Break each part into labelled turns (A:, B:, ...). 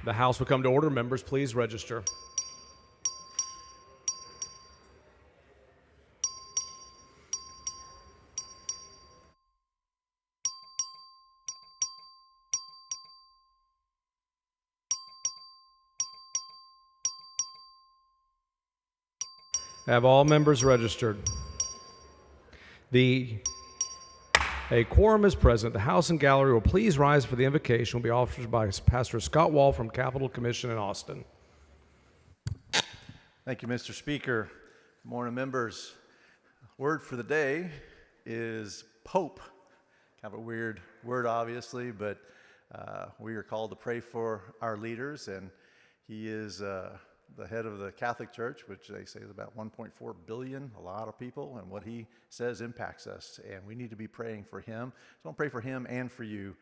A: The House will come to order. Members, please register. Have all members registered? A quorum is present. The House and gallery will please rise for the invocation. Will be offered by Pastor Scott Wall from Capitol Commission in Austin.
B: Thank you, Mr. Speaker. Good morning, members. Word for the day is Pope. Kind of a weird word, obviously, but we are called to pray for our leaders, and he is the head of the Catholic Church, which they say is about 1.4 billion, a lot of people, and what he says impacts us, and we need to be praying for him. So I'll pray for him and for you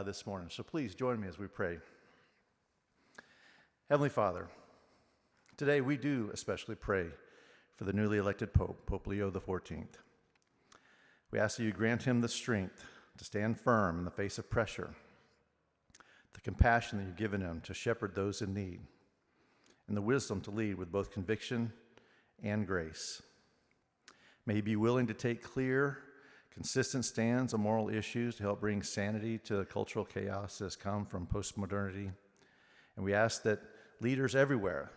B: this morning. So please join me as we pray. Heavenly Father, today we do especially pray for the newly elected Pope, Pope Leo XIV. We ask that you grant him the strength to stand firm in the face of pressure, the compassion that you've given him to shepherd those in need, and the wisdom to lead with both conviction and grace. May he be willing to take clear, consistent stands on moral issues to help bring sanity to the cultural chaos that has come from postmodernity. And we ask that leaders everywhere,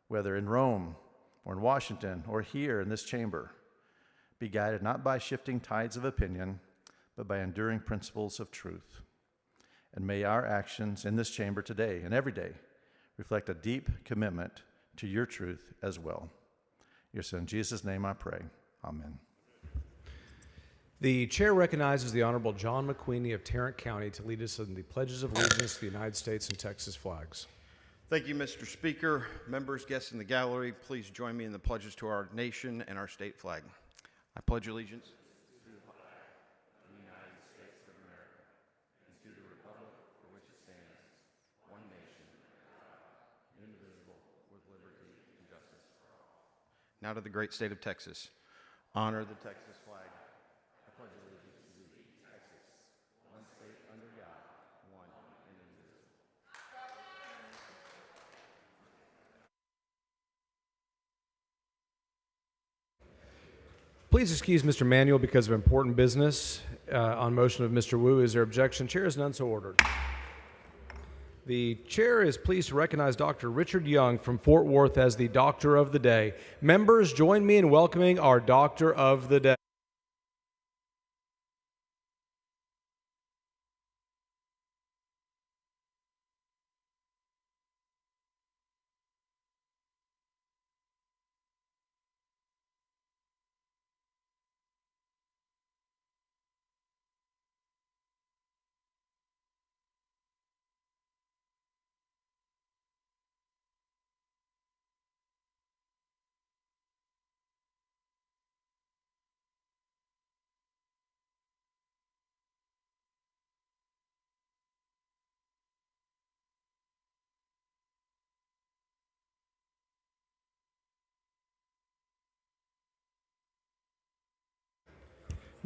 B: whether in Rome or in Washington or here in this chamber, be guided not by shifting tides of opinion, but by enduring principles of truth. And may our actions in this chamber today and every day reflect a deep commitment to your truth as well. Your Son, Jesus' name I pray. Amen.
A: The chair recognizes the Honorable John McQueenie of Tarrant County to lead us in the pledges of allegiance to the United States and Texas flags.
C: Thank you, Mr. Speaker. Members, guests in the gallery, please join me in the pledges to our nation and our state flag. I pledge allegiance to the flag of the United States of America and to the republic for which it stands, one nation, indivisible, with liberty and justice for all. Now to the great state of Texas. Honor the Texas flag. I pledge allegiance to Texas, one state under God, one and indivisible.
A: Please excuse Mr. Manuel because of important business. On motion of Mr. Wu, is there objection? Chair is none so ordered. The chair is pleased to recognize Dr. Richard Young from Fort Worth as the Doctor of the Day. Members, join me in welcoming our Doctor of the Day.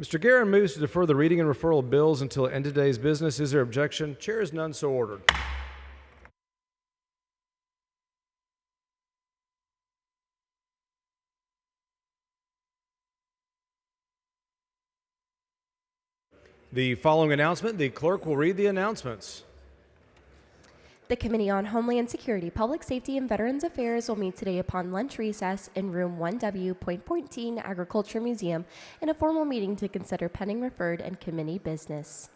A: Mr. Guerin moves to defer the reading and referral of bills until end of today's business. Is there objection? Chair is none so ordered. The following announcement, the clerk will read the announcements.
D: The Committee on Homeland Security, Public Safety, and Veterans Affairs will meet today upon lunch recess in Room 1W.14 Agriculture Museum in a formal meeting to consider pending referred and committee business.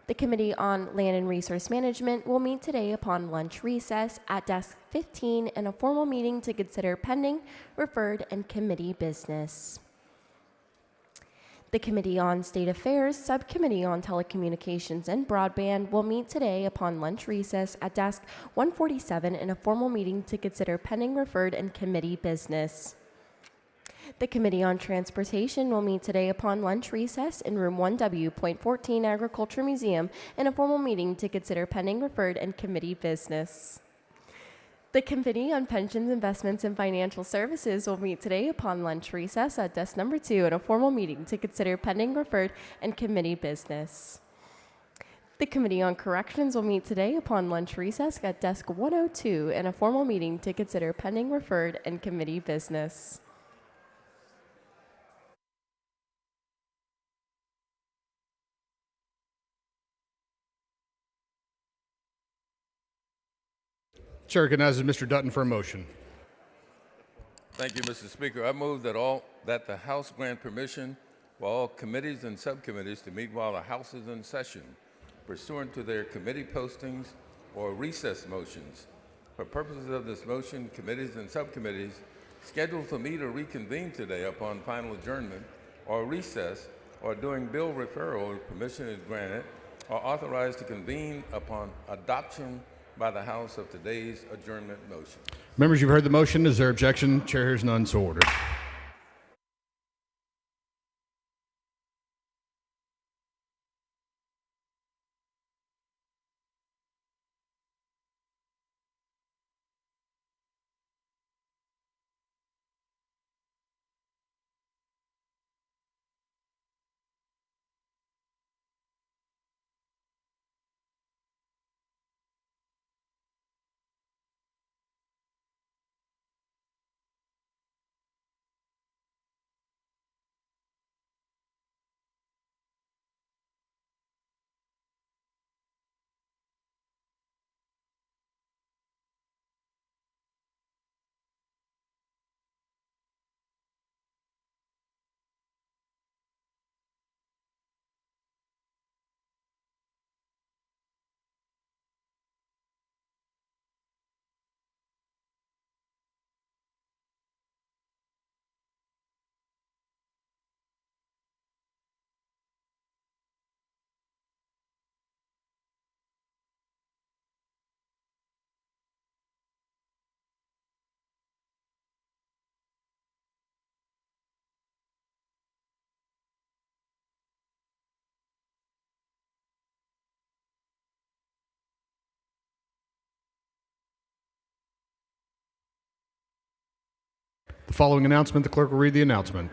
D: The Committee on Land and Resource Management will meet today upon lunch recess at Desk 15 in a formal meeting to consider pending, referred, and committee business. The Committee on State Affairs, Subcommittee on Telecommunications and Broadband will meet today upon lunch recess at Desk 147 in a formal meeting to consider pending, referred, and committee business. The Committee on Transportation will meet today upon lunch recess in Room 1W.14 Agriculture Museum in a formal meeting to consider pending, referred, and committee business. The Committee on Pensions, Investments, and Financial Services will meet today upon lunch recess at Desk Number 2 in a formal meeting to consider pending, referred, and committee business. The Committee on Corrections will meet today upon lunch recess at Desk 102 in a formal meeting to consider pending, referred, and committee business.
E: Chair recognizes Mr. Dutton for a motion.
F: Thank you, Mr. Speaker. I move that the House grant permission for all committees and subcommittees to meet while the House is in session, pursuant to their committee postings or recess motions. For purposes of this motion, committees and subcommittees scheduled to meet or reconvene today upon final adjournment or recess or during bill referral if permission is granted, are authorized to convene upon adoption by the House of today's adjournment motion.
E: Members, you've heard the motion. Is there objection? Chair hears none, so ordered. The following announcement, the clerk will read the announcement.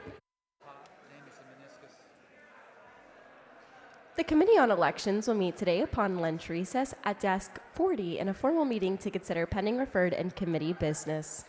D: The Committee on Elections will meet today upon lunch recess at Desk 40 in a formal meeting to consider pending, referred, and committee business.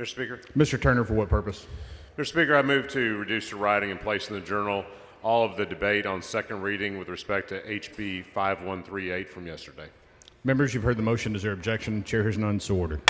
G: Mr. Speaker.
E: Mr. Turner, for what purpose?
G: Mr. Speaker, I move to reduce to writing and place in the journal all of the debate on second reading with respect to HB 5138 from yesterday.
E: Members, you've heard the motion. Is there objection? Chair hears none, so ordered.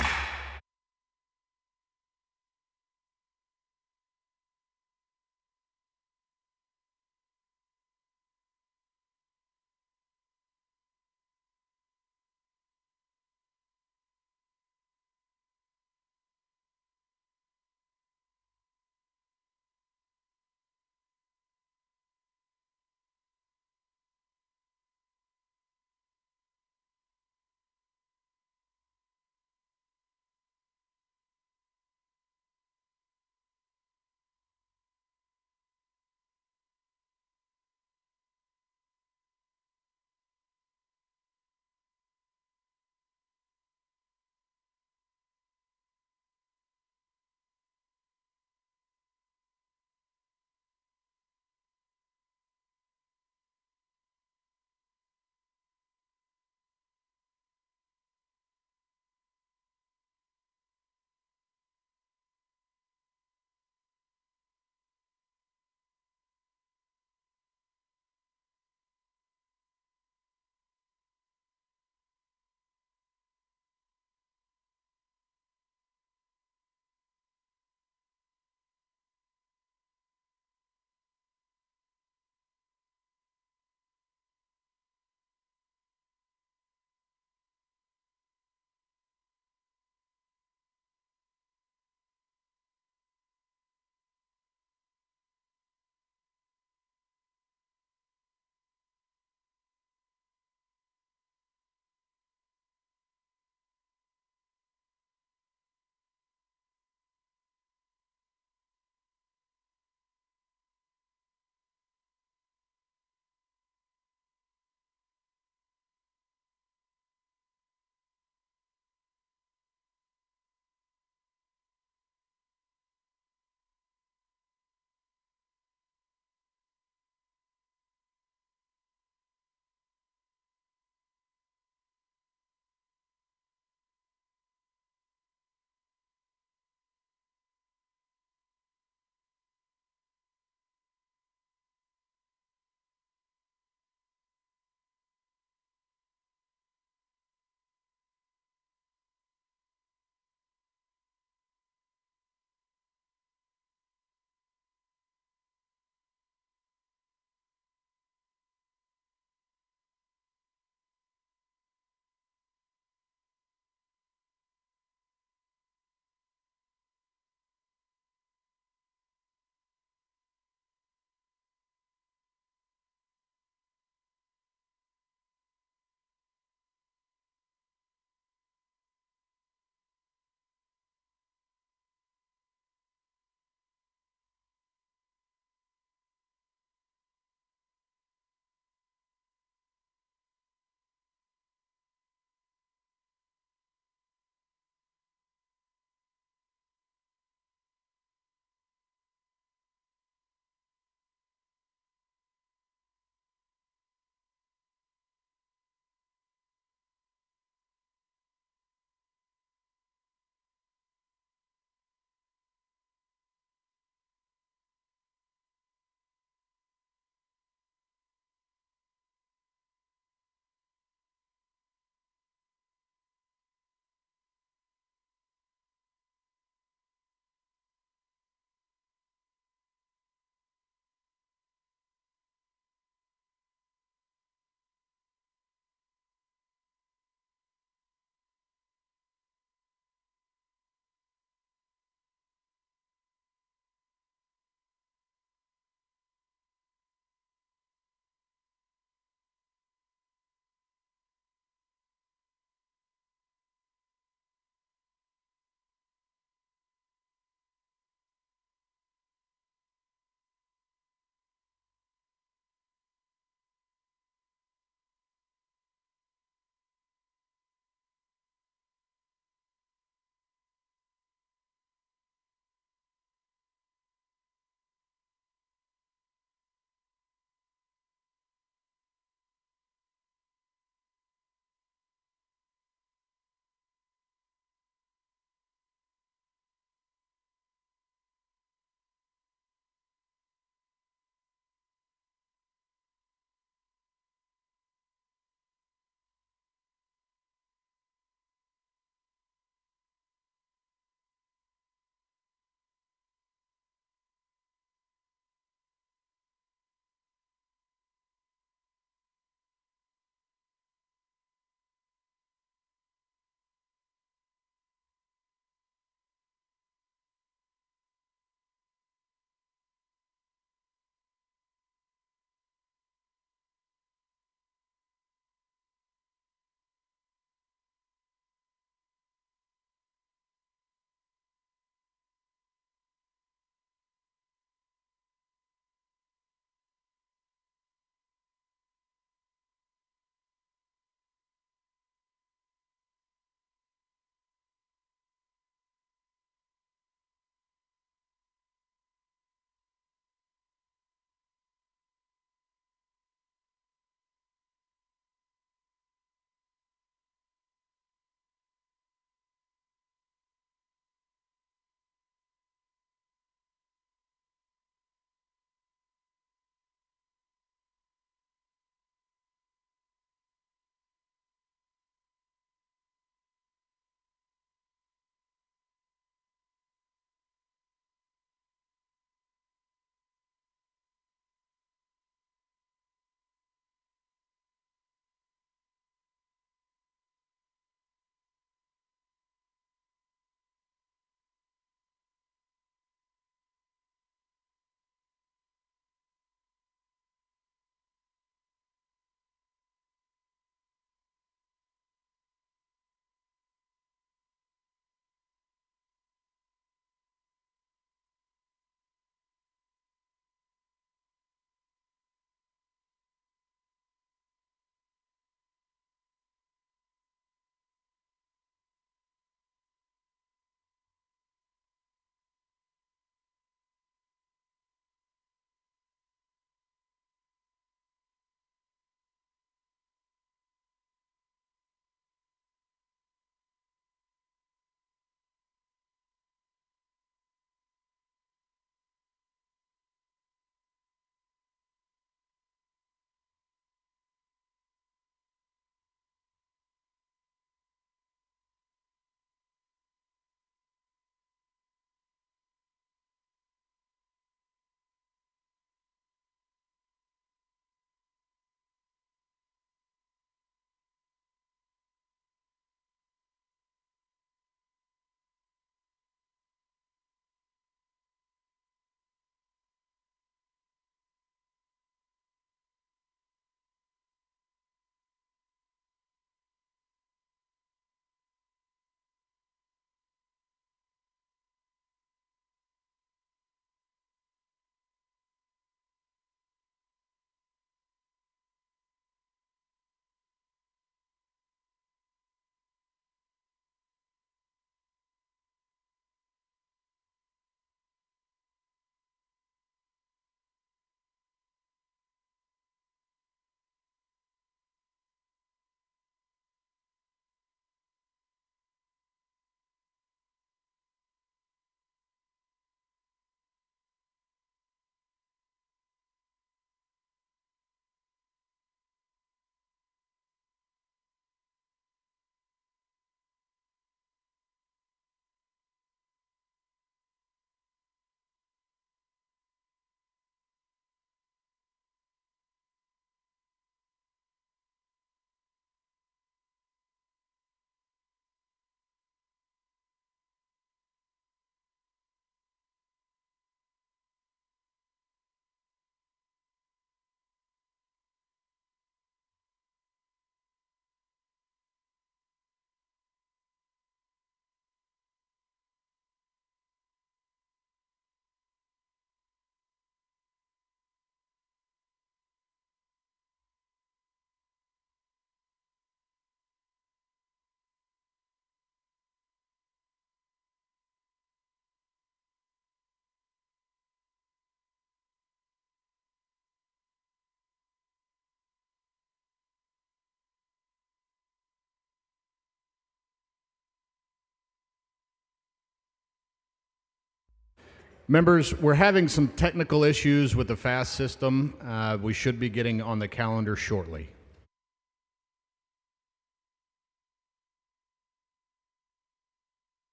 E: Members, we're having some technical issues with the FAST system. We should be getting on the calendar shortly.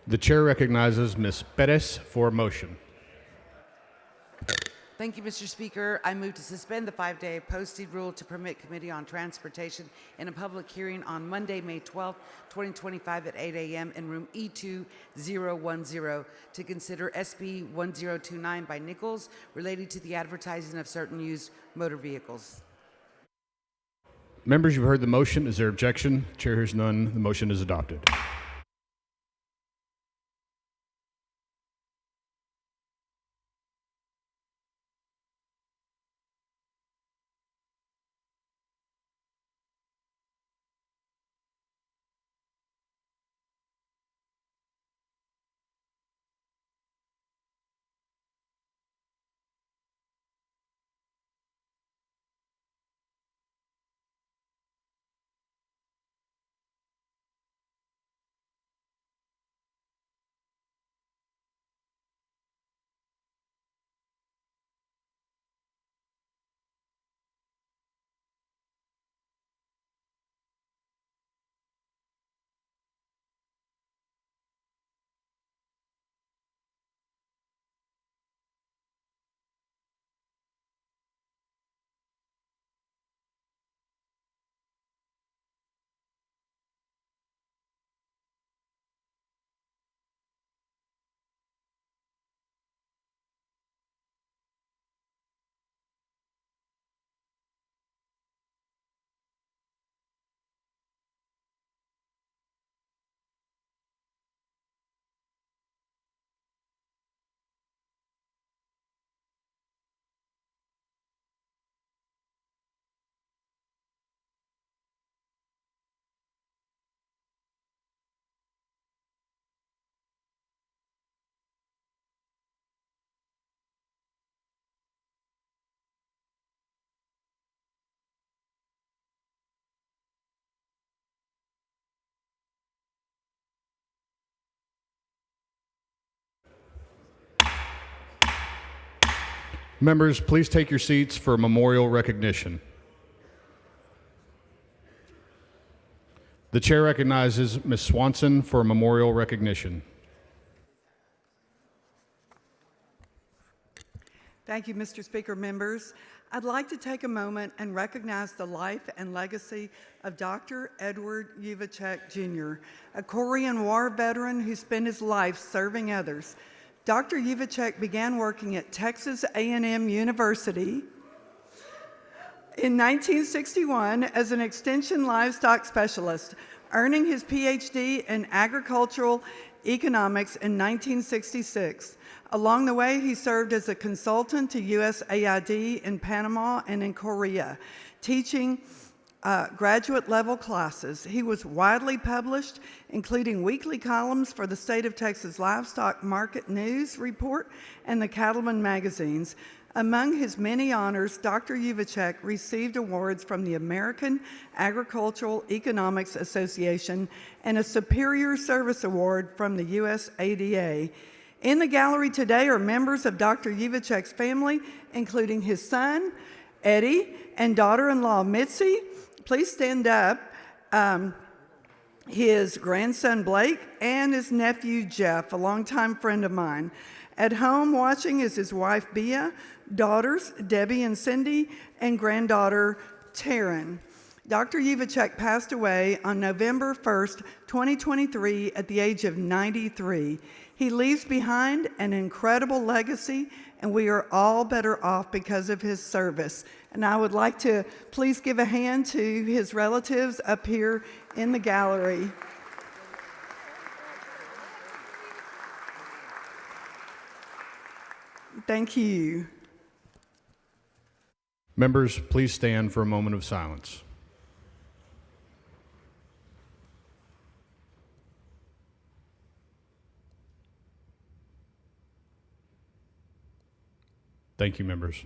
E: The chair recognizes Ms. Perez for a motion.
H: Thank you, Mr. Speaker. I move to suspend the 5-day posted rule to permit Committee on Transportation in a public hearing on Monday, May 12, 2025 at 8 a.m. in room E2010 to consider SB 1029 by Nichols related to the advertising of certain used motor vehicles.
E: Members, you've heard the motion. Is there objection? Chair hears none. The motion is adopted. Members, please take your seats for memorial recognition. The chair recognizes Ms. Swanson for memorial recognition.
I: Thank you, Mr. Speaker. Members, I'd like to take a moment and recognize the life and legacy of Dr. Edward Uvacek Jr., a Korean War veteran who spent his life serving others. Dr. Uvacek began working at Texas A&M University in 1961 as an extension livestock specialist, earning his PhD in agricultural economics in 1966. Along the way, he served as a consultant to USAID in Panama and in Korea, teaching graduate level classes. He was widely published, including weekly columns for the State of Texas Livestock Market News Report and the Cattleman magazines. Among his many honors, Dr. Uvacek received awards from the American Agricultural Economics Association and a Superior Service Award from the USADA. In the gallery today are members of Dr. Uvacek's family, including his son, Eddie, and daughter-in-law, Mitzi. Please stand up. His grandson, Blake, and his nephew, Jeff, a longtime friend of mine. At home watching is his wife, Bea, daughters, Debbie and Cindy, and granddaughter, Taryn. Dr. Uvacek passed away on November 1st, 2023, at the age of 93. He leaves behind an incredible legacy, and we are all better off because of his service. And I would like to please give a hand to his relatives up here in the gallery. Thank you.
E: Members, please stand for a moment of silence. Thank you, members.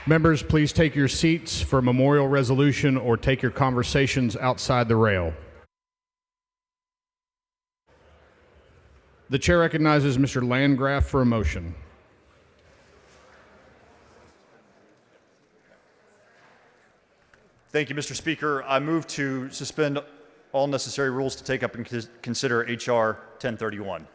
E: Members, please take your seats for a memorial resolution or take your conversations outside the rail. The chair recognizes Mr. Landgraf for a motion.
J: Thank you, Mr. Speaker. I move to suspend all necessary rules to take up and consider H.R. 1031.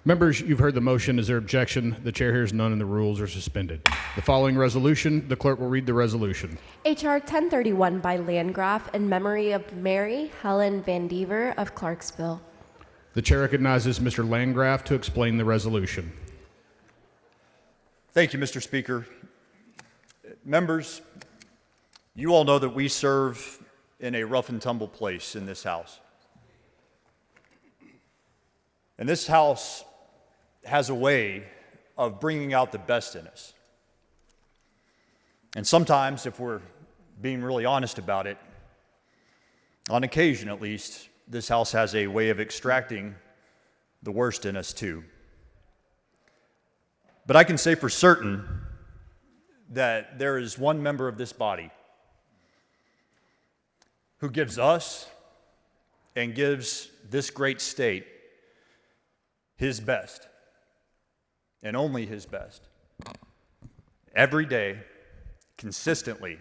E: Members, you've heard the motion. Is there objection? The chair hears none and the rules are suspended. The following resolution, the clerk will read the resolution.
D: H.R. 1031 by Landgraf in memory of Mary Helen Van Dever of Clarksville.
E: The chair recognizes Mr. Landgraf to explain the resolution.
J: Thank you, Mr. Speaker. Members, you all know that we serve in a rough and tumble place in this house. And this house has a way of bringing out the best in us. And sometimes, if we're being really honest about it, on occasion at least, this house has a way of extracting the worst in us too. But I can say for certain that there is one member of this body who gives us and gives this great state his best, and only his best, every day, consistently,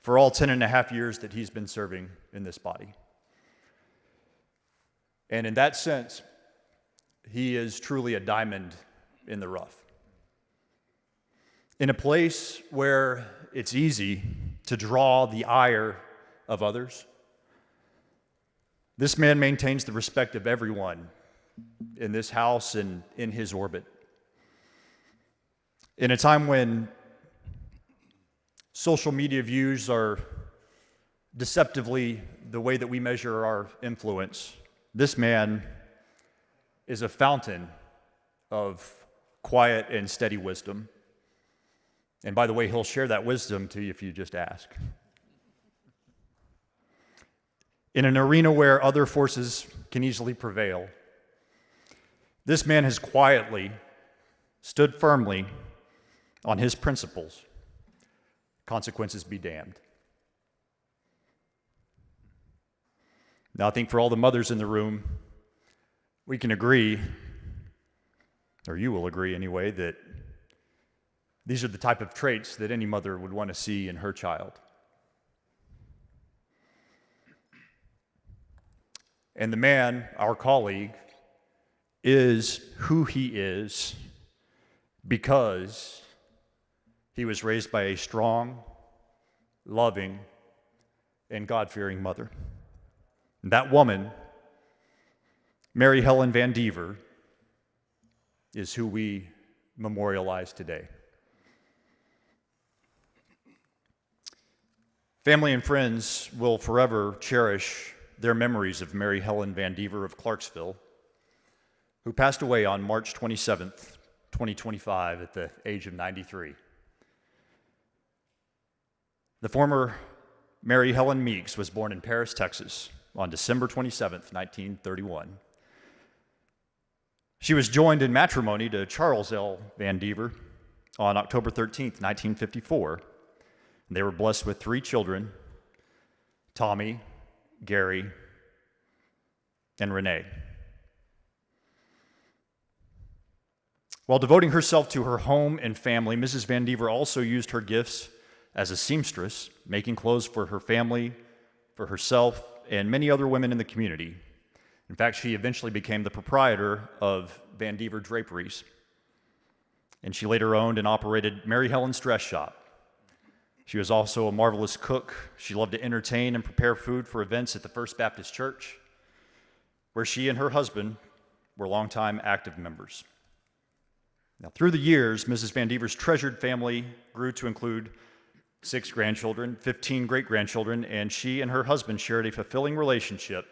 J: for all 10 and a half years that he's been serving in this body. And in that sense, he is truly a diamond in the rough. In a place where it's easy to draw the ire of others, this man maintains the respect of everyone in this house and in his orbit. In a time when social media views are deceptively the way that we measure our influence, this man is a fountain of quiet and steady wisdom. And by the way, he'll share that wisdom to you if you just ask. In an arena where other forces can easily prevail, this man has quietly stood firmly on his principles. Consequences be damned. Now, I think for all the mothers in the room, we can agree, or you will agree anyway, that these are the type of traits that any mother would want to see in her child. And the man, our colleague, is who he is because he was raised by a strong, loving, and God-fearing mother. And that woman, Mary Helen Van Dever, is who we memorialize today. Family and friends will forever cherish their memories of Mary Helen Van Dever of Clarksville, who passed away on March 27th, 2025 at the age of 93. The former Mary Helen Meeks was born in Paris, Texas on December 27th, 1931. She was joined in matrimony to Charles L. Van Dever on October 13th, 1954. They were blessed with 3 children, Tommy, Gary, and Renee. While devoting herself to her home and family, Mrs. Van Dever also used her gifts as a seamstress, making clothes for her family, for herself, and many other women in the community. In fact, she eventually became the proprietor of Van Dever Draperies, and she later owned and operated Mary Helen's Dress Shop. She was also a marvelous cook. She loved to entertain and prepare food for events at the First Baptist Church, where she and her husband were longtime active members. Now, through the years, Mrs. Van Dever's treasured family grew to include 6 grandchildren, 15 great-grandchildren, and she and her husband shared a fulfilling relationship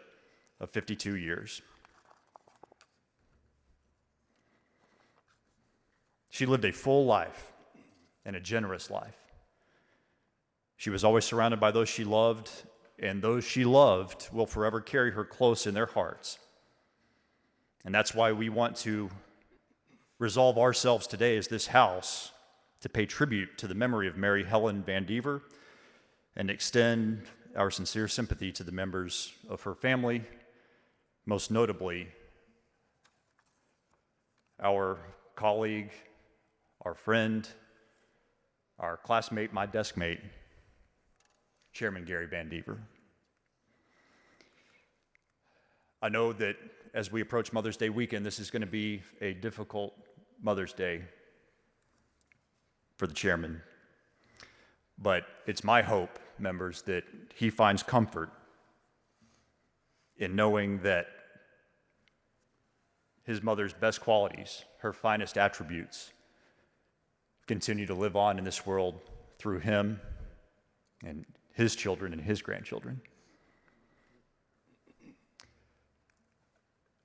J: of 52 years. She lived a full life and a generous life. She was always surrounded by those she loved, and those she loved will forever carry her close in their hearts. And that's why we want to resolve ourselves today as this house to pay tribute to the memory of Mary Helen Van Dever and extend our sincere sympathy to the members of her family, most notably our colleague, our friend, our classmate, my desk mate, Chairman Gary Van Dever. I know that as we approach Mother's Day weekend, this is going to be a difficult Mother's Day for the chairman. But it's my hope, members, that he finds comfort in knowing that his mother's best qualities, her finest attributes, continue to live on in this world through him and his children and his grandchildren.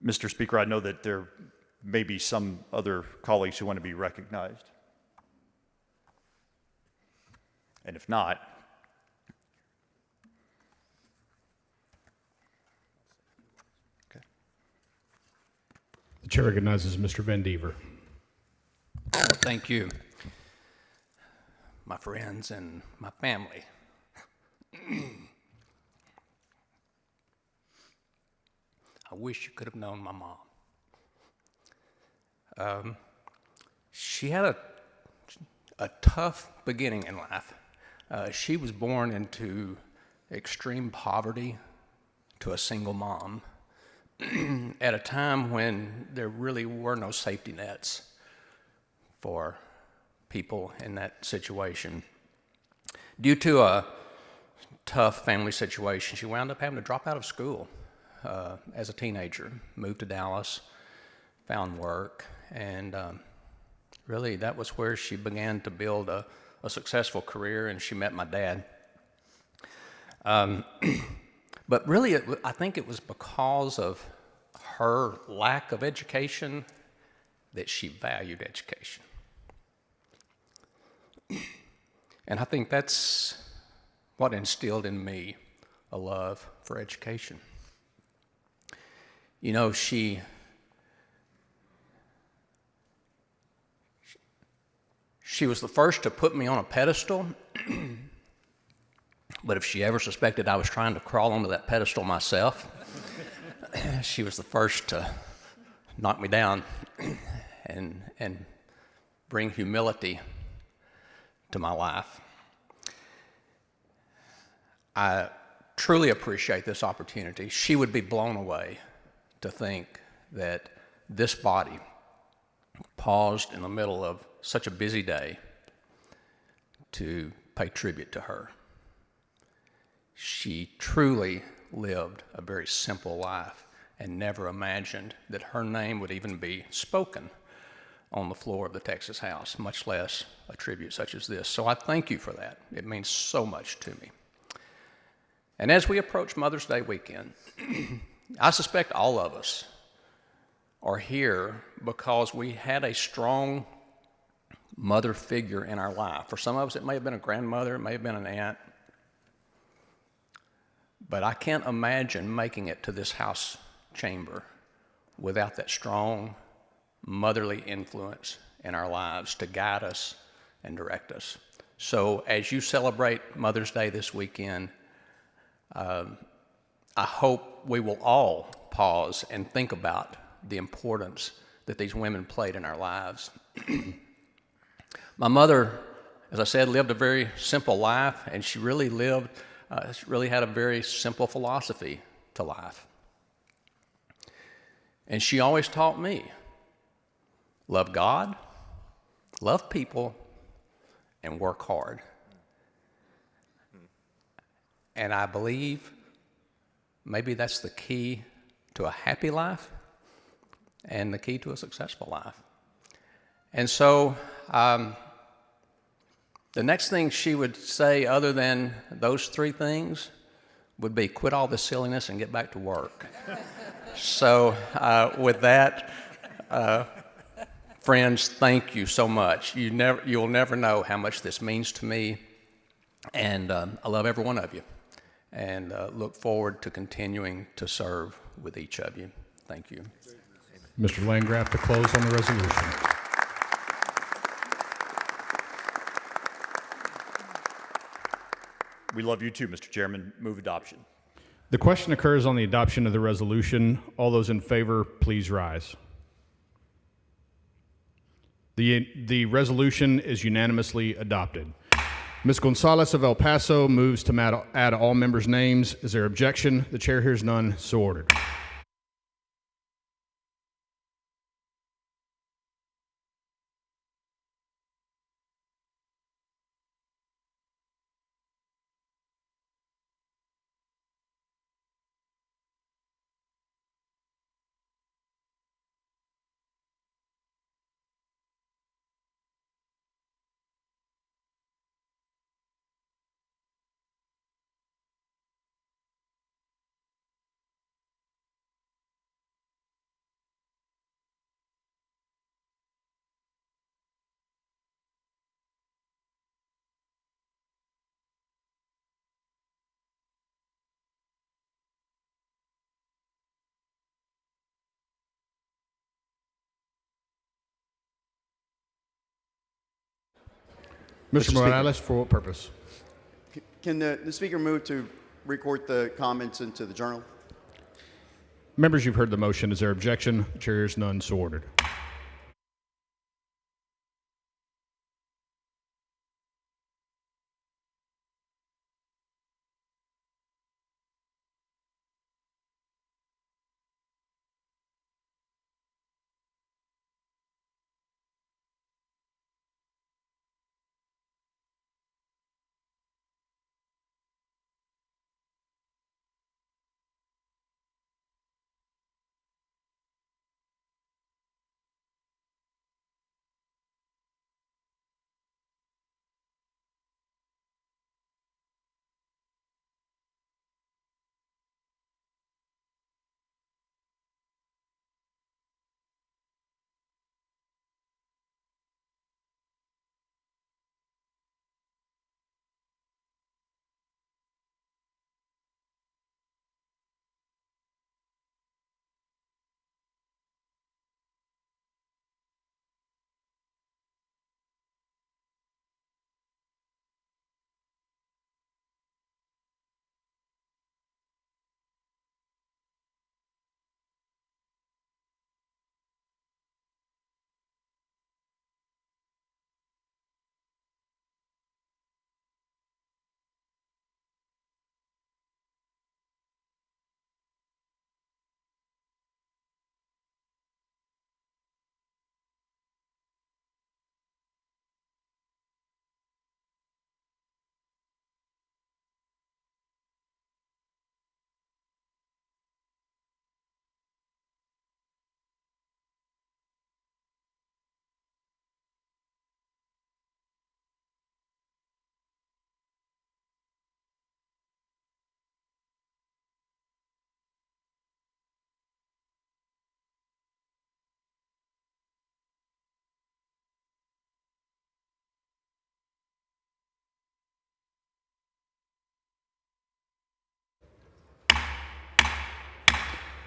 J: Mr. Speaker, I know that there may be some other colleagues who want to be recognized. And if not, okay.
E: The chair recognizes Mr. Van Dever.
K: Thank you, my friends and my family. I wish you could have known my mom. She had a tough beginning in life. She was born into extreme poverty to a single mom at a time when there really were no safety nets for people in that situation. Due to a tough family situation, she wound up having to drop out of school as a teenager, moved to Dallas, found work, and really that was where she began to build a successful career, and she met my dad. But really, I think it was because of her lack of education that she valued education. And I think that's what instilled in me a love for education. You know, she was the first to put me on a pedestal, but if she ever suspected I was trying to crawl onto that pedestal myself, she was the first to knock me down and bring humility to my life. I truly appreciate this opportunity. She would be blown away to think that this body paused in the middle of such a busy day to pay tribute to her. She truly lived a very simple life and never imagined that her name would even be spoken on the floor of the Texas House, much less a tribute such as this. So I thank you for that. It means so much to me. And as we approach Mother's Day weekend, I suspect all of us are here because we had a strong mother figure in our life. For some of us, it may have been a grandmother, it may have been an aunt. But I can't imagine making it to this house chamber without that strong motherly influence in our lives to guide us and direct us. So as you celebrate Mother's Day this weekend, I hope we will all pause and think about the importance that these women played in our lives. My mother, as I said, lived a very simple life, and she really had a very simple philosophy to life. And she always taught me, love God, love people, and work hard. And I believe maybe that's the key to a happy life and the key to a successful life. And so the next thing she would say other than those three things would be quit all this silliness and get back to work. So with that, friends, thank you so much. You'll never know how much this means to me, and I love every one of you, and look forward to continuing to serve with each of you. Thank you.
E: Mr. Landgraf to close on the resolution.
J: We love you too, Mr. Chairman. Move adoption.
E: The question occurs on the adoption of the resolution. All those in favor, please rise. The resolution is unanimously adopted. Ms. Gonzalez of El Paso moves to add all members' names. Is there objection? The chair hears none, so ordered. Mr. Morales, for what purpose?
L: Can the speaker move to record the comments into the journal?
E: Members, you've heard the motion. Is there objection? The chair hears none, so ordered.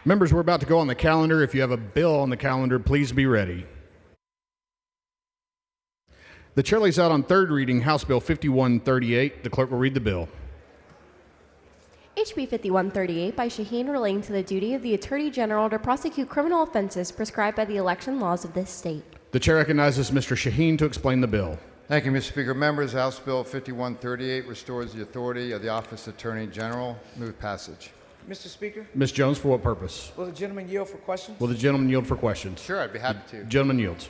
E: Members, we're about to go on the calendar. If you have a bill on the calendar, please be ready. The chair lays out on third reading House Bill 5138. The clerk will read the bill.
D: HB 5138 by Shaheen relating to the duty of the Attorney General to prosecute criminal offenses prescribed by the election laws of this state.
E: The chair recognizes Mr. Shaheen to explain the bill.
M: Thank you, Mr. Speaker. Members, House Bill 5138 restores the authority of the Office of Attorney General. Move passage.
N: Mr. Speaker,
E: Ms. Jones, for what purpose?
N: will the gentleman yield for questions?
E: Will the gentleman yield for questions?
M: Sure, I'd be happy to.
E: Gentleman yields.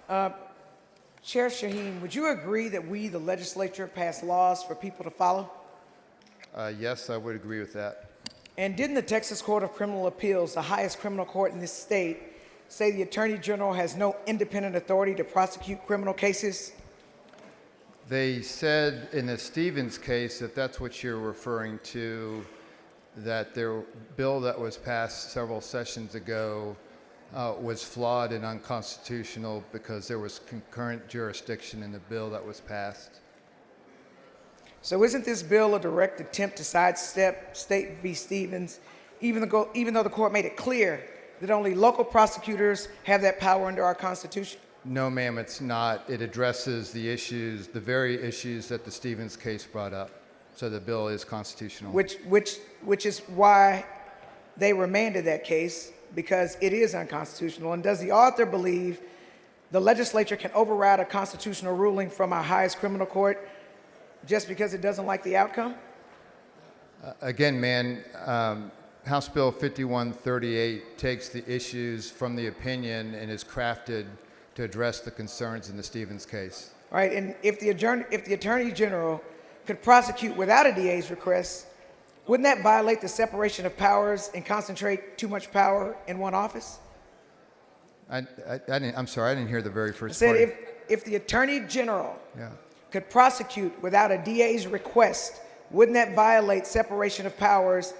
N: Chair Shaheen, would you agree that we, the legislature, pass laws for people to follow?
M: Yes, I would agree with that.
N: And didn't the Texas Court of Criminal Appeals, the highest criminal court in this state, say the Attorney General has no independent authority to prosecute criminal cases?
M: They said in the Stevens case, if that's what you're referring to, that their bill that was passed several sessions ago was flawed and unconstitutional because there was concurrent jurisdiction in the bill that was passed.
N: So isn't this bill a direct attempt to sidestep State v. Stevens, even though the court made it clear that only local prosecutors have that power under our Constitution?
M: No, ma'am, it's not. It addresses the issues, the very issues that the Stevens case brought up. So the bill is constitutional.
N: which is why they remanded that case, because it is unconstitutional. And does the author believe the legislature can override a constitutional ruling from our highest criminal court just because it doesn't like the outcome?
M: Again, man, House Bill 5138 takes the issues from the opinion and is crafted to address the concerns in the Stevens case.
N: All right, and if the Attorney General could prosecute without a DA's request, wouldn't that violate the separation of powers and concentrate too much power in one office?
M: I'm sorry, I didn't hear the very
N: I
M: first
N: said
M: part.
N: if the Attorney General
M: Yeah.
N: could prosecute without a DA's request, wouldn't that violate separation of powers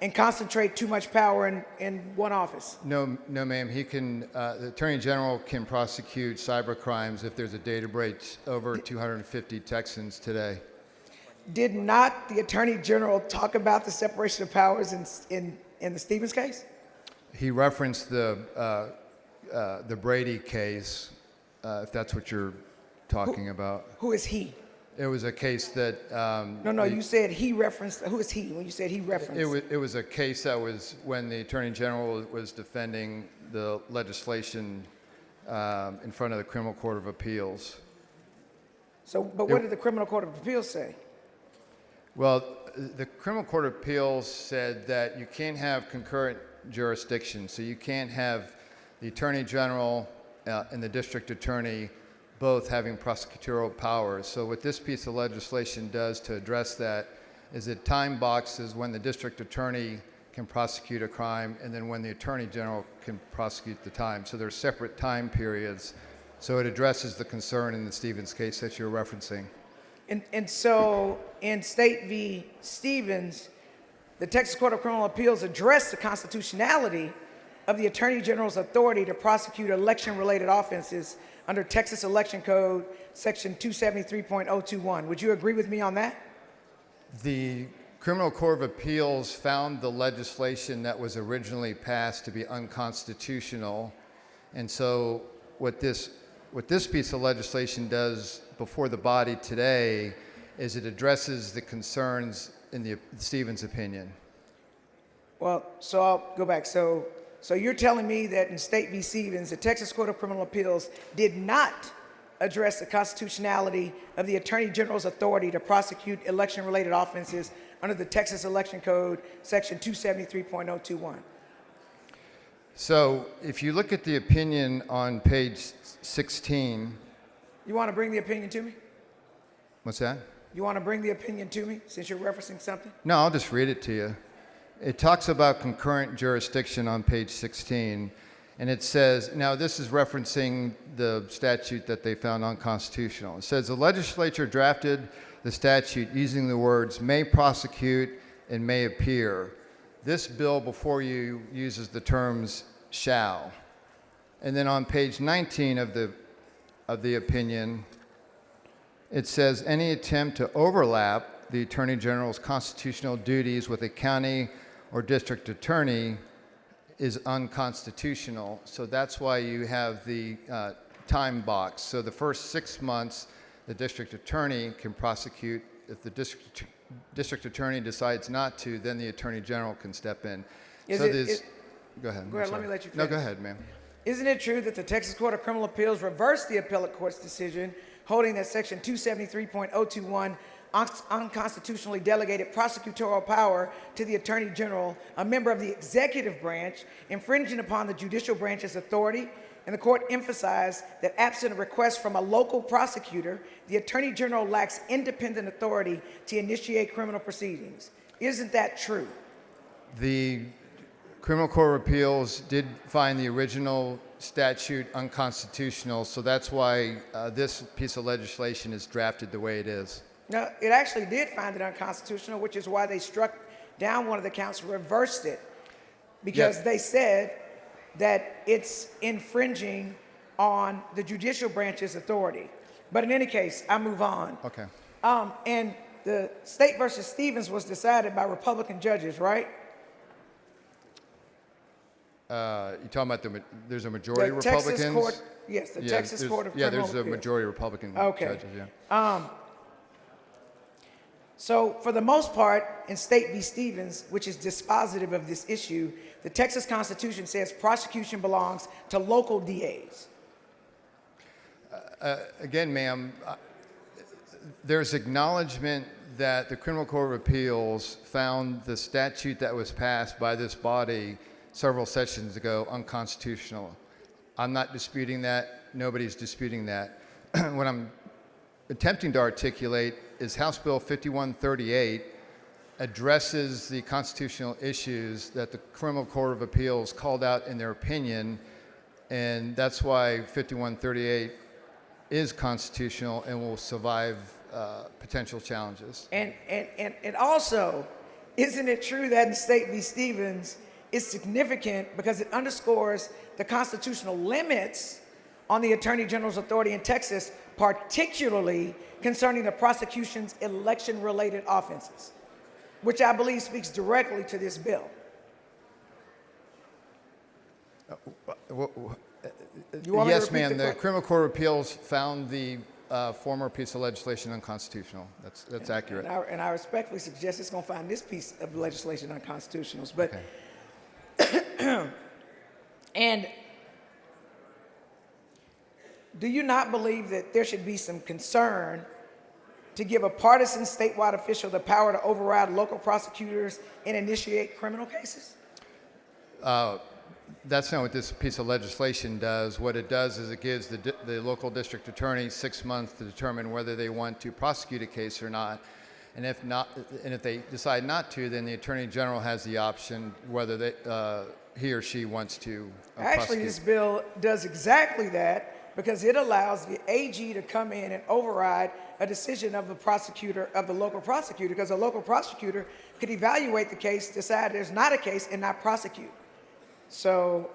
N: and concentrate too much power in one office?
M: No, ma'am. He can. The Attorney General can prosecute cyber crimes if there's a data breach. Over 250 Texans today.
N: Did not the Attorney General talk about the separation of powers in the Stevens case?
M: He referenced the Brady case, if that's what you're talking about.
N: Who is he?
M: It was a case that.
N: No, you said he referenced. Who is he when you said he referenced?
M: It was a case that was when the Attorney General was defending the legislation in front of the Criminal Court of Appeals.
N: So, but what did the Criminal Court of Appeals say?
M: Well, the Criminal Court of Appeals said that you can't have concurrent jurisdiction, so you can't have the Attorney General and the District Attorney both having prosecutorial powers. So what this piece of legislation does to address that is it time boxes when the District Attorney can prosecute a crime and then when the Attorney General can prosecute the time. So there's separate time periods. So it addresses the concern in the Stevens case that you're referencing.
N: And so in State v. Stevens, the Texas Court of Criminal Appeals addressed the constitutionality of the Attorney General's authority to prosecute election-related offenses under Texas Election Code, Section 273.021. Would you agree with me on that?
M: The Criminal Court of Appeals found the legislation that was originally passed to be unconstitutional. And so what this piece of legislation does before the body today is it addresses the concerns in the Stevens opinion.
N: Well, so I'll go back. So you're telling me that in State v. Stevens, the Texas Court of Criminal Appeals did not address the constitutionality of the Attorney General's authority to prosecute election-related offenses under the Texas Election Code, Section 273.021.
M: So if you look at the opinion on page 16.
N: You want to bring the opinion to me?
M: What's that?
N: You want to bring the opinion to me since you're referencing something?
M: No, I'll just read it to you. It talks about concurrent jurisdiction on page 16, and it says, now this is referencing the statute that they found unconstitutional. It says the legislature drafted the statute using the words may prosecute and may appear. This bill before you uses the terms shall. And then on page 19 of the opinion, it says any attempt to overlap the Attorney General's constitutional duties with a county or district attorney is unconstitutional. So that's why you have the time box. So the first 6 months, the district attorney can prosecute. If the district attorney decides not to, then the Attorney General can step in. Go ahead.
N: Go ahead, let me let you finish.
M: No, go ahead, ma'am.
N: Isn't it true that the Texas Court of Criminal Appeals reversed the appellate court's decision, holding that Section 273.021 unconstitutionally delegated prosecutorial power to the Attorney General, a member of the executive branch, infringing upon the judicial branch's authority? And the court emphasized that absent a request from a local prosecutor, the Attorney General lacks independent authority to initiate criminal proceedings. Isn't that true?
M: The Criminal Court of Appeals did find the original statute unconstitutional, so that's why this piece of legislation is drafted the way it is.
N: Now, it actually did find it unconstitutional, which is why they struck down one of the counts, reversed it, because they said that it's infringing on the judicial branch's authority. But in any case, I move on.
M: Okay.
N: And the State versus Stevens was decided by Republican judges, right?
M: You're talking about there's a majority of
N: Texas
M: Republicans?
N: Court, yes, the Texas Court of Criminal
M: there's a
N: Appeals.
M: majority of Republican
N: Okay.
M: judges, yeah.
N: So for the most part, in State v. Stevens, which is dispositive of this issue, the Texas Constitution says prosecution belongs to local DAs.
M: Again, ma'am, there's acknowledgement that the Criminal Court of Appeals found the statute that was passed by this body several sessions ago unconstitutional. I'm not disputing that. Nobody's disputing that. What I'm attempting to articulate is House Bill 5138 addresses the constitutional issues that the Criminal Court of Appeals called out in their opinion, and that's why 5138 is constitutional and will survive potential challenges.
N: And also, isn't it true that in State v. Stevens is significant because it underscores the constitutional limits on the Attorney General's authority in Texas, particularly concerning the prosecution's election-related offenses, which I believe speaks directly to this bill.
M: Yes, ma'am. The Criminal Court of Appeals found the former piece of legislation unconstitutional. That's accurate.
N: And I respectfully suggest it's going to find this piece of legislation unconstitutional. But
M: Okay.
N: and do you not believe that there should be some concern to give a partisan statewide official the power to override local prosecutors and initiate criminal cases?
M: That's not what this piece of legislation does. What it does is it gives the local district attorney 6 months to determine whether they want to prosecute a case or not. And if not, and if they decide not to, then the attorney general has the option whether he or she wants to
N: Actually,
M: prosecute.
N: this bill does exactly that because it allows the AG to come in and override a decision of the prosecutor, of the local prosecutor, because a local prosecutor could evaluate the case, decide there's not a case, and not prosecute. So,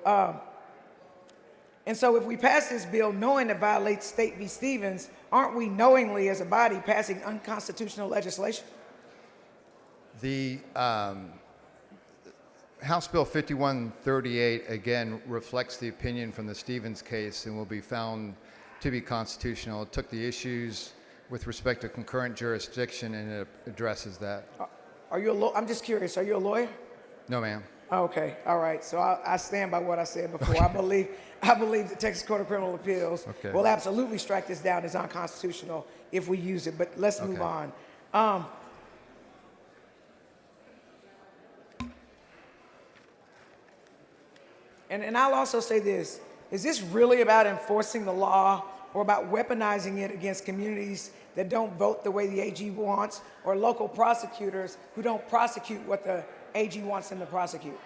N: and so if we pass this bill knowing it violates State v. Stevens, aren't we knowingly as a body passing unconstitutional legislation?
M: The House Bill 5138, again, reflects the opinion from the Stevens case and will be found to be constitutional. It took the issues with respect to concurrent jurisdiction and it addresses that.
N: Are you a I'm just curious, are you a lawyer?
M: No, ma'am.
N: Okay, all right. So I stand by what I said before. I believe the Texas Court of Criminal Appeals
M: Okay.
N: will absolutely strike this down as unconstitutional if we use it. But let's move
M: Okay.
N: on. And I'll also say this: is this really about enforcing the law, or about weaponizing it against communities that don't vote the way the AG wants, or local prosecutors who don't prosecute what the AG wants them to prosecute?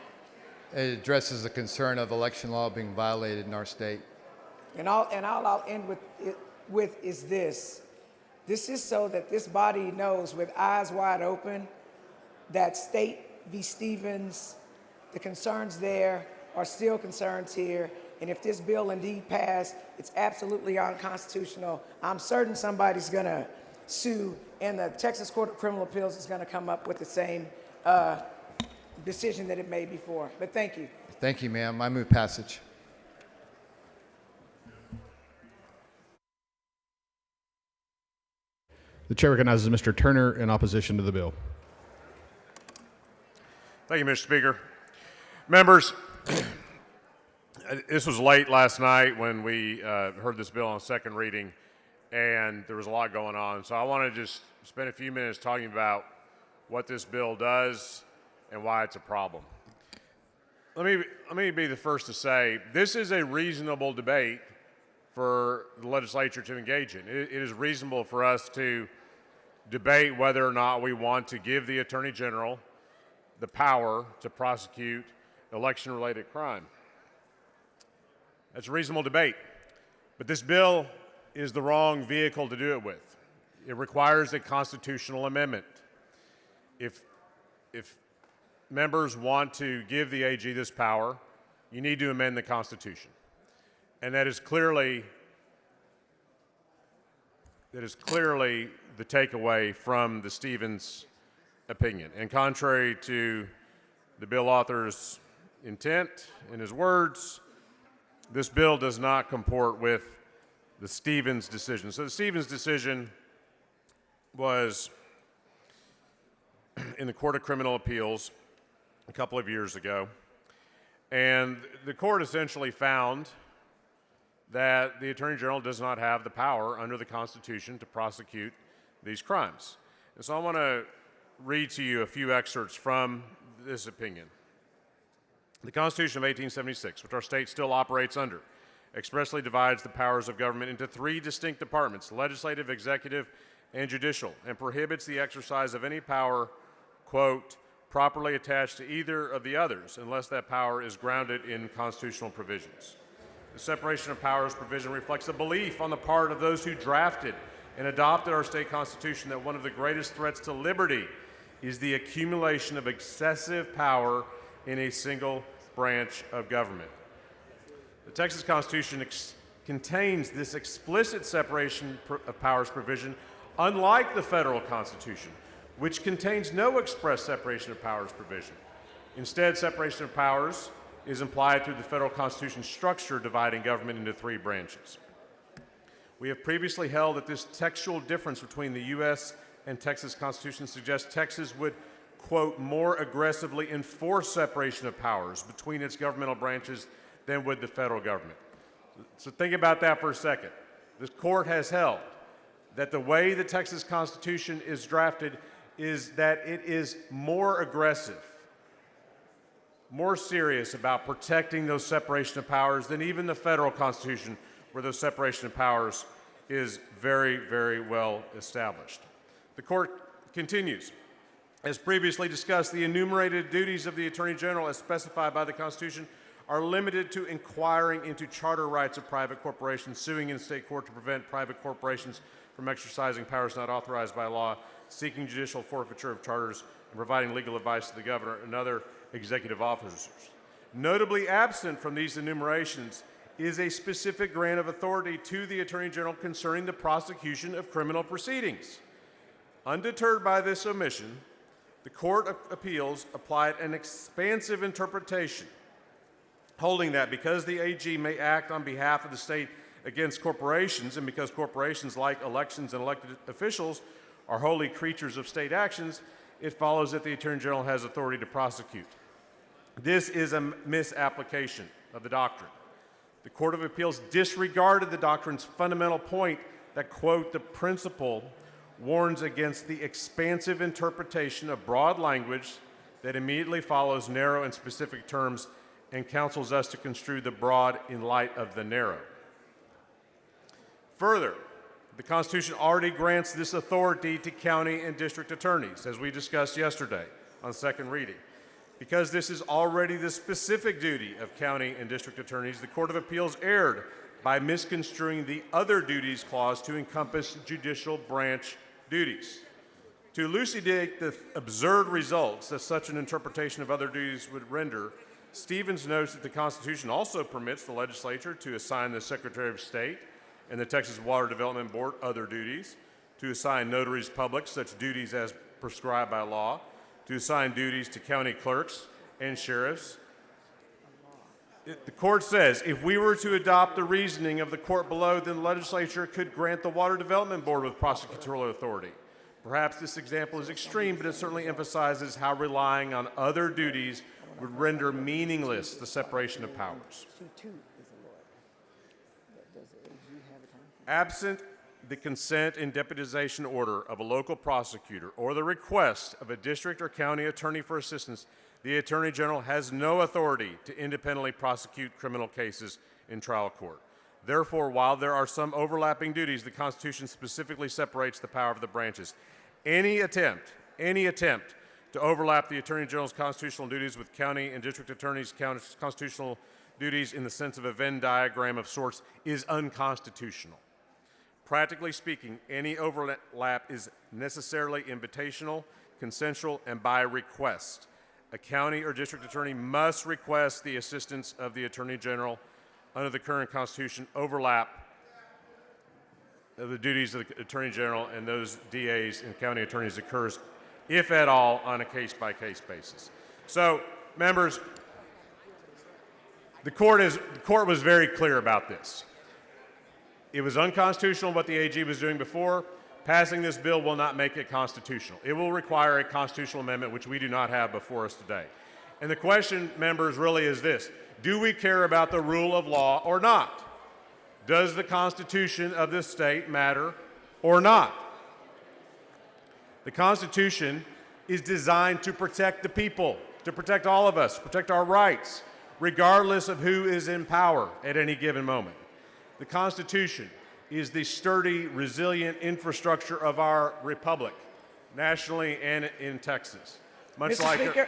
M: It addresses the concern of election law being violated in our state.
N: And I'll end with is this. This is so that this body knows with eyes wide open that State v. Stevens, the concerns there are still concerns here. And if this bill indeed passed, it's absolutely unconstitutional. I'm certain somebody's going to sue, and the Texas Court of Criminal Appeals is going to come up with the same decision that it made before. But thank you.
M: Thank you, ma'am. I move passage.
E: The chair recognizes Mr. Turner in opposition to the bill.
G: Thank you, Mr. Speaker. Members, this was late last night when we heard this bill on second reading, and there was a lot going on. So I want to just spend a few minutes talking about what this bill does and why it's a problem. Let me be the first to say this is a reasonable debate for the legislature to engage in. It is reasonable for us to debate whether or not we want to give the Attorney General the power to prosecute election-related crime. That's a reasonable debate. But this bill is the wrong vehicle to do it with. It requires a constitutional amendment. If members want to give the AG this power, you need to amend the Constitution. And that is clearly the takeaway from the Stevens opinion. And contrary to the bill author's intent and his words, this bill does not comport with the Stevens decision. So the Stevens decision was in the Court of Criminal Appeals a couple of years ago. And the court essentially found that the Attorney General does not have the power under the Constitution to prosecute these crimes. And so I want to read to you a few excerpts from this opinion. The Constitution of 1876, which our state still operates under, expressly divides the powers of government into three distinct departments, legislative, executive, and judicial, and prohibits the exercise of any power, quote, properly attached to either of the others, unless that power is grounded in constitutional provisions. The separation of powers provision reflects a belief on the part of those who drafted and adopted our state constitution that one of the greatest threats to liberty is the accumulation of excessive power in a single branch of government. The Texas Constitution contains this explicit separation of powers provision, unlike the federal Constitution, which contains no express separation of powers provision. Instead, separation of powers is implied through the federal Constitution's structure dividing government into three branches. We have previously held that this textual difference between the U.S. and Texas Constitution suggests Texas would, quote, more aggressively enforce separation of powers between its governmental branches than would the federal government. So think about that for a second. This court has held that the way the Texas Constitution is drafted is that it is more aggressive, more serious about protecting those separation of powers than even the federal Constitution, where those separation of powers is very, very well established. The court continues. As previously discussed, the enumerated duties of the Attorney General as specified by the Constitution are limited to inquiring into charter rights of private corporations, suing in state court to prevent private corporations from exercising powers not authorized by law, seeking judicial forfeiture of charters, and providing legal advice to the governor and other executive officers. Notably absent from these enumerations is a specific grant of authority to the Attorney General concerning the prosecution of criminal proceedings. Undeterred by this omission, the Court of Appeals applied an expansive interpretation, holding that because the AG may act on behalf of the state against corporations, and because corporations, like elections and elected officials, are wholly creatures of state actions, it follows that the Attorney General has authority to prosecute. This is a misapplication of the doctrine. The Court of Appeals disregarded the doctrine's fundamental point that, quote, the principle warns against the expansive interpretation of broad language that immediately follows narrow and specific terms and counsels us to construe the broad in light of the narrow. Further, the Constitution already grants this authority to county and district attorneys, as we discussed yesterday on second reading. Because this is already the specific duty of county and district attorneys, the Court of Appeals erred by misconstruing the other duties clause to encompass judicial branch duties. To elucidate the absurd results that such an interpretation of other duties would render, Stevens notes that the Constitution also permits the legislature to assign the Secretary of State and the Texas Water Development Board other duties, to assign notaries public such duties as prescribed by law, to assign duties to county clerks and sheriffs. The court says if we were to adopt the reasoning of the court below, then the legislature could grant the Water Development Board with prosecutorial authority. Perhaps this example is extreme, but it certainly emphasizes how relying on other duties would render meaningless the separation of powers. Absent the consent and deputization order of a local prosecutor or the request of a district or county attorney for assistance, the Attorney General has no authority to independently prosecute criminal cases in trial court. Therefore, while there are some overlapping duties, the Constitution specifically separates the power of the branches. Any attempt to overlap the Attorney General's constitutional duties with county and district attorneys' constitutional duties in the sense of a Venn diagram of sorts is unconstitutional. Practically speaking, any overlap is necessarily invitational, consensual, and by request. A county or district attorney must request the assistance of the Attorney General. Under the current Constitution, overlap of the duties of the Attorney General and those DAs and county attorneys occurs, if at all, on a case-by-case basis. So, members, the court was very clear about this. It was unconstitutional what the AG was doing before, passing this bill will not make it constitutional. It will require a constitutional amendment, which we do not have before us today. And the question, members, really is this: do we care about the rule of law or not? Does the Constitution of this state matter or not? The Constitution is designed to protect the people, to protect all of us, protect our rights, regardless of who is in power at any given moment. The Constitution is the sturdy, resilient infrastructure of our republic, nationally and in Texas. Much
N: Mr.
G: like
N: Speaker,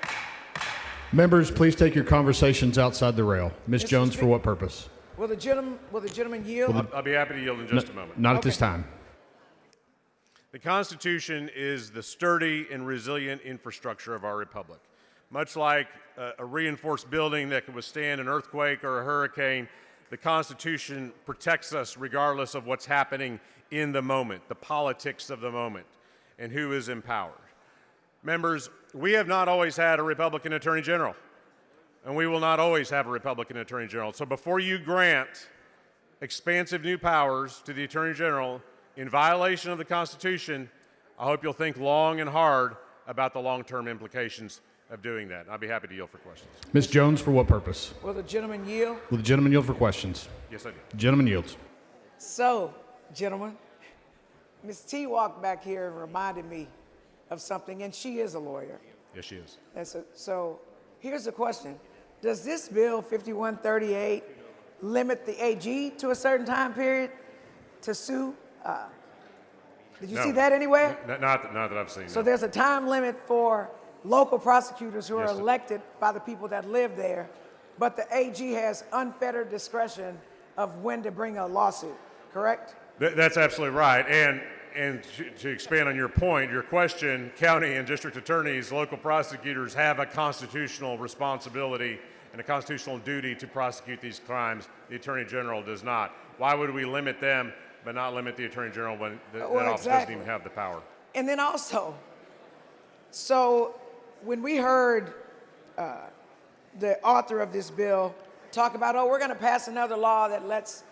E: Members, please take your conversations outside the rail. Ms.
N: Mr.
E: Jones, for
N: Speaker.
E: what purpose?
N: will the gentleman yield?
G: I'll be happy to yield in just a moment.
E: Not at this time.
G: The Constitution is the sturdy and resilient infrastructure of our republic. Much like a reinforced building that can withstand an earthquake or a hurricane, the Constitution protects us regardless of what's happening in the moment, the politics of the moment, and who is in power. Members, we have not always had a Republican Attorney General, and we will not always have a Republican Attorney General. So before you grant expansive new powers to the Attorney General in violation of the Constitution, I hope you'll think long and hard about the long-term implications of doing that. I'll be happy to yield for questions.
E: Ms. Jones, for what purpose?
N: Will the gentleman yield?
E: Will the gentleman yield for questions?
G: Yes, I do.
E: The gentleman yields.
N: So, gentlemen, Ms. T walked back here and reminded me of something, and she is a lawyer.
G: Yes, she is.
N: So here's the question. Does this bill 5138 limit the AG to a certain time period to sue? Did you
G: No.
N: see that anywhere?
G: Not that I've seen.
N: So
G: no.
N: there's a time limit for local prosecutors who are
G: Yes, sir.
N: elected by the people that live there, but the AG has unfettered discretion of when to bring a lawsuit, correct?
G: That's absolutely right. And to expand on your point, your question, county and district attorneys, local prosecutors have a constitutional responsibility and a constitutional duty to prosecute these crimes. The Attorney General does not. Why would we limit them but not limit the Attorney General when that office doesn't even have the power?
N: And then also, so when we heard the author of this bill talk about, oh, we're going to pass another law that lets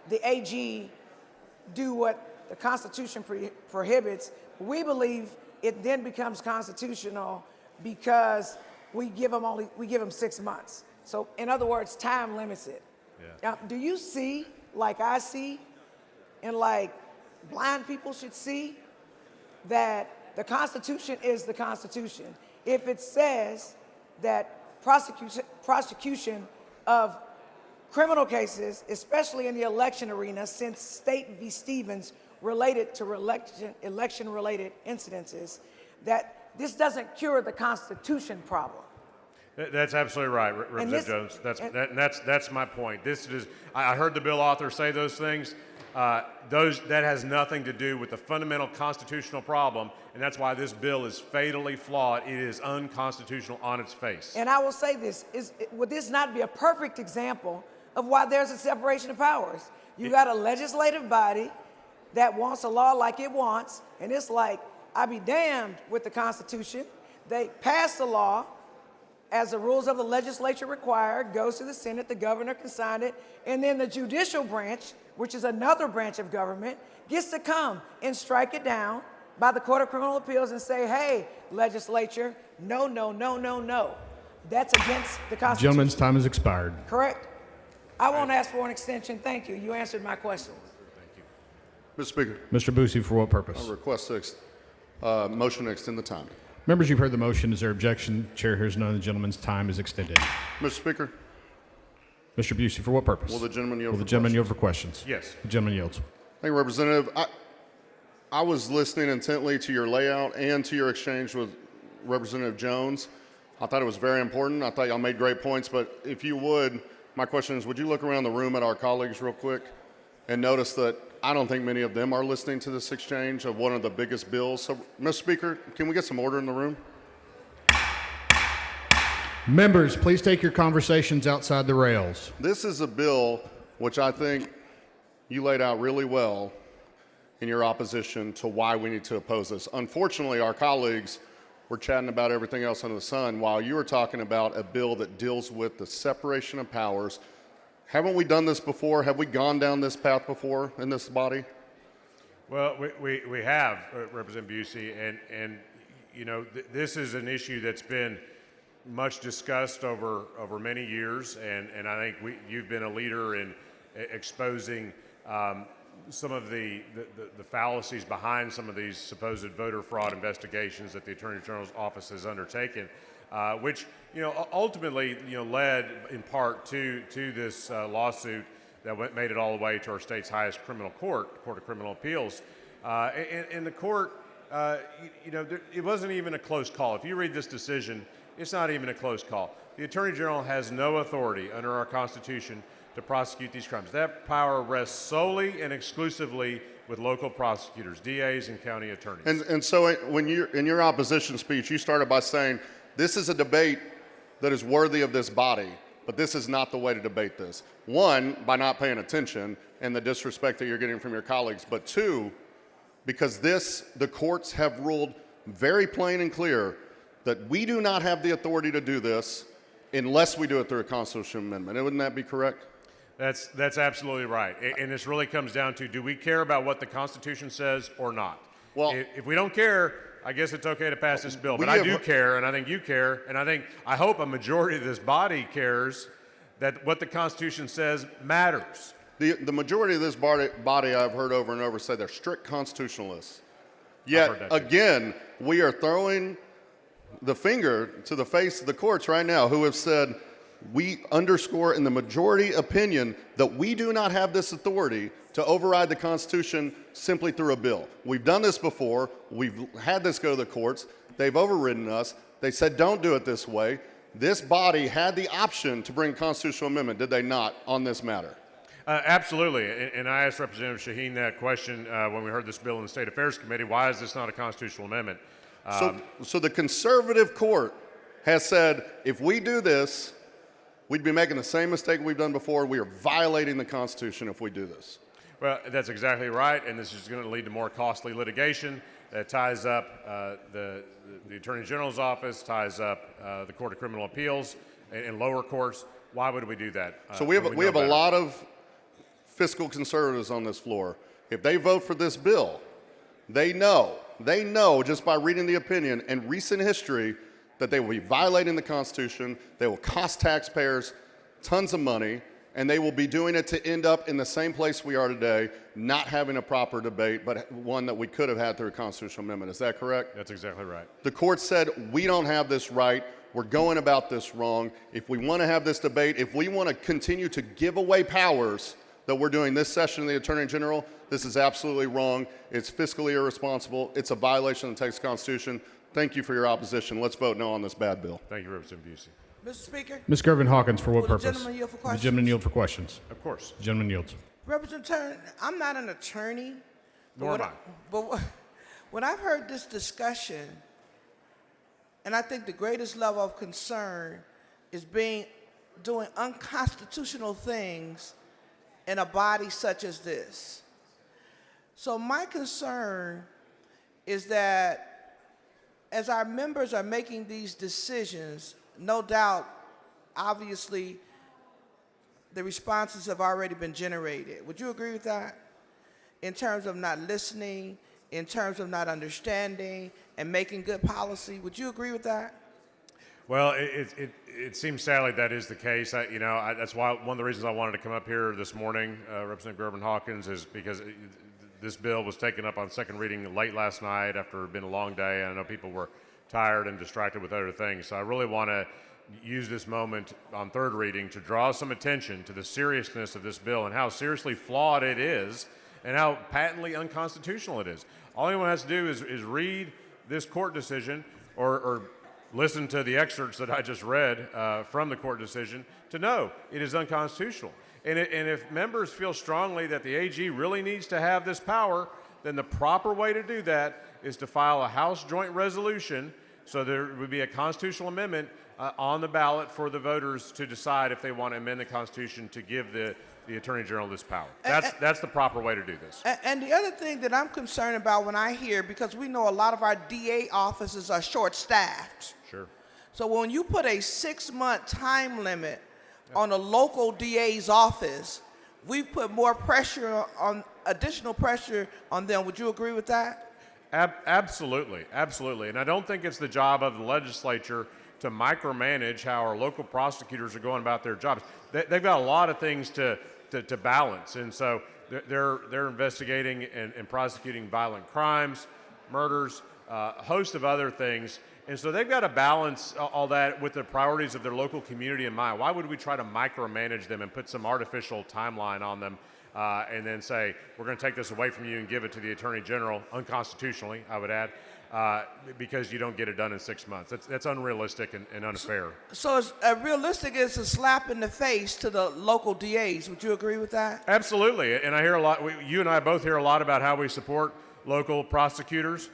N: the AG do what the Constitution prohibits, we believe it then becomes constitutional because we give them 6 months. So in other words, time limits it.
G: Yeah.
N: Now, do you see, like I see, and like blind people should see, that the Constitution is the Constitution? If it says that prosecution of criminal cases, especially in the election arena, since State v. Stevens related to election-related incidences, that this doesn't cure the Constitution problem.
G: That's absolutely right, Representative Jones. That's my point. I heard the bill author say those things. That has nothing to do with the fundamental constitutional problem, and that's why this bill is fatally flawed. It is unconstitutional on its face.
N: And I will say this, would this not be a perfect example of why there's a separation of powers? You got a legislative body that wants a law like it wants, and it's like, I be damned with the Constitution. They pass the law as the rules of the legislature require, goes to the Senate, the governor can sign it, and then the judicial branch, which is another branch of government, gets to come and strike it down by the Court of Criminal Appeals and say, hey, legislature, no, no, no, no, no. That's against the Constitution.
E: Gentleman's time has expired.
N: Correct? I won't ask for an extension. Thank you. You answered my question.
O: Mr. Speaker,
E: Mr. Boosie, for what purpose?
O: I request motion to extend the time.
E: Members, you've heard the motion. Is there objection? Chair hears none. The gentleman's time is extended.
O: Mr. Speaker,
E: Mr. Busey, for what purpose?
O: will the gentleman yield
E: Will the
O: for
E: gentleman
O: questions?
E: yield for questions?
G: Yes.
E: The gentleman yields.
O: Thank you, Representative. I was listening intently to your layout and to your exchange with Representative Jones. I thought it was very important. I thought y'all made great points, but if you would, my question is, would you look around the room at our colleagues real quick and notice that I don't think many of them are listening to this exchange of one of the biggest bills. So, Mr. Speaker, can we get some order in the room?
E: Members, please take your conversations outside the rails.
O: This is a bill which I think you laid out really well in your opposition to why we need to oppose this. Unfortunately, our colleagues were chatting about everything else under the sun while you were talking about a bill that deals with the separation of powers. Haven't we done this before? Have we gone down this path before in this body?
G: Well, we have, Representative Busey, and you know, this is an issue that's been much discussed over many years, and I think you've been a leader in exposing some of the fallacies behind some of these supposed voter fraud investigations that the Attorney General's office has undertaken, which, you know, ultimately, you know, led in part to this lawsuit that made it all the way to our state's highest criminal court, Court of Criminal Appeals. And the court, you know, it wasn't even a close call. If you read this decision, it's not even a close call. The Attorney General has no authority under our Constitution to prosecute these crimes. That power rests solely and exclusively with local prosecutors, DAs, and county attorneys.
O: And so when you're in your opposition speech, you started by saying, this is a debate that is worthy of this body, but this is not the way to debate this. One, by not paying attention and the disrespect that you're getting from your colleagues, but two, because the courts have ruled very plain and clear that we do not have the authority to do this unless we do it through a constitutional amendment. Wouldn't that be correct?
G: That's absolutely right. And this really comes down to, do we care about what the Constitution says or not? Well, if we don't care, I guess it's okay to pass this bill. But I do care, and I think you care, and I hope a majority of this body cares that what the Constitution says matters.
O: The majority of this body I've heard over and over say they're strict constitutionalists. Yet, again, we are throwing the finger to the face of the courts right now, who have said, we underscore in the majority opinion that we do not have this authority to override the Constitution simply through a bill. We've done this before. We've had this go to the courts. They've overridden us. They said, don't do it this way. This body had the option to bring a constitutional amendment, did they not, on this matter?
G: Absolutely. And I asked Representative Shaheen that question when we heard this bill in the State Affairs Committee. Why is this not a constitutional amendment?
O: So the conservative court has said, if we do this, we'd be making the same mistake we've done before. We are violating the Constitution if we do this.
G: Well, that's exactly right, and this is going to lead to more costly litigation that ties up the Attorney General's office, ties up the Court of Criminal Appeals, and lower courts. Why would we do that?
O: So we have a lot of fiscal conservatives on this floor. If they vote for this bill, they know just by reading the opinion and recent history that they will be violating the Constitution, they will cost taxpayers tons of money, and they will be doing it to end up in the same place we are today, not having a proper debate, but one that we could have had through a constitutional amendment. Is that correct?
G: That's exactly right.
O: The court said, we don't have this right, we're going about this wrong. If we want to have this debate, if we want to continue to give away powers that we're doing this session of the Attorney General, this is absolutely wrong. It's fiscally irresponsible. It's a violation of the Texas Constitution. Thank you for your opposition. Let's vote no on this bad bill.
G: Thank you, Representative Busey.
N: Mr. Speaker?
E: Ms. Gervin Hawkins, for what
N: Will the
E: purpose?
N: gentleman yield for
E: The
N: questions?
E: gentleman yield for questions.
G: Of course.
E: The gentleman yields.
N: Representative Turner, I'm not an attorney.
G: Nor am I.
N: But when I've heard this discussion, and I think the greatest level of concern is doing unconstitutional things in a body such as this. So my concern is that as our members are making these decisions, no doubt, obviously, the responses have already been generated. Would you agree with that? In terms of not listening, in terms of not understanding, and making good policy, would you agree with that?
G: Well, it seems sadly that is the case. That's why one of the reasons I wanted to come up here this morning, Representative Gervin Hawkins, is because this bill was taken up on second reading late last night after it had been a long day. I know people were tired and distracted with other things. So I really want to use this moment on third reading to draw some attention to the seriousness of this bill and how seriously flawed it is and how patently unconstitutional it is. All anyone has to do is read this court decision or listen to the excerpts that I just read from the court decision to know it is unconstitutional. And if members feel strongly that the AG really needs to have this power, then the proper way to do that is to file a House joint resolution so there would be a constitutional amendment on the ballot for the voters to decide if they want to amend the Constitution to give the Attorney General this power. That's the proper way to do this.
N: And the other thing that I'm concerned about when I hear, because we know a lot of our DA offices are short-staffed.
G: Sure.
N: So when you put a 6-month time limit on a local DA's office, we've put more pressure
P: additional pressure on them. Would you agree with that?
G: Absolutely, absolutely. And I don't think it's the job of the legislature to micromanage how our local prosecutors are going about their jobs. They've got a lot of things to balance, and so they're investigating and prosecuting violent crimes, murders, a host of other things. And so they've got to balance all that with the priorities of their local community in mind. Why would we try to micromanage them and put some artificial timeline on them and then say, we're going to take this away from you and give it to the Attorney General, unconstitutionally, I would add, because you don't get it done in 6 months. That's unrealistic and unfair.
P: So it's, realistic is a slap in the face to the local DAs. Would you agree with that?
G: Absolutely. And I hear a lot, you and I both hear a lot about how we support local prosecutors.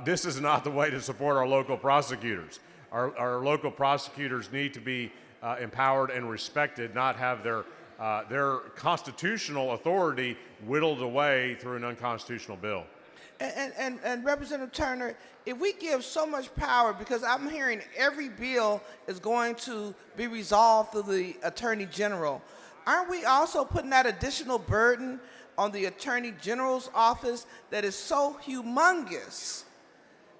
G: This is not the way to support our local prosecutors. Our local prosecutors need to be empowered and respected, not have their constitutional authority whittled away through an unconstitutional bill.
P: And Representative Turner, if we give so much power, because I'm hearing every bill is going to be resolved through the Attorney General, aren't we also putting that additional burden on the Attorney General's office that is so humongous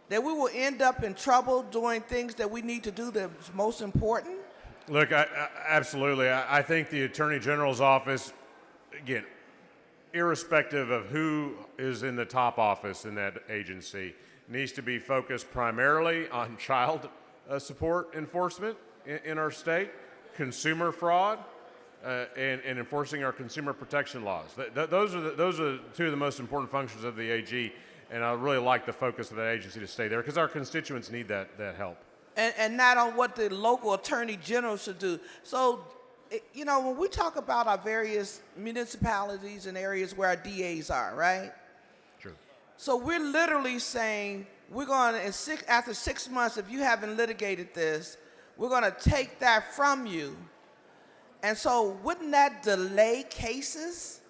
P: that we will end up in trouble doing things that we need to do that's most important?
G: Look, absolutely. I think the Attorney General's office, again, irrespective of who is in the top office in that agency, needs to be focused primarily on child support enforcement in our state, consumer fraud, and enforcing our consumer protection laws. Those are two of the most important functions of the AG, and I really like the focus of that agency to stay there because our constituents need that help.
P: And not on what the local Attorney General should do. So, you know, when we talk about our various municipalities and areas where our DAs are, right?
G: Sure.
P: So we're literally saying we're going to, after 6 months, if you haven't litigated this, we're going to take that from you. And so wouldn't that delay cases?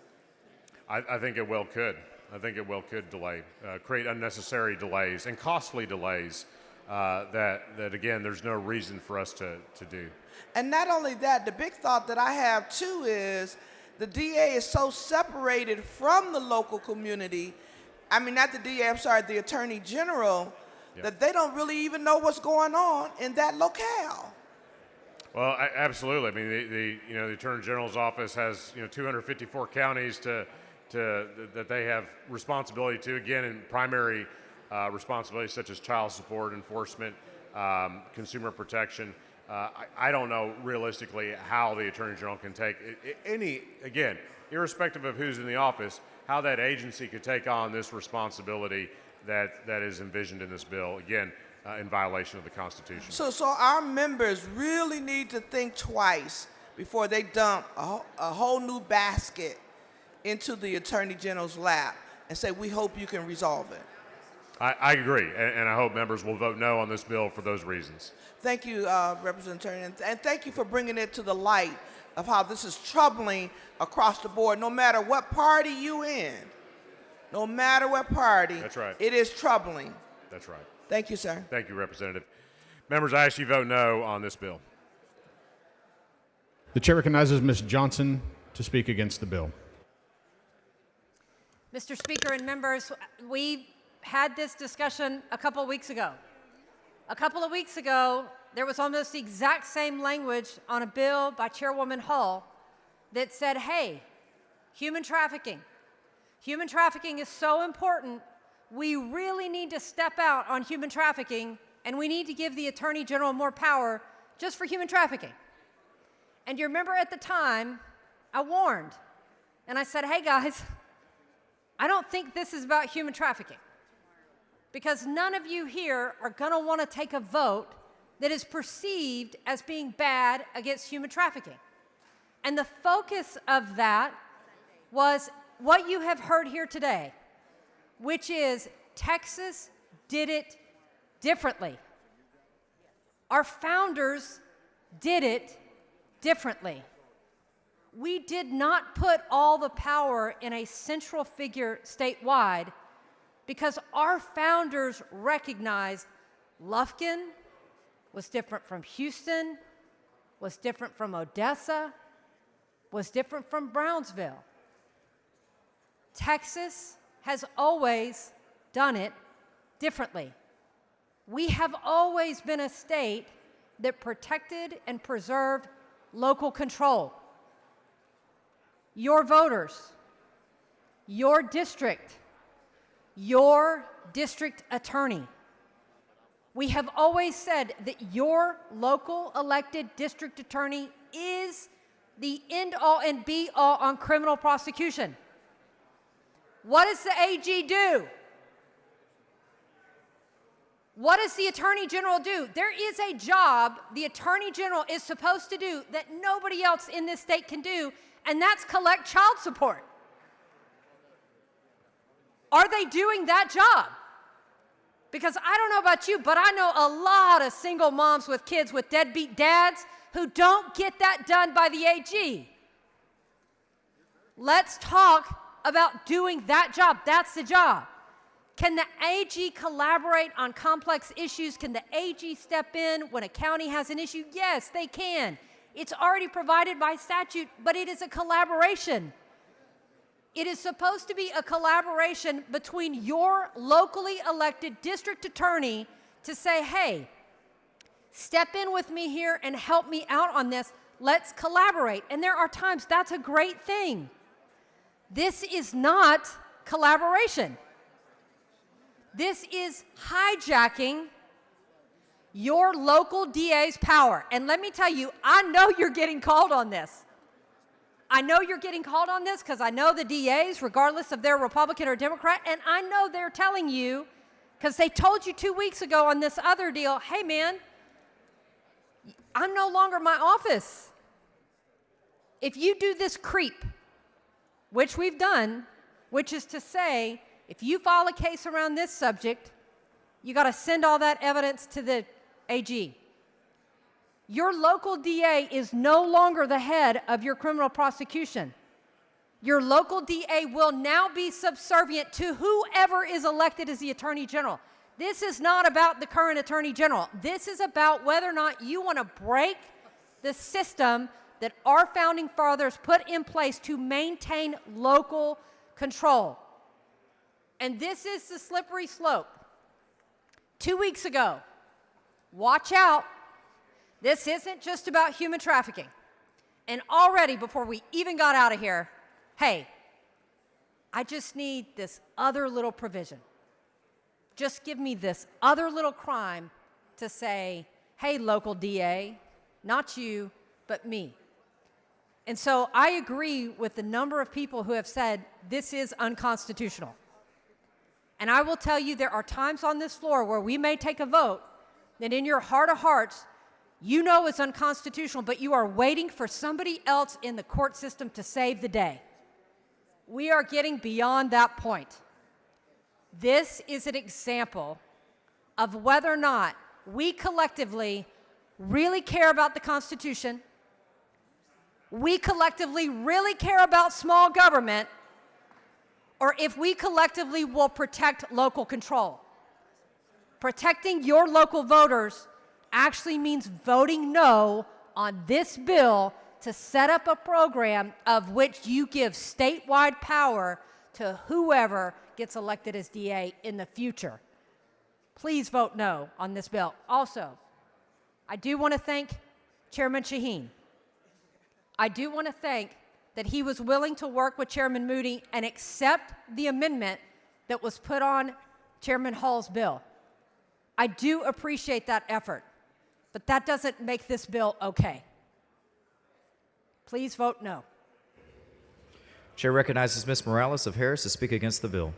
G: I think it well could. I think it well could delay, create unnecessary delays and costly delays that again, there's no reason for us to do.
P: And not only that, the big thought that I have too is the DA is so separated from the local community. I mean, not the DA, I'm sorry, the Attorney General, that they don't really even know what's going on in that locale.
G: Well, absolutely. I mean, the Attorney General's office has 254 counties that they have responsibility to. Again, in primary responsibilities such as child support enforcement, consumer protection. I don't know realistically how the Attorney General can take again, irrespective of who's in the office, how that agency could take on this responsibility that is envisioned in this bill. Again, in violation of the Constitution.
P: So our members really need to think twice before they dump a whole new basket into the Attorney General's lap and say, we hope you can resolve it.
G: I agree, and I hope members will vote no on this bill for those reasons.
P: Thank you, Representative Turner, and thank you for bringing it to the light of how this is troubling across the board, no matter what party you in. No matter what party.
G: That's right.
P: It is troubling.
G: That's right.
P: Thank you, sir.
G: Thank you, Representative. Members, I ask you vote no on this bill.
E: The chair recognizes Ms. Johnson to speak against the bill.
Q: Mr. Speaker and members, we had this discussion a couple of weeks ago. A couple of weeks ago, there was almost the exact same language on a bill by Chairwoman Hall that said, hey, human trafficking. Human trafficking is so important. We really need to step out on human trafficking, and we need to give the Attorney General more power just for human trafficking. And you remember at the time, I warned, and I said, hey guys, I don't think this is about human trafficking, because none of you here are gonna wanna take a vote that is perceived as being bad against human trafficking. And the focus of that was what you have heard here today, which is Texas did it differently. Our founders did it differently. We did not put all the power in a central figure statewide because our founders recognized Lufkin was different from Houston, was different from Odessa, was different from Brownsville. Texas has always done it differently. We have always been a state that protected and preserved local control. Your voters, your district attorney. We have always said that your local elected district attorney is the end-all and be-all on criminal prosecution. What does the AG do? What does the Attorney General do? There is a job the Attorney General is supposed to do that nobody else in this state can do, and that's collect child support. Are they doing that job? Because I don't know about you, but I know a lot of single moms with kids with deadbeat dads who don't get that done by the AG. Let's talk about doing that job. That's the job. Can the AG collaborate on complex issues? Can the AG step in when a county has an issue? Yes, they can. It's already provided by statute, but it is a collaboration. It is supposed to be a collaboration between your locally elected district attorney to say, hey, step in with me here and help me out on this. Let's collaborate. And there are times that's a great thing. This is not collaboration. This is hijacking your local DA's power. And let me tell you, I know you're getting called on this. I know you're getting called on this because I know the DAs, regardless if they're Republican or Democrat, and I know they're telling you, because they told you 2 weeks ago on this other deal, hey man, I'm no longer my office. If you do this creep, which we've done, which is to say, if you file a case around this subject, you got to send all that evidence to the AG. Your local DA is no longer the head of your criminal prosecution. Your local DA will now be subservient to whoever is elected as the Attorney General. This is not about the current Attorney General. This is about whether or not you want to break the system that our founding fathers put in place to maintain local control. And this is the slippery slope. 2 weeks ago, watch out. This isn't just about human trafficking. And already, before we even got out of here, hey, I just need this other little provision. Just give me this other little crime to say, hey, local DA, not you, but me. And so I agree with the number of people who have said this is unconstitutional. And I will tell you, there are times on this floor where we may take a vote that in your heart of hearts, you know it's unconstitutional, but you are waiting for somebody else in the court system to save the day. We are getting beyond that point. This is an example of whether or not we collectively really care about the Constitution, we collectively really care about small government, or if we collectively will protect local control. Protecting your local voters actually means voting no on this bill to set up a program of which you give statewide power to whoever gets elected as DA in the future. Please vote no on this bill. Also, I do want to thank Chairman Shaheen. I do want to thank that he was willing to work with Chairman Moody and accept the amendment that was put on Chairman Hall's bill. I do appreciate that effort, but that doesn't make this bill okay. Please vote no.
R: Chair recognizes Ms. Morales of Harris to speak against the bill.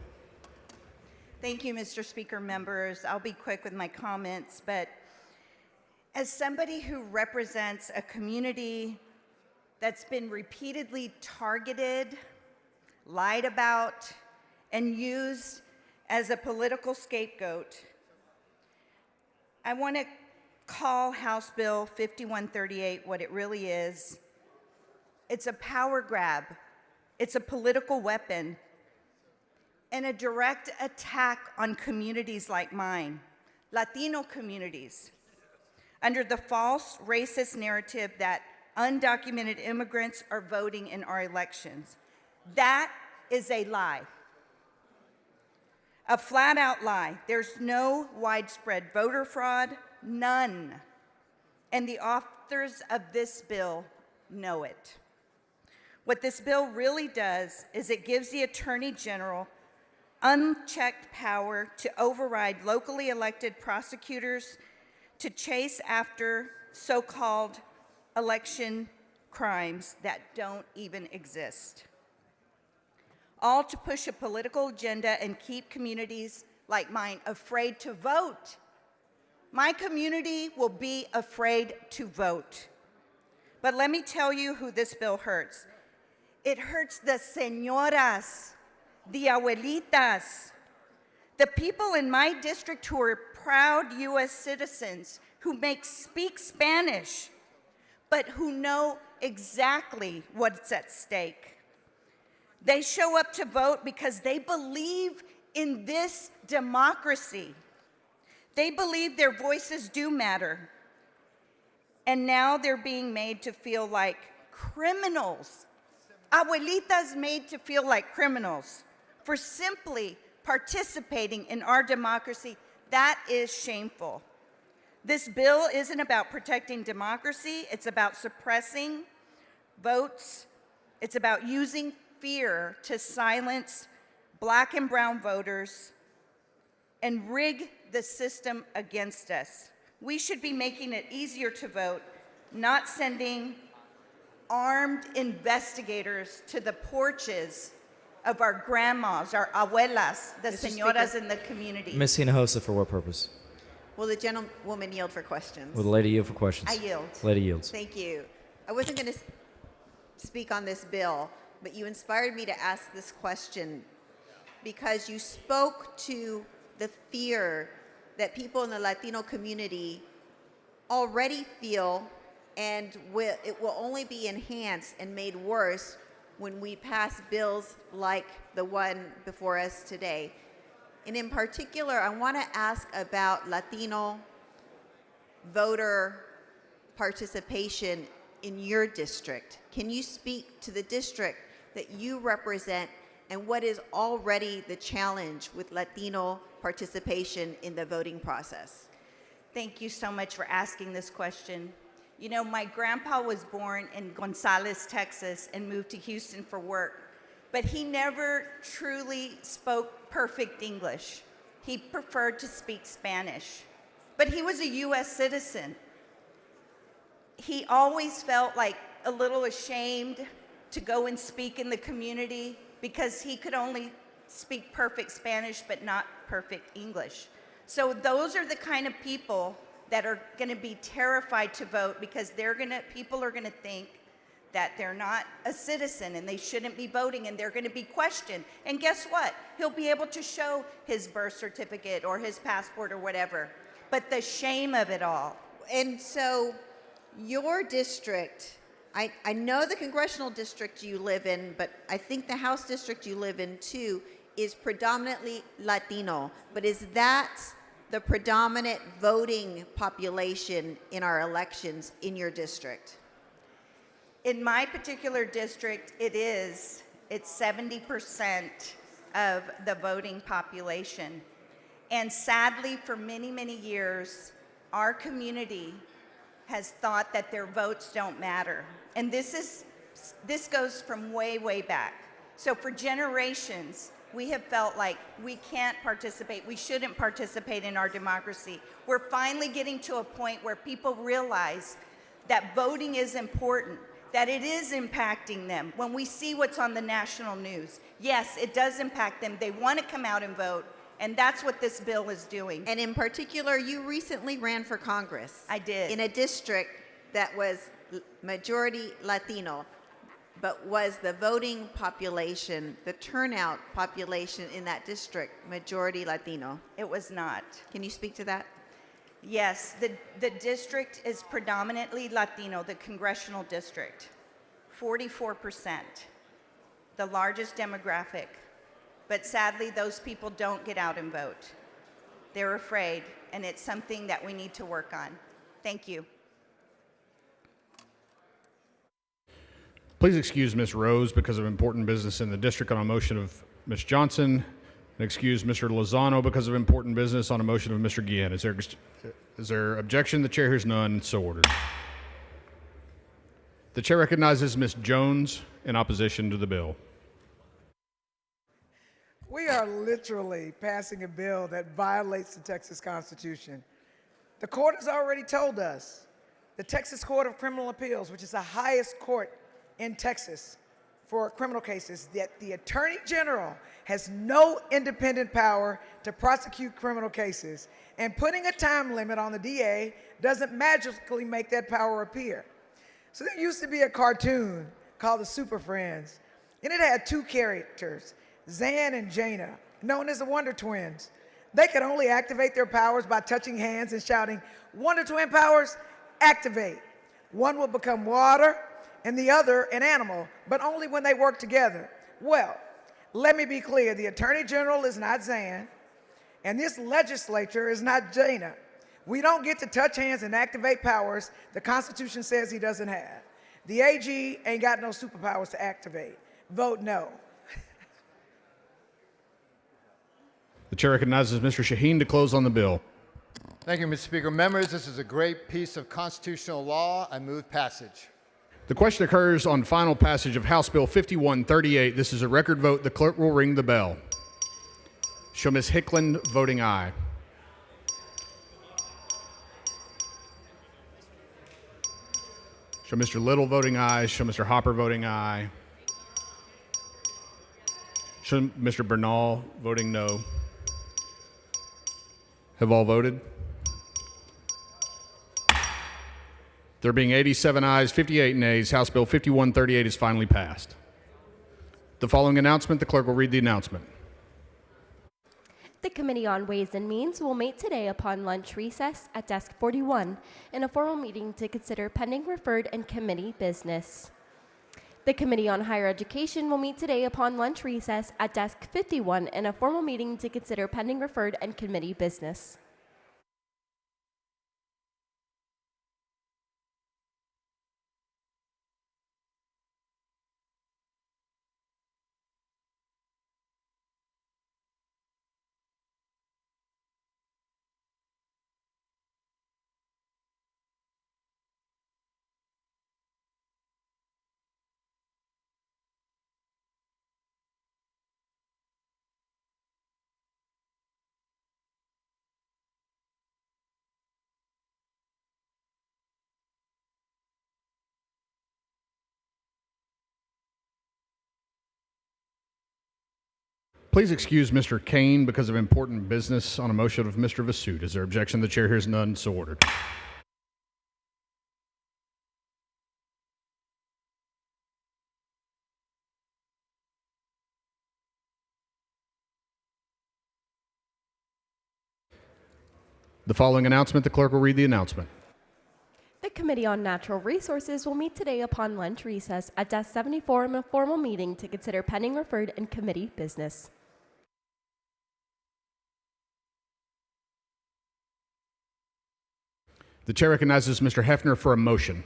S: Thank you, Mr. Speaker, members. I'll be quick with my comments, but as somebody who represents a community that's been repeatedly targeted, lied about, and used as a political scapegoat, I want to call House Bill 5138 what it really is. It's a power grab. It's a political weapon and a direct attack on communities like mine, Latino communities, under the false racist narrative that undocumented immigrants are voting in our elections. That is a lie. A flat out lie. There's no widespread voter fraud, none. And the authors of this bill know it. What this bill really does is it gives the Attorney General unchecked power to override locally elected prosecutors to chase after so-called election crimes that don't even exist. All to push a political agenda and keep communities like mine afraid to vote. My community will be afraid to vote. But let me tell you who this bill hurts. It hurts the señoras, the abuelitas, the people in my district who are proud U.S. citizens who speak Spanish, but who know exactly what's at stake. They show up to vote because they believe in this democracy. They believe their voices do matter. And now they're being made to feel like criminals. Abuelitas made to feel like criminals for simply participating in our democracy. That is shameful. This bill isn't about protecting democracy. It's about suppressing votes. It's about using fear to silence Black and brown voters and rig the system against us. We should be making it easier to vote, not sending armed investigators to the porches of our grandmas, our abuelas, the
R: Mr.
S: señoras
R: Speaker.
S: in the community.
R: Ms. Hinojosa, for what purpose?
T: Will the gentlewoman yield for questions?
R: Will the lady yield for questions?
T: I yield.
R: Lady yields.
T: Thank you. I wasn't going to speak on this bill, but you inspired me to ask this question because you spoke to the fear that people in the Latino community already feel, and it will only be enhanced and made worse when we pass bills like the one before us today. And in particular, I want to ask about Latino voter participation in your district. Can you speak to the district that you represent and what is already the challenge with Latino participation in the voting process?
S: Thank you so much for asking this question. You know, my grandpa was born in Gonzales, Texas, and moved to Houston for work, but he never truly spoke perfect English. He preferred to speak Spanish, but he was a U.S. citizen. He always felt like a little ashamed to go and speak in the community because he could only speak perfect Spanish but not perfect English. So those are the kind of people that are going to be terrified to vote because people are going to think that they're not a citizen and they shouldn't be voting, and they're going to be questioned. And guess what? He'll be able to show his birth certificate or his passport or whatever. But the shame of it all.
T: And so your district, I know the congressional district you live in, but I think the House district you live in too is predominantly Latino. But is that the predominant voting population in our elections in your district?
S: In my particular district, it is. It's 70% of the voting population. And sadly, for many, many years, our community has thought that their votes don't matter. And this goes from way, way back. So for generations, we have felt like we can't participate, we shouldn't participate in our democracy. We're finally getting to a point where people realize that voting is important, that it is impacting them. When we see what's on the national news, yes, it does impact them. They want to come out and vote, and that's what this bill is doing.
T: And in particular, you recently ran for Congress.
S: I did.
T: In a district that was majority Latino. But was the voting population, the turnout population in that district, majority Latino?
S: It was not.
T: Can you speak to that?
S: Yes, the district is predominantly Latino, the congressional district, 44%, the largest demographic. But sadly, those people don't get out and vote. They're afraid, and it's something that we need to work on. Thank you.
E: Please excuse Ms. Rose because of important business in the district on a motion of Ms. Johnson, and excuse Mr. Lozano because of important business on a motion of Mr. Guillen. Is there objection? The chair hears none. So ordered. The chair recognizes Ms. Jones in opposition to the bill.
N: We are literally passing a bill that violates the Texas Constitution. The court has already told us, the Texas Court of Criminal Appeals, which is the highest court in Texas for criminal cases, that the Attorney General has no independent power to prosecute criminal cases. And putting a time limit on the DA doesn't magically make that power appear. So there used to be a cartoon called the Super Friends, and it had two characters, Zan and Jaina, known as the Wonder Twins. They could only activate their powers by touching hands and shouting, "Wonder Twin powers, activate." One will become water and the other an animal, but only when they work together. Well, let me be clear, the Attorney General is not Zan, and this legislature is not Jaina. We don't get to touch hands and activate powers the Constitution says he doesn't have. The AG ain't got no superpowers to activate. Vote no.
E: The chair recognizes Mr. Shaheen to close on the bill.
M: Thank you, Mr. Speaker. Members, this is a great piece of constitutional law. I move passage.
E: The question occurs on final passage of House Bill 5138. This is a record vote. The clerk will ring the bell. Show Ms. Hickland voting aye. Show Mr. Little voting aye. Show Mr. Hopper voting aye. Show Mr. Bernal voting no. Have all voted? There being 87 ayes, 58 nays, House Bill 5138 is finally passed. The following announcement, the clerk will read the announcement.
D: The Committee on Ways and Means will meet today upon lunch recess at Desk 41 in a formal meeting to consider pending referred and committee business. The Committee on Higher Education will meet today upon lunch recess at Desk 51 in a formal meeting to consider pending referred and committee business.
E: Please excuse Mr. Kane because of important business on a motion of Mr. Vasut. Is there objection? The chair hears none. So ordered. The following announcement, the clerk will read the announcement.
D: The Committee on Natural Resources will meet today upon lunch recess at Desk 74 in a formal meeting to consider pending referred and committee business.
E: The chair recognizes Mr. Hefner for a motion.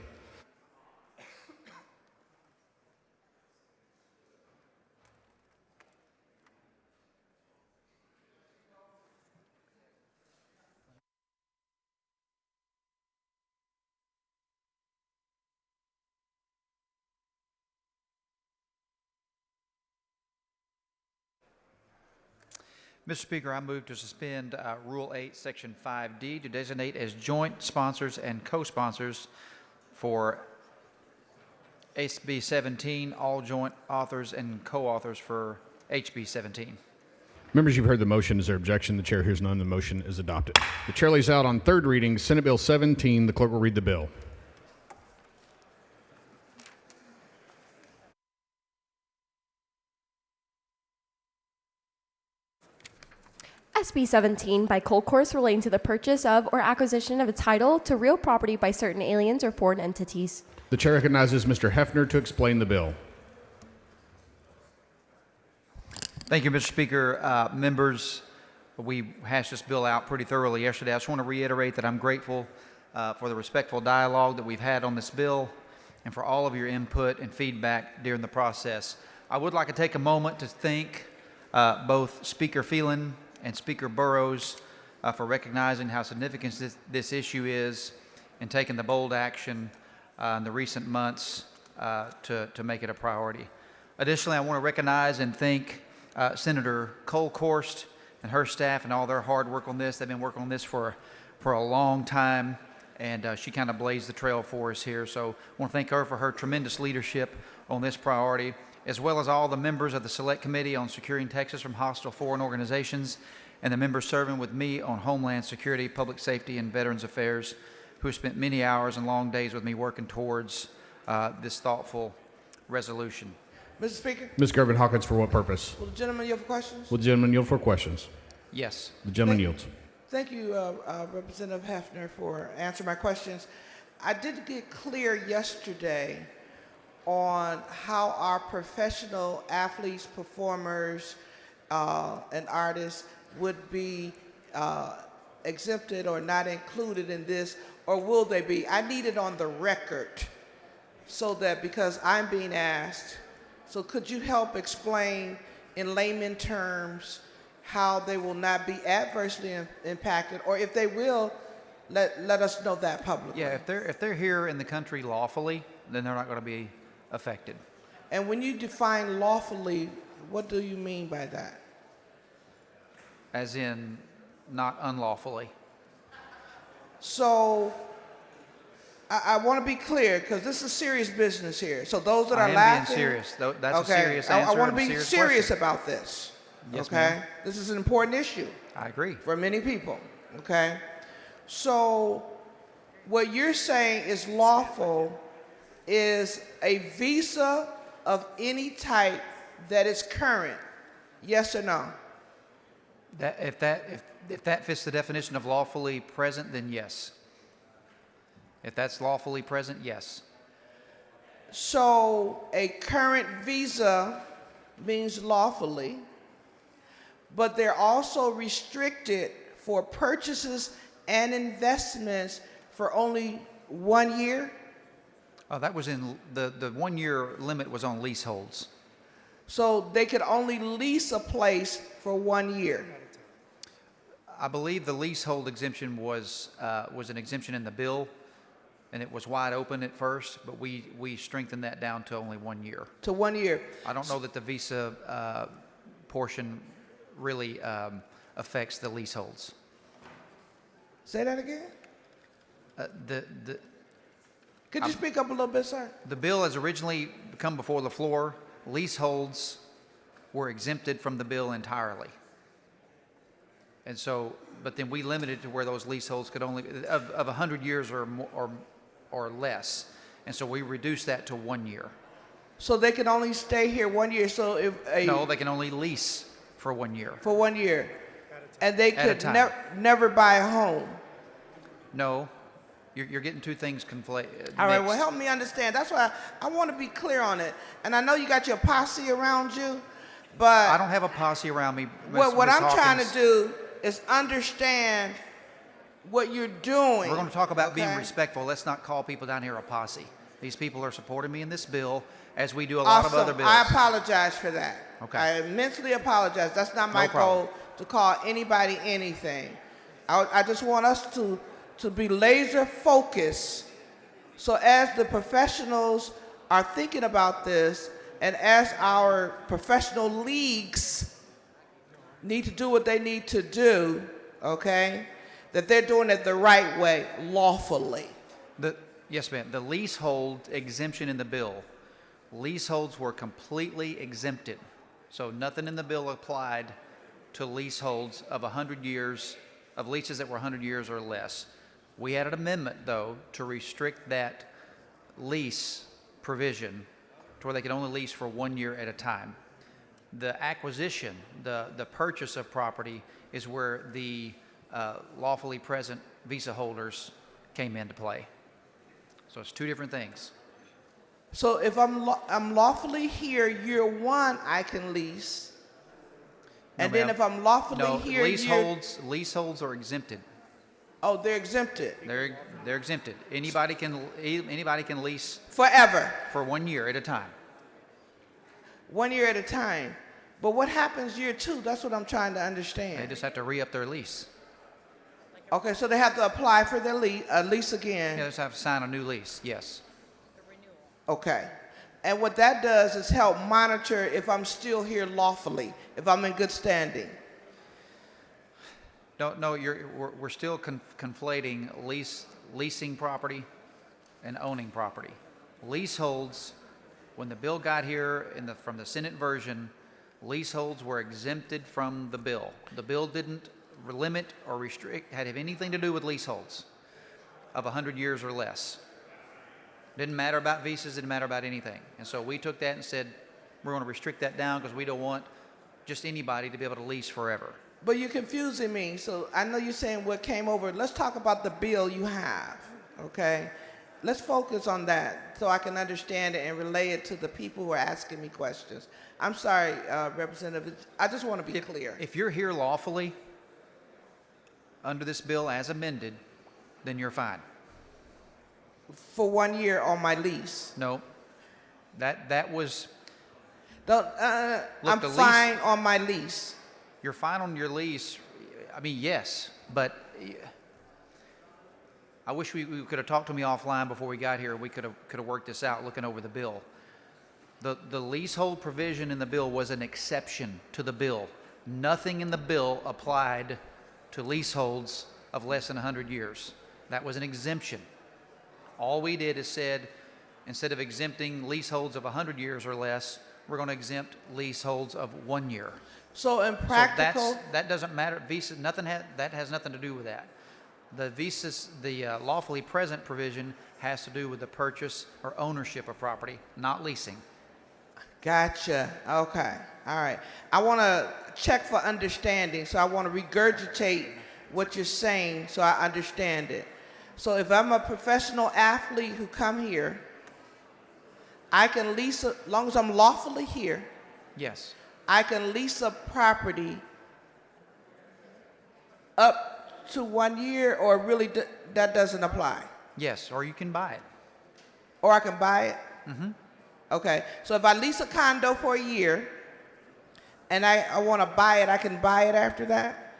R: Mr. Speaker, I move to suspend Rule 8, Section 5D to designate as joint sponsors and co-sponsors for HB 17, all joint authors and co-authors for HB 17.
E: Members, you've heard the motion. Is there objection? The chair hears none. The motion is adopted. The chair lays out on third reading Senate Bill 17. The clerk will read the bill.
D: SB 17 by Cold Course relating to the purchase of or acquisition of a title to real property by certain aliens or foreign entities.
E: The chair recognizes Mr. Hefner to explain the bill.
R: Thank you, Mr. Speaker. Members, we hashed this bill out pretty thoroughly yesterday. I just want to reiterate that I'm grateful for the respectful dialogue that we've had on this bill. and for all of your input and feedback during the process. I would like to take a moment to thank both Speaker Phelan and Speaker Burrows for recognizing how significant this issue is and taking the bold action in the recent months to make it a priority. Additionally, I want to recognize and thank Senator Cole Korst and her staff and all their hard work on this. They've been working on this for a long time, and she kind of blazed the trail for us here. So I want to thank her for her tremendous leadership on this priority, as well as all the members of the Select Committee on Securing Texas from Hostile Foreign Organizations and the members serving with me on Homeland Security, Public Safety, and Veterans Affairs, who have spent many hours and long days with me working towards this thoughtful resolution.
P: Mr. Speaker,
E: Ms. Gervin Hawkins, for what purpose?
P: will the gentleman yield for questions?
E: Will the gentleman yield for questions?
R: Yes.
E: The gentleman yields.
P: Thank you, Representative Hefner, for answering my questions. I did get clear yesterday on how our professional athletes, performers, and artists would be exempted or not included in this, or will they be? I need it on the record so that, because I'm being asked, so could you help explain in layman terms how they will not be adversely impacted, or if they will, let us know that publicly.
R: Yeah, if they're here in the country lawfully, then they're not going to be affected.
P: And when you define lawfully, what do you mean by that?
R: As in, not unlawfully.
P: So, I want to be clear, because this is serious business here. So those that
R: I
P: are
R: am
P: laughing,
R: being serious. That's
P: okay,
R: a serious answer.
P: I want to
R: and a
P: be
R: serious
P: serious
R: question.
P: about this.
R: Yes,
P: okay,
R: ma'am.
P: this is an important issue.
R: I agree.
P: For many people. Okay, so what you're saying is lawful is a visa of any type that is current. Yes or no?
R: If that fits the definition of lawfully present, then yes. If that's lawfully present, yes.
P: So a current visa means lawfully, but they're also restricted for purchases and investments for only 1 year?
R: Oh, that was in the 1 year limit was on leaseholds.
P: So they could only lease a place for 1 year.
R: I believe the leasehold exemption was an exemption in the bill, and it was wide open at first, but we strengthened that down to only 1 year.
P: To 1 year.
R: I don't know that the visa portion really affects the leaseholds.
P: Say that again? Could you speak up a little bit, sir?
R: The bill has originally come before the floor. Leaseholds were exempted from the bill entirely. And so, but then we limited to where those leaseholds could only, of 100 years or less. And so we reduced that to 1 year.
P: So they can only stay here 1 year. So if
R: No, they can only lease for 1 year.
P: For 1 year. And they
R: At a
P: could
R: time.
P: never buy a home.
R: No, you're getting two things conflated.
P: All right, well, help me understand. That's why I want to be clear on it. And I know you got your posse around you, but
R: I don't have a posse around me.
P: what
R: Ms.
P: I'm trying to
R: Hawkins.
P: do is understand what you're doing.
R: We're going to talk about being
P: okay?
R: respectful. Let's not call people down here a posse. These people are supporting me in this bill, as we do a lot of other bills.
P: I apologize for that.
R: Okay.
P: I immensely apologize. That's not my
R: No problem.
P: goal to call anybody anything. I just want us to be laser focused. So as the professionals are thinking about this, and as our professional leagues need to do what they need to do, okay, that they're doing it the right way, lawfully.
R: Yes, ma'am. The leasehold exemption in the bill, leaseholds were completely exempted. So nothing in the bill applied to leaseholds of 100 years, of leases that were 100 years or less. We had an amendment, though, to restrict that lease provision to where they could only lease for 1 year at a time. The acquisition, the purchase of property is where the lawfully present visa holders came into play. So it's two different things.
P: So if I'm lawfully here year one, I can lease.
R: No,
P: And then
R: ma'am.
P: if I'm lawfully
R: No,
P: here year...
R: leaseholds are exempted.
P: Oh, they're exempted
R: They're exempted. Anybody can lease
P: forever,
R: for 1 year at a time.
P: 1 year at a time. But what happens year two? That's what I'm trying to
R: They
P: understand.
R: just have to re-up their lease.
P: Okay, so they have to apply for their lease again.
R: They just have to sign a new lease, yes.
P: Okay. And what that does is help monitor if I'm still here lawfully, if I'm in good standing.
R: No, we're still conflating leasing property and owning property. Leaseholds, when the bill got here from the Senate version, leaseholds were exempted from the bill. The bill didn't limit or restrict, had anything to do with leaseholds of 100 years or less. Didn't matter about visas, didn't matter about anything. And so we took that and said, we're going to restrict that down because we don't want just anybody to be able to lease forever.
P: But you're confusing me. So I know you're saying what came over. Let's talk about the bill you have, okay? Let's focus on that so I can understand it and relay it to the people who are asking me questions. I'm sorry, Representative. I just want to be clear.
R: If you're here lawfully under this bill as amended, then you're fine.
P: For 1 year on my lease.
R: No, that was.
P: Don't,
R: Look,
P: I'm fine on my lease.
R: You're fine on your lease. I mean, yes, but I wish we could have talked to me offline before we got here. We could have worked this out looking over the bill. The leasehold provision in the bill was an exception to the bill. Nothing in the bill applied to leaseholds of less than 100 years. That was an exemption. All we did is said, instead of exempting leaseholds of 100 years or less, we're going to exempt leaseholds of 1 year.
P: So in practical,
R: that doesn't matter. Visa, that has nothing to do with that. The visas, the lawfully present provision has to do with the purchase or ownership of property, not leasing.
P: Gotcha. Okay. All right. I want to check for understanding, so I want to regurgitate what you're saying so I understand it. So if I'm a professional athlete who come here, I can lease, as long as I'm lawfully here,
R: Yes.
P: I can lease a property up to 1 year, or really that doesn't apply?
R: Yes, or you can buy it.
P: Or I can buy it?
R: Mm-hmm.
P: Okay, so if I lease a condo for a year and I want to buy it, I can buy it after that?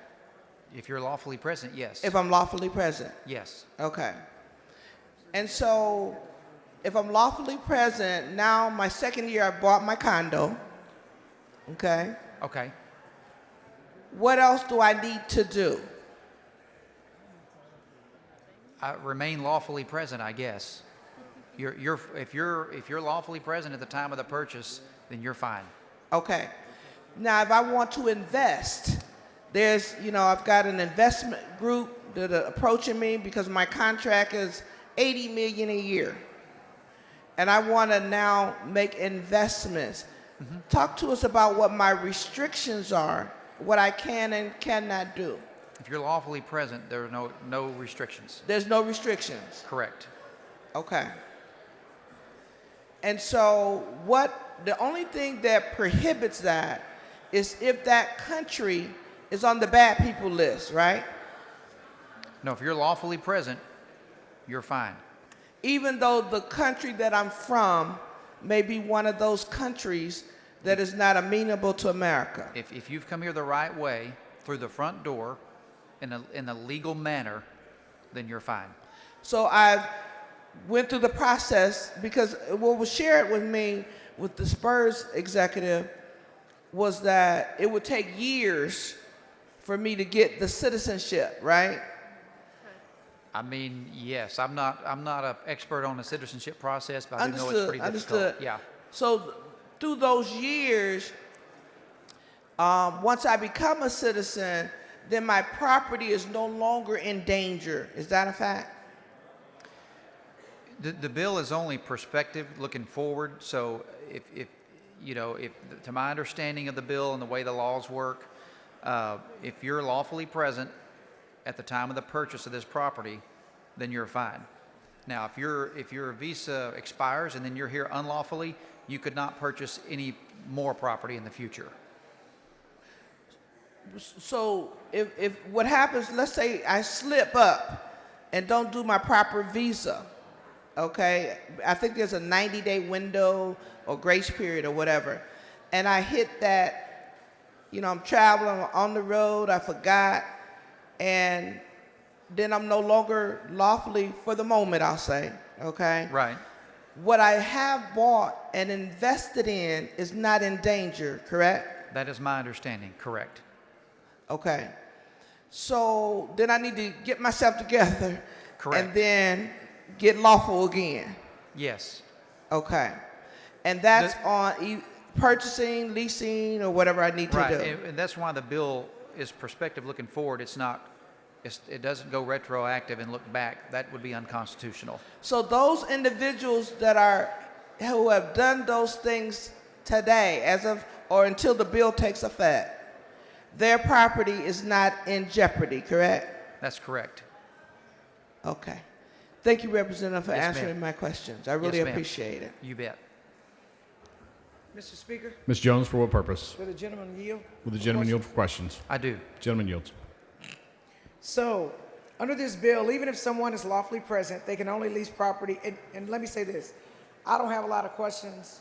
R: If you're lawfully present, yes.
P: If I'm lawfully present?
R: Yes.
P: Okay. And so if I'm lawfully present, now my second year I bought my condo, okay?
R: Okay.
P: What else do I need to do?
R: Remain lawfully present, I guess. If you're lawfully present at the time of the purchase, then you're fine.
P: Okay. Now, if I want to invest, there's, I've got an investment group that are approaching me because my contract is $80 million a year. And I want to now make investments.
R: Mm-hmm.
P: Talk to us about what my restrictions are, what I can and cannot do.
R: If you're lawfully present, there are no restrictions.
P: There's no restrictions.
R: Correct.
P: Okay. And so the only thing that prohibits that is if that country is on the bad people list, right?
R: No, if you're lawfully present, you're fine.
P: Even though the country that I'm from may be one of those countries that is not amenable to America.
R: If you've come here the right way, through the front door, in a legal manner, then you're fine.
P: So I've went through the process, because what was shared with me with the Spurs executive was that it would take years for me to get the citizenship, right?
R: I mean, yes, I'm not an expert on the citizenship process, but I do know it's
P: Understood,
R: pretty
P: understood.
R: difficult. Yeah.
P: So through those years, once I become a citizen, then my property is no longer in danger. Is that a fact?
R: The bill is only perspective, looking forward. So if to my understanding of the bill and the way the laws work, if you're lawfully present at the time of the purchase of this property, then you're fine. Now, if your visa expires and then you're here unlawfully, you could not purchase any more property in the future.
P: So if what happens, let's say I slip up and don't do my proper visa, okay? I think there's a 90-day window or grace period or whatever. And I hit that, you know, I'm traveling on the road, I forgot, and then I'm no longer lawfully, for the moment, I'll say, okay?
R: Right.
P: What I have bought and invested in is not in danger, correct?
R: That is my understanding, correct.
P: Okay. So then I need to get myself together.
R: Correct.
P: And then get lawful again.
R: Yes.
P: Okay. And that's on purchasing, leasing, or whatever I need to
R: Right,
P: do.
R: and that's why the bill is prospective looking forward. It doesn't go retroactive and look back. That would be unconstitutional.
P: So those individuals who have done those things today, as of or until the bill takes effect, their property is not in jeopardy, correct?
R: That's correct.
P: Okay. Thank you, Representative, for
R: Yes,
P: answering
R: ma'am.
P: my questions. I really
R: Yes, ma'am.
P: appreciate it.
R: You bet.
N: Mr. Speaker,
E: Ms. Jones, for what purpose?
N: will the gentleman yield?
E: Will the gentleman yield for questions?
R: I do.
E: Gentleman yields.
N: So, under this bill, even if someone is lawfully present, they can only lease property. And let me say this, I don't have a lot of questions.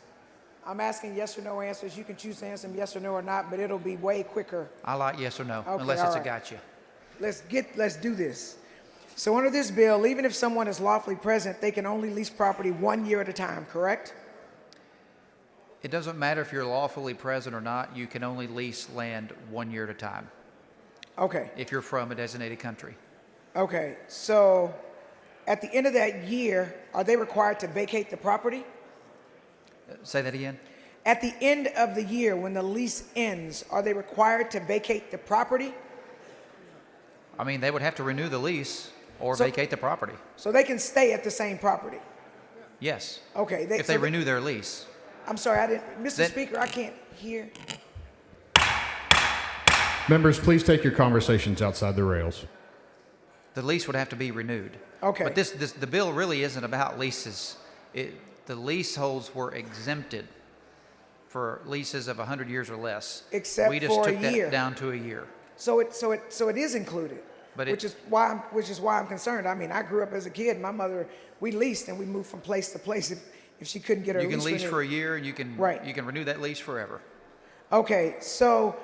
N: I'm asking yes or no answers. You can choose to answer them yes or no or not, but it'll be way quicker.
R: I like yes or no,
N: Okay,
R: unless
N: all
R: it's a
N: right.
R: gotcha.
N: Let's do this. So under this bill, even if someone is lawfully present, they can only lease property 1 year at a time, correct?
R: It doesn't matter if you're lawfully present or not. You can only lease land 1 year at a time
N: Okay,
R: if you're from a designated country.
N: okay. So at the end of that year, are they required to vacate the property?
R: Say that again.
N: At the end of the year, when the lease ends, are they required to vacate the property?
R: I mean, they would have to renew the lease or
N: So-
R: vacate the property.
N: So they can stay at the same property?
R: Yes.
N: Okay.
R: If they renew their lease.
N: I'm sorry, I didn't, Mr.
R: That-
N: Speaker, I can't hear.
E: Members, please take your conversations outside the rails.
R: The lease would have to be renewed.
N: Okay.
R: But the bill really isn't about leases. The leaseholds were exempted for leases of 100 years or less.
N: Except
R: we just
N: for a
R: took
N: year.
R: that down to a year.
N: So it is included.
R: But
N: which is why I'm concerned. I mean, I grew up as a kid. My mother, we leased and we moved from place to place if she couldn't get her
R: You can lease
N: renewed.
R: for a year and you can
N: Right.
R: you can renew that lease forever.
N: Okay, so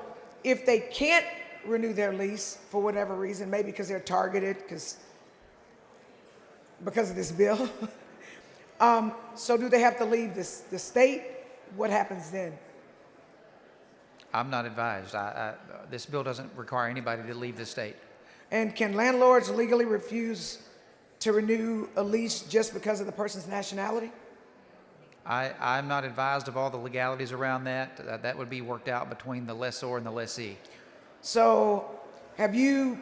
N: if they can't renew their lease for whatever reason, maybe because they're targeted, because of this bill, so do they have to leave the state? What happens then?
R: I'm not advised. This bill doesn't require anybody to leave the state.
N: And can landlords legally refuse to renew a lease just because of the person's nationality?
R: I'm not advised of all the legalities around that. That would be worked out between the lessor and the lessee.
N: So, have you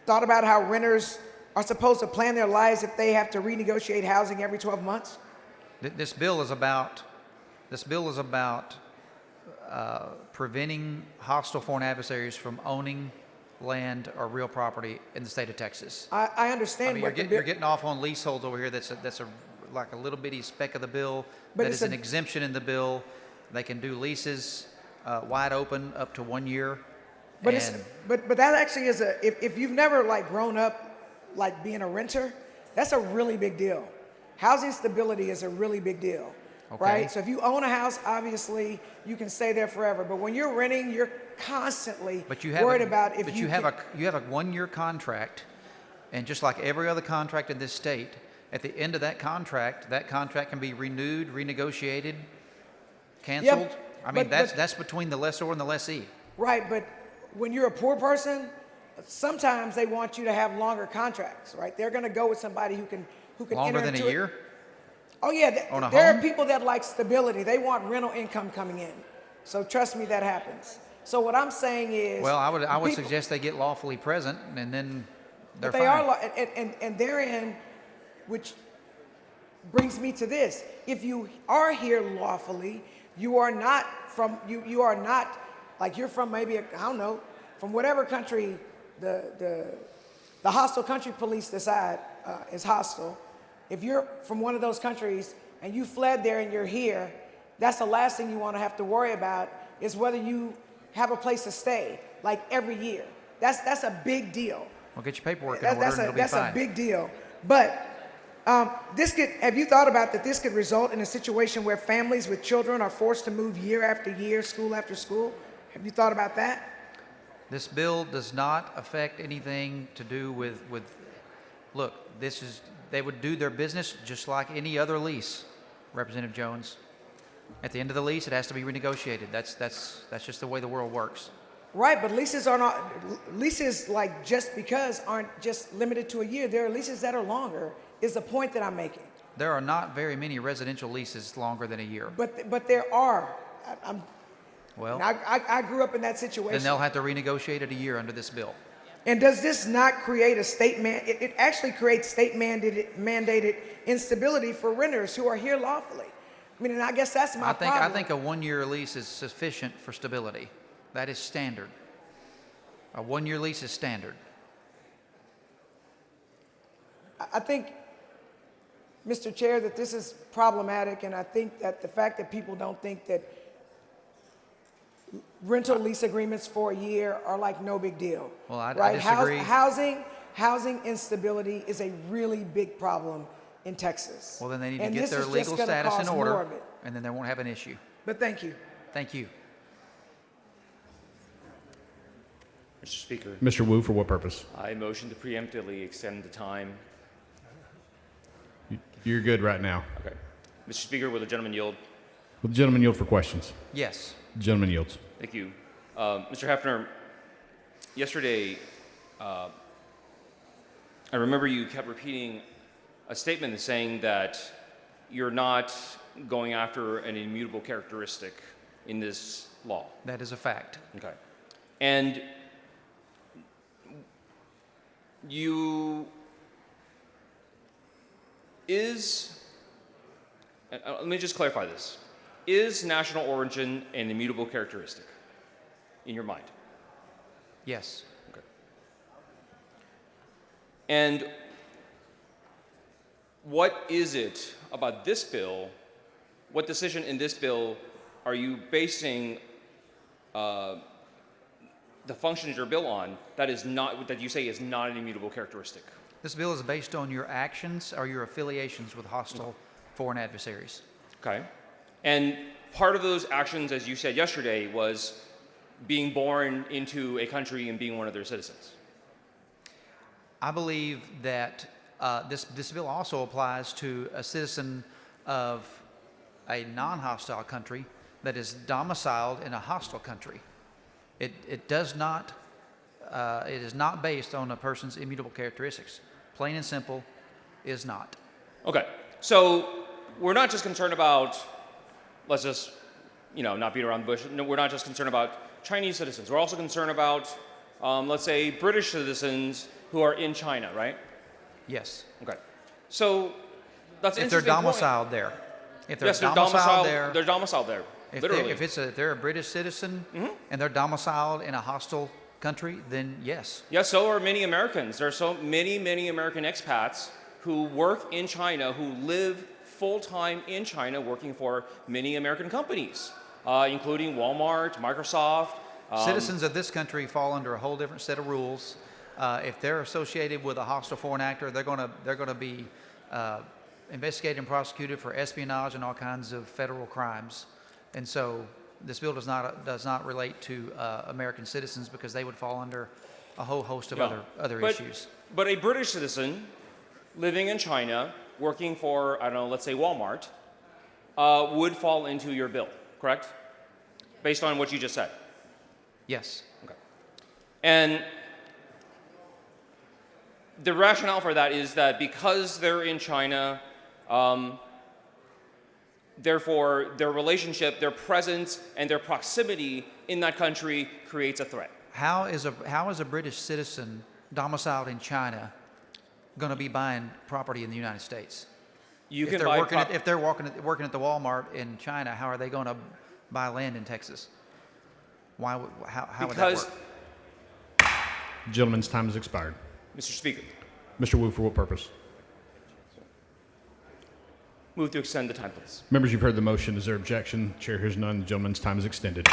N: thought about how renters are supposed to plan their lives if they have to renegotiate housing every 12 months?
R: This bill is about preventing hostile foreign adversaries from owning land or real property in the state of Texas.
N: I understand
R: I mean,
N: what
R: you're getting off on leaseholds over here. That's like a little bitty speck of the bill.
N: But
R: That
N: it's
R: is an exemption in the bill. They can do leases wide open up to 1 year.
N: But
R: and
N: but that actually is if you've never like grown up like being a renter, that's a really big deal. Housing stability is a really big deal,
R: Okay.
N: right? So if you own a house, obviously you can stay there forever. But when you're renting, you're constantly worried about if
R: you have a 1 year contract, and just like every other contract in this state, at the end of that contract can be renewed, renegotiated, canceled. I mean, that's between the lessor and the lessee.
N: Right, but when you're a poor person, sometimes they want you to have longer contracts, right? They're going to go with somebody who can
R: Longer
N: enter
R: than
N: into
R: a
N: it.
R: year?
N: Oh yeah,
R: On a
N: there
R: home?
N: are people that like stability. They want rental income coming in. So trust me, that happens. So what I'm saying is,
R: Well, I would
N: people-
R: suggest they get lawfully present, and then they're
N: but they
R: fine.
N: are, and therein, which brings me to this: if you are here lawfully, you are not from you are not like you're from maybe I don't know from whatever country the hostile country police decide is hostile. If you're from one of those countries and you fled there and you're here, that's the last thing you want to have to worry about is whether you have a place to stay. like every year. That's a big deal.
R: Well, get your paperwork in order and it'll be
N: That's
R: fine.
N: a big deal. But have you thought about that this could result in a situation where families with children are forced to move year after year, school after school? Have you thought about that?
R: This bill does not affect anything to do with look, they would do their business just like any other lease, Representative Jones. At the end of the lease, it has to be renegotiated. That's just the way the world works.
N: Right, but leases like just because aren't just limited to a year. There are leases that are longer, is the point that I'm making.
R: There are not very many residential leases longer than a year.
N: But there are.
R: Well,
N: I grew up in that situation.
R: then they'll have to renegotiate it a year under this bill.
N: And does this not create a it actually creates state mandated instability for renters who are here lawfully? I mean, and I guess that's my problem.
R: I think a one-year lease is sufficient for stability. That is standard. A one-year lease is standard.
N: I think, Mr. Chair, that this is problematic, and I think that the fact that people don't think that rental lease agreements for a year are like no big deal.
R: Well, I
N: right?
R: disagree.
N: Housing instability is a really big problem in Texas.
R: Well, then they need to
N: And
R: get
N: this
R: their
N: is just
R: legal
N: gonna
R: status in
N: cause more
R: order,
N: of it.
R: and then they won't have an issue.
N: But thank you.
R: Thank you.
U: Mr. Speaker,
E: Mr. Wu, for what purpose?
U: I motion to preemptively extend the time.
E: You're good right now.
U: Okay. Mr. Speaker, will the gentleman yield?
E: Will the gentleman yield for questions?
R: Yes.
E: The gentleman yields.
U: Thank you. Mr. Hefner, yesterday, I remember you kept repeating a statement saying that you're not going after an immutable characteristic in this law.
R: That is a fact.
U: Okay. And let me just clarify this. Is national origin an immutable characteristic in your mind?
R: Yes.
U: Okay. And what is it about this bill, what decision in this bill are you basing the function of your bill on that you say is not an immutable characteristic?
R: This bill is based on your actions or your affiliations with hostile foreign adversaries.
U: Okay. And part of those actions, as you said yesterday, was being born into a country and being one of their citizens.
R: I believe that this bill also applies to a citizen of a non-hostile country that is domiciled in a hostile country. It is not based on a person's immutable characteristics. Plain and simple, is not.
U: Okay. So we're not just concerned about, let's just, not beat around the bush. No, we're not just concerned about Chinese citizens. We're also concerned about, let's say, British citizens who are in China, right?
R: Yes.
U: Okay. So that's an
R: if they're
U: interesting
R: domiciled
U: point.
R: there. If they're
U: Yes,
R: domiciled there.
U: They're domiciled there. Literally.
R: If they're a British citizen and they're domiciled in a hostile country, then yes.
U: Yes, so are many Americans. There are so many American expats who work in China, who live full-time in China working for many American companies, including Walmart, Microsoft.
R: Citizens of this country fall under a whole different set of rules. If they're associated with a hostile foreign actor, they're going to be investigated and prosecuted for espionage and all kinds of federal crimes. And so this bill does not relate to American citizens because they would fall under a whole host of other issues.
U: But a British citizen living in China, working for, I don't know, let's say Walmart, would fall into your bill, correct? Based on what you just said.
R: Yes.
U: Okay. And the rationale for that is that because they're in China, therefore their relationship, their presence, and their proximity in that country creates a threat.
R: How is a British citizen domiciled in China going to be buying property in the United States?
U: You
R: if
U: can
R: they're
U: buy
R: working if they're working at the Walmart in China, how are they going to buy land in Texas? How would that work?
E: Gentleman's time has expired.
U: Mr. Speaker.
E: Mr. Wu, for what purpose?
U: Move to extend the time, please.
E: Members, you've heard the motion. Is there objection? Chair hears none. The gentleman's time is extended.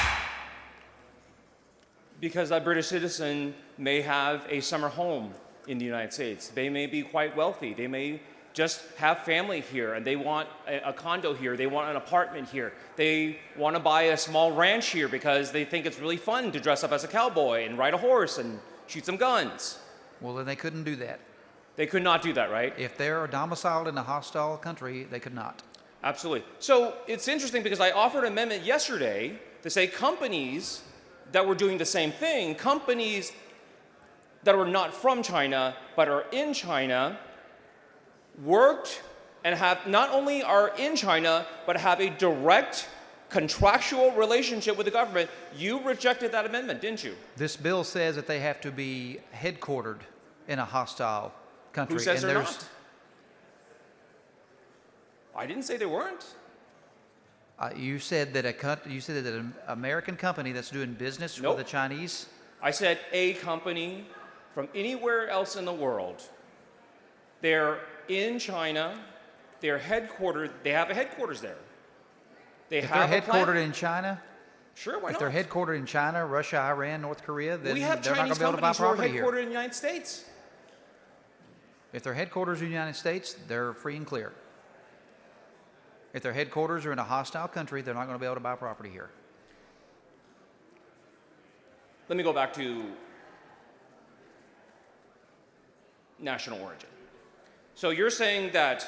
U: Because a British citizen may have a summer home in the United States. They may be quite wealthy. They may just have family here and they want a condo here. They want an apartment here. They want to buy a small ranch here because they think it's really fun to dress up as a cowboy and ride a horse and shoot some guns.
R: Well, then they couldn't do that.
U: They could not do that, right?
R: If they're domiciled in a hostile country, they could not.
U: Absolutely. So it's interesting because I offered an amendment yesterday to say companies that were doing the same thing, companies that were not from China but are in China, worked and have not only are in China but have a direct contractual relationship with the government. You rejected that amendment, didn't you?
R: This bill says that they have to be headquartered in a hostile country.
U: Who says
R: and
U: they're
R: there's-
U: not? I didn't say they weren't.
R: You said that an American company that's doing business
U: Nope.
R: with the Chinese.
U: I said a company from anywhere else in the world. They're in China. They're headquartered. They have a headquarters there. They
R: If
U: have
R: they're
U: a plant.
R: headquartered in China,
U: Sure, why
R: if
U: not?
R: they're headquartered in China, Russia, Iran, North Korea, then
U: We have
R: they're not going
U: Chinese
R: to be able to buy
U: companies who are
R: property here.
U: headquartered in the United States.
R: If their headquarters are in the United States, they're free and clear. If their headquarters are in a hostile country, they're not going to be able to buy property here.
U: Let me go back to national origin. So you're saying that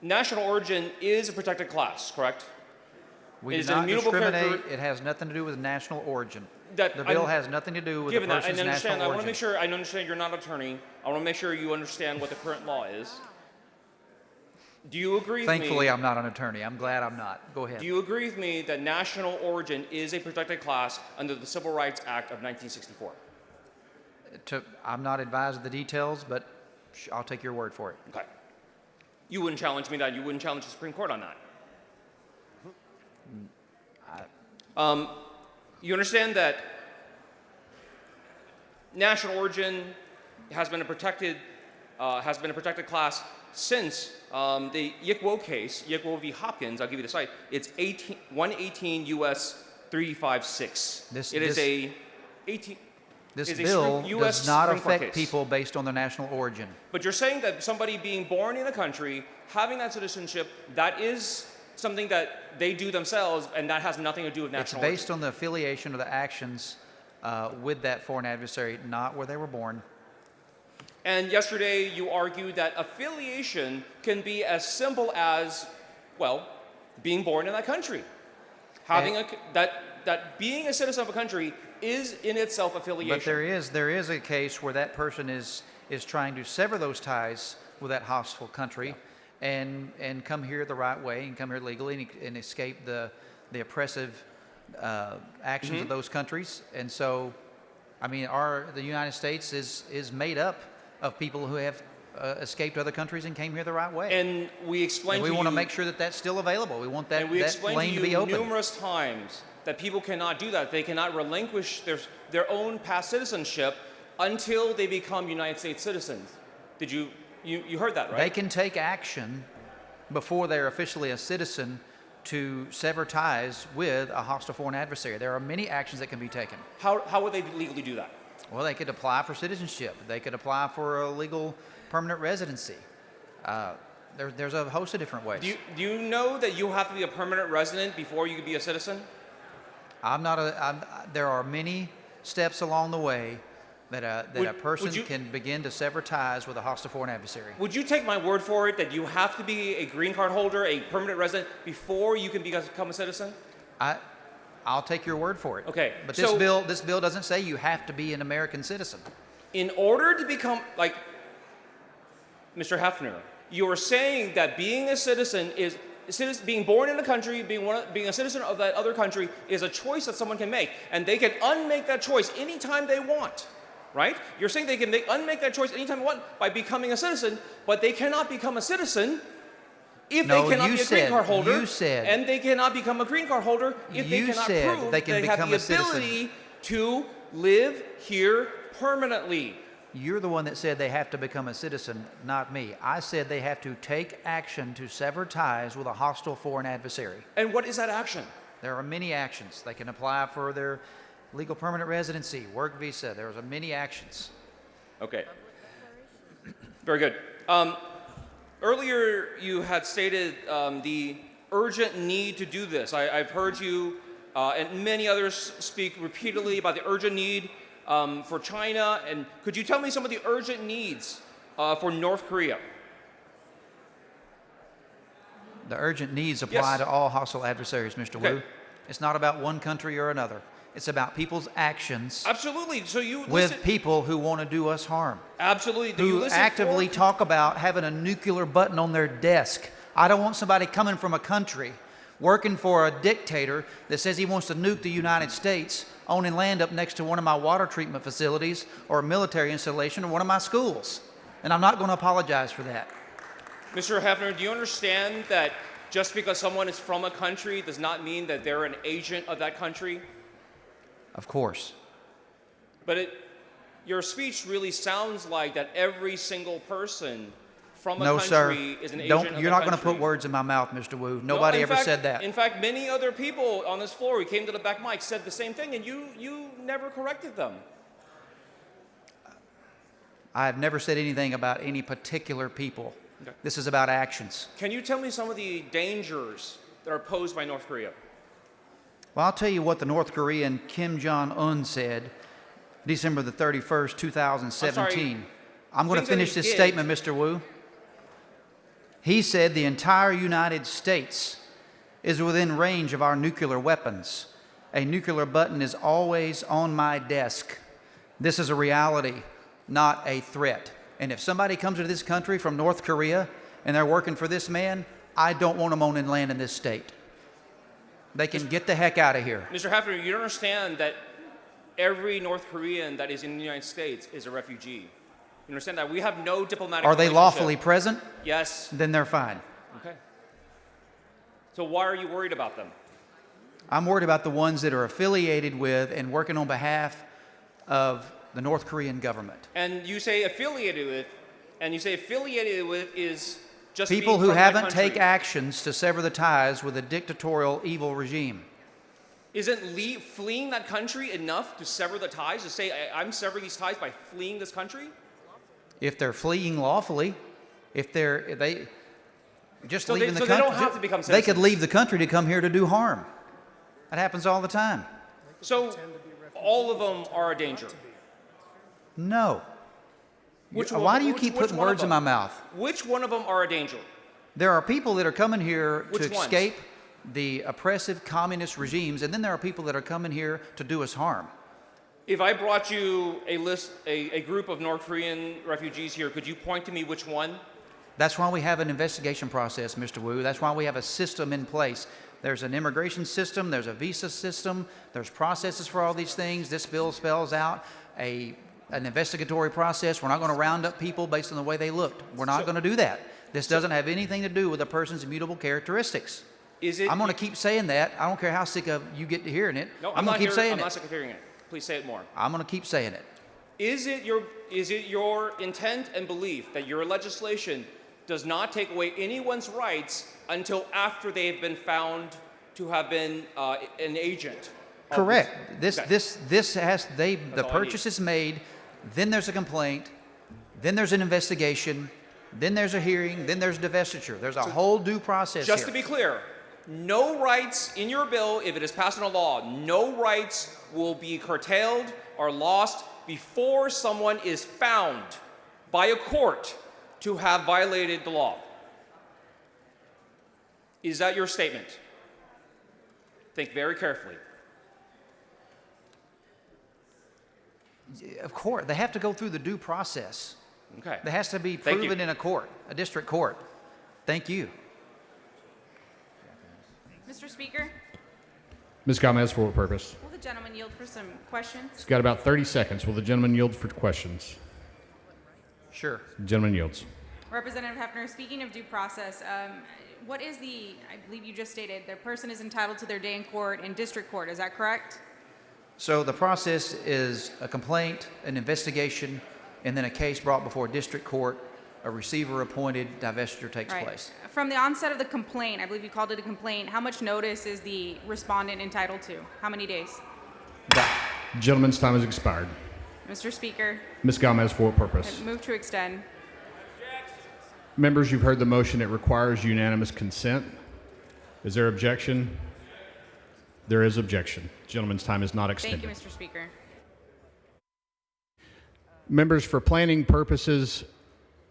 U: national origin is a protected class, correct?
R: We
U: It
R: do
U: is an
R: not
U: immutable
R: discriminate.
U: character-
R: It has nothing to do with national origin.
U: That
R: The bill
U: I'm-
R: has nothing to do with the
U: Given that,
R: person's
U: I understand.
R: national
U: I want
R: origin.
U: to make sure. I understand you're not an attorney. I want to make sure you understand what the current law is. Do you agree with me?
R: Thankfully, I'm not an attorney. I'm glad I'm not. Go ahead.
U: Do you agree with me that national origin is a protected class under the Civil Rights Act of 1964?
R: I'm not advised of the details, but I'll take your word for it.
U: Okay. You wouldn't challenge me that. You wouldn't challenge the Supreme Court on that. You understand that national origin has been a protected class since the Yickwo case, Yickwo v. Hopkins. I'll give you the site. It's 118 U.S. 356.
R: This
U: is a 18.
R: This
U: is a
R: bill
U: U.S.
R: does not
U: Supreme Court
R: affect
U: case.
R: people based on their national origin.
U: But you're saying that somebody being born in a country, having that citizenship, that is something that they do themselves, and that has nothing to do with
R: It's
U: national
R: based on the affiliation or the actions with that foreign adversary, not where they were born.
U: And yesterday you argued that affiliation can be as simple as, well, being born in that country. Having that being a citizen of a country is in itself affiliation.
R: But there is a case where that person is trying to sever those ties with that hostile country and come here the right way and come here legally and escape the oppressive actions of those countries. And so, I mean, the United States is made up of people who have escaped other countries and came here the right way.
U: And we explained
R: and we
U: to
R: want to
U: you-
R: make sure that that's still available. We want that,
U: and we
R: that
U: explained
R: lane
U: to
R: to be
U: you
R: open.
U: numerous times that people cannot do that. They cannot relinquish their own past citizenship until they become United States citizens. Did you heard that, right?
R: They can take action before they're officially a citizen to sever ties with a hostile foreign adversary. There are many actions that can be taken.
U: How would they legally do that?
R: Well, they could apply for citizenship. They could apply for a legal permanent residency. There's a host of different ways.
U: Do you know that you have to be a permanent resident before you can be a citizen?
R: There are many steps along the way that a person
U: would you-
R: can begin to sever ties with a hostile foreign adversary.
U: Would you take my word for it that you have to be a green card holder, a permanent resident, before you can become a citizen?
R: I'll take your word for it.
U: Okay.
R: But
U: so
R: this bill doesn't say you have to be an American citizen.
U: in order to become, like, Mr. Hefner, you are saying that being a citizen is being born in a country, being a citizen of that other country is a choice that someone can make, and they can unmake that choice anytime they want, right? You're saying they can unmake that choice anytime they want by becoming a citizen, but they cannot become a citizen if
R: No,
U: they cannot
R: you
U: be a green
R: said-
U: card holder,
R: you said-
U: and they cannot become a green card holder if they
R: You
U: cannot
R: said
U: prove
R: they can
U: they have
R: become
U: the
R: a citizen.
U: ability to live here permanently.
R: You're the one that said they have to become a citizen, not me. I said they have to take action to sever ties with a hostile foreign adversary.
U: And what is that action?
R: There are many actions. They can apply for their legal permanent residency, work visa. There was many actions.
U: Okay. Very good. Earlier, you had stated the urgent need to do this. I've heard you and many others speak repeatedly about the urgent need for China. And could you tell me some of the urgent needs for North Korea?
R: The urgent needs apply to all hostile adversaries, Mr. Wu. It's not about one country or another. It's about people's actions.
U: Absolutely. So you
R: with people who want to do us harm.
U: Absolutely. Do you
R: who
U: listen
R: actively
U: for...
R: talk about having a nuclear button on their desk. I don't want somebody coming from a country working for a dictator that says he wants to nuke the United States, owning land up next to one of my water treatment facilities or a military installation or one of my schools. And I'm not going to apologize for that.
U: Mr. Hefner, do you understand that just because someone is from a country does not mean that they're an agent of that country?
R: Of course.
U: But your speech really sounds like that every single person from a
R: No,
U: country
R: sir.
U: is an agent
R: Don't,
U: of
R: you're
U: the
R: not going to
U: country.
R: put words in my mouth, Mr. Wu.
U: No,
R: Nobody
U: in
R: ever
U: fact-
R: said that.
U: In fact, many other people on this floor who came to the back mic said the same thing, and you never corrected them.
R: I have never said anything about any particular people.
U: Okay.
R: This is about actions.
U: Can you tell me some of the dangers that are posed by North Korea?
R: Well, I'll tell you what the North Korean Kim Jong-un said December the 31st, 2017. I'm going to
U: Things that
R: finish
U: he
R: this
U: did-
R: statement, Mr. Wu. He said the entire United States is within range of our nuclear weapons. A nuclear button is always on my desk. This is a reality, not a threat. And if somebody comes to this country from North Korea and they're working for this man, I don't want them owning land in this state. They can get the heck out of here.
U: Mr. Hefner, you don't understand that every North Korean that is in the United States is a refugee. You understand that? We have no diplomatic
R: Are they
U: relationship.
R: lawfully present?
U: Yes.
R: Then they're fine.
U: Okay. So why are you worried about them?
R: I'm worried about the ones that are affiliated with and working on behalf of the North Korean government.
U: And you say affiliated with, is just
R: People
U: being
R: who
U: from that
R: haven't
U: country.
R: taken actions to sever the ties with a dictatorial, evil regime.
U: Isn't fleeing that country enough to sever the ties? To say, I'm severing these ties by fleeing this country?
R: If they're fleeing lawfully, if they just
U: So they-
R: leaving the
U: so they
R: country,
U: don't have to become
R: they could
U: citizens.
R: leave the country to come here to do harm. That happens all the time.
U: So all of them are a danger.
R: No.
U: Which
R: Why
U: one-
R: do you
U: which-
R: keep
U: which
R: putting
U: one of
R: words in my
U: them?
R: mouth?
U: Which one of them are a danger?
R: There are people that are coming here
U: Which
R: to
U: ones?
R: escape the oppressive communist regimes, and then there are people that are coming here to do us harm.
U: If I brought you a group of North Korean refugees here, could you point to me which one?
R: That's why we have an investigation process, Mr. Wu. That's why we have a system in place. There's an immigration system, there's a visa system, there's processes for all these things. This bill spells out an investigatory process. We're not going to round up people based on the way they looked. We're not going to do that. This doesn't have anything to do with a person's immutable characteristics. I'm going to keep saying that. I don't care how sick of you get to hearing it.
U: No,
R: I'm going to keep saying
U: I'm
R: it.
U: not sick of hearing it. Please say it more.
R: I'm going to keep saying it.
U: Is it your intent and belief that your legislation does not take away anyone's rights until after they've been found to have been an agent? of
R: Correct.
U: this-
R: This has the
U: all I need.
R: purchase is made, then there's a complaint, then there's an investigation, then there's a hearing, then there's divestiture. There's a whole due process
U: Just
R: here.
U: to be clear, no rights in your bill, if it is passed into law, no rights will be curtailed or lost before someone is found by a court to have violated the law. Is that your statement? Think very carefully.
R: Of course, they have to go through the due process.
U: Okay.
R: There has to be
U: Thank you.
R: proven in a court, a district court. Thank you.
B: Mr. Speaker,
E: Ms. Gomez, for what purpose?
B: will the gentleman yield for some questions?
E: He's got about 30 seconds. Will the gentleman yield for questions?
R: Sure.
E: The gentleman yields.
B: Representative Hefner, speaking of due process, what is I believe you just stated, the person is entitled to their day in court in district court, is that correct?
R: So the process is a complaint, an investigation, and then a case brought before district court. A receiver appointed, divestiture takes
B: Right.
R: place.
B: From the onset of the complaint, I believe you called it a complaint, how much notice is the respondent entitled to? How many days?
E: Gentleman's time has expired.
B: Mr. Speaker,
E: Ms. Gomez, for what purpose?
B: I move to extend.
E: Members, you've heard the motion. It requires unanimous consent. Is there objection? There is objection. Gentleman's time is not extended.
B: Thank you, Mr. Speaker.
E: Members, for planning purposes,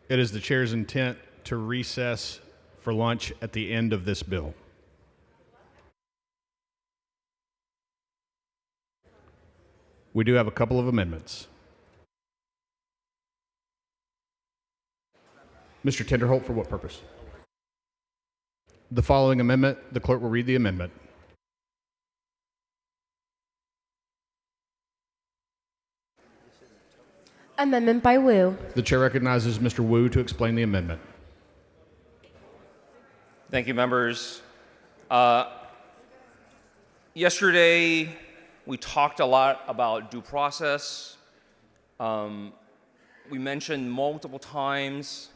E: it is the chair's intent to recess for lunch at the end of this bill. We do have a couple of amendments. Mr. Tenderholt, for what purpose? The following amendment, the clerk will read the amendment.
D: Amendment by Wu.
E: The chair recognizes Mr. Wu to explain the amendment.
U: Thank you, members. Yesterday, we talked a lot about due process. We mentioned multiple times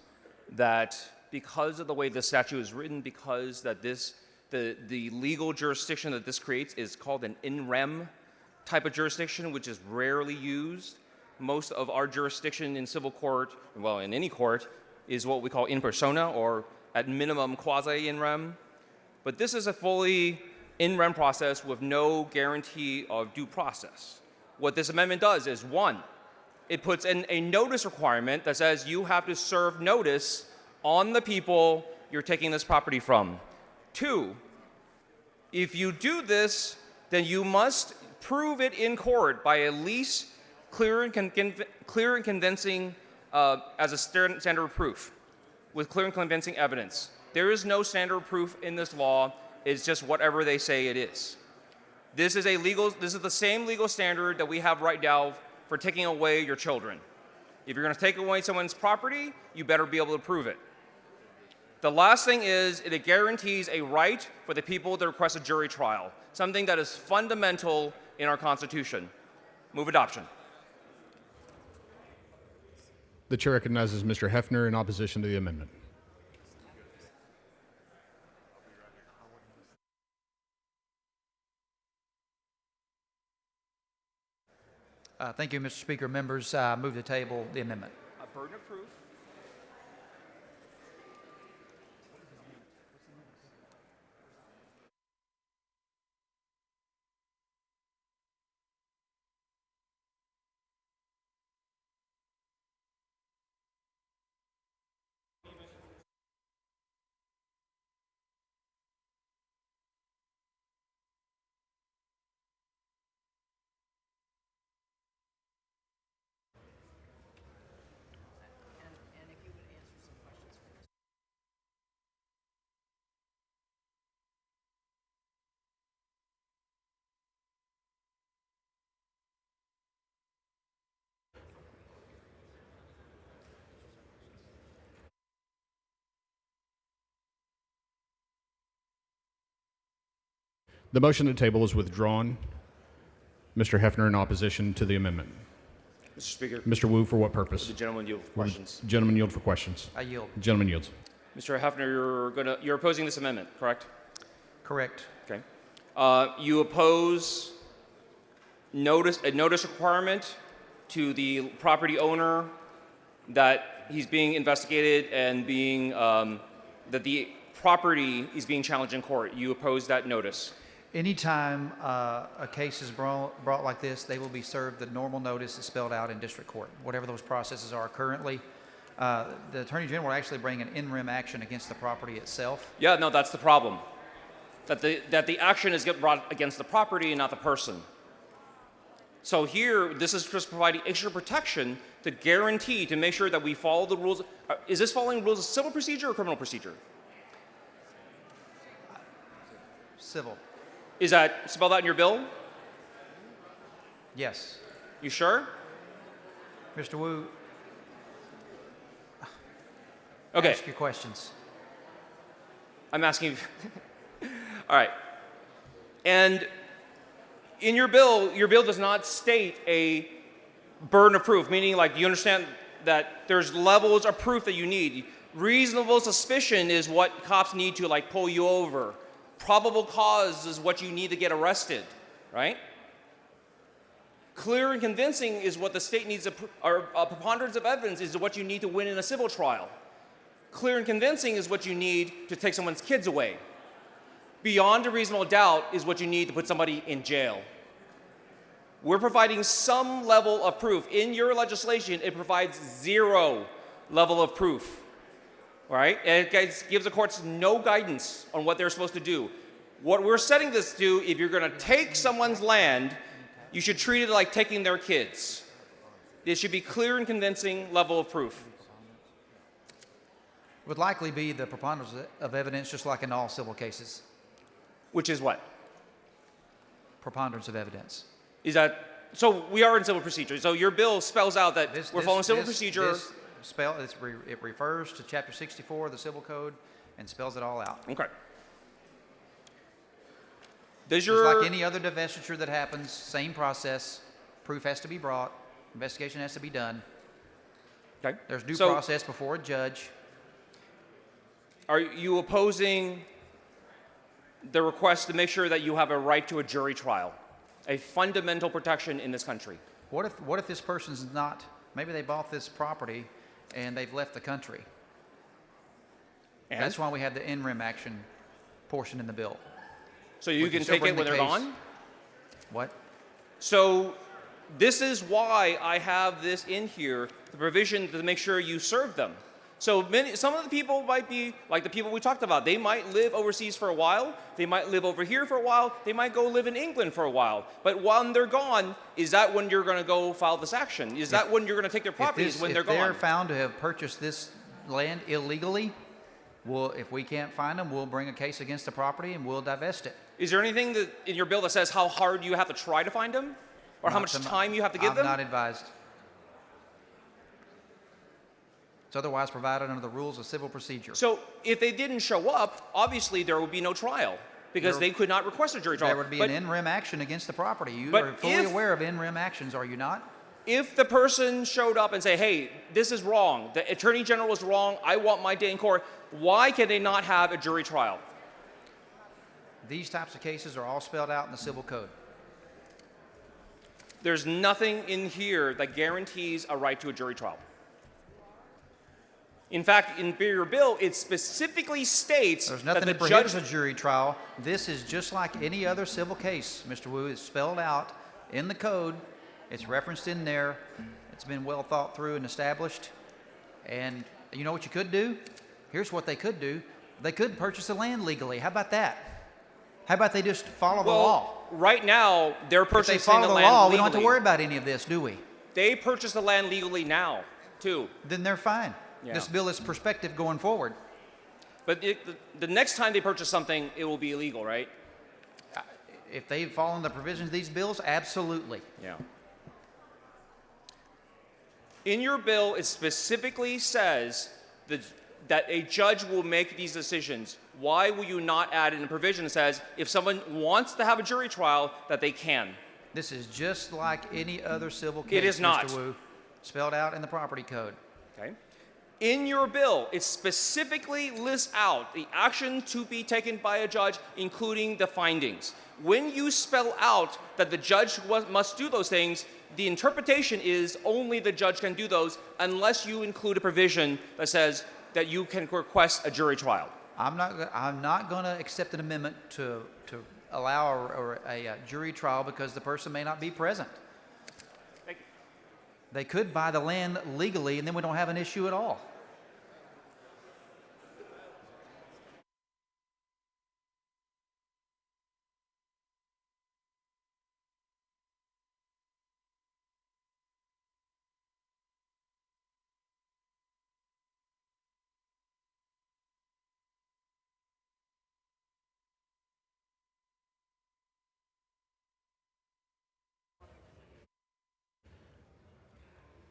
U: that because of the way the statute is written, because that the legal jurisdiction that this creates is called an in rem type of jurisdiction, which is rarely used. Most of our jurisdiction in civil court, well, in any court, is what we call in persona, or at minimum quasi in rem. But this is a fully in rem process with no guarantee of due process. What this amendment does is, one, it puts in a notice requirement that says you have to serve notice on the people you're taking this property from. Two, if you do this, then you must prove it in court by at least clear and convincing as a standard of proof, with clear and convincing evidence. There is no standard of proof in this law. It's just whatever they say it is. This is the same legal standard that we have right now for taking away your children. If you're going to take away someone's property, you better be able to prove it. The last thing is it guarantees a right for the people to request a jury trial, something that is fundamental in our Constitution. Move adoption.
E: The chair recognizes Mr. Hefner in opposition to the amendment.
R: Thank you, Mr. Speaker. Members, move to table the amendment.
U: A burden of proof.
E: The motion to table is withdrawn. Mr. Hefner in opposition to the amendment.
U: Mr. Speaker.
E: Mr. Wu, for what purpose?
U: The gentleman yield for questions.
E: Gentleman yield for questions.
R: I yield.
E: Gentleman yields.
U: Mr. Hefner, you're opposing this amendment, correct?
R: Correct.
U: Okay. You oppose a notice requirement to the property owner that he's being investigated and that the property is being challenged in court. You oppose that notice.
R: Anytime a case is brought like this, they will be served the normal notice that's spelled out in district court, whatever those processes are currently. The Attorney General will actually bring an in rem action against the property itself.
U: Yeah, no, that's the problem. That the action is brought against the property and not the person. So here, this is just providing extra protection to guarantee, to make sure that we follow the rules. Is this following rules of civil procedure or criminal procedure?
R: Civil.
U: Is that spelled out in your bill?
R: Yes.
U: You sure?
R: Mr. Wu.
U: Okay.
R: Ask your questions.
U: I'm asking. All right. And in your bill does not state a burden of proof, meaning like you understand that there's levels of proof that you need. Reasonable suspicion is what cops need to like pull you over. Probable cause is what you need to get arrested, right? Clear and convincing is what the state needs, or a preponderance of evidence is what you need to win in a civil trial. Clear and convincing is what you need to take someone's kids away. Beyond a reasonable doubt is what you need to put somebody in jail. We're providing some level of proof. In your legislation, it provides zero level of proof, right? And it gives the courts no guidance on what they're supposed to do. What we're setting this to, if you're going to take someone's land, you should treat it like taking their kids. It should be clear and convincing level of proof.
R: Would likely be the preponderance of evidence, just like in all civil cases.
U: Which is what?
R: Preponderance of evidence.
U: Is that, so we are in civil procedure. So your bill spells out that we're following civil procedure.
R: It refers to Chapter 64 of the Civil Code and spells it all out.
U: Okay.
R: Just like any other divestiture that happens, same process. Proof has to be brought. Investigation has to be done.
U: Okay.
R: There's due process before a judge.
U: Are you opposing the request to make sure that you have a right to a jury trial, a fundamental protection in this country?
R: What if this person's not, maybe they bought this property and they've left the country?
U: And?
R: That's why we have the in rem action portion in the bill.
U: So you can take it when they're gone?
R: What?
U: So this is why I have this in here, the provision to make sure you serve them. So some of the people might be like the people we talked about. They might live overseas for a while. They might live over here for a while. They might go live in England for a while. But when they're gone, is that when you're going to go file this action? Is that when you're going to take their properties when they're gone?
R: If they're found to have purchased this land illegally, if we can't find them, we'll bring a case against the property and we'll divest it.
U: Is there anything that in your bill that says how hard you have to try to find them? Or how much time you have to give them?
R: I'm not advised. It's otherwise provided under the rules of civil procedure.
U: So if they didn't show up, obviously there would be no trial because they could not request a jury trial.
R: There would be an in rem action against the property. You are fully aware of in rem actions, are you not?
U: If the person showed up and say, hey, this is wrong, the Attorney General is wrong, I want my day in court, why can they not have a jury trial?
R: These types of cases are all spelled out in the Civil Code.
U: There's nothing in here that guarantees a right to a jury trial. In fact, in your bill, it specifically states
R: There's nothing
U: that
R: that prohibits a jury trial. This is just like any other civil case, Mr. Wu. It's spelled out in the code. It's referenced in there. It's been well thought through and established. And you know what you could do? Here's what they could do. They could purchase the land legally. How about that? How about they just follow the law?
U: Right now, they're purchasing
R: if they follow
U: the
R: the
U: land
R: law,
U: legally.
R: we don't have to worry about any of this, do we?
U: They purchase the land legally now, too.
R: Then they're fine.
U: Yeah.
R: This bill is perspective going forward.
U: But the next time they purchase something, it will be illegal, right?
R: If they follow the provisions of these bills, absolutely.
U: Yeah. In your bill, it specifically says that a judge will make these decisions. Why will you not add in a provision that says if someone wants to have a jury trial, that they can?
R: This is just like any other civil case,
U: It is not.
R: Mr. Wu, spelled out in the property code.
U: Okay. In your bill, it specifically lists out the action to be taken by a judge, including the findings. When you spell out that the judge must do those things, the interpretation is only the judge can do those unless you include a provision that says that you can request a jury trial.
R: I'm not going to accept an amendment to allow a jury trial because the person may not be present.
U: Thank you.
R: They could buy the land legally, and then we don't have an issue at all.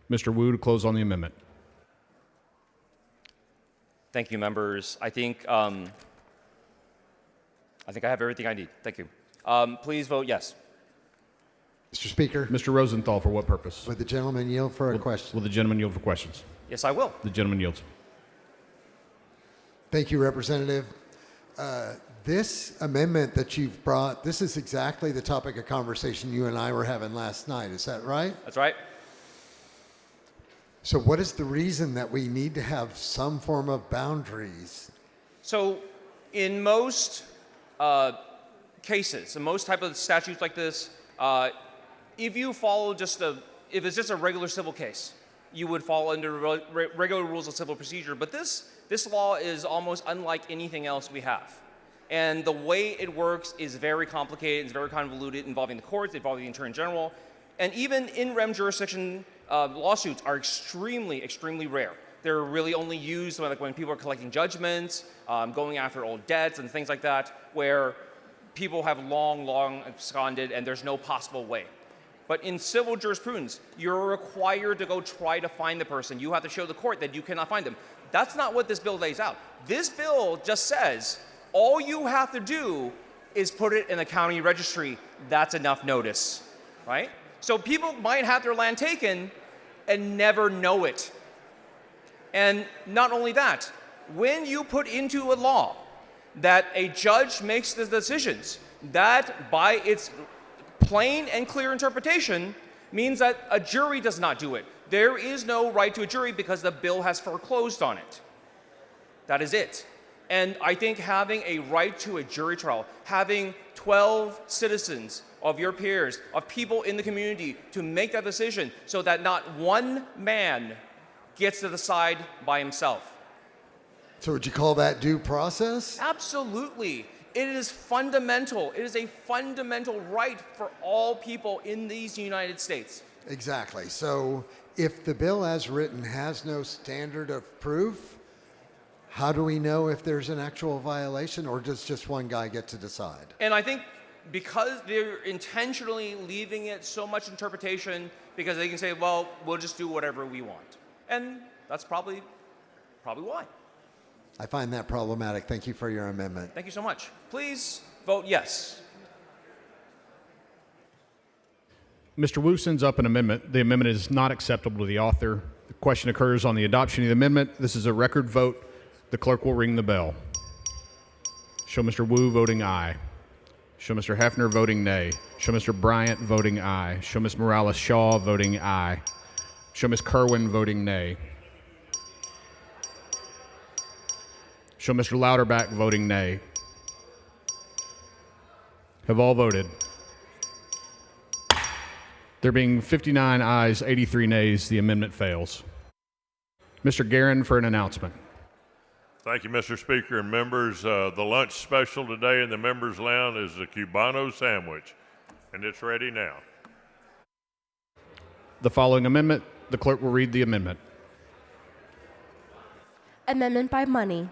E: Mr. Wu to close on the amendment.
U: Thank you, members. I think I have everything I need. Thank you. Please vote yes.
C: Mr. Speaker.
E: Mr. Rosenthal, for what purpose?
C: Would the gentleman yield for a question?
E: Will the gentleman yield for questions?
U: Yes, I will.
E: The gentleman yields.
C: Thank you, Representative. This amendment that you've brought, this is exactly the topic of conversation you and I were having last night. Is that right?
U: That's right.
C: So what is the reason that we need to have some form of boundaries?
U: So, in most cases, in most type of statutes like this, if you follow if it's just a regular civil case, you would fall under regular rules of civil procedure. But this law is almost unlike anything else we have. And the way it works is very complicated, it's very convoluted, involving the courts, involving the Attorney General. And even in rem jurisdiction lawsuits are extremely, extremely rare. They're really only used when people are collecting judgments, going after old debts and things like that, where people have long absconded and there's no possible way. But in civil jurisprudence, you're required to go try to find the person. You have to show the court that you cannot find them. That's not what this bill lays out. This bill just says, all you have to do is put it in the county registry. That's enough notice, right? So people might have their land taken and never know it. And not only that, when you put into a law that a judge makes the decisions, that by its plain and clear interpretation means that a jury does not do it. There is no right to a jury because the bill has foreclosed on it. That is it. And I think having a right to a jury trial, having 12 citizens of your peers, of people in the community to make that decision so that not one man gets to decide by himself.
C: So would you call that due process?
U: Absolutely. It is fundamental. It is a fundamental right for all people in these United States.
C: Exactly. So if the bill as written has no standard of proof, how do we know if there's an actual violation, or does just one guy get to decide?
U: And I think because they're intentionally leaving it so much interpretation, because they can say, well, we'll just do whatever we want. And that's probably why.
C: I find that problematic. Thank you for your amendment.
U: Thank you so much. Please vote yes.
E: Mr. Wu sends up an amendment. The amendment is not acceptable to the author. The question occurs on the adoption of the amendment. This is a record vote. The clerk will ring the bell. Show Mr. Wu voting aye. Show Mr. Hefner voting nay. Show Mr. Bryant voting aye. Show Ms. Morales-Shaw voting aye. Show Ms. Kerwin voting nay. Show Mr. Louderback voting nay. Have all voted. There being 59 ayes, 83 nays, the amendment fails. Mr. Guerin for an announcement.
A: Thank you, Mr. Speaker and members. The lunch special today in the members' lounge is the Cubano sandwich, and it's ready now.
E: The following amendment, the clerk will read the amendment.
D: Amendment by Money.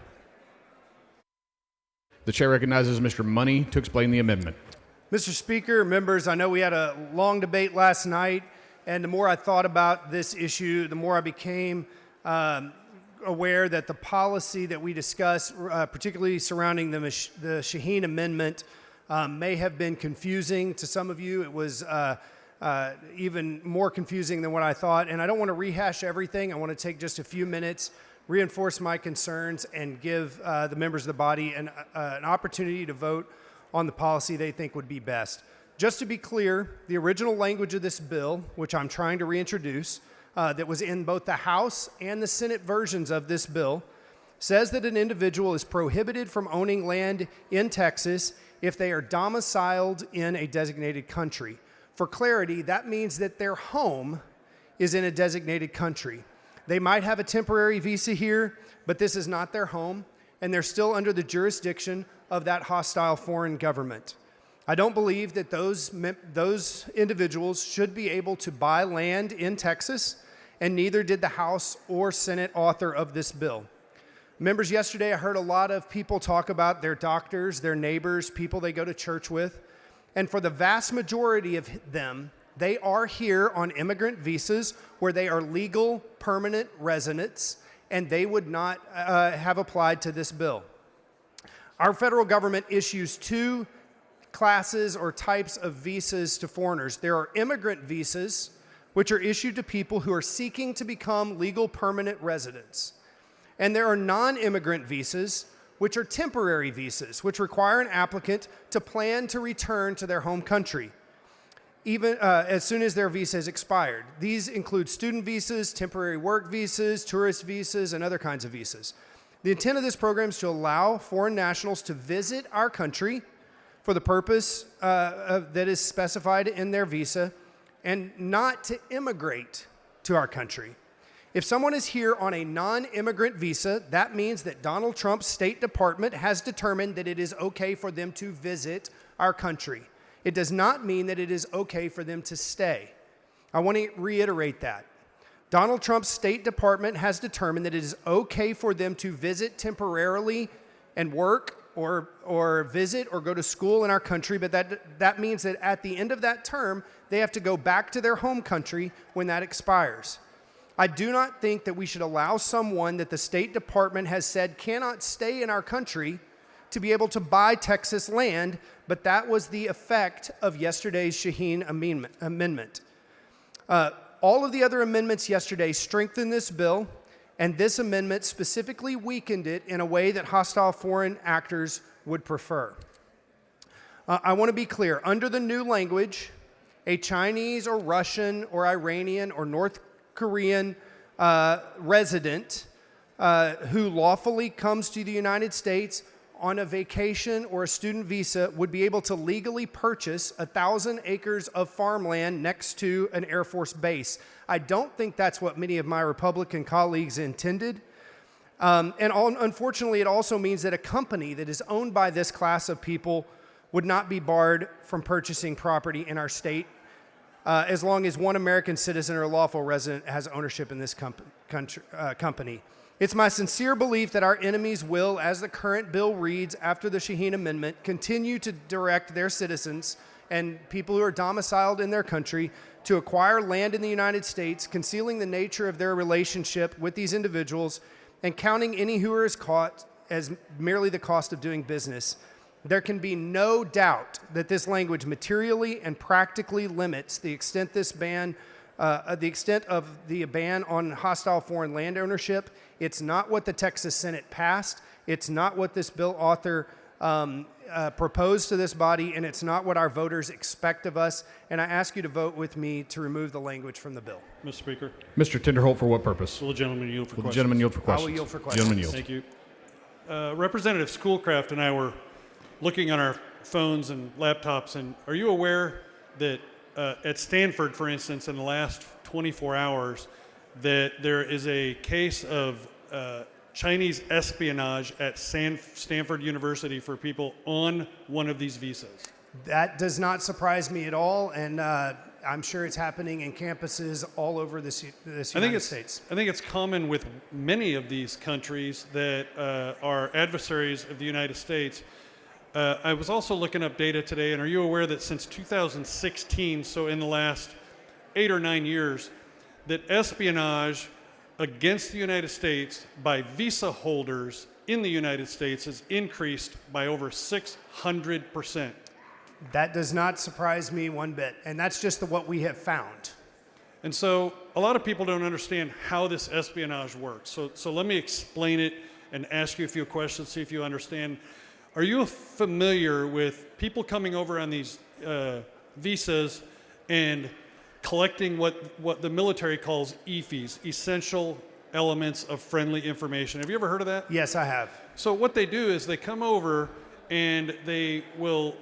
E: The chair recognizes Mr. Money to explain the amendment.
V: Mr. Speaker, members, I know we had a long debate last night, and the more I thought about this issue, the more I became aware that the policy that we discussed, particularly surrounding the Shaheen Amendment, may have been confusing to some of you. It was even more confusing than what I thought, and I don't want to rehash everything. I want to take just a few minutes, reinforce my concerns, and give the members of the body an opportunity to vote on the policy they think would be best. Just to be clear, the original language of this bill, which I'm trying to reintroduce, that was in both the House and the Senate versions of this bill, says that an individual is prohibited from owning land in Texas if they are domiciled in a designated country. For clarity, that means that their home is in a designated country. They might have a temporary visa here, but this is not their home, and they're still under the jurisdiction of that hostile foreign government. I don't believe that those individuals should be able to buy land in Texas, and neither did the House or Senate author of this bill. Members, yesterday I heard a lot of people talk about their doctors, their neighbors, people they go to church with, and for the vast majority of them, they are here on immigrant visas where they are legal permanent residents, and they would not have applied to this bill. Our federal government issues two classes or types of visas to foreigners. There are immigrant visas, which are issued to people who are seeking to become legal permanent residents. And there are non-immigrant visas, which are temporary visas, which require an applicant to plan to return to their home country, even as soon as their visa has expired. These include student visas, temporary work visas, tourist visas, and other kinds of visas. The intent of this program is to allow foreign nationals to visit our country for the purpose that is specified in their visa and not to immigrate to our country. If someone is here on a non-immigrant visa, that means that Donald Trump's State Department has determined that it is okay for them to visit our country. It does not mean that it is okay for them to stay. I want to reiterate that. Donald Trump's State Department has determined that it is okay for them to visit temporarily and work or visit or go to school in our country, but that means that at the end of that term, they have to go back to their home country when that expires. I do not think that we should allow someone that the State Department has said cannot stay in our country to be able to buy Texas land, but that was the effect of yesterday's Shaheen amendment. All of the other amendments yesterday strengthened this bill, and this amendment specifically weakened it in a way that hostile foreign actors would prefer. I want to be clear. Under the new language, a Chinese or Russian or Iranian or North Korean resident who lawfully comes to the United States on a vacation or a student visa would be able to legally purchase 1,000 acres of farmland next to an Air Force base. I don't think that's what many of my Republican colleagues intended. Unfortunately, it also means that a company that is owned by this class of people would not be barred from purchasing property in our state as long as one American citizen or lawful resident has ownership in this company. It's my sincere belief that our enemies will, as the current bill reads after the Shaheen Amendment, continue to direct their citizens and people who are domiciled in their country to acquire land in the United States, concealing the nature of their relationship with these individuals and counting any who are caught as merely the cost of doing business. There can be no doubt that this language materially and practically limits the extent of the ban on hostile foreign land ownership. It's not what the Texas Senate passed. It's not what this bill author proposed to this body, and it's not what our voters expect of us. And I ask you to vote with me to remove the language from the bill.
F: Mr. Speaker.
E: Mr. Tinderholt, for what purpose?
F: Will the gentleman yield for
E: Will the
F: questions?
E: gentleman yield for
V: I
E: questions?
V: will yield for questions.
E: Gentleman yield.
F: Thank you. Representative Schoolcraft and I were looking on our phones and laptops, and are you aware that at Stanford, for instance, in the last 24 hours, that there is a case of Chinese espionage at Stanford University for people on one of these visas?
V: That does not surprise me at all, and I'm sure it's happening in campuses all over this United States.
F: I think it's common with many of these countries that are adversaries of the United States. I was also looking up data today, and are you aware that since 2016, so in the last 8 or 9 years, that espionage against the United States by visa holders in the United States has increased by over 600%.
V: That does not surprise me one bit, and that's just what we have found.
F: And so a lot of people don't understand how this espionage works. So let me explain it and ask you a few questions, see if you understand. Are you familiar with people coming over on these visas and collecting what the military calls EFIs, essential elements of friendly information? Have you ever heard of that?
V: Yes, I have.
F: So what they do is they come over and they will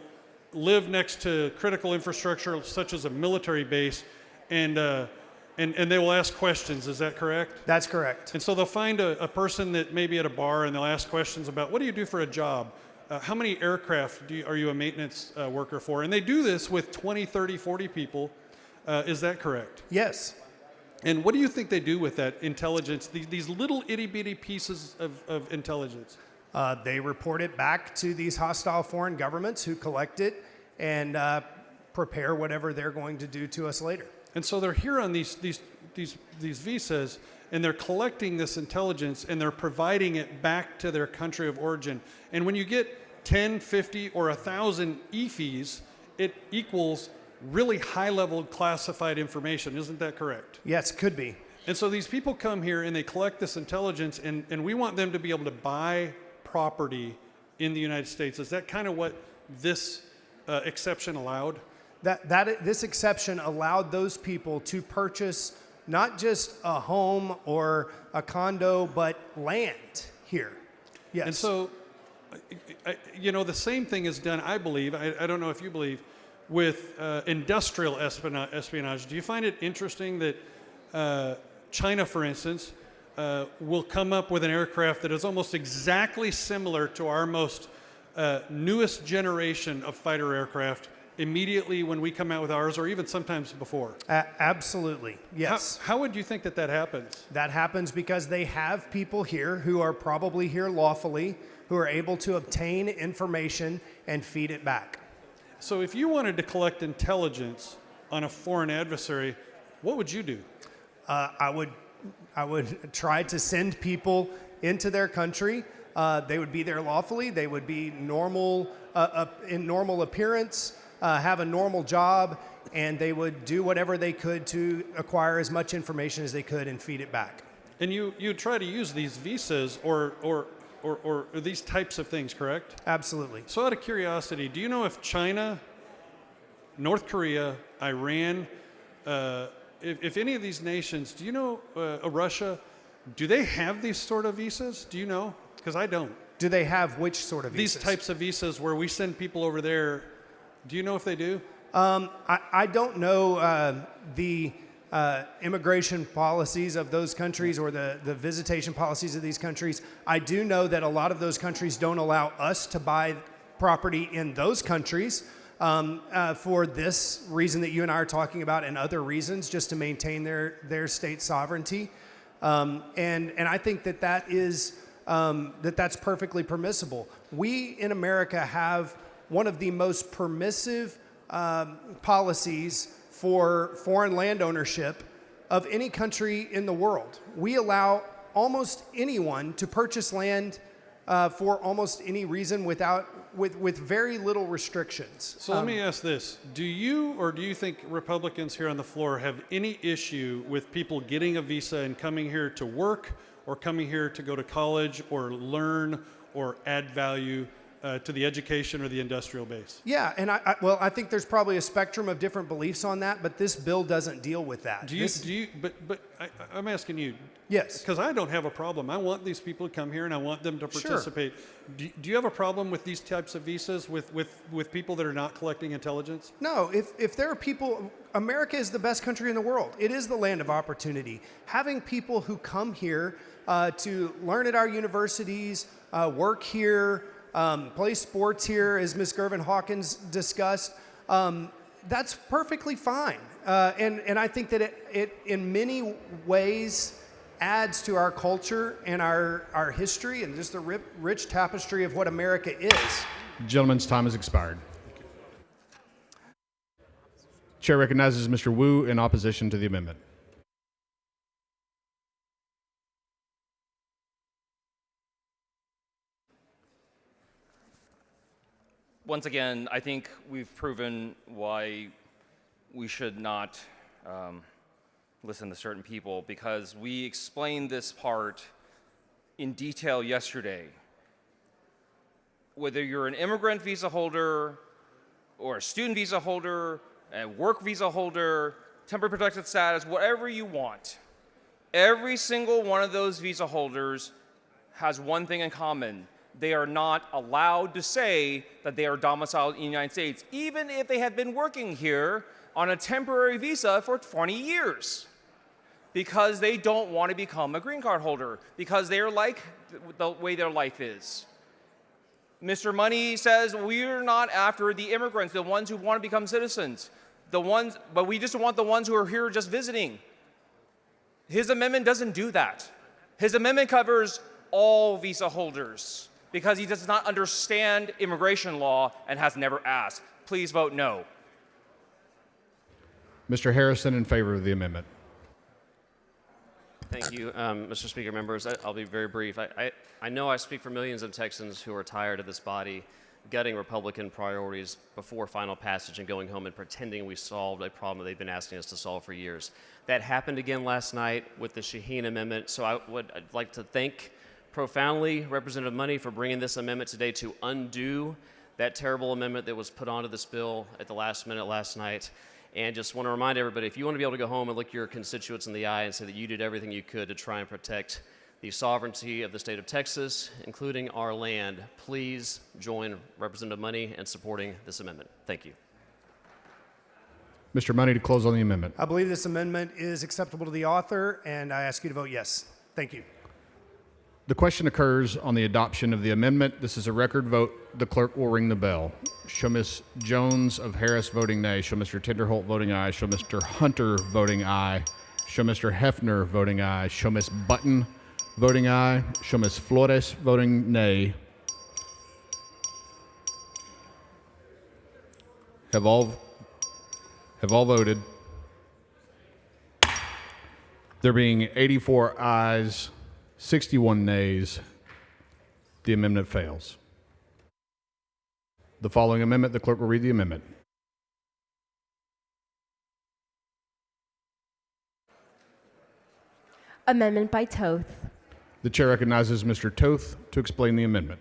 F: live next to critical infrastructure such as a military base, and they will ask questions. Is that correct?
V: That's correct.
F: And so they'll find a person that may be at a bar, and they'll ask questions about, what do you do for a job? How many aircraft are you a maintenance worker for? And they do this with 20, 30, 40 people. Is that correct?
V: Yes.
F: And what do you think they do with that intelligence, these little itty-bitty pieces of intelligence?
V: They report it back to these hostile foreign governments who collect it and prepare whatever they're going to do to us later.
F: And so they're here on these visas, and they're collecting this intelligence, and they're providing it back to their country of origin. And when you get 10, 50, or 1,000 EFIs, it equals really high-level classified information. Isn't that correct?
V: Yes, could be.
F: And so these people come here, and they collect this intelligence, and we want them to be able to buy property in the United States. Is that kind of what this exception allowed?
V: This exception allowed those people to purchase not just a home or a condo, but land here. Yes.
F: And so, the same thing is done, I believe, I don't know if you believe, with industrial espionage. Do you find it interesting that China, for instance, will come up with an aircraft that is almost exactly similar to our most newest generation of fighter aircraft immediately when we come out with ours, or even sometimes before?
V: Absolutely, yes.
F: How would you think that happens?
V: That happens because they have people here who are probably here lawfully, who are able to obtain information and feed it back.
F: So if you wanted to collect intelligence on a foreign adversary, what would you do?
V: I would try to send people into their country. They would be there lawfully. They would be normal in normal appearance, have a normal job, and they would do whatever they could to acquire as much information as they could and feed it back.
F: And you try to use these visas or these types of things, correct?
V: Absolutely.
F: So out of curiosity, do you know if China, North Korea, Iran, if any of these nations, do you know, Russia, do they have these sort of visas? Do you know? Because I don't.
V: Do they have which sort of visas?
F: These types of visas where we send people over there, do you know if they do?
V: I don't know the immigration policies of those countries or the visitation policies of these countries. I do know that a lot of those countries don't allow us to buy property in those countries for this reason that you and I are talking about, and other reasons, just to maintain their state sovereignty. And I think that is that's perfectly permissible. We in America have one of the most permissive policies for foreign land ownership of any country in the world. We allow almost anyone to purchase land for almost any reason with very little restrictions.
F: So let me ask this. Do you think Republicans here on the floor have any issue with people getting a visa and coming here to work, or coming here to go to college or learn or add value to the education or the industrial base?
V: Yeah, and I think there's probably a spectrum of different beliefs on that, but this bill doesn't deal with that.
F: I'm asking you.
V: Yes.
F: Because I don't have a problem. I want these people to come here and I want them to participate. Sure. Do you have a problem with these types of visas with people that are not collecting intelligence?
V: No, if there are people, America is the best country in the world. It is the land of opportunity. Having people who come here to learn at our universities, work here, play sports here, as Ms. Gervin Hawkins discussed, that's perfectly fine. And I think that it in many ways adds to our culture and our history and just the rich tapestry of what America is.
E: Gentleman's time has expired. Chair recognizes Mr. Wu in opposition to the amendment.
U: Once again, I think we've proven why we should not listen to certain people, because we explained this part in detail yesterday. Whether you're an immigrant visa holder or a student visa holder, a work visa holder, temporary protected status, whatever you want, every single one of those visa holders has one thing in common. They are not allowed to say that they are domiciled in the United States, even if they have been working here on a temporary visa for 20 years, because they don't want to become a green card holder, because they are like the way their life is. Mr. Money says we're not after the immigrants, the ones who want to become citizens, but we just want the ones who are here just visiting. His amendment doesn't do that. His amendment covers all visa holders, because he does not understand immigration law and has never asked. Please vote no.
E: Mr. Harrison in favor of the amendment.
H: Thank you, Mr. Speaker, members. I'll be very brief. I know I speak for millions of Texans who are tired of this body gutting Republican priorities before final passage and going home and pretending we solved a problem that they've been asking us to solve for years. That happened again last night with the Shaheen Amendment, so I'd like to thank profoundly Representative Money for bringing this amendment today to undo that terrible amendment that was put onto this bill at the last minute last night. And just want to remind everybody, if you want to be able to go home and look your constituents in the eye and say that you did everything you could to try and protect the sovereignty of the state of Texas, including our land, please join Representative Money in supporting this amendment. Thank you.
E: Mr. Money to close on the amendment.
V: I believe this amendment is acceptable to the author, and I ask you to vote yes. Thank you.
E: The question occurs on the adoption of the amendment. This is a record vote. The clerk will ring the bell. Show Ms. Jones of Harris voting nay. Show Mr. Tinderholt voting aye. Show Mr. Hunter voting aye. Show Mr. Hefner voting aye. Show Ms. Button voting aye. Show Ms. Flores voting nay. Have all voted? There being 84 ayes, 61 nays, the amendment fails. The following amendment, the clerk will read the amendment.
D: Amendment by Toth.
E: The chair recognizes Mr. Toth to explain the amendment.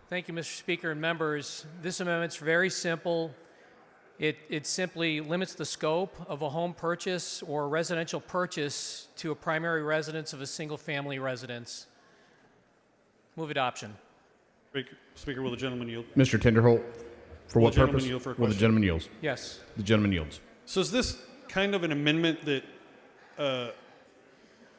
I: Thank you, Mr. Speaker and members. This amendment's very simple. It simply limits the scope of a home purchase or residential purchase to a primary residence of a single-family residence. Move adoption.
F: Speaker, will the gentleman yield?
E: Mr. Tinderholt, for
F: Will
E: what
F: the gentleman
E: purpose?
F: yield for a
E: Will the
F: question?
E: gentleman yield?
I: Yes.
E: The gentleman yields.
F: So is this kind of an amendment that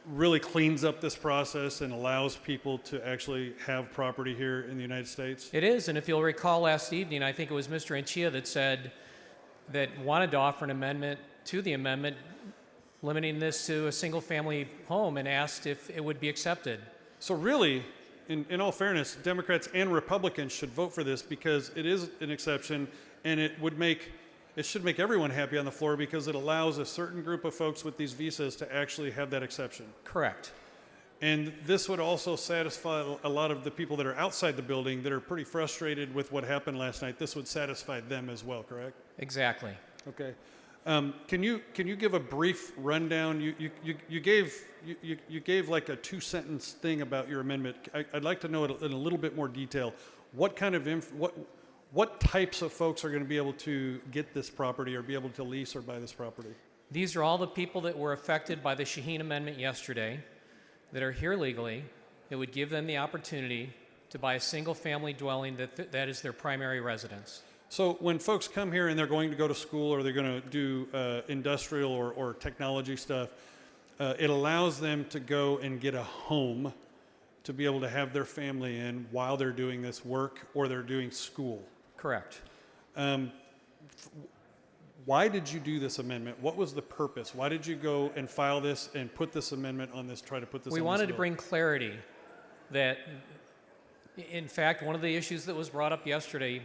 F: really cleans up this process and allows people to actually have property here in the United States?
I: It is, and if you'll recall last evening, I think it was Mr. Anchia that said that wanted to offer an amendment to the amendment limiting this to a single-family home and asked if it would be accepted.
F: So really, in all fairness, Democrats and Republicans should vote for this because it is an exception and it should make everyone happy on the floor because it allows a certain group of folks with these visas to actually have that exception.
I: Correct.
F: And this would also satisfy a lot of the people that are outside the building that are pretty frustrated with what happened last night. This would satisfy them as well, correct?
I: Exactly.
F: Okay. Can you give a brief rundown? You gave like a 2-sentence thing about your amendment. I'd like to know it in a little bit more detail. What kind of what types of folks are going to be able to get this property or be able to lease or buy this property?
I: These are all the people that were affected by the Shaheen Amendment yesterday that are here legally. It would give them the opportunity to buy a single-family dwelling that is their primary residence.
F: So when folks come here and they're going to go to school or they're going to do industrial or technology stuff, it allows them to go and get a home to be able to have their family in while they're doing this work or they're doing school.
I: Correct.
F: Why did you do this amendment? What was the purpose? Why did you go and file this and put this amendment on this, try to put this on
I: We
F: this
I: wanted to
F: bill?
I: bring clarity that, in fact, one of the issues that was brought up yesterday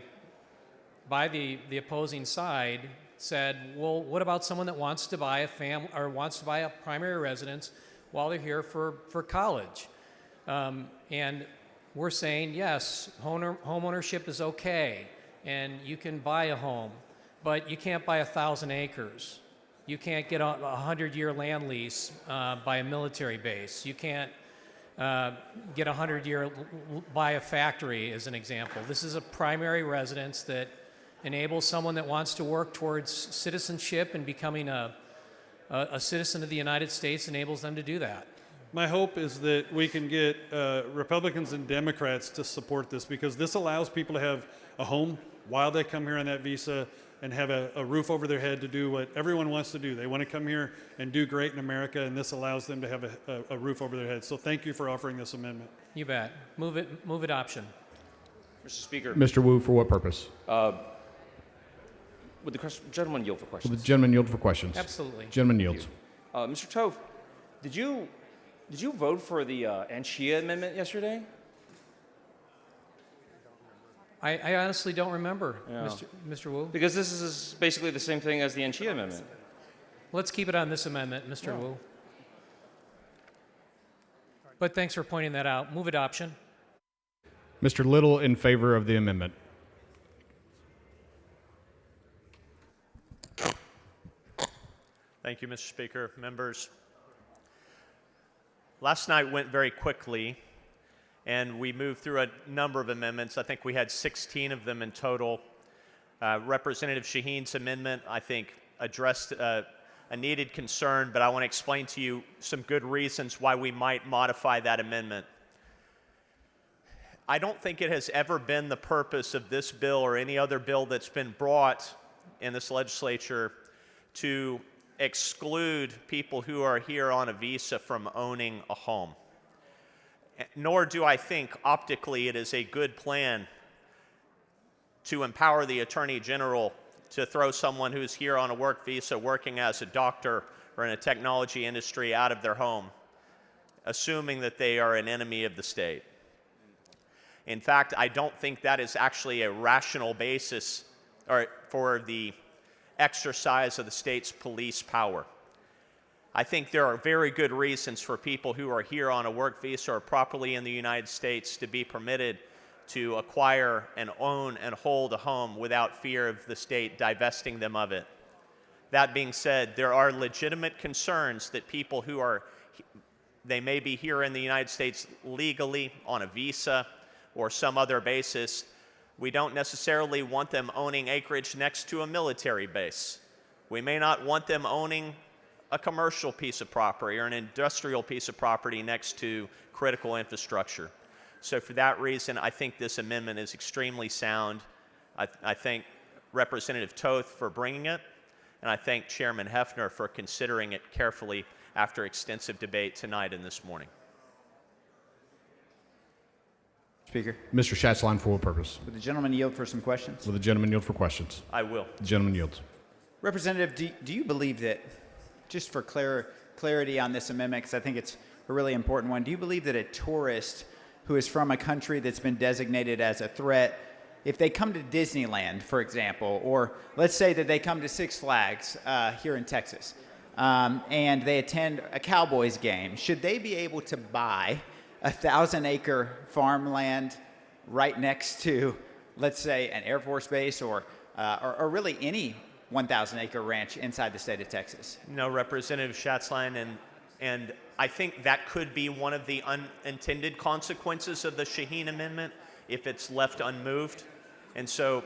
I: by the opposing side said, well, what about someone that wants to buy a family or wants to buy a primary residence while they're here for college? And we're saying, yes, home ownership is okay, and you can buy a home, but you can't buy 1,000 acres. You can't get a 100-year land lease by a military base. You can't get a 100-year buy a factory, as an example. This is a primary residence that enables someone that wants to work towards citizenship and becoming a citizen of the United States, enables them to do that.
F: My hope is that we can get Republicans and Democrats to support this because this allows people to have a home while they come here on that visa and have a roof over their head to do what everyone wants to do. They want to come here and do great in America, and this allows them to have a roof over their head. So thank you for offering this amendment.
I: You bet. Move adoption.
U: Mr. Speaker.
E: Mr. Wu, for what purpose?
U: Would the gentleman yield for
E: Will
U: questions?
E: the gentleman yield for questions?
I: Absolutely.
E: Gentleman yields.
U: Mr. Tove, did you vote for the Anchia amendment yesterday?
I: I honestly don't remember,
U: Yeah.
I: Mr. Wu.
U: Because this is basically the same thing as the Anchia amendment.
I: Let's keep it on this amendment, Mr.
U: Yeah.
I: Wu. But thanks for pointing that out. Move adoption.
E: Mr. Little in favor of the amendment.
J: Thank you, Mr. Speaker. Members, last night went very quickly, and we moved through a number of amendments. I think we had 16 of them in total. Representative Shaheen's amendment, I think, addressed a needed concern, but I want to explain to you some good reasons why we might modify that amendment. I don't think it has ever been the purpose of this bill or any other bill that's been brought in this legislature to exclude people who are here on a visa from owning a home. Nor do I think optically it is a good plan to empower the Attorney General to throw someone who's here on a work visa working as a doctor or in a technology industry out of their home, assuming that they are an enemy of the state. In fact, I don't think that is actually a rational basis for the exercise of the state's police power. I think there are very good reasons for people who are here on a work visa or properly in the United States to be permitted to acquire and own and hold a home without fear of the state divesting them of it. That being said, there are legitimate concerns that people who they may be here in the United States legally on a visa or some other basis. We don't necessarily want them owning acreage next to a military base. We may not want them owning a commercial piece of property or an industrial piece of property next to critical infrastructure. So for that reason, I think this amendment is extremely sound. I thank Representative Toth for bringing it, and I thank Chairman Hefner for considering it carefully after extensive debate tonight and this morning.
R: Speaker.
E: Mr. Schatzline, for what purpose?
R: Would the gentleman yield for some questions?
E: Will the gentleman yield for questions?
J: I will.
E: The gentleman yields.
K: Representative, do you believe that, just for clarity on this amendment, because I think it's a really important one, do you believe that a tourist who is from a country that's been designated as a threat, if they come to Disneyland, for example, or let's say that they come to Six Flags here in Texas, and they attend a Cowboys game, should they be able to buy 1,000-acre farmland right next to, let's say, an Air Force base or really any 1,000-acre ranch inside the state of Texas?
J: No, Representative Schatzline, and I think that could be one of the unintended consequences of the Shaheen Amendment if it's left unmoved. And so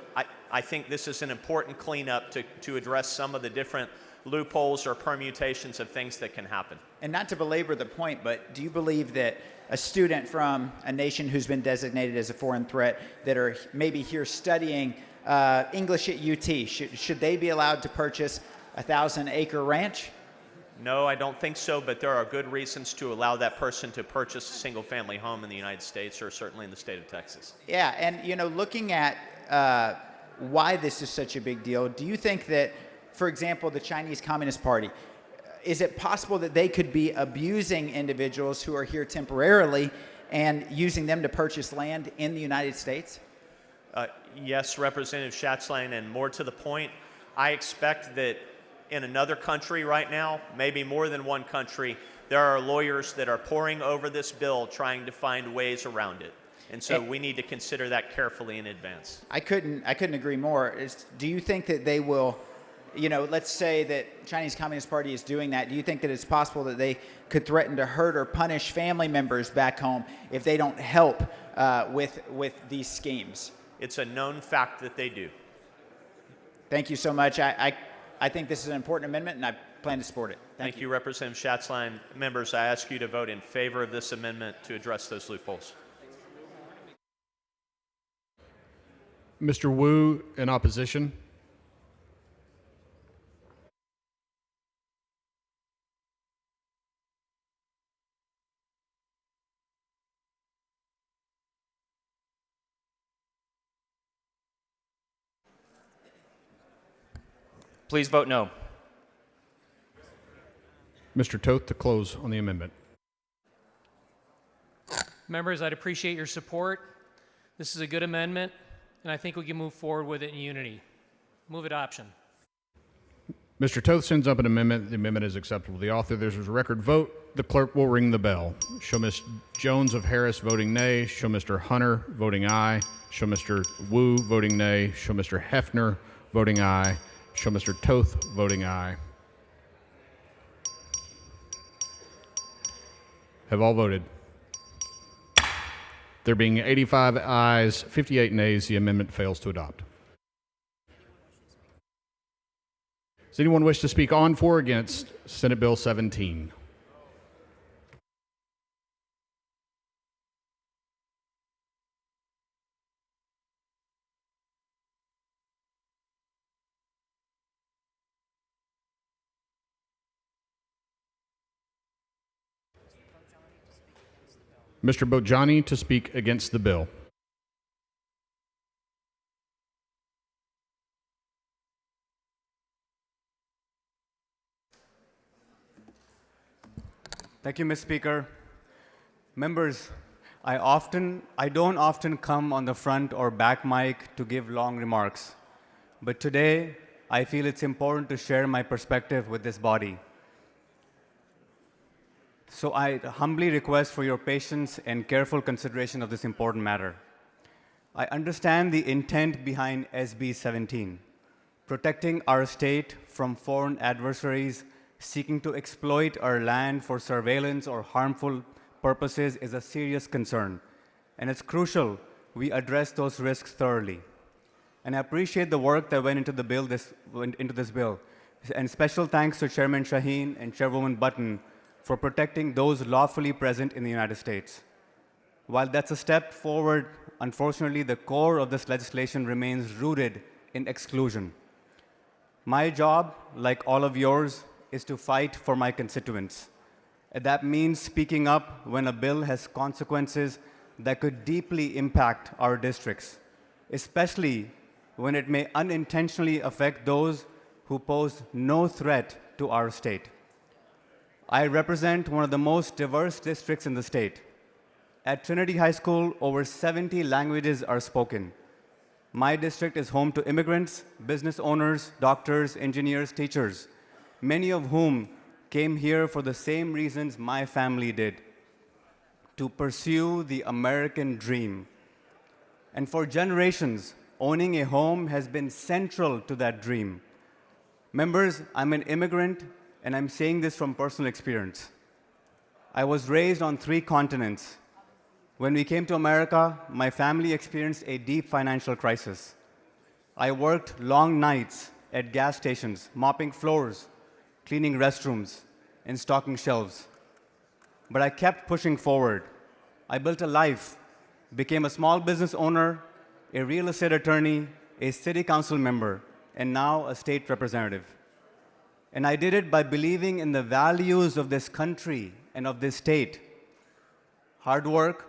J: I think this is an important cleanup to address some of the different loopholes or permutations of things that can happen.
K: And not to belabor the point, but do you believe that a student from a nation who's been designated as a foreign threat that are maybe here studying English at UT, should they be allowed to purchase a 1,000-acre ranch?
J: No, I don't think so, but there are good reasons to allow that person to purchase a single-family home in the United States or certainly in the state of Texas.
K: Yeah, and looking at why this is such a big deal, do you think that, for example, the Chinese Communist Party, is it possible that they could be abusing individuals who are here temporarily and using them to purchase land in the United States?
J: Yes, Representative Schatzline, and more to the point, I expect that in another country right now, maybe more than one country, there are lawyers that are poring over this bill trying to find ways around it. And so we need to consider that carefully in advance.
K: I couldn't agree more. Do you think that they will, let's say that Chinese Communist Party is doing that. Do you think that it's possible that they could threaten to hurt or punish family members back home if they don't help with these schemes?
J: It's a known fact that they do.
K: Thank you so much. I think this is an important amendment, and I plan to support it.
J: Thank you, Representative Schatzline. Members, I ask you to vote in favor of this amendment to address those loopholes.
E: Mr. Wu, in opposition.
U: Please vote no.
E: Mr. Toth to close on the amendment.
I: Members, I'd appreciate your support. This is a good amendment, and I think we can move forward with it in unity. Move adoption.
E: Mr. Toth sends up an amendment. The amendment is acceptable to the author. There's a record vote. The clerk will ring the bell. Show Ms. Jones of Harris voting nay. Show Mr. Hunter voting aye. Show Mr. Wu voting nay. Show Mr. Hefner voting aye. Show Mr. Toth voting aye. Have all voted? There being 85 ayes, 58 nays, the amendment fails to adopt. Does anyone wish to speak on, for, or against Senate Bill 17? Mr. Bojani to speak against the bill.
L: Thank you, Ms. Speaker. Members, I don't often come on the front or back mic to give long remarks, but today I feel it's important to share my perspective with this body. So I humbly request for your patience and careful consideration of this important matter. I understand the intent behind SB 17, protecting our state from foreign adversaries seeking to exploit our land for surveillance or harmful purposes is a serious concern, and it's crucial we address those risks thoroughly. And I appreciate the work that went into this bill, and special thanks to Chairman Shaheen and Chairwoman Button for protecting those lawfully present in the United States. While that's a step forward, unfortunately, the core of this legislation remains rooted in exclusion. My job, like all of yours, is to fight for my constituents. And that means speaking up when a bill has consequences that could deeply impact our districts, especially when it may unintentionally affect those who pose no threat to our state. I represent one of the most diverse districts in the state. At Trinity High School, over 70 languages are spoken. My district is home to immigrants, business owners, doctors, engineers, teachers, many of whom came here for the same reasons my family did, to pursue the American dream. And for generations, owning a home has been central to that dream. Members, I'm an immigrant, and I'm saying this from personal experience. I was raised on 3 continents. When we came to America, my family experienced a deep financial crisis. I worked long nights at gas stations, mopping floors, cleaning restrooms, and stocking shelves. But I kept pushing forward. I built a life, became a small business owner, a real estate attorney, a city council member, and now a state representative. And I did it by believing in the values of this country and of this state: hard work,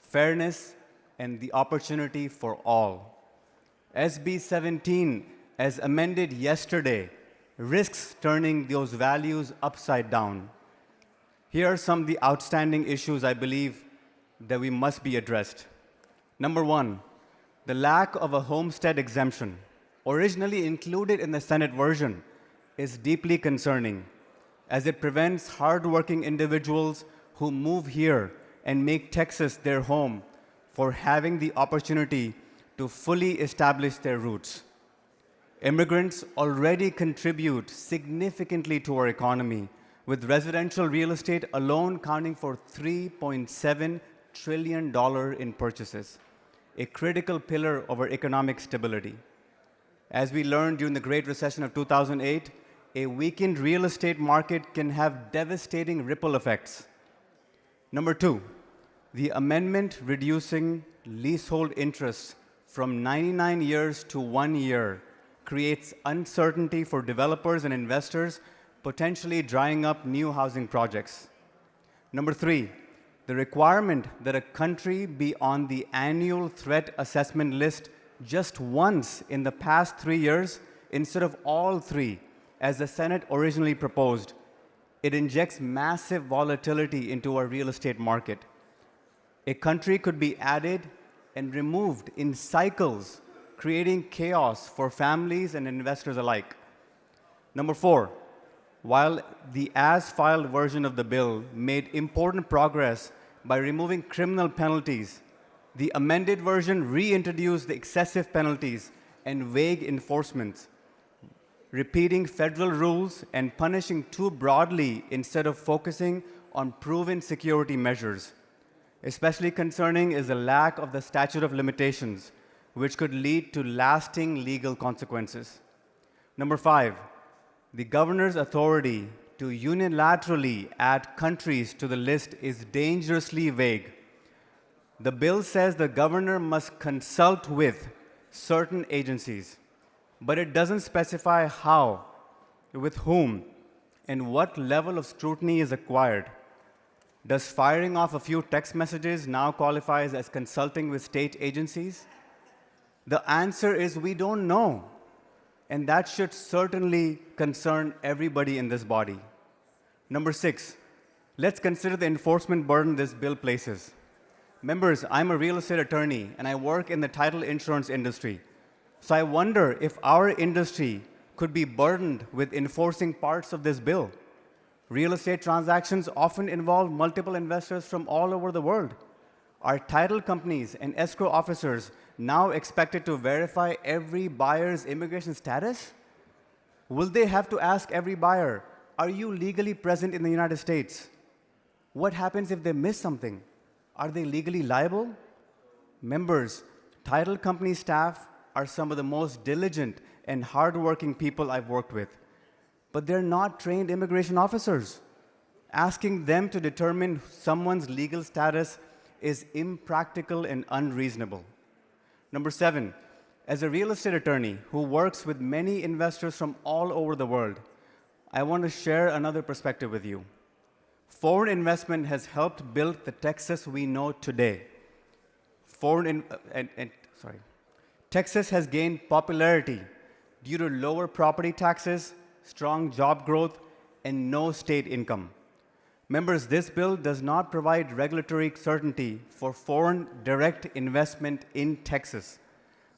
L: fairness, and the opportunity for all. SB 17, as amended yesterday, risks turning those values upside down. Here are some of the outstanding issues I believe that we must be addressed. Number 1, the lack of a homestead exemption, originally included in the Senate version, is deeply concerning, as it prevents hardworking individuals who move here and make Texas their home for having the opportunity to fully establish their roots. Immigrants already contribute significantly to our economy, with residential real estate alone accounting for $3.7 trillion in purchases, a critical pillar of our economic stability. As we learned during the Great Recession of 2008, a weakened real estate market can have devastating ripple effects. Number 2, the amendment reducing leasehold interest from 99 years to 1 year creates uncertainty for developers and investors, potentially drying up new housing projects. Number 3, the requirement that a country be on the annual threat assessment list just once in the past 3 years instead of all 3, as the Senate originally proposed. It injects massive volatility into our real estate market. A country could be added and removed in cycles, creating chaos for families and investors alike. Number 4, while the as-filed version of the bill made important progress by removing criminal penalties, the amended version reintroduced the excessive penalties and vague enforcement, repeating federal rules and punishing too broadly instead of focusing on proven security measures. Especially concerning is the lack of the statute of limitations, which could lead to lasting legal consequences. Number 5, the governor's authority to unilaterally add countries to the list is dangerously vague. The bill says the governor must consult with certain agencies, but it doesn't specify how, with whom, and what level of scrutiny is acquired. Does firing off a few text messages now qualifies as consulting with state agencies? The answer is we don't know, and that should certainly concern everybody in this body. Number 6, let's consider the enforcement burden this bill places. Members, I'm a real estate attorney, and I work in the title insurance industry. So I wonder if our industry could be burdened with enforcing parts of this bill. Real estate transactions often involve multiple investors from all over the world. Are title companies and escrow officers now expected to verify every buyer's immigration status? Will they have to ask every buyer, are you legally present in the United States? What happens if they miss something? Are they legally liable? Members, title company staff are some of the most diligent and hardworking people I've worked with, but they're not trained immigration officers. Asking them to determine someone's legal status is impractical and unreasonable. Number 7, as a real estate attorney who works with many investors from all over the world, I want to share another perspective with you. Foreign investment has helped build the Texas we know today. Texas has gained popularity due to lower property taxes, strong job growth, and no state income. Members, this bill does not provide regulatory certainty for foreign direct investment in Texas.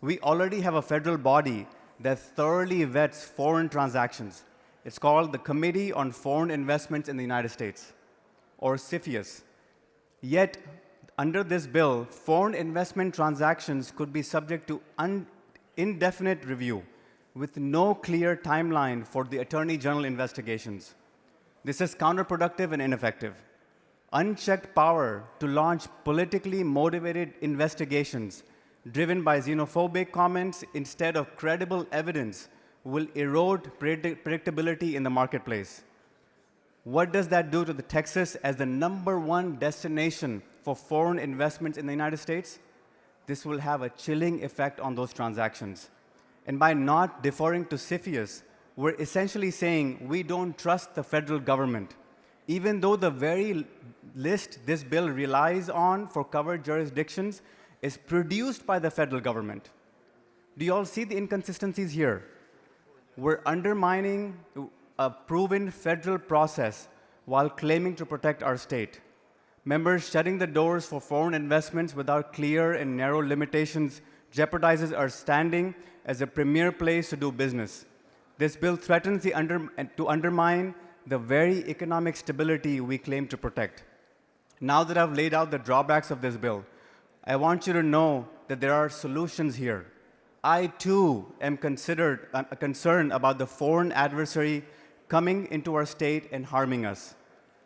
L: We already have a federal body that thoroughly vets foreign transactions. It's called the Committee on Foreign Investments in the United States, or CFIUS. Yet, under this bill, foreign investment transactions could be subject to indefinite review with no clear timeline for the Attorney General investigations. This is counterproductive and ineffective. Unchecked power to launch politically motivated investigations driven by xenophobic comments instead of credible evidence will erode predictability in the marketplace. What does that do to the Texas as the #1 destination for foreign investments in the United States? This will have a chilling effect on those transactions. And by not deferring to CFIUS, we're essentially saying we don't trust the federal government, even though the very list this bill relies on for covered jurisdictions is produced by the federal government. Do you all see the inconsistencies here? We're undermining a proven federal process while claiming to protect our state. Members, shutting the doors for foreign investments without clear and narrow limitations jeopardizes our standing as a premier place to do business. This bill threatens to undermine the very economic stability we claim to protect. Now that I've laid out the drawbacks of this bill, I want you to know that there are solutions here. I too am concerned about the foreign adversary coming into our state and harming us.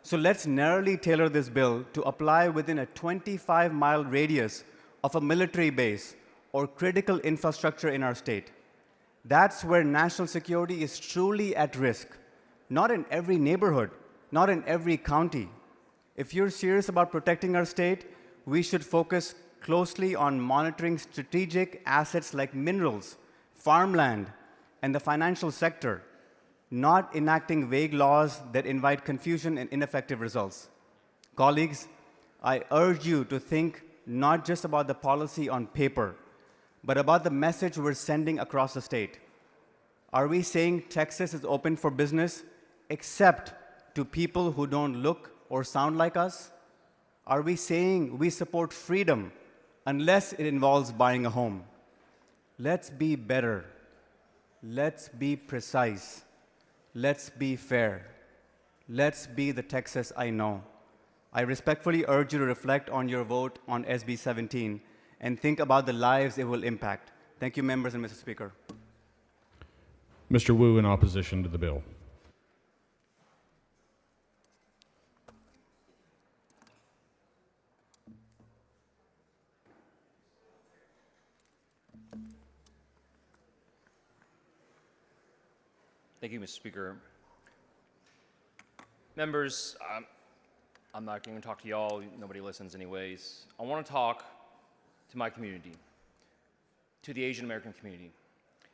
L: So let's narrowly tailor this bill to apply within a 25-mile radius of a military base or critical infrastructure in our state. That's where national security is truly at risk, not in every neighborhood, not in every county. If you're serious about protecting our state, we should focus closely on monitoring strategic assets like minerals, farmland, and the financial sector, not enacting vague laws that invite confusion and ineffective results. Colleagues, I urge you to think not just about the policy on paper, but about the message we're sending across the state. Are we saying Texas is open for business except to people who don't look or sound like us? Are we saying we support freedom unless it involves buying a home? Let's be better. Let's be precise. Let's be fair. Let's be the Texas I know. I respectfully urge you to reflect on your vote on SB 17 and think about the lives it will impact. Thank you, members and Mr. Speaker.
E: Mr. Wu in opposition to the bill.
U: Thank you, Mr. Speaker. Members, I'm not going to talk to y'all. Nobody listens anyways. I want to talk to my community, to the Asian American community.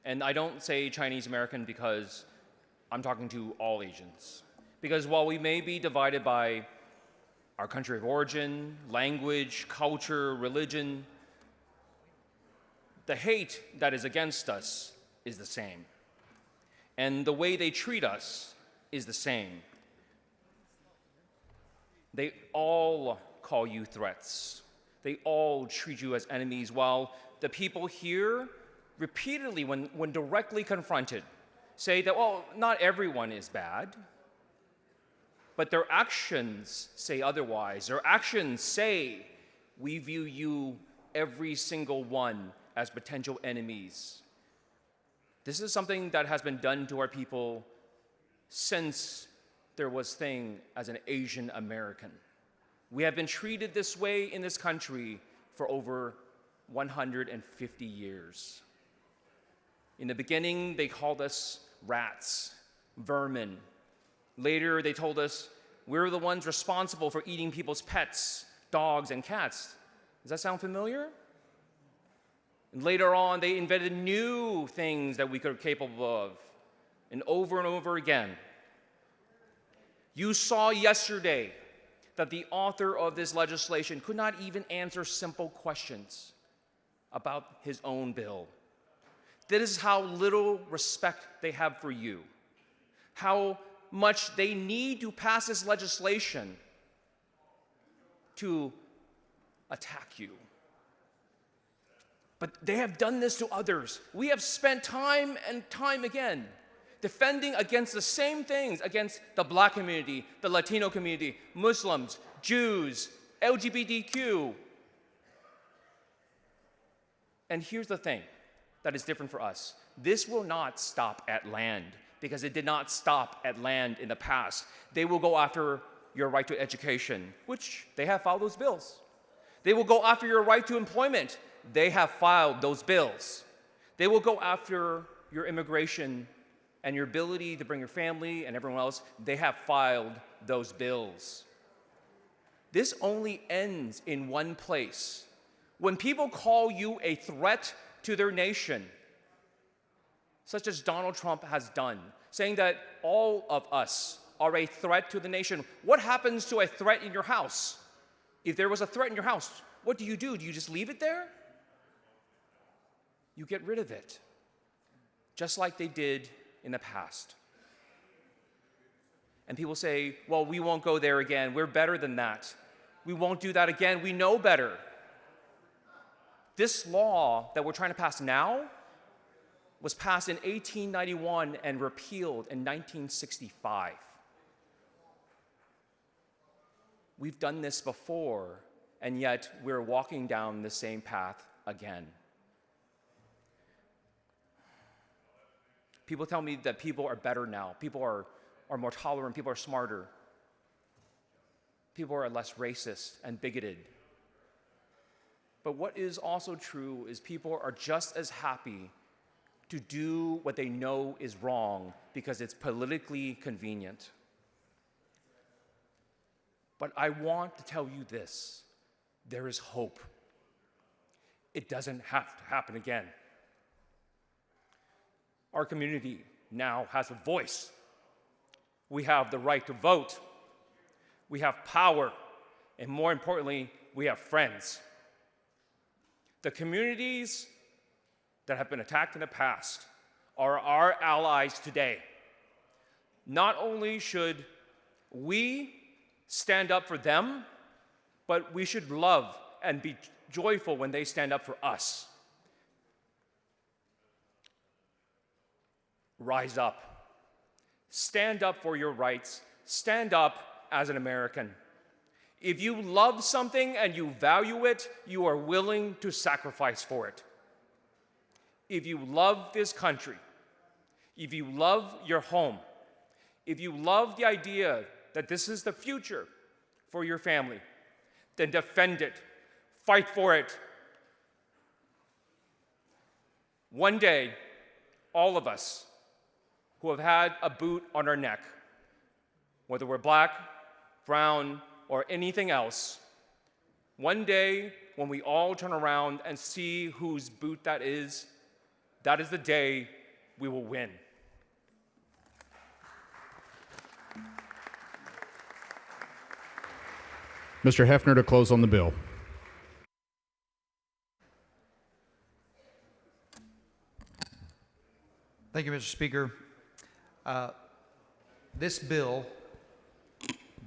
U: And I don't say Chinese American because I'm talking to all Asians. Because while we may be divided by our country of origin, language, culture, religion, the hate that is against us is the same. And the way they treat us is the same. They all call you threats. They all treat you as enemies, while the people here repeatedly, when directly confronted, say that, well, not everyone is bad. But their actions say otherwise. Their actions say, we view you, every single one, as potential enemies. This is something that has been done to our people since there was thing as an Asian American. We have been treated this way in this country for over 150 years. In the beginning, they called us rats, vermin. Later, they told us we're the ones responsible for eating people's pets, dogs, and cats. Does that sound familiar? And later on, they invented new things that we could be capable of, and over again. You saw yesterday that the author of this legislation could not even answer simple questions about his own bill. That is how little respect they have for you, how much they need to pass this legislation to attack you. But they have done this to others. We have spent time and time again defending against the same things, against the Black community, the Latino community, Muslims, Jews, LGBTQ. And here's the thing that is different for us. This will not stop at land, because it did not stop at land in the past. They will go after your right to education, which they have filed those bills. They will go after your right to employment. They have filed those bills. They will go after your immigration and your ability to bring your family and everyone else. They have filed those bills. This only ends in one place. When people call you a threat to their nation, such as Donald Trump has done, saying that all of us are a threat to the nation. What happens to a threat in your house? If there was a threat in your house, what do? Do you just leave it there? You get rid of it, just like they did in the past. And people say, well, we won't go there again. We're better than that. We won't do that again. We know better. This law that we're trying to pass now was passed in 1891 and repealed in 1965. We've done this before, and yet we're walking down the same path again. People tell me that people are better now. People are more tolerant. People are smarter. People are less racist and bigoted. But what is also true is people are just as happy to do what they know is wrong because it's politically convenient. But I want to tell you this: there is hope. It doesn't have to happen again. Our community now has a voice. We have the right to vote. We have power. And more importantly, we have friends. The communities that have been attacked in the past are our allies today. Not only should we stand up for them, but we should love and be joyful when they stand up for us. Rise up. Stand up for your rights. Stand up as an American. If you love something and you value it, you are willing to sacrifice for it. If you love this country, if you love your home, if you love the idea that this is the future for your family, then defend it. Fight for it. One day, all of us who have had a boot on our neck, whether we're black, brown, or anything else. One day, when we all turn around and see whose boot that is the day we will win.
E: Mr. Hefner to close on the bill.
R: Thank you, Mr. Speaker. This bill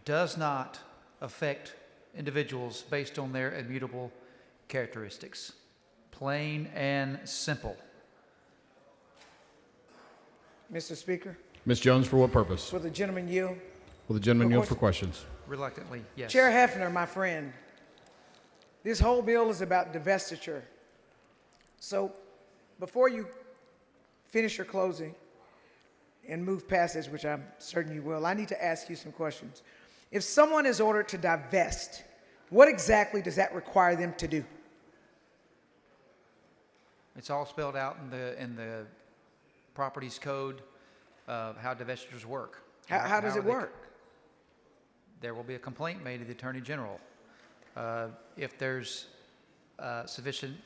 R: does not affect individuals based on their immutable characteristics. Plain and simple.
N: Mr. Speaker,
E: Ms. Jones, for what purpose?
N: will the gentleman yield?
E: Will the gentleman
N: For
E: yield for questions?
R: Reluctantly, yes.
N: Chair Hefner, my friend, this whole bill is about divestiture. So before you finish your closing and move past this, which I'm certain you will, I need to ask you some questions. If someone is ordered to divest, what exactly does that require them to do?
R: It's all spelled out in the properties code of how divestitures work.
N: How does it work?
R: There will be a complaint made to the Attorney General. If there's sufficient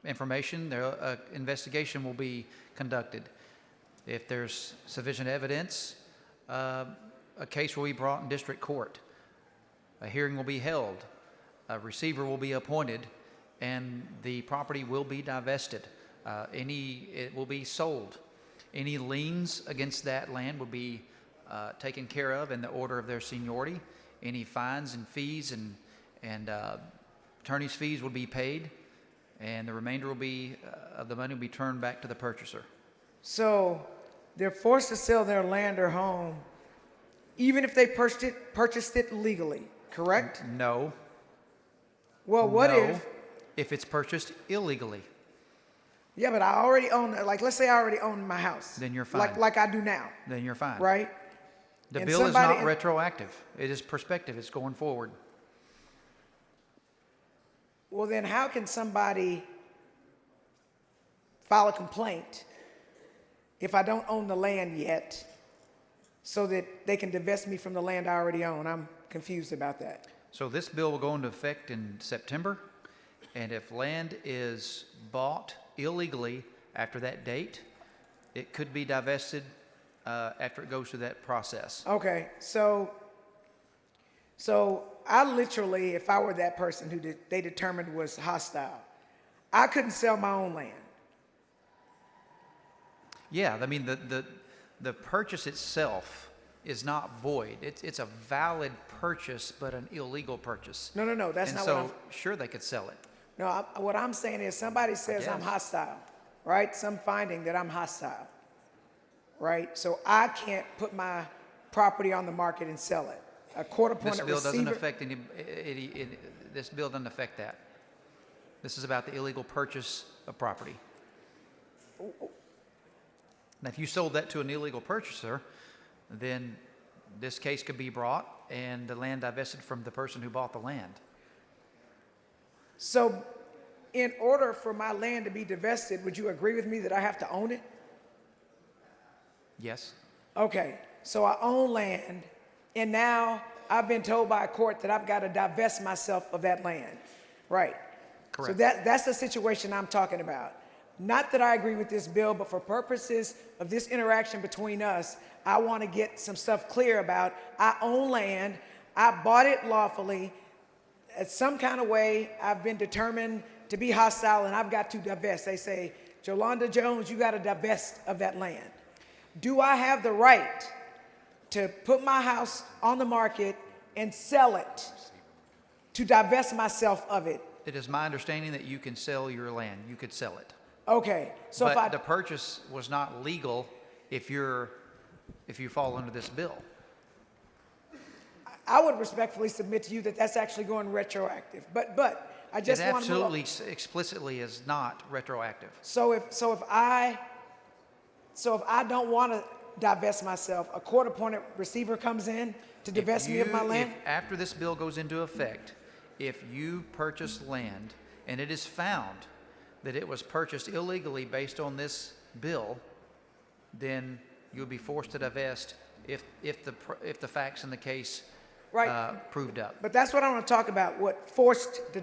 R: information, an investigation will be conducted. If there's sufficient evidence, a case will be brought in district court. A hearing will be held. A receiver will be appointed, and the property will be divested. It will be sold. Any liens against that land will be taken care of in the order of their seniority. Any fines and fees and attorney's fees will be paid, and the remainder will be of the money will be turned back to the purchaser.
N: So they're forced to sell their land or home even if they purchased it legally, correct?
R: No.
N: Well, what
R: No, if it's purchased illegally?
N: Yeah, but I already own, like, let's say I already own my house.
R: Then you're fine.
N: Like I do now,
R: Then you're fine.
N: right?
R: The
N: And
R: bill is
N: somebody
R: not retroactive. It is prospective. It's going forward.
N: Well, then how can somebody file a complaint if I don't own the land yet so that they can divest me from the land I already own? I'm confused about that.
R: So this bill will go into effect in September, and if land is bought illegally after that date, it could be divested after it goes through that process.
N: Okay, so I literally, if I were that person who they determined was hostile, I couldn't sell my own land.
R: Yeah, I mean, the purchase itself is not void. It's a valid purchase, but an illegal purchase.
N: No, that's
R: and
N: not
R: so,
N: what I'm...
R: sure, they could sell it.
N: No, what I'm saying is somebody says I'm
R: guess.
N: hostile, right? Some finding that I'm hostile, right? So I can't put my property on the market and sell it. A court-appointed
R: This bill
N: receiver...
R: doesn't affect this bill doesn't affect that. This is about the illegal purchase of property. Now, if you sold that to an illegal purchaser, then this case could be brought and the land divested from the person who bought the land.
N: So in order for my land to be divested, would you agree with me that I have to own it?
R: Yes?
N: Okay, so I own land, and now I've been told by a court that I've got to divest myself of that land, right?
R: Correct.
N: So that's the situation I'm talking about. Not that I agree with this bill, but for purposes of this interaction between us, I want to get some stuff clear about I own land, I bought it lawfully, in some kind of way I've been determined to be hostile and I've got to divest. They say, Jolanda Jones, you got to divest of that land. Do I have the right to put my house on the market and sell it, to divest myself of it?
R: It is my understanding that you can sell your land. You could sell it.
N: Okay, so
R: but
N: if I...
R: the purchase was not legal if you fall under this bill.
N: I would respectfully submit to you that that's actually going retroactive. But I just
R: it
N: want to
R: absolutely explicitly is not retroactive.
N: So if I don't want to divest myself, a court-appointed receiver comes in to divest me of my land?
R: If after this bill goes into effect, if you purchase land and it is found that it was purchased illegally based on this bill, then you would be forced to divest if the facts in the case
N: Right.
R: proved up.
N: But that's what I want to talk about, what forced to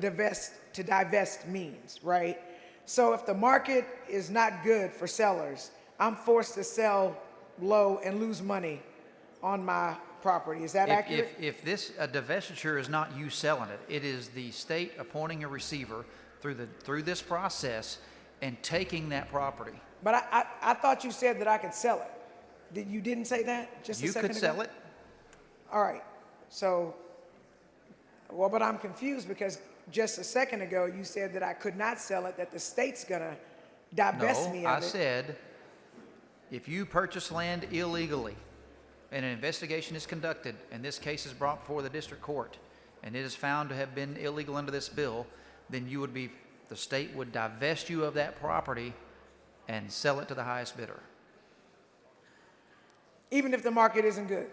N: divest means, right? So if the market is not good for sellers, I'm forced to sell low and lose money on my property. Is that accurate?
R: If this divestiture is not you selling it, it is the state appointing a receiver through this process and taking that property.
N: But I thought you said that I could sell it. You didn't say that just a
R: You
N: second
R: could
N: ago?
R: sell it.
N: All right. So, well, but I'm confused because just a second ago you said that I could not sell it, that the state's gonna divest me
R: No,
N: of
R: I
N: it.
R: said, if you purchase land illegally and an investigation is conducted and this case is brought before the district court and it is found to have been illegal under this bill, then the state would divest you of that property and sell it to the highest bidder.
N: Even if the market isn't good.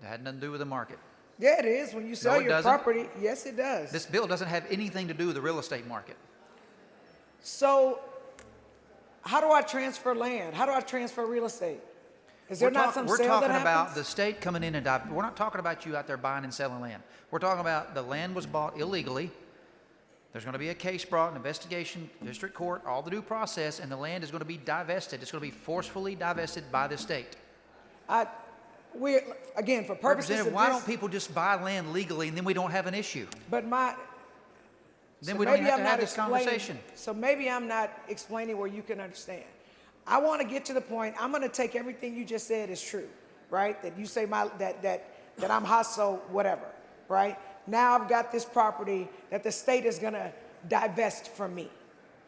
R: It had nothing to do with the market.
N: Yeah, it is. When you sell
R: it
N: your
R: doesn't.
N: property, yes, it does.
R: This bill doesn't have anything to do with the real estate market.
N: So, how do I transfer land? How do I transfer real estate? Is there not some
R: We're
N: sale
R: talking
N: that
R: about
N: happens?
R: the state coming in and we're not talking about you out there buying and selling land. We're talking about the land was bought illegally. There's going to be a case brought, an investigation, district court, all the due process, and the land is going to be divested. It's going to be forcefully divested by the state.
N: Again, for purposes
R: Representative,
N: of
R: why
N: this,
R: don't people just buy land legally and then we don't have an issue?
N: but my,
R: Then
N: so
R: we don't even
N: maybe
R: have
N: I'm
R: to have
N: not
R: this conversation.
N: So maybe I'm not explaining where you can understand. I want to get to the point. I'm going to take everything you just said as true, right? That you say that I'm hostile, whatever, right? Now I've got this property that the state is going to divest from me,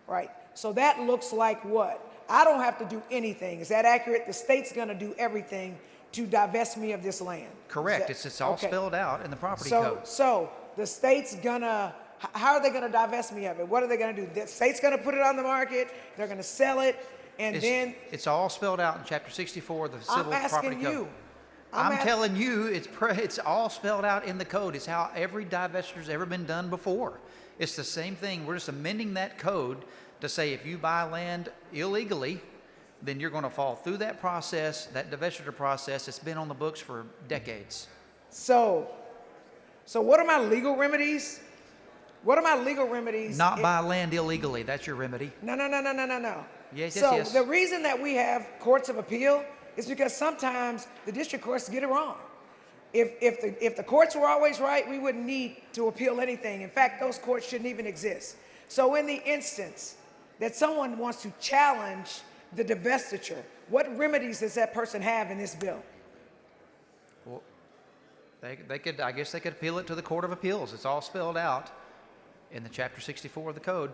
N: right? So that looks like what? I don't have to do anything. Is that accurate? The state's going to do everything to divest me of this land.
R: Correct.
N: Is that-
R: It's all
N: okay.
R: spelled out in the property code.
N: So the state's gonna, how are they gonna divest me of it? What are they gonna do? The state's gonna put it on the market, they're gonna sell it, and then
R: It's all spelled out in Chapter 64 of the Civil
N: I'm
R: Property
N: asking
R: Code.
N: you.
R: I'm telling you, it's all spelled out in the code. It's how every divesture's ever been done before. It's the same thing. We're just amending that code to say if you buy land illegally, then you're going to fall through that process, that divestiture process. It's been on the books for decades.
N: So what are my legal remedies? What are my legal remedies?
R: Not buy land illegally. That's your remedy.
N: No.
R: Yes,
N: So
R: yes.
N: the reason that we have courts of appeal is because sometimes the district courts get it wrong. If the courts were always right, we wouldn't need to appeal anything. In fact, those courts shouldn't even exist. So in the instance that someone wants to challenge the divestiture, what remedies does that person have in this bill?
R: Well, they could, I guess they could appeal it to the Court of Appeals. It's all spelled out in the Chapter 64 of the code.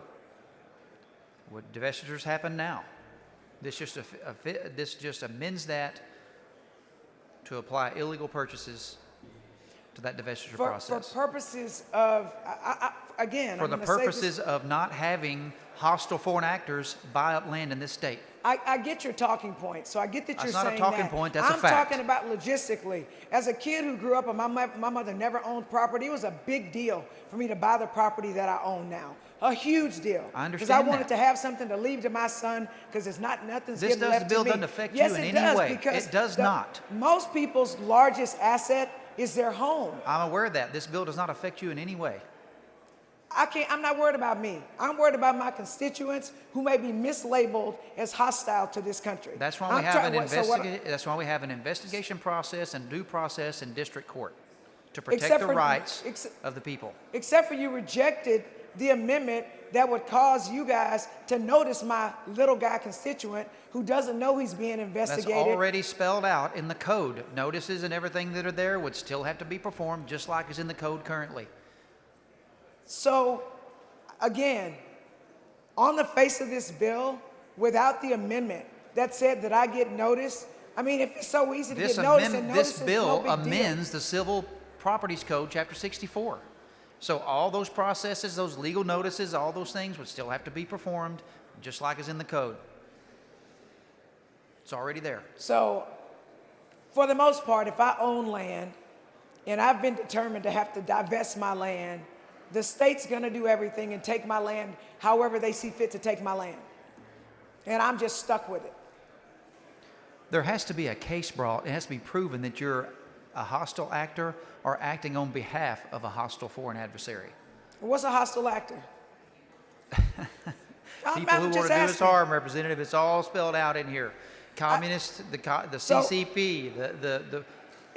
R: Would divestitures happen now? This just amends that to apply illegal purchases to that divestiture process.
N: For purposes of, again,
R: For
N: I'm
R: the
N: gonna say this-
R: purposes of not having hostile foreign actors buy up land in this state.
N: I get your talking point, so I get that
R: That's
N: you're
R: not a
N: saying
R: talking
N: that.
R: point, that's a
N: I'm
R: fact.
N: talking about logistically. As a kid who grew up and my mother never owned property, it was a big deal for me to buy the property that I own now. A huge deal.
R: I understand
N: Because I wanted
R: that.
N: to have something to leave to my son because there's nothing's
R: This
N: getting left
R: bill
N: to me.
R: doesn't affect you
N: Yes,
R: in
N: it
R: any
N: does,
R: way.
N: because
R: It does not.
N: Most people's largest asset is their home.
R: I'm aware of that. This bill does not affect you in any way.
N: I'm not worried about me. I'm worried about my constituents who may be mislabeled as hostile to this country.
R: That's why
N: I'm
R: we have
N: trying-
R: an
N: so what-
R: That's why we have an investigation process and due process in district court to protect
N: Except
R: the
N: for-
R: rights
N: ex-
R: of the people.
N: Except for you rejected the amendment that would cause you guys to notice my little guy constituent who doesn't know he's being
R: That's
N: investigated.
R: already spelled out in the code. Notices and everything that are there would still have to be performed just like is in the code currently.
N: So, again, on the face of this bill, without the amendment that said that I get notice, I mean, if it's so easy to get notice, then notice
R: This
N: is
R: bill
N: no big deal.
R: amends the Civil Properties Code, Chapter 64. So all those processes, those legal notices, all those things would still have to be performed just like is in the code. It's already there.
N: So, for the most part, if I own land and I've been determined to have to divest my land, the state's going to do everything and take my land however they see fit to take my land. And I'm just stuck with it.
R: there has to be a case brought. It has to be proven that you're a hostile actor or acting on behalf of a hostile foreign adversary.
N: What's a hostile actor?
R: People who want to do us harm, Representative, it's all spelled out in here. Communists, the CCP, the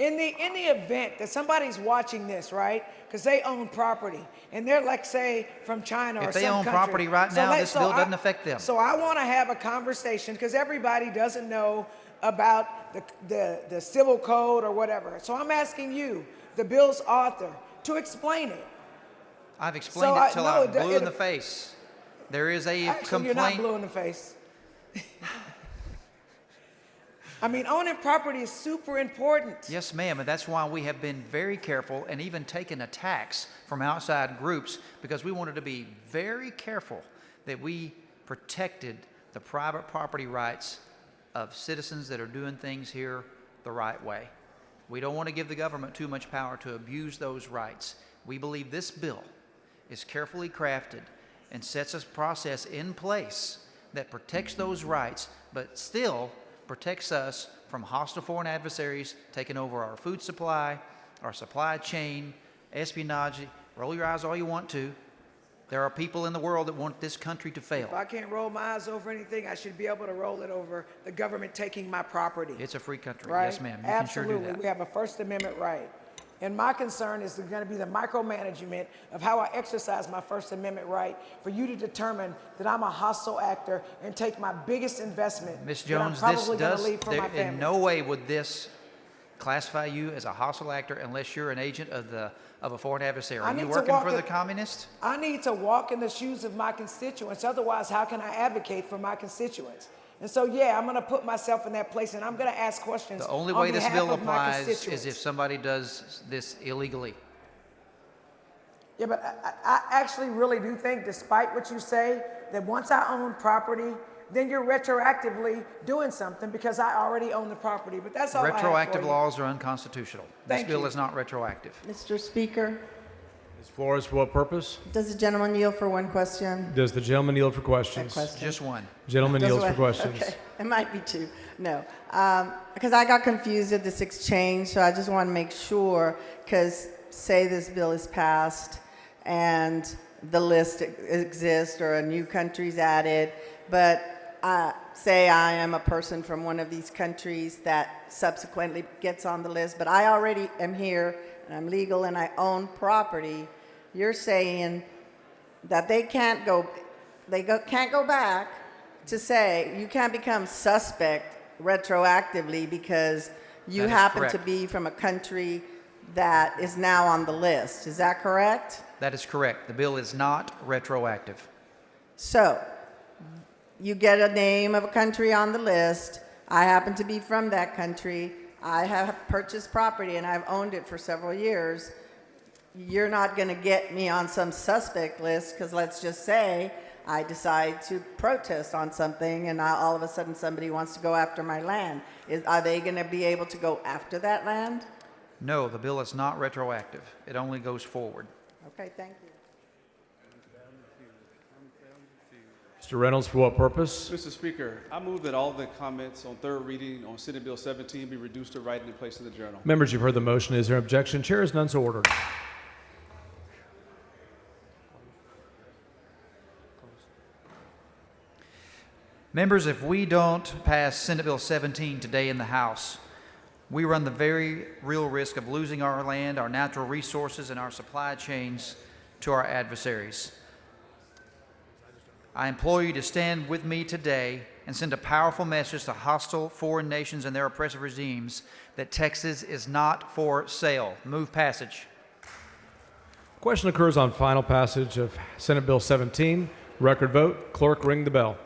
N: In the event that somebody's watching this, right, because they own property, and they're like, say, from China or
R: if
N: some
R: they own
N: country.
R: property right now, this bill doesn't affect them.
N: So I want to have a conversation, because everybody doesn't know about the civil code or whatever. So I'm asking you, the bill's author, to explain it.
R: I've explained it till I'm blue in the face. There is a
N: Actually,
R: complaint.
N: you're not blue in the face. I mean, owning property is super important.
R: Yes, ma'am, and that's why we have been very careful and even taken attacks from outside groups, because we wanted to be very careful that we protected the private property rights of citizens that are doing things here the right way. We don't want to give the government too much power to abuse those rights. We believe this bill is carefully crafted and sets a process in place that protects those rights, but still protects us from hostile foreign adversaries taking over our food supply, our supply chain, espionage. Roll your eyes all you want to. There are people in the world that want this country to fail.
N: If I can't roll my eyes over anything, I should be able to roll it over the government taking my property.
R: It's a free country.
N: Right?
R: Yes, ma'am. You
N: Absolutely.
R: can sure do that.
N: We have a First Amendment right. And my concern is going to be the micromanagement of how I exercise my First Amendment right for you to determine that I'm a hostile actor and take my biggest investment
R: Ms.
N: that I'm
R: Jones,
N: probably going to leave for my
R: in
N: family.
R: no way would this classify you as a hostile actor unless you're an agent of a foreign adversary. Are you working for the communists?
N: I need to walk in the shoes of my constituents. Otherwise, how can I advocate for my constituents? And so, yeah, I'm going to put myself in that place, and I'm going to ask questions.
R: The only
N: on
R: way this
N: behalf
R: bill
N: of my
R: applies
N: constituents.
R: is if somebody does this illegally.
N: Yeah, but I actually really do think, despite what you say, that once I own property, then you're retroactively doing something because I already own the property. But that's all I have for
R: Retroactive
N: you.
R: laws are unconstitutional. This
N: Thank
R: bill
N: you.
R: is not retroactive.
G: Mr. Speaker,
O: Ms. Flores, for what purpose?
G: does the gentleman yield for one question?
O: Does the gentleman yield for questions?
R: Just one.
O: Gentleman
G: Just
O: yields for
G: one?
O: questions.
G: Okay, it might be two. No, because I got confused at this exchange, so I just want to make sure, because say this bill is passed and the list exists or a new country's added, but say I am a person from one of these countries that subsequently gets on the list, but I already am here and I'm legal and I own property. You're saying that they can't go back to say you can't become suspect retroactively because you
R: That is
G: happen to
R: correct.
G: be from a country that is now on the list. Is that correct?
R: That is correct. The bill is not retroactive.
G: So, you get a name of a country on the list. I happen to be from that country. I have purchased property and I've owned it for several years. You're not going to get me on some suspect list because let's just say I decide to protest on something and now all of a sudden somebody wants to go after my land. Are they going to be able to go after that land?
R: No, the bill is not retroactive. It only goes forward.
G: Okay, thank you.
O: Mr. Reynolds, for what purpose?
W: Mr. Speaker, I move that all the comments on third reading on Senate Bill 17 be reduced to writing and placed in the journal.
O: Members, you've heard the motion. Is there objection? Chair is none so ordered.
R: Members, if we don't pass Senate Bill 17 today in the House, we run the very real risk of losing our land, our natural resources, and our supply chains to our adversaries. I implore you to stand with me today and send a powerful message to hostile foreign nations and their oppressive regimes that Texas is not for sale. Move passage.
O: Question occurs on final passage of Senate Bill 17. Record vote. Clerk, ring the bell.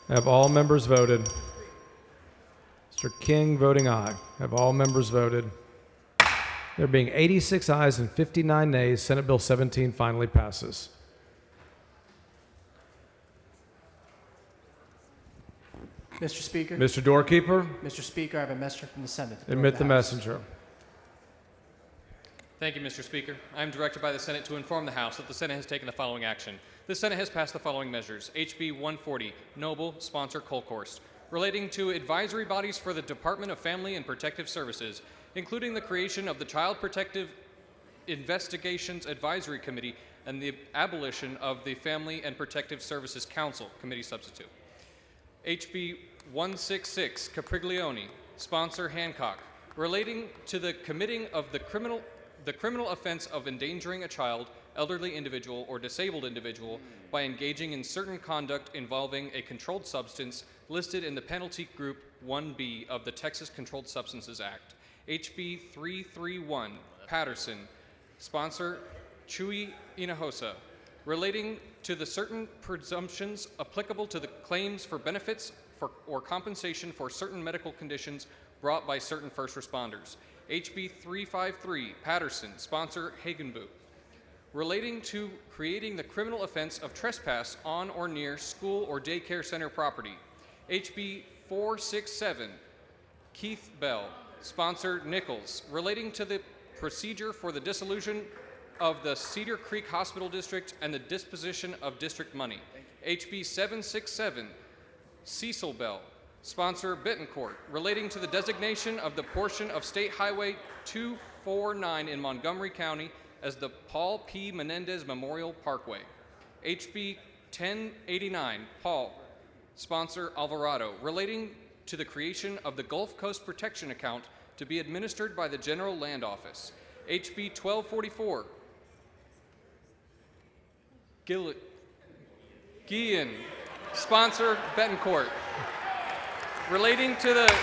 O: Have all members voted? Mr. King voting aye. Have all members voted? There being 86 ayes and 59 nays, Senate Bill 17 finally passes.
X: Mr. Speaker.
O: Mr. Doorkeeper,
X: Mr. Speaker, I have a messenger from the Senate.
O: admit the messenger.
I: Thank you, Mr. Speaker. I am directed by the Senate to inform the House that the Senate has taken the following action. The Senate has passed the following measures. HB 140, Noble, sponsor Colkhorst, relating to advisory bodies for the Department of Family and Protective Services, including the creation of the Child Protective Investigations Advisory Committee and the abolition of the Family and Protective Services Council, committee substitute. HB 166, Capriglione, sponsor Hancock, relating to the committing of the criminal offense of endangering a child, elderly individual, or disabled individual by engaging in certain conduct involving a controlled substance listed in the penalty group 1B of the Texas Controlled Substances Act. HB 331, Patterson, sponsor Chuy Hinojosa, relating to the certain presumptions applicable to the claims for benefits or compensation for certain medical conditions brought by certain first responders. HB 353, Patterson, sponsor Hagenbu, relating to creating the criminal offense of trespass on or near school or daycare center property. HB 467, Keith Bell, sponsor Nichols, relating to the procedure for the dissolution of the Cedar Creek Hospital District and the disposition of district money. HB 767, Cecil Bell, sponsor Bettencourt, relating to the designation of the portion of State Highway 249 in Montgomery County as the Paul P. Menendez Memorial Parkway. HB 1089, Paul, sponsor Alvarado, relating to the creation of the Gulf Coast Protection Account to be administered by the General Land Office. HB 1244, Guillen, sponsor Bettencourt, relating to the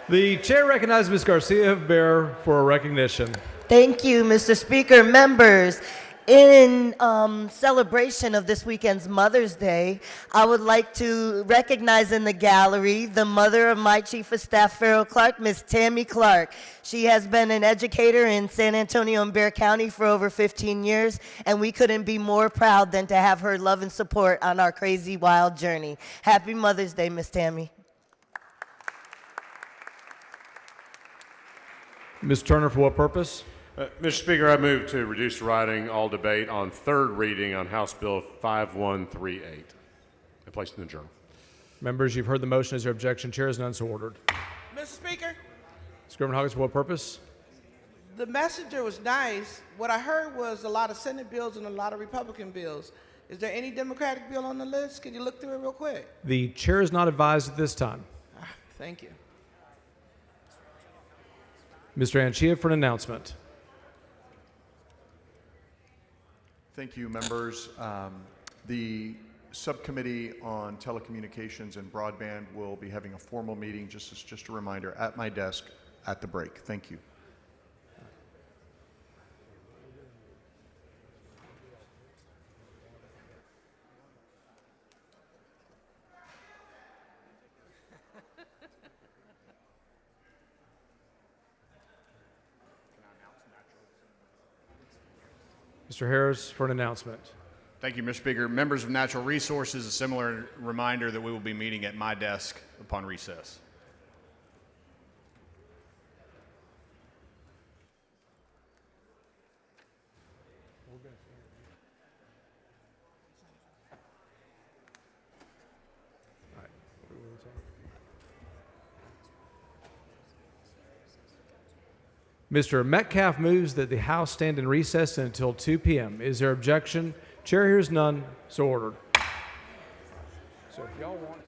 O: The chair recognizes Ms. Garcia Bear for a recognition.
M: Thank you, Mr. Speaker. Members, in celebration of this weekend's Mother's Day, I would like to recognize in the gallery the mother of my Chief of Staff, Farrell Clark, Ms. Tammy Clark. She has been an educator in San Antonio and Bexar County for over 15 years, and we couldn't be more proud than to have her love and support on our crazy, wild journey. Happy Mother's Day, Ms. Tammy.
O: Ms. Turner, for what purpose?
Q: Mr. Speaker, I move to reduce the riding all debate on third reading on House Bill 5138 and place it in the journal.
O: Members, you've heard the motion. Is there objection? Chair is none, so ordered.
P: Mr. Speaker,
O: Ms. Griffin-Huggins, for what purpose?
P: the messenger was nice. What I heard was a lot of Senate bills and a lot of Republican bills. Is there any Democratic bill on the list? Can you look through it real quick?
O: The chair is not advised at this time.
P: Thank you.
O: Mr. Anchia for an announcement.
S: Thank you, members. The Subcommittee on Telecommunications and Broadband will be having a formal meeting, just a reminder, at my desk at the break. Thank you.
O: Mr. Harris for an announcement.
E: Thank you, Mr. Speaker. Members of Natural Resources, a similar reminder that we will be meeting at my desk upon recess.
O: Mr. Metcalf moves that the House stand in recess until 2 p.m. Is there objection? Chair hears none, so ordered. So if y'all want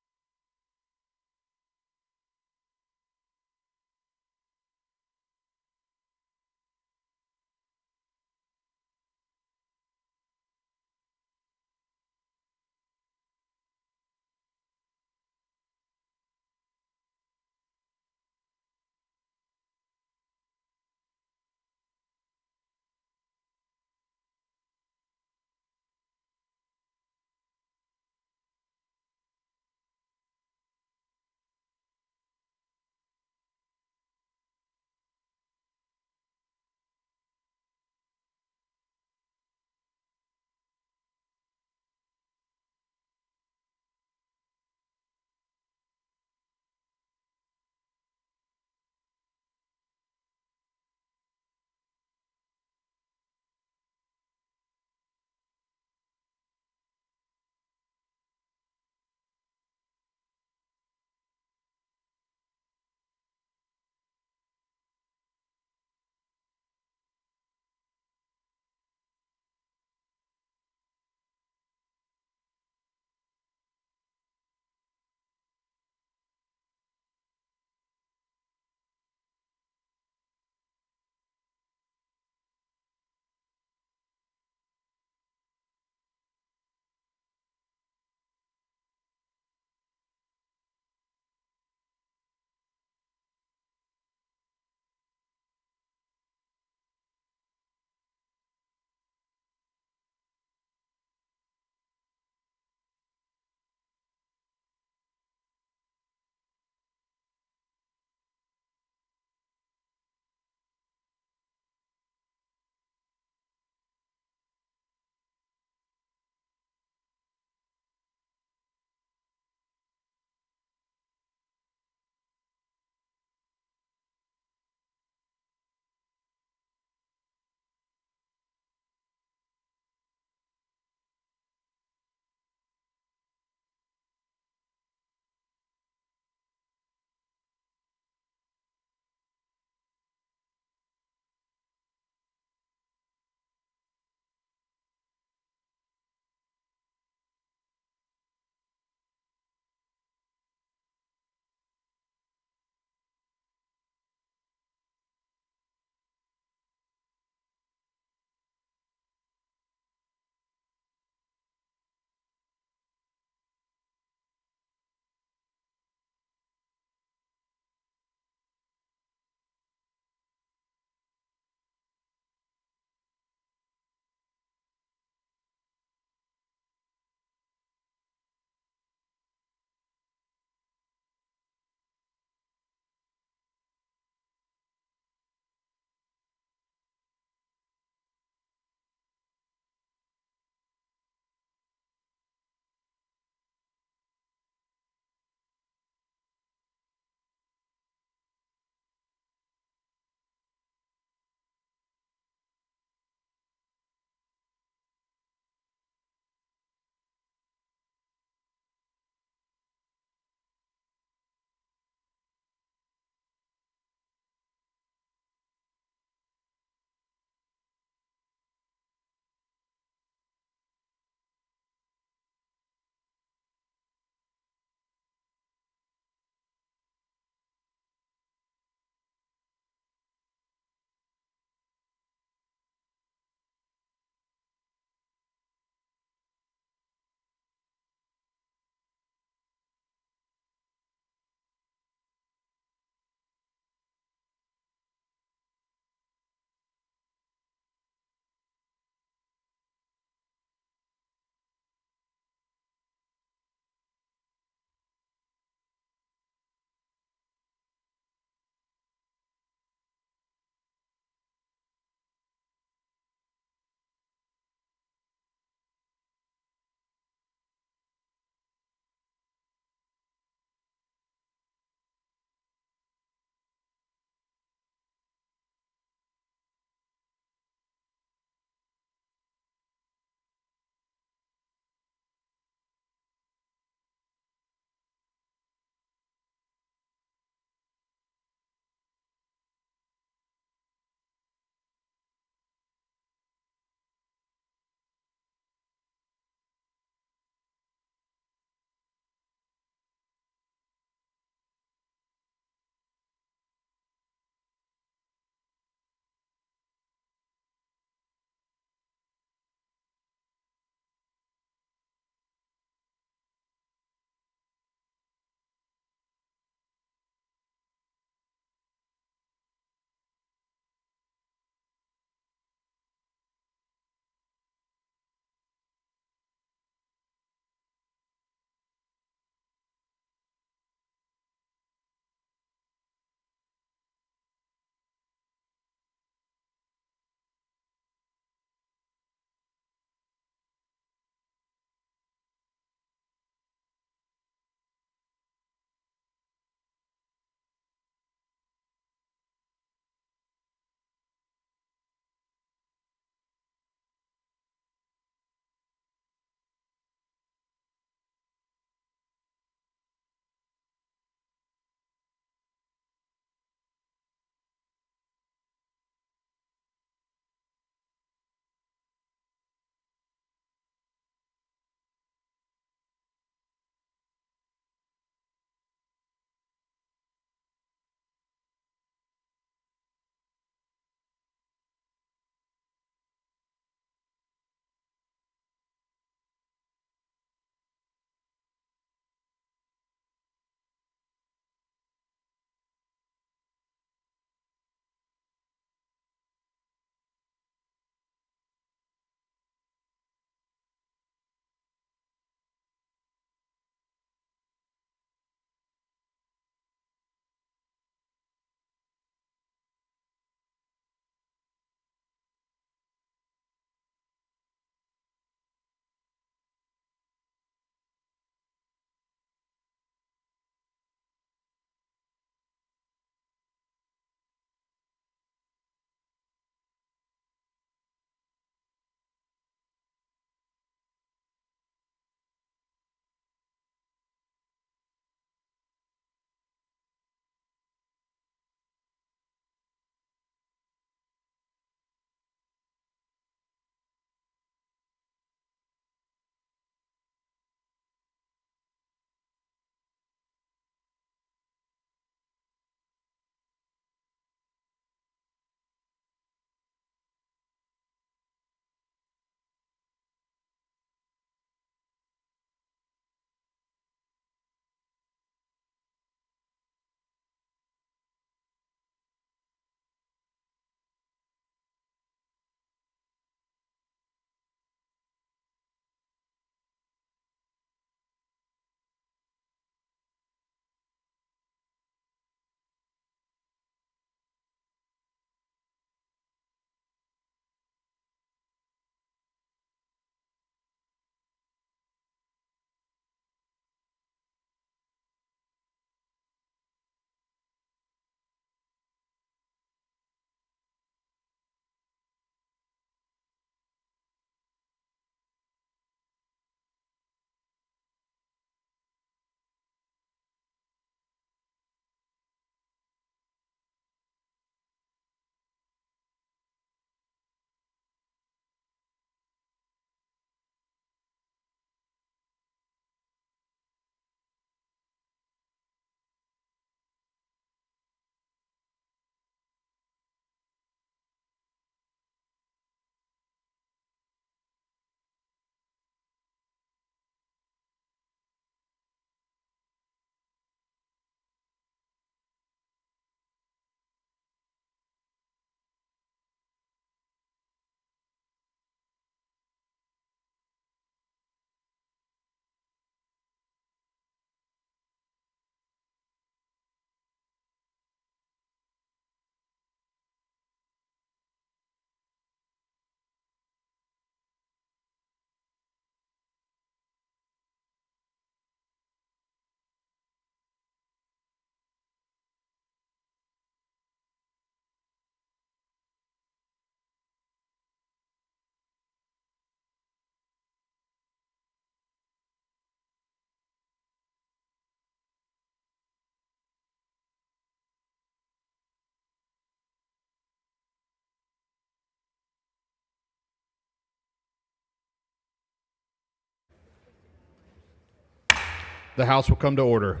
E: The House will come to order.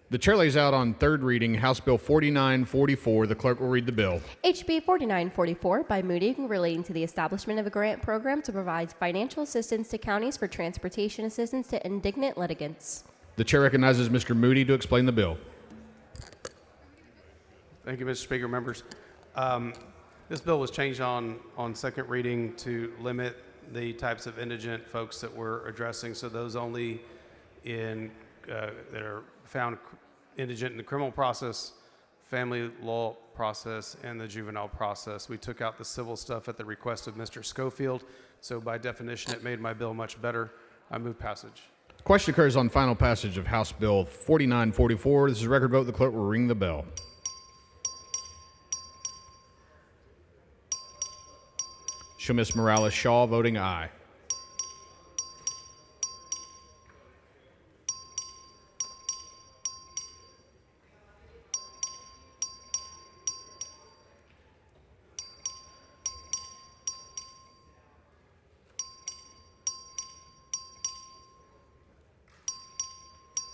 E: The chair lays out on third reading House Bill 4944. The clerk will read the bill.
D: HB 4944 by Moody, relating to the establishment of a grant program to provide financial assistance to counties for transportation assistance to indigent litigants.
E: The chair recognizes Mr. Moody to explain the bill.
W: Thank you, Mr. Speaker, members. This bill was changed on second reading to limit the types of indigent folks that we're addressing, so those only that are found indigent in the criminal process, family law process, and the juvenile process. We took out the civil stuff at the request of Mr. Schofield, so by definition it made my bill much better. I move passage.
E: Question occurs on final passage of House Bill 4944. This is a record vote. The clerk will ring the bell. Show Ms. Morales Shaw voting aye.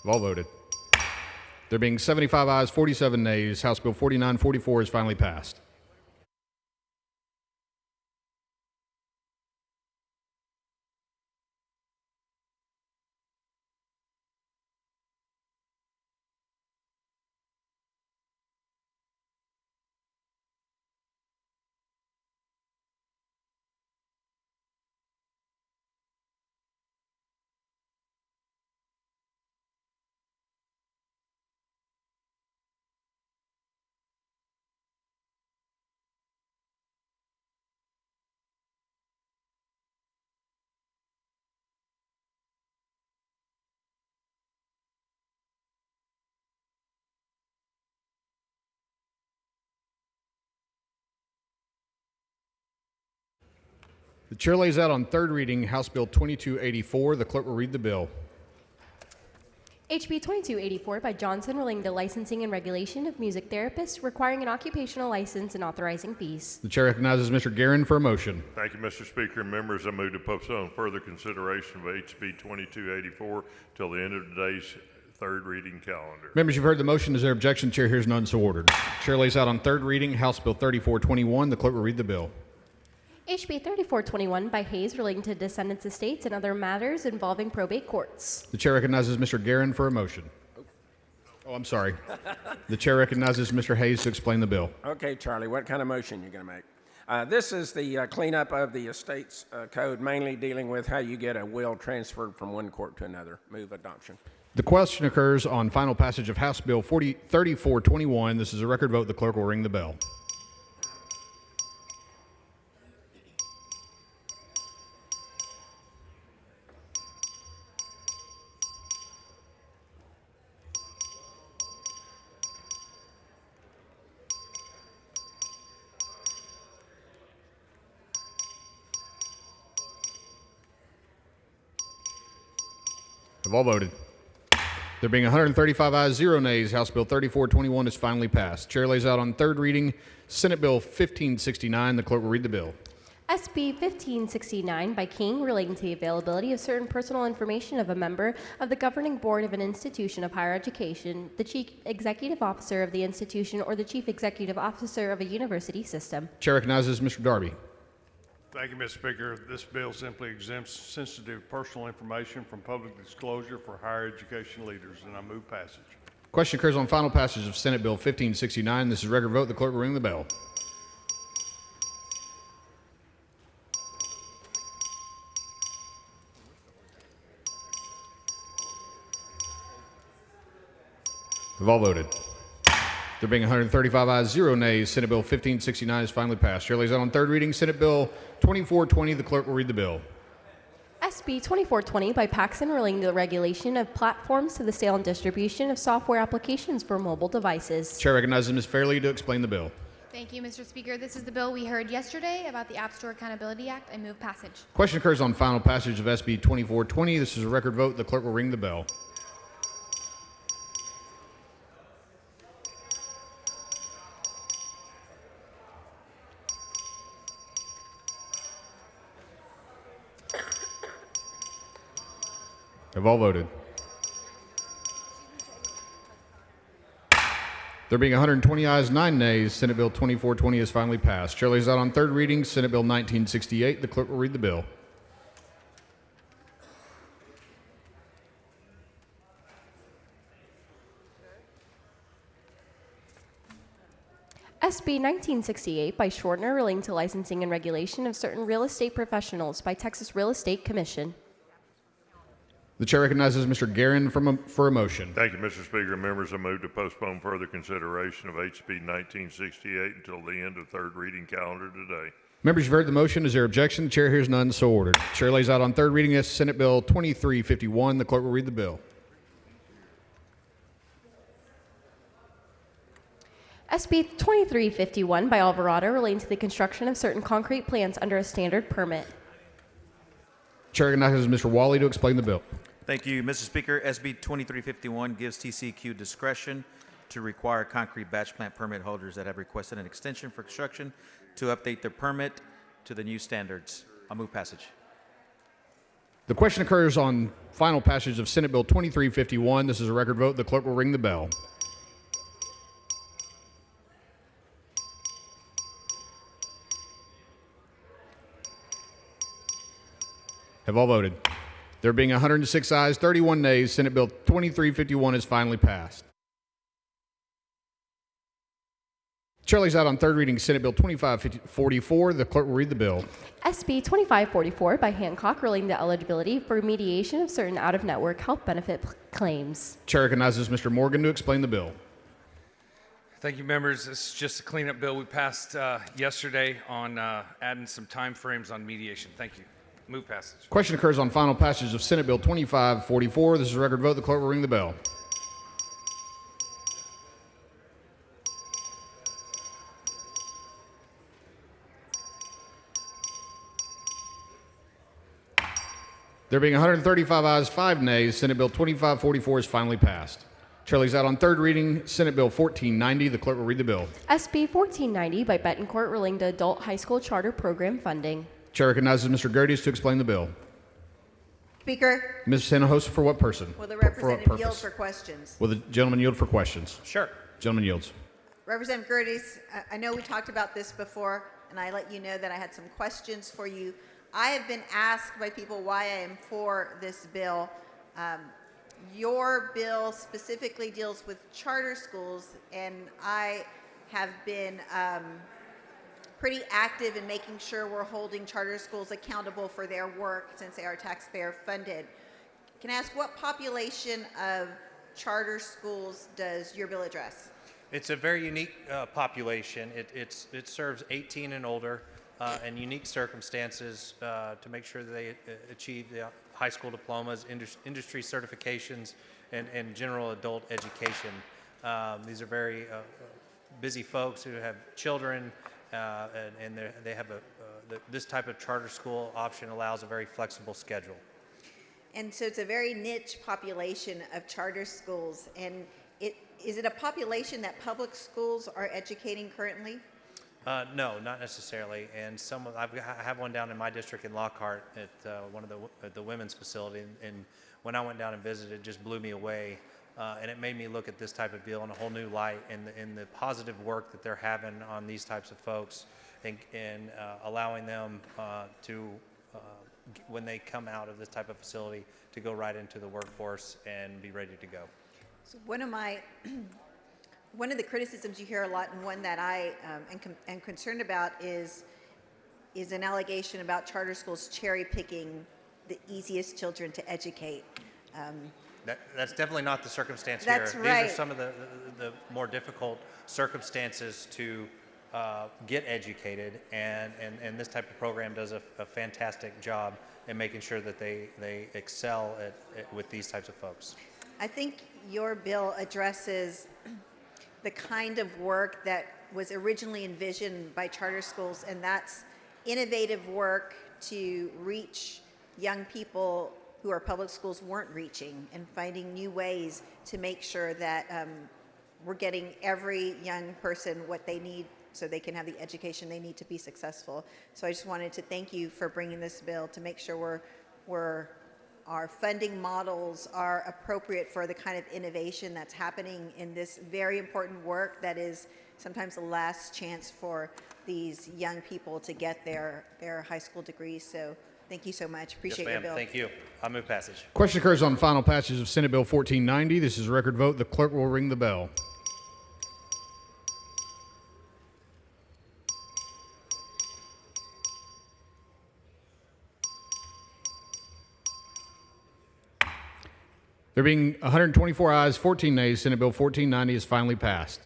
E: All voted. There being 75 ayes, 47 nays, House Bill 4944 is finally passed. The chair lays out on third reading House Bill 2284. The clerk will read the bill.
D: HB 2284 by Johnson, relating to licensing and regulation of music therapists, requiring an occupational license and authorizing fees.
E: The chair recognizes Mr. Guerin for a motion.
A: Thank you, Mr. Speaker and members. I move to postpone further consideration of HB 2284 till the end of today's third reading calendar.
E: Members, you've heard the motion. Is there objection? Chair hears none, so ordered. Chair lays out on third reading House Bill 3421. The clerk will read the bill.
D: HB 3421 by Hayes, relating to descendants' estates and other matters involving probate courts.
E: The chair recognizes Mr. Guerin for a motion. Oh, I'm sorry. The chair recognizes Mr. Hayes to explain the bill.
B: Okay, Charlie, what kind of motion you going to make? This is the cleanup of the estates code, mainly dealing with how you get a will transferred from one court to another. Move adoption.
E: The question occurs on final passage of House Bill 3421. This is a record vote. The clerk will ring the bell. Have all voted. There being 135 ayes, 0 nays, House Bill 3421 is finally passed. Chair lays out on third reading Senate Bill 1569. The clerk will read the bill.
D: SB 1569 by King, relating to the availability of certain personal information of a member of the governing board of an institution of higher education, the chief executive officer of the institution, or the chief executive officer of a university system.
E: Chair recognizes Mr. Darby.
A: Thank you, Mr. Speaker. This bill simply exempts sensitive personal information from public disclosure for higher education leaders, and I move passage.
E: Question occurs on final passage of Senate Bill 1569. This is record vote. The clerk will ring the bell. Have all voted. There being 135 ayes, 0 nays, Senate Bill 1569 is finally passed. Chair lays out on third reading Senate Bill 2420. The clerk will read the bill.
D: SB 2420 by Paxson relating to the regulation of platforms to the sale and distribution of software applications for mobile devices.
E: Chair recognizes Ms. Fairley to explain the bill.
C: Thank you, Mr. Speaker. This is the bill we heard yesterday about the App Store Accountability Act. I move passage.
E: Question occurs on final passage of SB 2420. This is a record vote. The clerk will ring the bell. Have all voted? There being 120 ayes, 9 nays, Senate Bill 2420 is finally passed. Chair lays out on third reading Senate Bill 1968. The clerk will read the bill.
D: SB 1968 by Shortner relating to licensing and regulation of certain real estate professionals by Texas Real Estate Commission.
E: The chair recognizes Mr. Guerin for a motion.
H: Thank you, Mr. Speaker. Members, I move to postpone further consideration of HB 1968 until the end of third reading calendar today.
E: Members, you've heard the motion. Is there objection? The chair hears none, so ordered. Chair lays out on third reading this Senate Bill 2351. The clerk will read the bill.
D: SB 2351 by Alvarado relating to the construction of certain concrete plants under a standard permit.
E: Chair recognizes Mr. Wally to explain the bill.
T: Thank you, Mr. Speaker. SB 2351 gives TCEQ discretion to require concrete batch plant permit holders that have requested an extension for construction to update their permit to the new standards. I'll move passage.
E: The question occurs on final passage of Senate Bill 2351. This is a record vote. The clerk will ring the bell. Have all voted? There being 106 ayes, 31 nays, Senate Bill 2351 is finally passed. Chair lays out on third reading Senate Bill 2544. The clerk will read the bill.
D: SB 2544 by Hancock relating to eligibility for mediation of certain out-of-network health benefit claims.
E: Chair recognizes Mr. Morgan to explain the bill.
V: Thank you, members. This is just a cleanup bill we passed yesterday on adding some time frames on mediation. Thank you. Move passage.
E: Question occurs on final passage of Senate Bill 2544. This is a record vote. The clerk will ring the bell. There being 135 ayes, 5 nays, Senate Bill 2544 is finally passed. Chair lays out on third reading Senate Bill 1490. The clerk will read the bill.
D: SB 1490 by Betancourt relating to adult high school charter program funding.
E: Chair recognizes Mr. Gerdes to explain the bill.
G: Speaker,
E: Ms. Hinojosa, for what person?
G: will the
E: For what
G: representative yield
E: purpose?
G: for questions?
E: Will the gentleman yield for questions?
J: Sure.
E: Gentleman yields.
Y: Representative Gerdes, I know we talked about this before, and I let you know that I had some questions for you. I have been asked by people why I am for this bill. Your bill specifically deals with charter schools, and I have been pretty active in making sure we're holding charter schools accountable for their work since they are taxpayer funded. Can I ask what population of charter schools does your bill address?
J: It's a very unique population. It serves 18 and older and unique circumstances to make sure that they achieve the high school diplomas, industry certifications, and general adult education. These are very busy folks who have children, and they have this type of charter school option allows a very flexible schedule.
Y: And so it's a very niche population of charter schools. And is it a population that public schools are educating currently?
J: No, not necessarily. And I have one down in my district in Lockhart at one of the women's facility. And when I went down and visited, it just blew me away. And it made me look at this type of deal in a whole new light, and the positive work that they're having on these types of folks, and allowing them to, when they come out of this type of facility, to go right into the workforce and be ready to go.
Y: So one of the criticisms you hear a lot, and one that I am concerned about, is an allegation about charter schools cherry picking the easiest children to educate.
J: That's definitely not the circumstance
Y: That's
J: here.
Y: right.
J: These are some of the more difficult circumstances to
F: get educated, and this type of program does a fantastic job in making sure that they excel with these types of folks.
Y: I think your bill addresses the kind of work that was originally envisioned by charter schools, and that's innovative work to reach young people who our public schools weren't reaching, and finding new ways to make sure that we're getting every young person what they need so they can have the education they need to be successful. So I just wanted to thank you for bringing this bill to make sure our funding models are appropriate for the kind of innovation that's happening in this very important work that is sometimes the last chance for these young people to get their high school degrees. So thank you so much. Appreciate your bill.
F: Thank you. I move passage.
E: Question occurs on final passage of Senate Bill 1490. This is a record vote. The clerk will ring the bell. There being 124 ayes, 14 nays, Senate Bill 1490 is finally passed.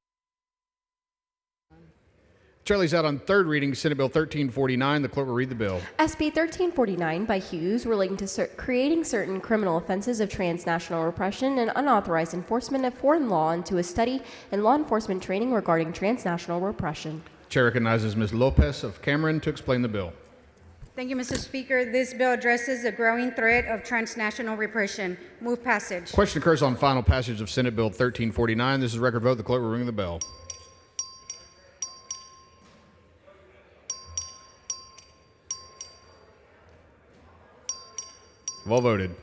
E: Chair lays out on third reading Senate Bill 1349. The clerk will read the bill.
D: SB 1349 by Hughes relating to creating certain criminal offenses of transnational repression and unauthorized enforcement of foreign law into a study and law enforcement training regarding transnational repression.
E: Chair recognizes Ms. Lopez of Cameron to explain the bill.
K: Thank you, Mr. Speaker. This bill addresses the growing threat of transnational repression. Move passage.
E: Question occurs on final passage of Senate Bill 1349. This is a record vote. The clerk will ring the bell. Have all voted.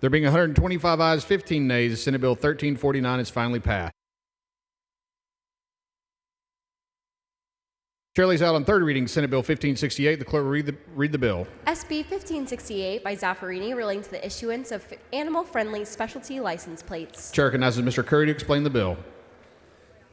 E: There being 125 ayes, 15 nays, Senate Bill 1349 is finally passed. Chair lays out on third reading Senate Bill 1568. The clerk will read the bill.
D: SB 1568 by Zaffarini relating to the issuance of animal-friendly specialty license plates.
E: Chair recognizes Mr. Curry to explain the bill.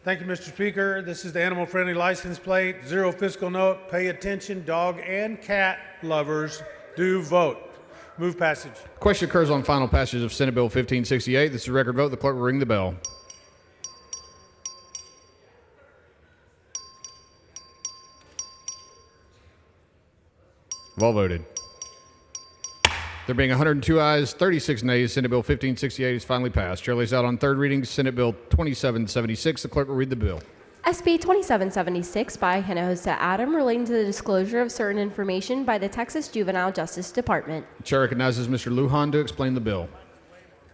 L: Thank you, Mr. Speaker. This is the animal-friendly license plate. Zero fiscal note. Pay attention, dog and cat lovers. Do vote. Move passage.
E: Question occurs on final passage of Senate Bill 1568. This is a record vote. The clerk will ring the bell. Have all voted. There being 102 ayes, 36 nays, Senate Bill 1568 is finally passed. Chair lays out on third reading Senate Bill 2776. The clerk will read the bill.
D: SB 2776 by Hinojosa Adam relating to the disclosure of certain information by the Texas Juvenile Justice Department.
E: Chair recognizes Mr. Lujan to explain the bill.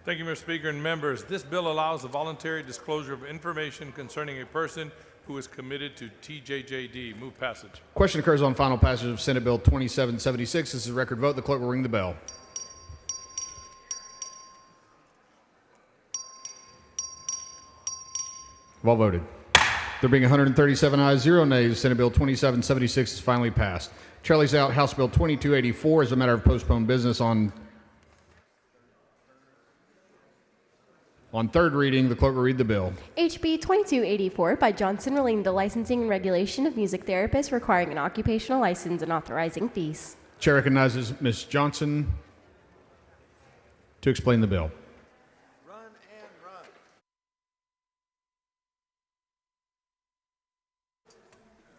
N: Thank you, Mr. Speaker and members. This bill allows the voluntary disclosure of information concerning a person who is committed to TJJD. Move passage.
E: Question occurs on final passage of Senate Bill 2776. This is a record vote. The clerk will ring the bell. Have all voted. There being 137 ayes, 0 nays, Senate Bill 2776 is finally passed. Chair lays out House Bill 2284 as a matter of postponed business on third reading. The clerk will read the bill.
D: HB 2284 by Johnson relating to licensing and regulation of music therapists requiring an occupational license and authorizing fees.
E: Chair recognizes Ms. Johnson to explain the bill.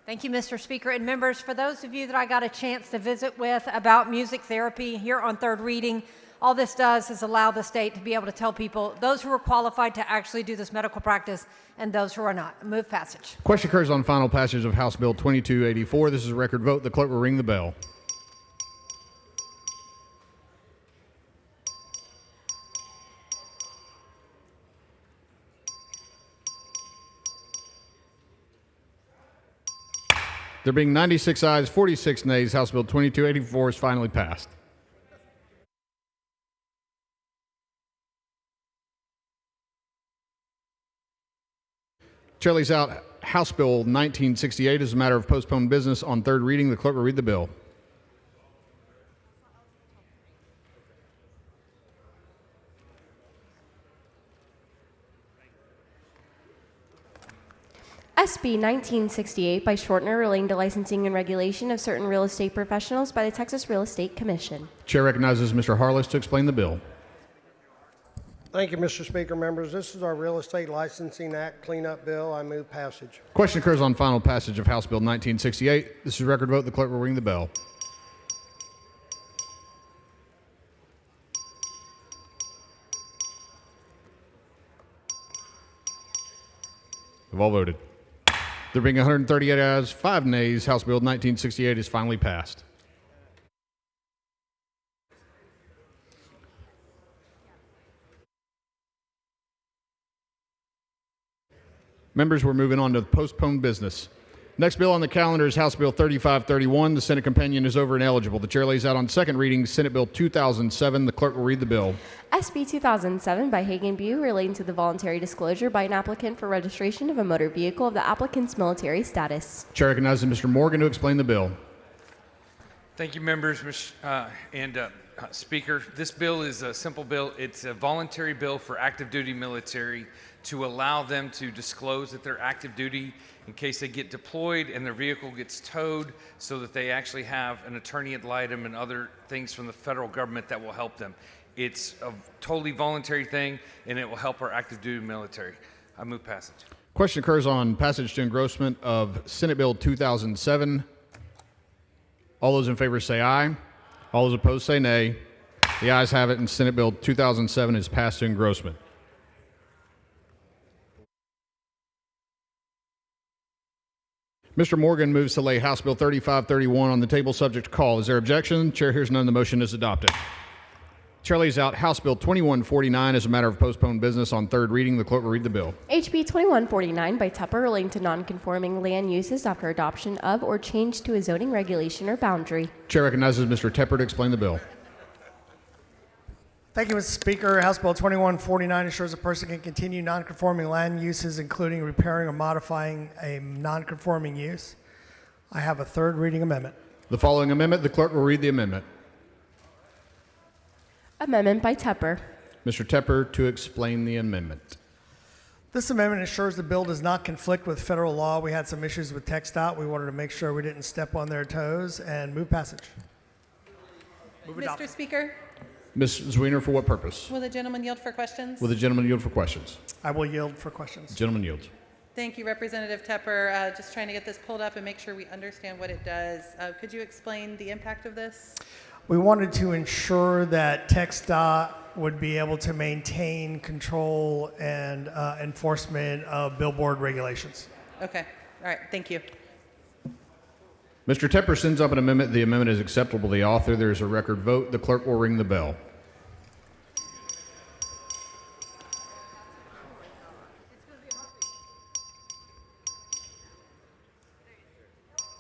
U: Thank you, Mr. Speaker and members. For those of you that I got a chance to visit with about music therapy here on third reading, all this does is allow the state to be able to tell people those who are qualified to actually do this medical practice and those who are not. Move passage.
E: Question occurs on final passage of House Bill 2284. This is a record vote. The clerk will ring the bell. There being 96 ayes, 46 nays, House Bill 2284 is finally passed. Chair lays out House Bill 1968 as a matter of postponed business on third reading. The clerk will read the bill.
D: SB 1968 by Shortner relating to licensing and regulation of certain real estate professionals by the Texas Real Estate Commission.
E: Chair recognizes Mr. Harless to explain the bill.
I: Thank you, Mr. Speaker. Members, this is our Real Estate Licensing Act cleanup bill. I move passage.
E: Question occurs on final passage of House Bill 1968. This is record vote. The clerk will ring the bell. Have all voted. There being 138 ayes, 5 nays, House Bill 1968 is finally passed. Members, we're moving on to postponed business. Next bill on the calendar is House Bill 3531. The Senate companion is over and eligible. The chair lays out on second reading Senate Bill 2007. The clerk will read the bill.
D: SB 2007 by Hagan Bew relating to the voluntary disclosure by an applicant for registration of a motor vehicle of the applicant's military status.
E: Chair recognizes Mr. Morgan to explain the bill.
V: Thank you, members Speaker. This bill is a simple bill. It's a voluntary bill for active duty military to allow them to disclose that they're active duty in case they get deployed and their vehicle gets towed, so that they actually have an attorney ad litem and other things from the federal government that will help them. It's a totally voluntary thing, and it will help our active duty military. I move passage.
E: Question occurs on passage to engrossment of Senate Bill 2007. All those in favor say aye. All those opposed say nay. The ayes have it, and Senate Bill 2007 is passed to engrossment. Mr. Morgan moves to lay House Bill 3531 on the table subject to call. Is there objection? Chair hears none. The motion is adopted. Chair lays out House Bill 2149 as a matter of postponed business on third reading. The clerk will read the bill.
D: HB 2149 by Tupper relating to nonconforming land uses after adoption of or change to a zoning regulation or boundary.
E: Chair recognizes Mr. Tepper to explain the bill.
M: Thank you, Mr. Speaker. House Bill 2149 ensures a person can continue nonconforming land uses, including repairing or modifying a nonconforming use. I have a third reading amendment.
E: The following amendment, the clerk will read the amendment.
D: Amendment by Tupper.
E: Mr. Tepper to explain the amendment.
M: This amendment ensures the bill does not conflict with federal law. We had some issues with TxDOT. We wanted to make sure we didn't step on their toes, and move passage.
Q: Mr. Speaker,
E: Ms. Zwiener, for what purpose?
Q: will the gentleman yield for questions?
E: Will the gentleman yield for questions?
M: I will yield for questions.
E: Gentleman yields.
Q: Thank you, Representative Tepper. Just trying to get this pulled up and make sure we understand what it does. Could you explain the impact of this?
M: We wanted to ensure that TxDOT would be able to maintain control and enforcement of billboard regulations.
Q: Okay. All right. Thank you.
E: Mr. Tepper sends up an amendment. The amendment is acceptable to the author. There is a record vote. The clerk will ring the bell.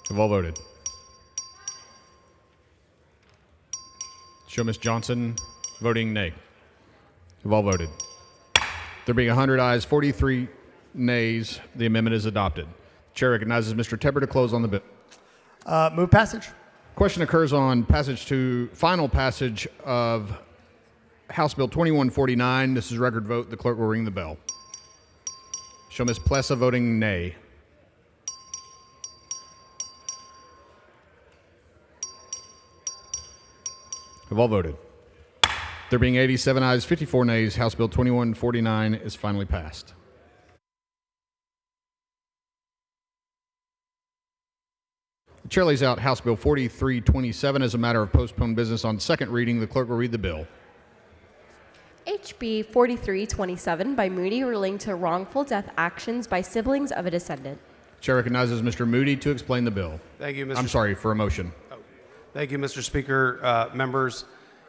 E: Have all voted? Show Ms. Johnson voting nay. Have all voted? There being 100 ayes, 43 nays, the amendment is adopted. Chair recognizes Mr. Tepper to close on the bill.
M: Move passage.
E: Question occurs on final passage of House Bill 2149. This is record vote. The clerk will ring the bell. Show Ms. Plessa voting nay. Have all voted? There being 87 ayes, 54 nays, House Bill 2149 is finally passed. The chair lays out House Bill 4327 as a matter of postponed business on second reading. The clerk will read the bill.
D: HB 4327 by Moody relating to wrongful death actions by siblings of a descendant.
E: Chair recognizes Mr. Moody to explain the bill.
W: Thank you, Mr.
E: I'm sorry, for a motion.
W: Thank you, Mr. Speaker. Members,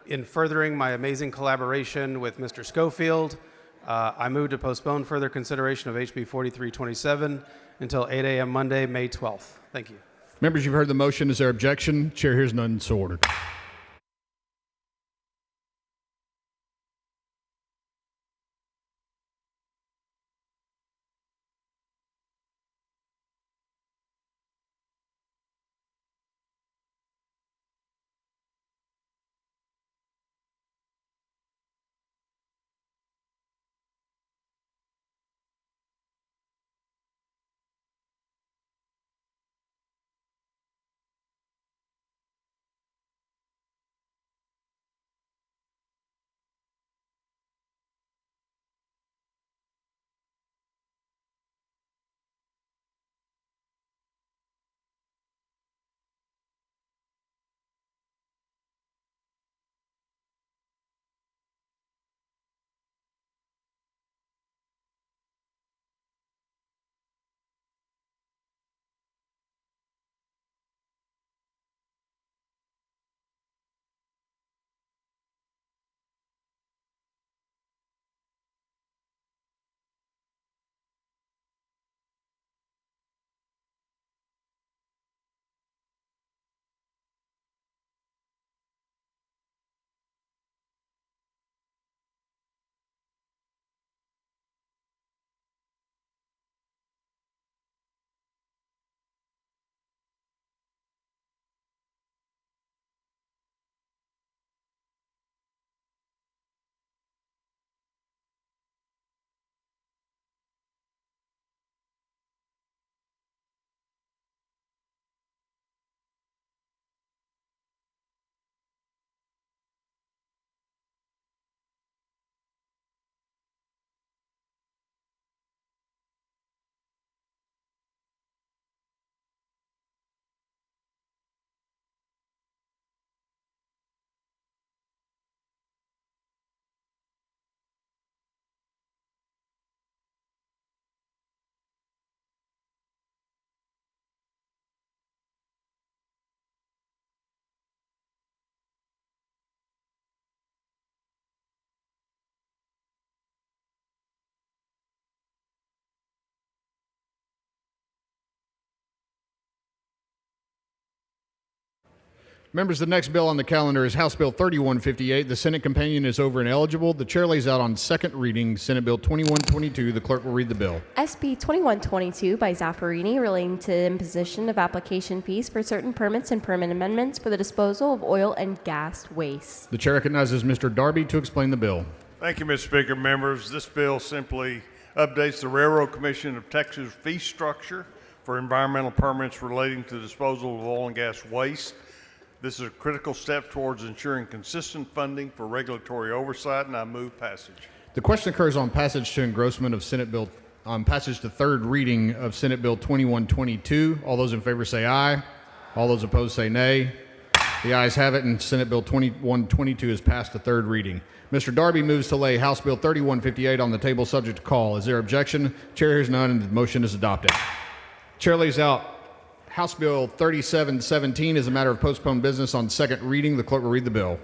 W: in furthering my amazing collaboration with Mr. Schofield, I move to postpone further consideration of HB 4327 until 8 a.m. Monday, May 12th. Thank you.
E: Members, you've heard the motion. Is there objection? Chair hears none, so ordered. Members, the next bill on the calendar is House Bill 3158. The Senate companion is over and eligible. The chair lays out on second reading Senate Bill 2122. The clerk will read the bill.
D: SB 2122 by Zaffarini relating to imposition of application fees for certain permits and permit amendments for the disposal of oil and gas waste.
E: The chair recognizes Mr. Darby to explain the bill.
A: Thank you, Mr. Speaker. Members, this bill simply updates the Railroad Commission of Texas fee structure for environmental permits relating to the disposal of oil and gas waste. This is a critical step towards ensuring consistent funding for regulatory oversight, and I move passage.
E: The question occurs on passage to engrossment of Senate Bill, on passage to third reading of Senate Bill 2122. All those in favor say aye. All those opposed say nay. The ayes have it, and Senate Bill 2122 is passed to third reading. Mr. Darby moves to lay House Bill 3158 on the table subject to call. Is there objection? Chair hears none, and the motion is adopted. Chair lays out House Bill 3717 is a matter of postponed business on second reading. The clerk will read the bill.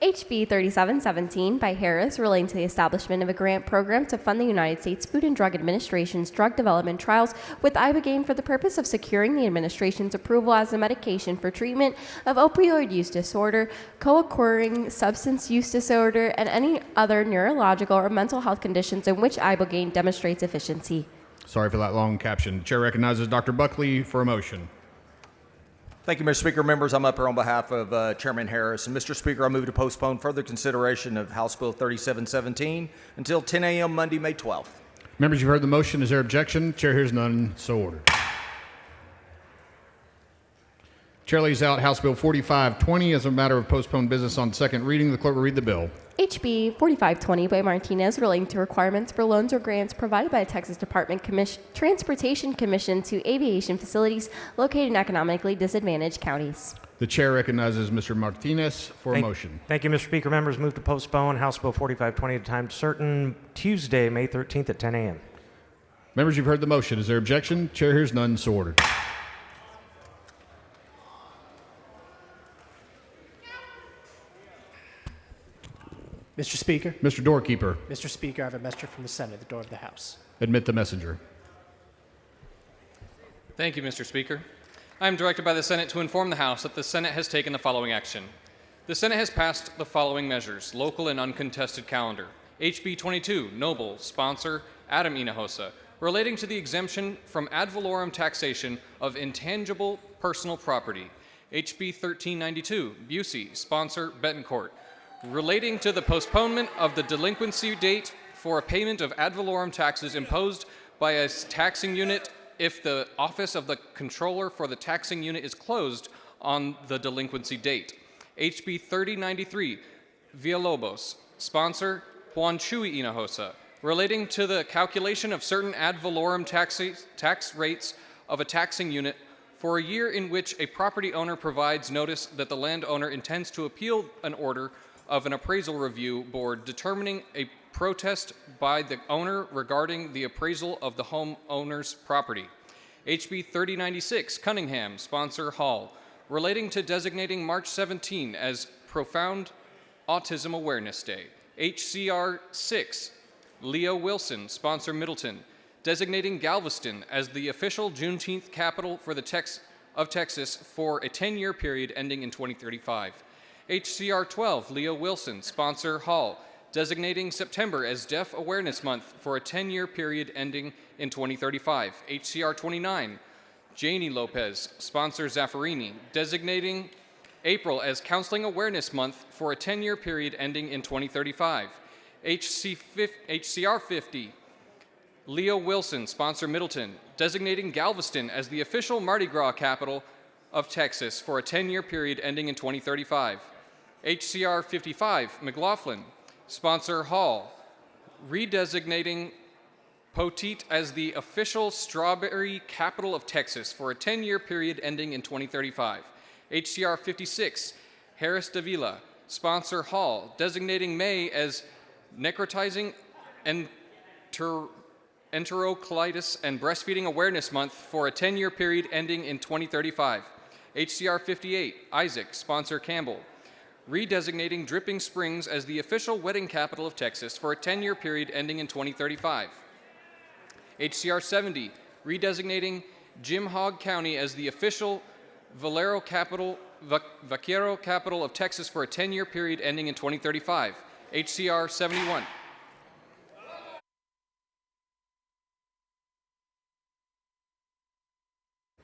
D: HB 3717 by Harris relating to the establishment of a grant program to fund the United States Food and Drug Administration's drug development trials with ibogaine for the purpose of securing the administration's approval as a medication for treatment of opioid use disorder, co-occurring substance use disorder, and any other neurological or mental health conditions in which ibogaine demonstrates efficiency.
E: Sorry for that long caption. The chair recognizes Dr. Buckley for a motion.
O: Thank you, Mr. Speaker. Members, I'm up here on behalf of Chairman Harris. And Mr. Speaker, I move to postpone further consideration of House Bill 3717 until 10 a.m. Monday, May 12th.
E: Members, you've heard the motion. Is there objection? Chair hears none. So ordered. Chair lays out House Bill 4520 as a matter of postponed business on second reading. The clerk will read the bill.
D: HB 4520 by Martinez relating to requirements for loans or grants provided by the Texas Department Transportation Commission to aviation facilities located in economically disadvantaged counties.
E: The chair recognizes Mr. Martinez for a motion.
P: Thank you, Mr. Speaker. Members move to postpone House Bill 4520 at a time certain, Tuesday, May 13th at 10 a.m.
E: Members, you've heard the motion. Is there objection? Chair hears none. So ordered.
R: Mr. Speaker.
E: Mr. Doorkeeper.
R: Mr. Speaker, I have a messenger from the Senate at the door of the House.
E: Admit the messenger.
S: Thank you, Mr. Speaker. I am directed by the Senate to inform the House that the Senate has taken the following action. The Senate has passed the following measures: local and uncontested calendar. HB 22, Noble, sponsor Adam Hinojosa, relating to the exemption from ad valorem taxation of intangible personal property. HB 1392, Busey, sponsor Betancourt, relating to the postponement of the delinquency date for a payment of ad valorem taxes imposed by a taxing unit if the office of the controller for the taxing unit is closed on the delinquency date. HB 3093, Villalobos, sponsor Juan Chuy Hinojosa, relating to the calculation of certain ad valorem tax rates of a taxing unit for a year in which a property owner provides notice that the landowner intends to appeal an order of an appraisal review board determining a protest by the owner regarding the appraisal of the homeowner's property. HB 3096, Cunningham, sponsor Hall, relating to designating March 17 as Profound Autism Awareness Day. HCR 6, Leo Wilson, sponsor Middleton, designating Galveston as the official Juneteenth capital for the of Texas for a 10-year period ending in 2035. HCR 12, Leo Wilson, sponsor Hall, designating September as Deaf Awareness Month for a 10-year period ending in 2035. HCR 29, Janie Lopez, sponsor Zaffarini, designating April as Counseling Awareness Month for a 10-year period ending in 2035. HCR 50, Leo Wilson, sponsor Middleton, designating Galveston as the official Mardi Gras capital of Texas for a 10-year period ending in 2035. HCR 55, McLaughlin, sponsor Hall, redesignating Poteet as the official strawberry capital of Texas for a 10-year period ending in 2035. HCR 56, Harris Davila, sponsor Hall, designating May as Necrotizing Enterocolitis and Breastfeeding Awareness Month for a 10-year period ending in 2035. HCR 58, Isaac, sponsor Campbell, redesignating Dripping Springs as the official wedding capital of Texas for a 10-year period ending in 2035. HCR 70, redesignating Jim Hogg County as the official Vaquero Capital of Texas for a 10-year period ending in 2035. HCR 71.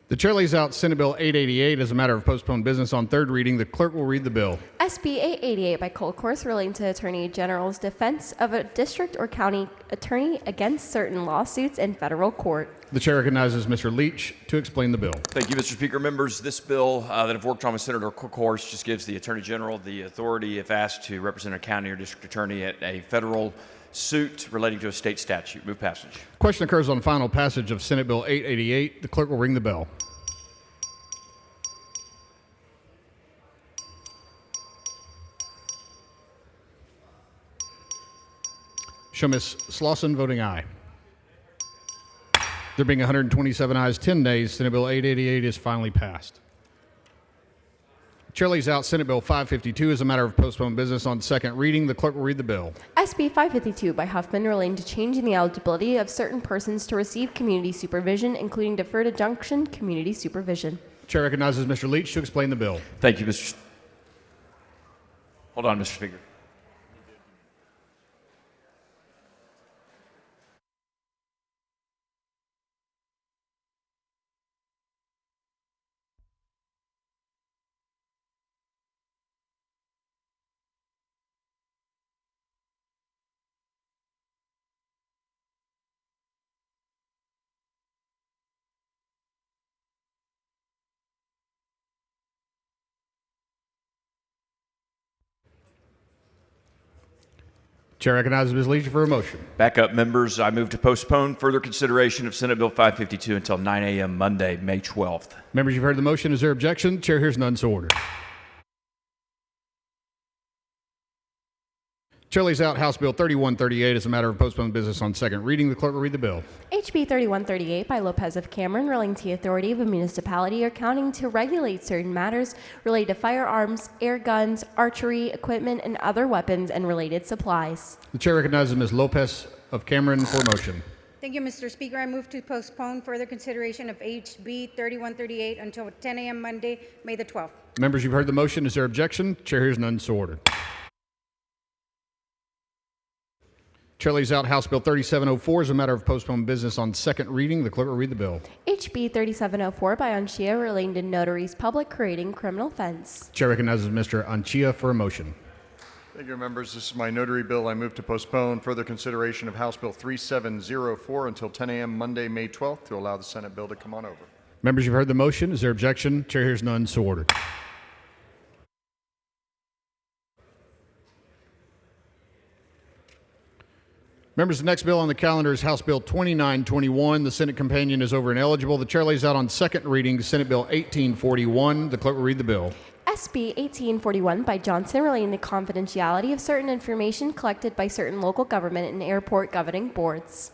E: The chair lays out Senate Bill 888 as a matter of postponed business on third reading. The clerk will read the bill.
D: SB 888 by Cole Course relating to Attorney General's defense of a district or county attorney against certain lawsuits in federal court.
E: The chair recognizes Mr. Leach to explain the bill.
B: Thank you, Mr. Speaker. Members, this bill that I've worked on with Senator Course just gives the Attorney General the authority, if asked, to represent a county or district attorney at a federal suit relating to a state statute. Move passage.
E: Question occurs on final passage of Senate Bill 888. The clerk will ring the bell. Show Ms. Slauson voting aye. There being 127 ayes, 10 nays, Senate Bill 888 is finally passed. Chair lays out Senate Bill 552 as a matter of postponed business on second reading. The clerk will read the bill.
D: SB 552 by Huffman relating to changing the eligibility of certain persons to receive community supervision, including deferred injunction community supervision.
E: Chair recognizes Mr. Leach to explain the bill.
B: Thank you, Mr. Hold on, Mr. Speaker.
E: Chair recognizes Ms. Leach for a motion.
B: Back up, members. I move to postpone further consideration of Senate Bill 552 until 9 a.m. Monday, May 12th.
E: Members, you've heard the motion. Is there objection? Chair hears none, so ordered. Chair lays out House Bill 3138 as a matter of postponed business on second reading. The clerk will read the bill.
D: HB 3138 by Lopez of Cameron relating to the authority of a municipality or county to regulate certain matters related to firearms, air guns, archery, equipment, and other weapons and related supplies.
E: The chair recognizes Ms. Lopez of Cameron for a motion.
K: Thank you, Mr. Speaker. I move to postpone further consideration of HB 3138 until 10 a.m. Monday, May the 12th.
E: Members, you've heard the motion. Is there objection? Chair hears none, so ordered. Chair lays out House Bill 3704 as a matter of postponed business on second reading. The clerk will read the bill.
D: HB 3704 by Anchia relating to notaries public creating criminal offense.
E: Chair recognizes Mr. Anchia for a motion.
C: Thank you, members. This is my notary bill. I move to postpone further consideration of House Bill 3704 until 10 a.m. Monday, May 12th to allow the Senate bill to come on over.
E: Members, you've heard the motion. Is there objection? Chair hears none, so ordered. Members, the next bill on the calendar is House Bill 2921. The Senate companion is over ineligible. The chair lays out on second reading Senate Bill 1841. The clerk will read the bill.
D: SB 1841 by Johnson relating to confidentiality of certain information collected by certain local government and airport governing boards.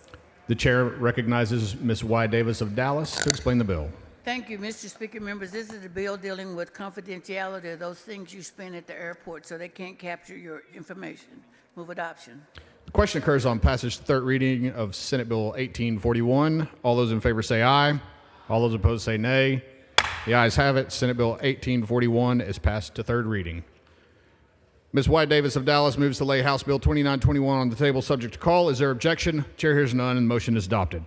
E: The chair recognizes Ms. Y. Davis of Dallas to explain the bill.
H: Thank you, Mr. Speaker. Members, this is a bill dealing with confidentiality of those things you spend at the airport so they can't capture your information. Move adoption.
E: The question occurs on passage to third reading of Senate Bill 1841. All those in favor say aye. All those opposed say nay. The ayes have it. Senate Bill 1841 is passed to third reading. Ms. White Davis of Dallas moves to lay House Bill 2921 on the table subject to call. Is there objection? Chair hears none and motion is adopted.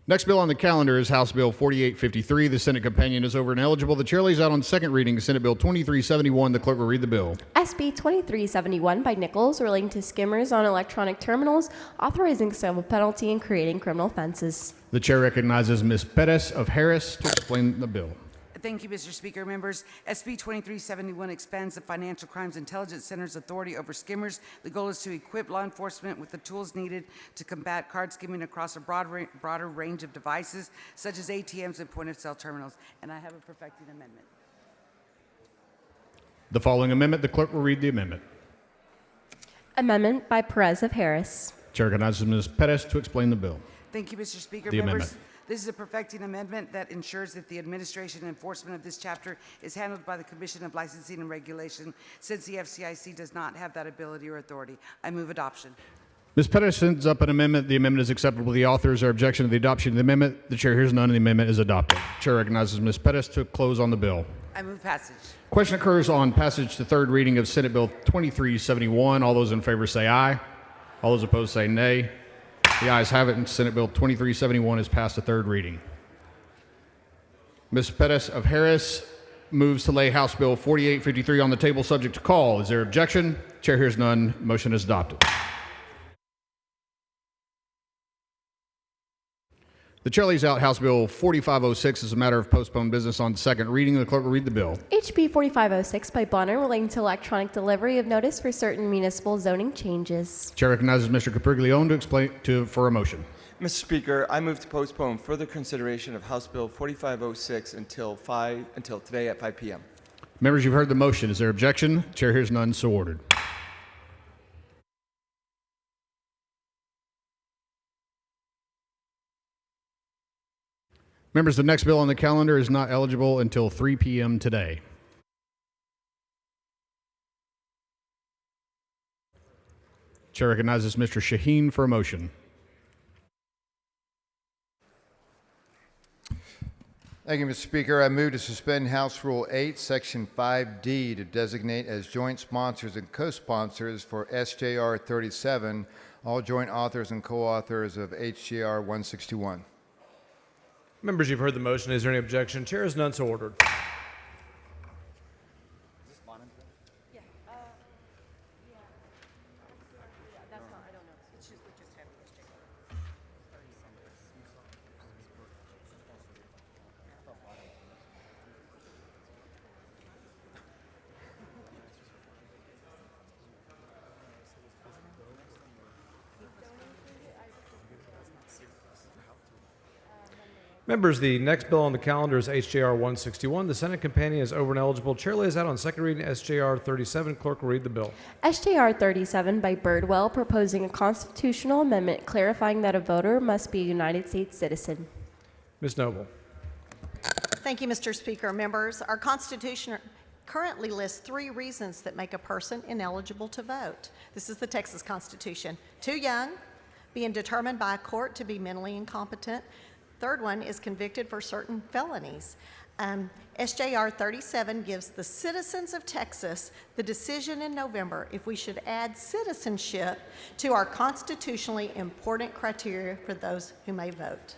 E: Next bill on the calendar is House Bill 4853. The Senate companion is over ineligible. The chair lays out on second reading Senate Bill 2371. The clerk will read the bill.
D: SB 2371 by Nichols relating to skimmers on electronic terminals, authorizing civil penalty and creating criminal offenses.
E: The chair recognizes Ms. Pettis of Harris to explain the bill.
T: Thank you, Mr. Speaker. Members, SB 2371 expands the Financial Crimes Intelligence Center's authority over skimmers. The goal is to equip law enforcement with the tools needed to combat card skimming across a broader range of devices, such as ATMs and point-of-sale terminals. And I have a perfecting amendment.
E: The following amendment, the clerk will read the amendment.
D: Amendment by Perez of Harris.
E: Chair recognizes Ms. Pettis to explain the bill.
T: Thank you, Mr. Speaker.
E: The
T: Members,
E: amendment.
T: This is a perfecting amendment that ensures that the administration and enforcement of this chapter is handled by the Commission of Licensing and Regulation, since the FCIC does not have that ability or authority. I move adoption.
E: Ms. Pettis sends up an amendment. The amendment is acceptable to the author. Is there objection to the adoption of the amendment? The chair hears none, and the amendment is adopted. Chair recognizes Ms. Pettis to close on the bill.
T: I move passage.
E: Question occurs on passage to third reading of Senate Bill 2371. All those in favor say aye. All those opposed say nay. The ayes have it, and Senate Bill 2371 is passed to third reading. Ms. Pettis of Harris moves to lay House Bill 4853 on the table subject to call. Is there objection? Chair hears none. Motion is adopted. The chair lays out House Bill 4506 as a matter of postponed business on second reading. The clerk will read the bill.
D: HB 4506 by Bonner relating to electronic delivery of notice for certain municipal zoning changes.
E: Chair recognizes Mr. Capriglione to explain for a motion.
F: Mr. Speaker, I move to postpone further consideration of House Bill 4506 until today at 5 p.m.
E: Members, you've heard the motion. Is there objection? Chair hears none. So ordered. Members, the next bill on the calendar is not eligible until 3 p.m. today. Chair recognizes Mr. Shaheen for a motion.
G: Thank you, Mr. Speaker. I move to suspend House Rule 8, Section 5D, to designate as joint sponsors and co-sponsors for SJR 37 all joint authors and co-authors of HJR 161.
L: Members, you've heard the motion. Is there any objection? Chair is none, so ordered. Members, the next bill on the calendar is HJR 161. The Senate companion is over and eligible. Chair lays out on second reading SJR 37. Clerk will read the bill.
D: SJR 37 by Birdwell proposing a constitutional amendment clarifying that a voter must be a United States citizen.
L: Ms. Noble.
J: Thank you, Mr. Speaker. Members, our Constitution currently lists 3 reasons that make a person ineligible to vote. This is the Texas Constitution. Too young, being determined by a court to be mentally incompetent. Third one is convicted for certain felonies. SJR 37 gives the citizens of Texas the decision in November if we should add citizenship to our constitutionally important criteria for those who may vote.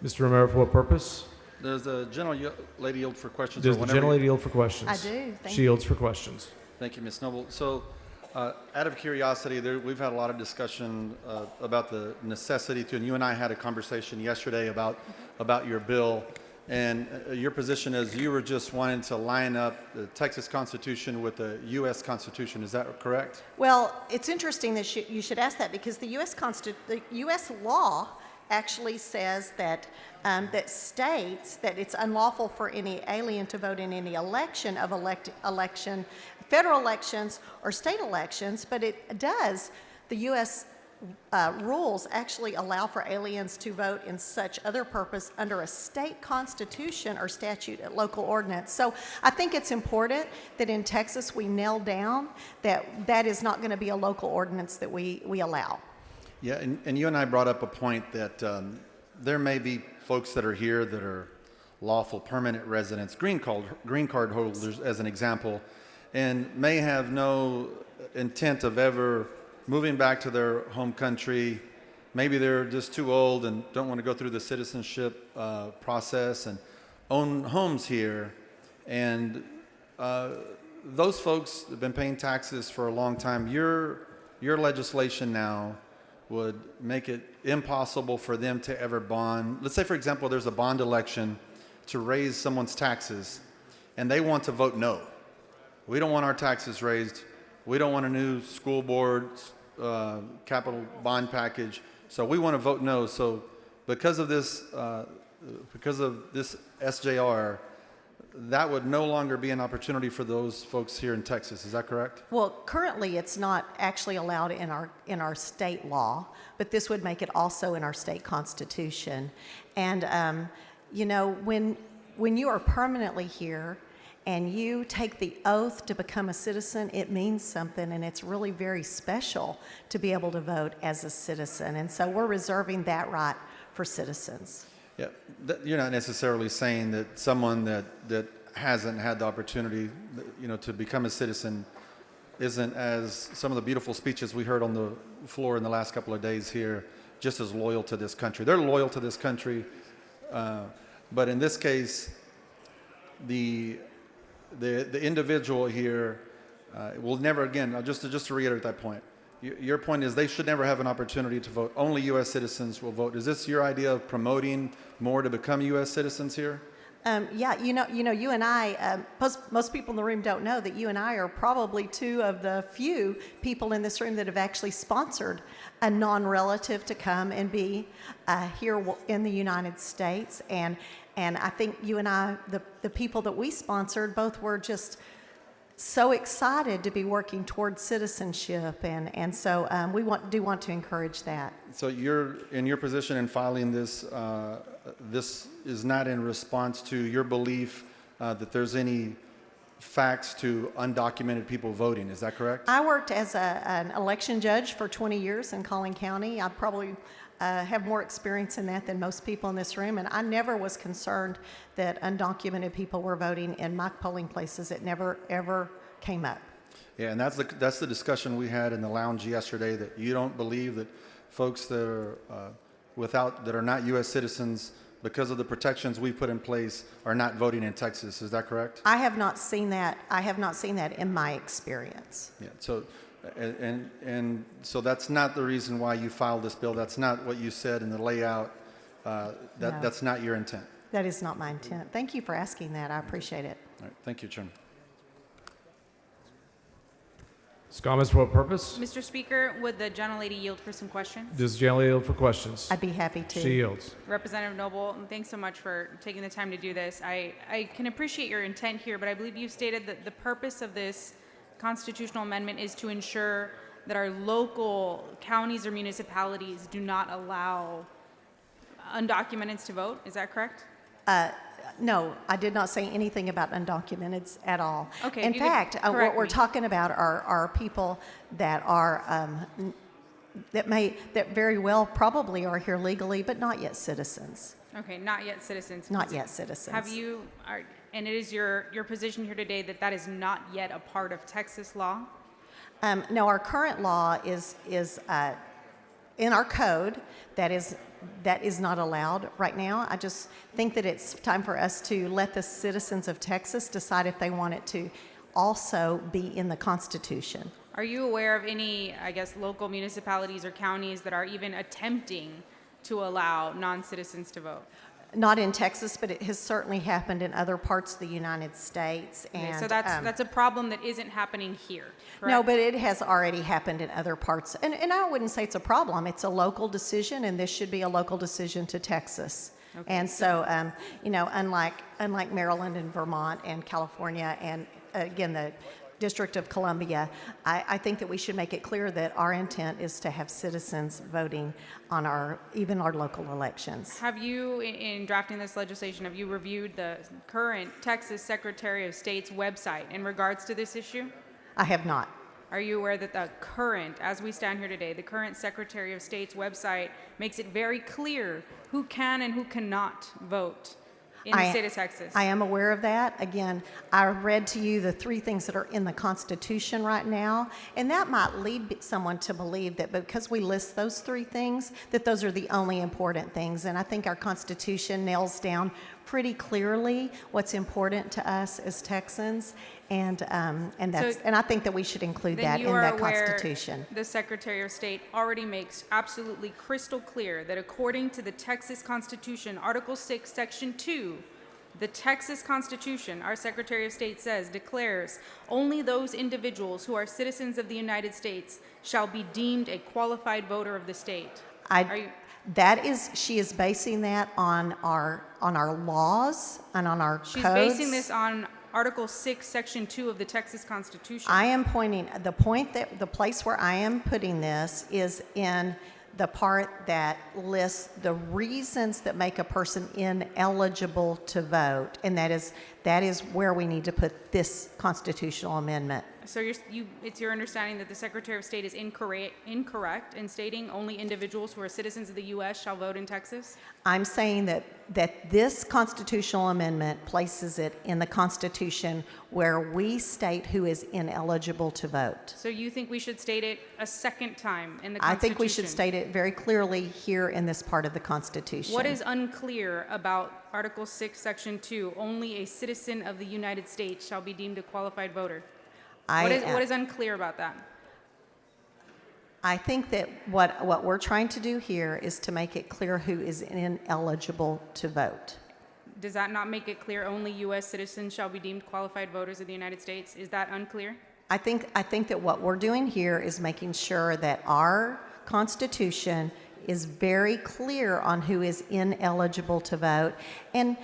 L: Mr. Romero, for what purpose?
X: Does the gentlelady yield for questions?
L: Does the gentlelady yield for questions?
J: I do. Thank
L: She
J: you.
L: yields for questions.
X: Thank you, Ms. Noble. So, out of curiosity, we've had a lot of discussion about the necessity to, and you and I had a conversation yesterday about your bill, and your position is you were just wanting to line up the Texas Constitution with the U.S. Constitution. Is that correct?
J: Well, it's interesting that you should ask that because the U.S. law actually says that that states that it's unlawful for any alien to vote in any election of federal elections or state elections, but it does. The U.S. rules actually allow for aliens to vote in such other purpose under a state constitution or statute at local ordinance. So I think it's important that in Texas we nail down that that is not going to be a local ordinance that we allow.
X: Yeah, and you and I brought up a point that there may be folks that are here that are lawful permanent residents, green card holders as an example, and may have no intent of ever moving back to their home country. Maybe they're just too old and don't want to go through the citizenship process and own homes here. And those folks have been paying taxes for a long time. Your legislation now would make it impossible for them to ever bond. Let's say, for example, there's a bond election to raise someone's taxes, and they want to vote no. We don't want our taxes raised. We don't want a new school board capital bond package. So we want to vote no. So because of this SJR, that would no longer be an opportunity for those folks here in Texas. Is that correct?
J: Well, currently it's not actually allowed in our state law, but this would make it also in our state constitution. And you know, when you are permanently here and you take the oath to become a citizen, it means something, and it's really very special to be able to vote as a citizen. And so we're reserving that right for citizens.
X: Yeah, you're not necessarily saying that someone that hasn't had the opportunity, to become a citizen isn't, as some of the beautiful speeches we heard on the floor in the last couple of days here, just as loyal to this country. They're loyal to this country, but in this case, the individual here will never again. Just to reiterate that point, your point is they should never have an opportunity to vote. Only U.S. citizens will vote. Is this your idea of promoting more to become U.S. citizens here?
J: Yeah, you and I, most people in the room don't know that you and I are probably two of the few people in this room that have actually sponsored a non-relative to come and be here in the United States. And I think you and I, the people that we sponsored, both were just so excited to be working towards citizenship. And so we do want to encourage that.
X: So you're in your position in filing this. This is not in response to your belief that there's any facts to undocumented people voting. Is that correct?
J: I worked as an election judge for 20 years in Collin County. I probably have more experience in that than most people in this room, and I never was concerned that undocumented people were voting in my polling places. It never, ever came up.
X: Yeah, and that's the discussion we had in the lounge yesterday, that you don't believe that folks that are that are not U.S. citizens, because of the protections we put in place, are not voting in Texas. Is that correct?
J: I have not seen that. I have not seen that in my experience.
X: Yeah. So, and so that's not the reason why you filed this bill. That's not what you said in the layout.
J: No.
X: That's not your intent.
J: That is not my intent. Thank you for asking that. I appreciate it.
X: All right. Thank you, Chairman.
I: Comments for what purpose?
N: Mr. Speaker, would the gentlelady yield for some questions?
I: Does the gentlelady yield for questions?
J: I'd be happy to.
I: She yields.
N: Representative Noble, thanks so much for taking the time to do this. I can appreciate your intent here, but I believe you stated that the purpose of this constitutional amendment is to ensure that our local counties or municipalities do not allow undocumenteds to vote. Is that correct?
J: No, I did not say anything about undocumented at all.
N: Okay,
J: In
N: if you could
J: fact, what
N: correct
J: we're
N: me.
J: talking about are people that are that very well probably are here legally, but not yet citizens.
N: Okay, not yet citizens.
J: Not yet citizens.
N: Have you, and it is your position here today that that is not yet a part of Texas law?
J: No, our current law is in our code that is not allowed right now. I just think that it's time for us to let the citizens of Texas decide if they want it to also be in the Constitution.
N: Are you aware of any, I guess, local municipalities or counties that are even attempting to allow non-citizens to vote?
J: Not in Texas, but it has certainly happened in other parts of the United States.
N: Okay,
J: And
N: so that's a problem that isn't happening here, correct?
J: no, but it has already happened in other parts. And I wouldn't say it's a problem. It's a local decision, and this should be a local decision to Texas.
N: Okay.
J: And so, unlike Maryland and Vermont and California and, again, the District of Columbia, I think that we should make it clear that our intent is to have citizens voting on even our local elections.
N: Have you, in drafting this legislation, have you reviewed the current Texas Secretary of State's website in regards to this issue?
J: I have not.
N: Are you aware that the current, as we stand here today, the current Secretary of State's website makes it very clear who can and who cannot vote in the state of Texas?
J: I am aware of that. Again, I read to you the 3 things that are in the Constitution right now, and that might lead someone to believe that because we list those 3 things, that those are the only important things. And I think our Constitution nails down pretty clearly what's important to us as Texans, and I think that we should include that in that Constitution.
N: The Secretary of State already makes absolutely crystal clear that according to the Texas Constitution, Article 6, Section 2, the Texas Constitution, our Secretary of State says, declares only those individuals who are citizens of the United States shall be deemed a qualified voter of the state.
J: She is basing that on our laws and on our codes.
N: She's basing this on Article 6, Section 2 of the Texas Constitution.
J: I am pointing, the place where I am putting this is in the part that lists the reasons that make a person ineligible to vote, and that is where we need to put this constitutional amendment.
N: So it's your understanding that the Secretary of State is incorrect in stating only individuals who are citizens of the U.S. shall vote in Texas?
J: I'm saying that this constitutional amendment places it in the Constitution where we state who is ineligible to vote.
N: So you think we should state it a second time in the
J: I
N: Constitution?
J: think we should state it very clearly here in this part of the Constitution.
N: What is unclear about Article 6, Section 2? Only a citizen of the United States shall be deemed a qualified voter. What is unclear about that?
J: I think that what we're trying to do here is to make it clear who is ineligible to vote.
N: Does that not make it clear only U.S. citizens shall be deemed qualified voters of the United States? Is that unclear?
J: I think that what we're doing here is making sure that our Constitution is very clear on who is ineligible to vote. And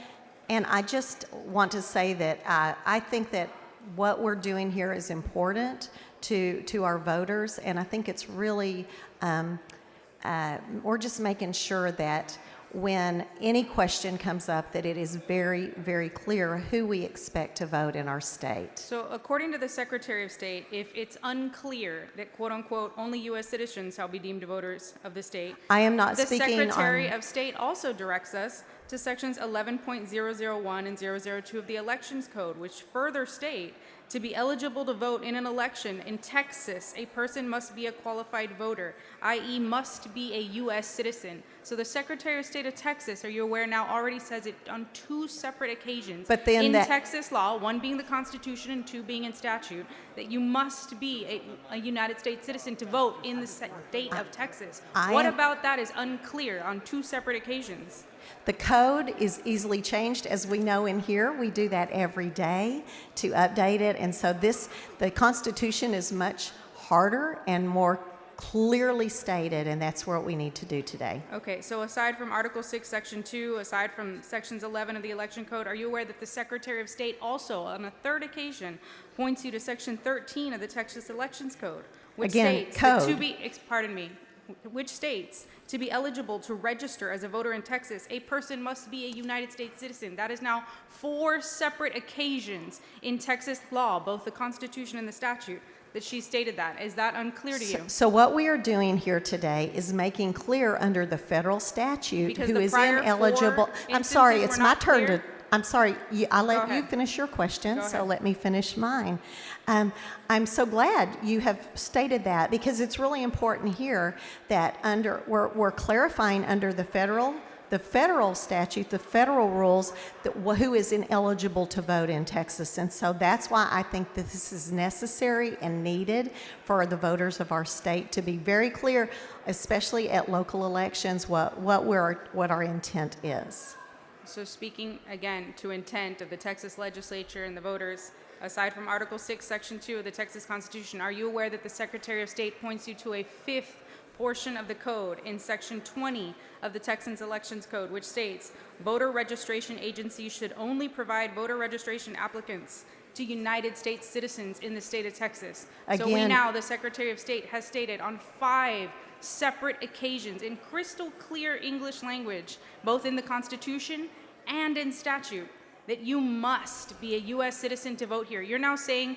J: I just want to say that I think that what we're doing here is important to our voters, and I think it's really, we're just making sure that when any question comes up, that it is very, very clear who we expect to vote in our state.
N: So according to the Secretary of State, if it's unclear that quote unquote only U.S. citizens shall be deemed voters of the state,
J: I am not
N: the
J: speaking
N: Secretary
J: on...
N: of State also directs us to sections 11.001 and 002 of the Elections Code, which further state to be eligible to vote in an election in Texas, a person must be a qualified voter, i.e. must be a U.S. citizen. So the Secretary of State of Texas, are you aware now, already says it on two separate occasions
J: But then
N: in
J: that-
N: Texas law, one being the Constitution and two being in statute, that you must be a United States citizen to vote in the state of Texas. What about that is unclear on two separate occasions?
J: The code is easily changed, as we know in here. We do that every day to update it. And so the Constitution is much harder and more clearly stated, and that's what we need to do today.
N: Okay, so aside from Article 6, Section 2, aside from Sections 11 of the Election Code, are you aware that the Secretary of State also, on a third occasion, points you to Section 13 of the Texas Elections Code, which states that which states to be eligible to register as a voter in Texas, a person must be a United States citizen. That is now 4 separate occasions in Texas law, both the Constitution and the statute, that she stated that. Is that unclear to you?
J: So what we are doing here today is making clear under the federal statute
N: Because
J: who
N: the
J: is
N: prior
J: ineligible.
N: 4
J: I'm sorry,
N: instances
J: it's
N: were
J: my
N: not
J: turn
N: clear?
J: to. I'm sorry, I let you
N: ahead.
J: finish your question,
N: Go
J: so
N: ahead.
J: let me finish mine. I'm so glad you have stated that, because it's really important here that we're clarifying under the federal statute, the federal rules, that who is ineligible to vote in Texas. And so that's why I think that this is necessary and needed for the voters of our state to be very clear, especially at local elections, what our intent is.
N: So speaking again to intent of the Texas legislature and the voters, aside from Article 6, Section 2 of the Texas Constitution, are you aware that the Secretary of State points you to a 5th portion of the code in Section 20 of the Texas Elections Code, which states, voter registration agencies should only provide voter registration applicants to United States citizens in the state of Texas. So we
J: Again-
N: now, the Secretary of State has stated on 5 separate occasions in crystal clear English language, both in the Constitution and in statute, that you must be a U.S. citizen to vote here. You're now saying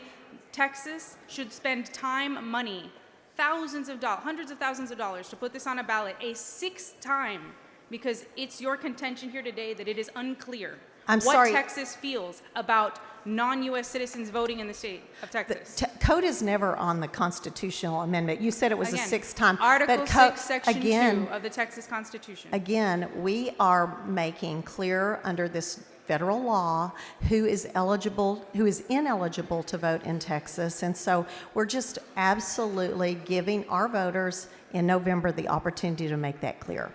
N: Texas should spend time, money, thousands of dollars, hundreds of thousands of dollars to put this on a ballot a 6th time, because it's your contention here today that it is unclear
J: I'm
N: what
J: sorry.
N: Texas feels about non-U.S. citizens voting in the state of Texas.
J: Code is never on the constitutional amendment. You said it was
N: Again,
J: the 6th time.
N: Article
J: but
N: 6, Section
J: again,
N: 2 of the Texas Constitution.
J: Again, we are making clear under this federal law who is ineligible to vote in Texas. And so we're just absolutely giving our voters in November the opportunity to make that clear.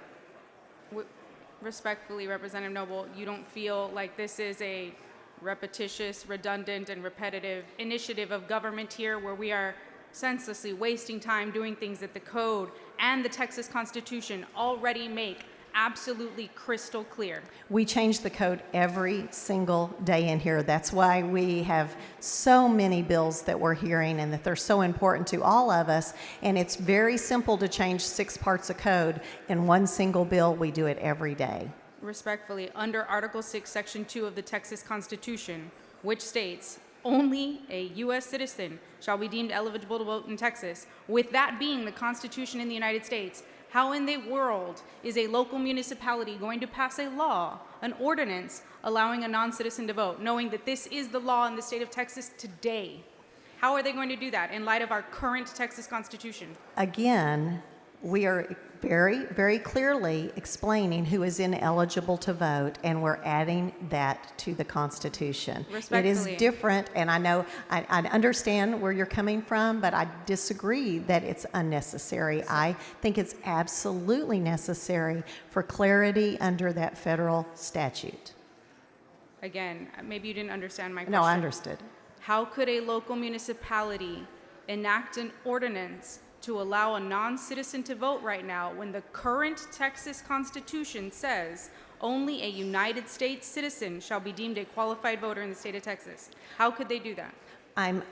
N: Respectfully, Representative Noble, you don't feel like this is a repetitious, redundant, and repetitive initiative of government here, where we are senselessly wasting time doing things that the code and the Texas Constitution already make absolutely crystal clear.
J: We change the code every single day in here. That's why we have so many bills that we're hearing and that they're so important to all of us. And it's very simple to change 6 parts of code in one single bill. We do it every day.
N: Respectfully, under Article 6, Section 2 of the Texas Constitution, which states, only a U.S. citizen shall be deemed eligible to vote in Texas. With that being the Constitution in the United States, how in the world is a local municipality going to pass a law, an ordinance, allowing a non-citizen to vote, knowing that this is the law in the state of Texas today? How are they going to do that in light of our current Texas Constitution?
J: Again, we are very, very clearly explaining who is ineligible to vote, and we're adding that to the Constitution. It is
N: Respectfully.
J: different, and I know, I understand where you're coming from, but I disagree that it's unnecessary. I think it's absolutely necessary for clarity under that federal statute.
N: Again, maybe you didn't understand my question.
J: No, I understood.
N: How could a local municipality enact an ordinance to allow a non-citizen to vote right now when the current Texas Constitution says only a United States citizen shall be deemed a qualified voter in the state of Texas? How could they do that?
J: I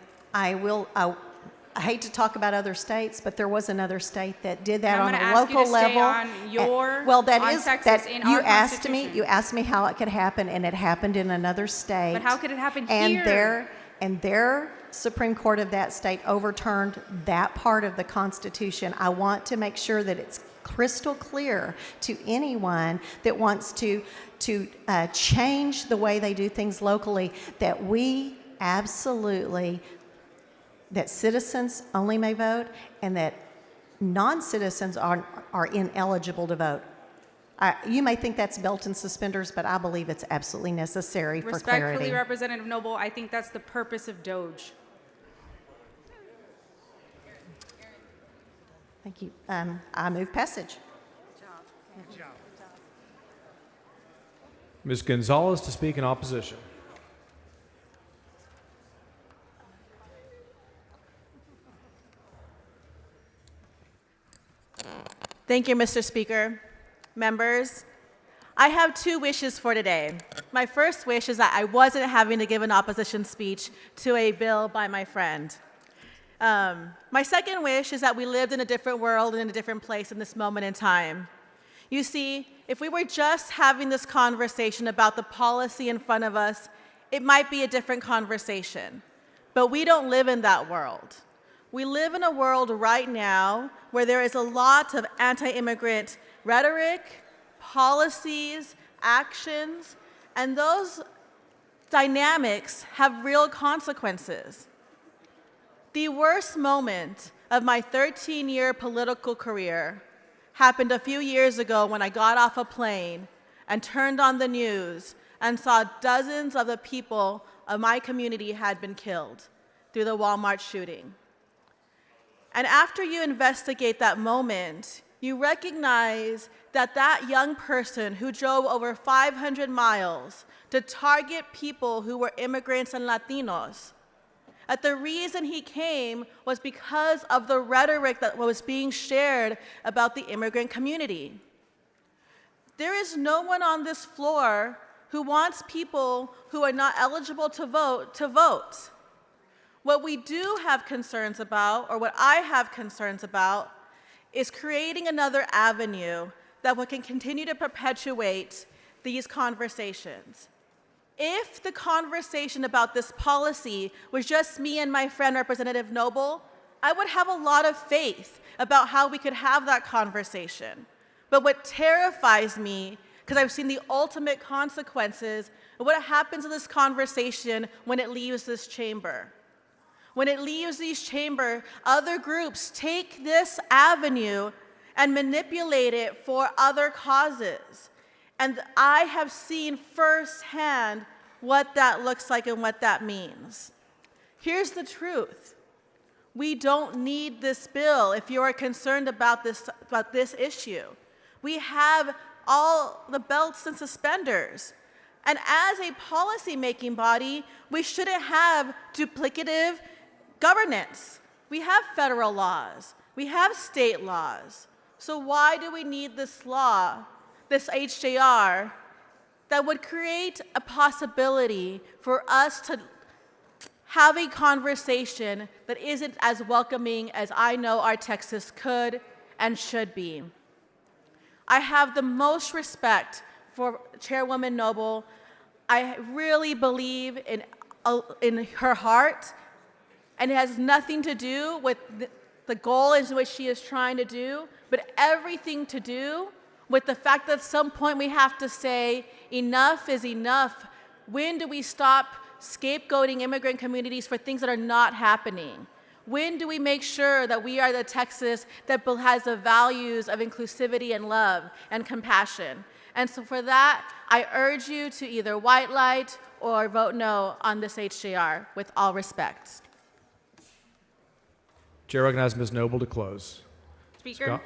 J: hate to talk about other states, but there was another state that did that
N: I'm
J: on
N: gonna
J: a
N: ask you
J: local
N: to stay
J: level.
N: on your-
J: Well, that
N: on
J: is,
N: Texas
J: that,
N: in
J: you
N: our
J: asked me,
N: Constitution.
J: you asked me how it could happen, and it happened in another state.
N: But how could it happen
J: And
N: here?
J: their Supreme Court of that state overturned that part of the Constitution. I want to make sure that it's crystal clear to anyone that wants to change the way they do things locally, that we absolutely, that citizens only may vote and that non-citizens are ineligible to vote. You may think that's belt and suspenders, but I believe it's absolutely necessary for clarity.
N: Respectfully, Representative Noble, I think that's the purpose of DOJ.
J: Thank you. I move passage.
I: Ms. Gonzalez to speak in opposition.
M: Thank you, Mr. Speaker. Members, I have 2 wishes for today. My first wish is that I wasn't having to give an opposition speech to a bill by my friend. My second wish is that we lived in a different world and in a different place in this moment in time. You see, if we were just having this conversation about the policy in front of us, it might be a different conversation. But we don't live in that world. We live in a world right now where there is a lot of anti-immigrant rhetoric, policies, actions, and those dynamics have real consequences. The worst moment of my 13-year political career happened a few years ago when I got off a plane and turned on the news and saw dozens of the people of my community had been killed through the Walmart shooting. And after you investigate that moment, you recognize that that young person who drove over 500 miles to target people who were immigrants and Latinos, that the reason he came was because of the rhetoric that was being shared about the immigrant community. There is no one on this floor who wants people who are not eligible to vote to vote. What we do have concerns about, or what I have concerns about, is creating another avenue that can continue to perpetuate these conversations. If the conversation about this policy was just me and my friend, Representative Noble, I would have a lot of faith about how we could have that conversation. But what terrifies me, because I've seen the ultimate consequences of what happens in this conversation when it leaves this chamber. When it leaves this chamber, other groups take this avenue and manipulate it for other causes. And I have seen firsthand what that looks like and what that means. Here's the truth. We don't need this bill if you are concerned about this issue. We have all the belts and suspenders. And as a policy-making body, we shouldn't have duplicative governance. We have federal laws. We have state laws. So why do we need this law this HJR that would create a possibility for us to have a conversation that isn't as welcoming as I know our Texas could and should be. I have the most respect for Chairwoman Noble. I really believe in her heart, and it has nothing to do with the goal in which she is trying to do, but everything to do with the fact that at some point we have to say, enough is enough. When do we stop scapegoating immigrant communities for things that are not happening? When do we make sure that we are the Texas that has the values of inclusivity and love and compassion? And so for that, I urge you to either white light or vote no on this HJR, with all respect.
I: Chair recognizes Ms. Noble to close.
N: Speaker.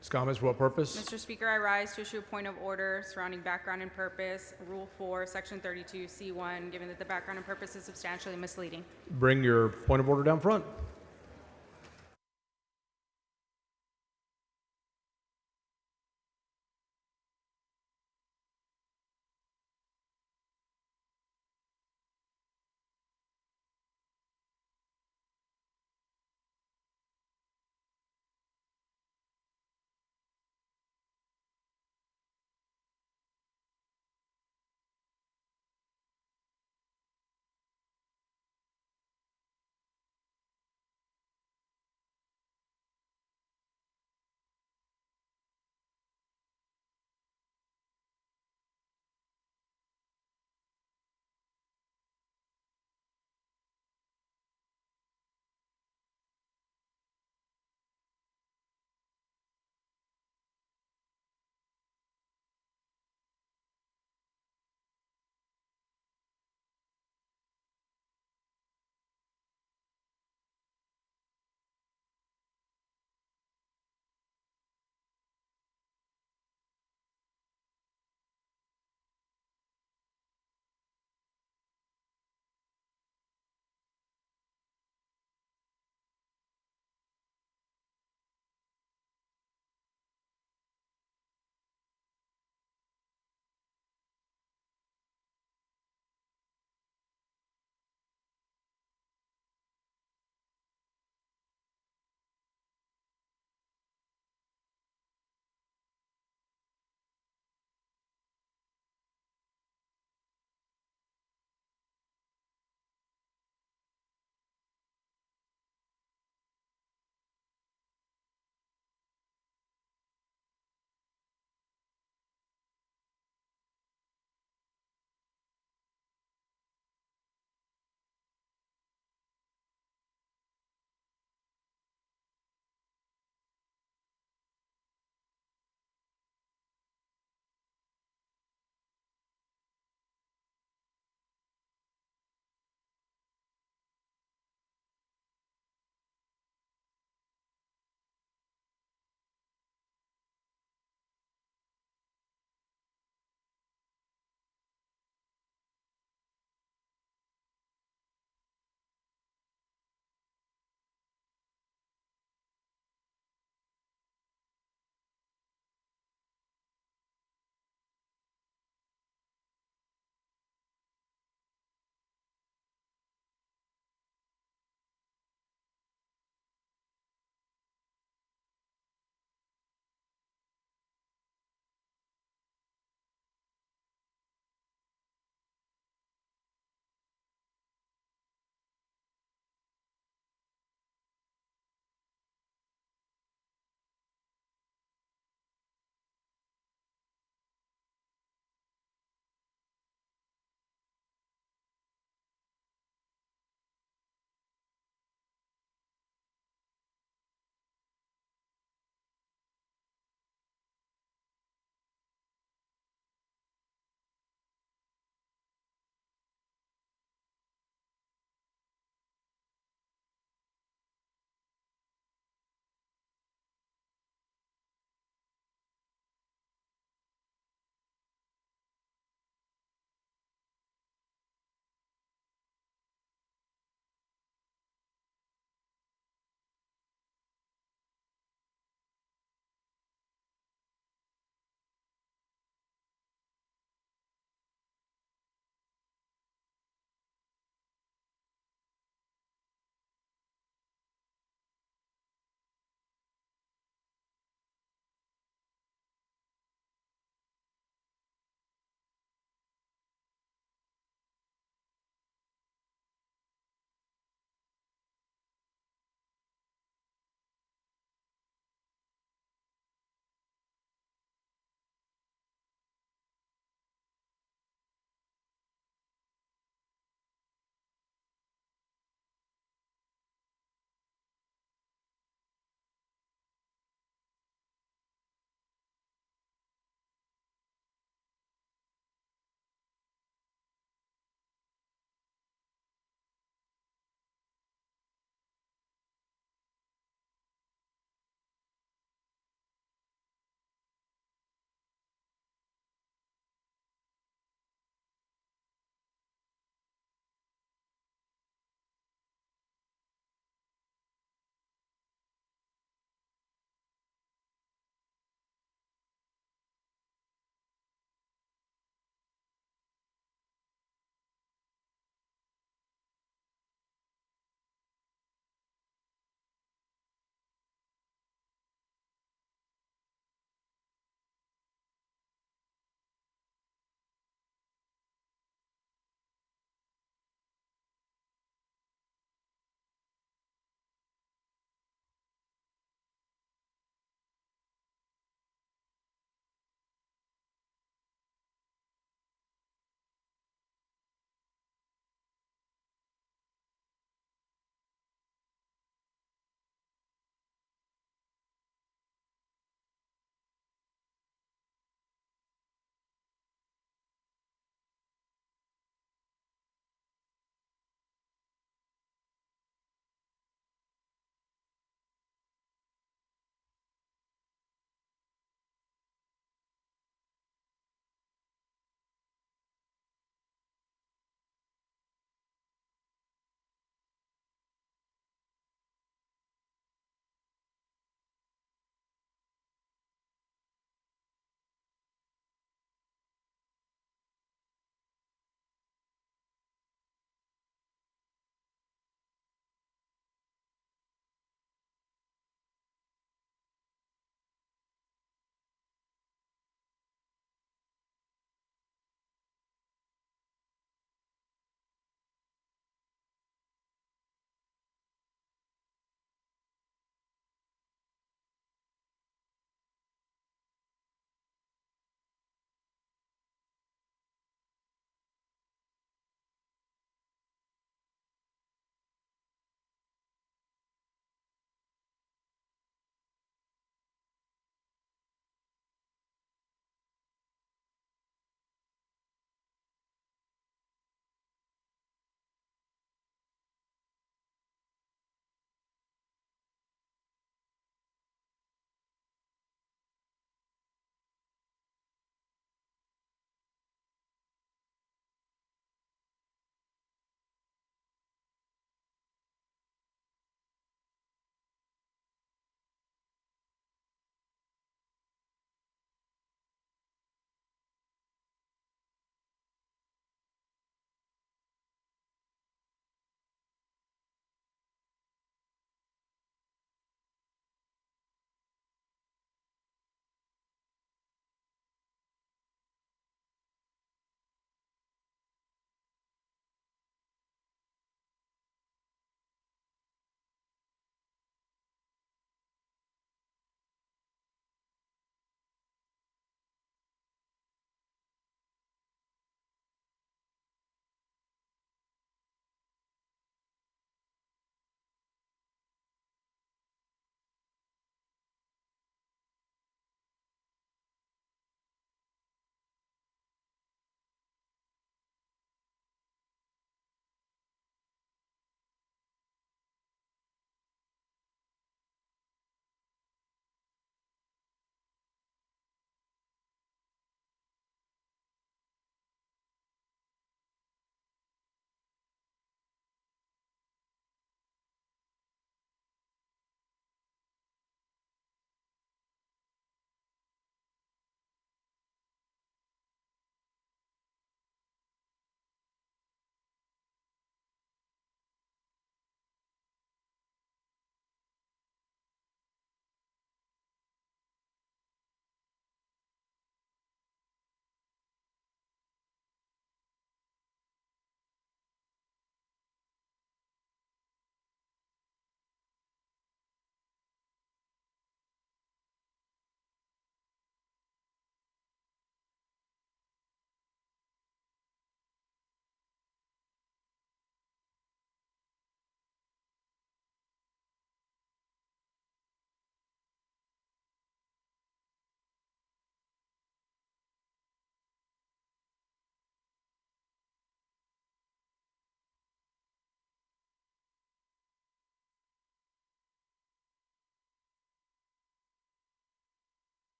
I: Ms. Gomez, for what purpose?
N: Mr. Speaker, I rise to issue a point of order surrounding background and purpose, Rule 4, Section 32C1, given that the background and purpose is substantially misleading.
I: Bring your point of order down front.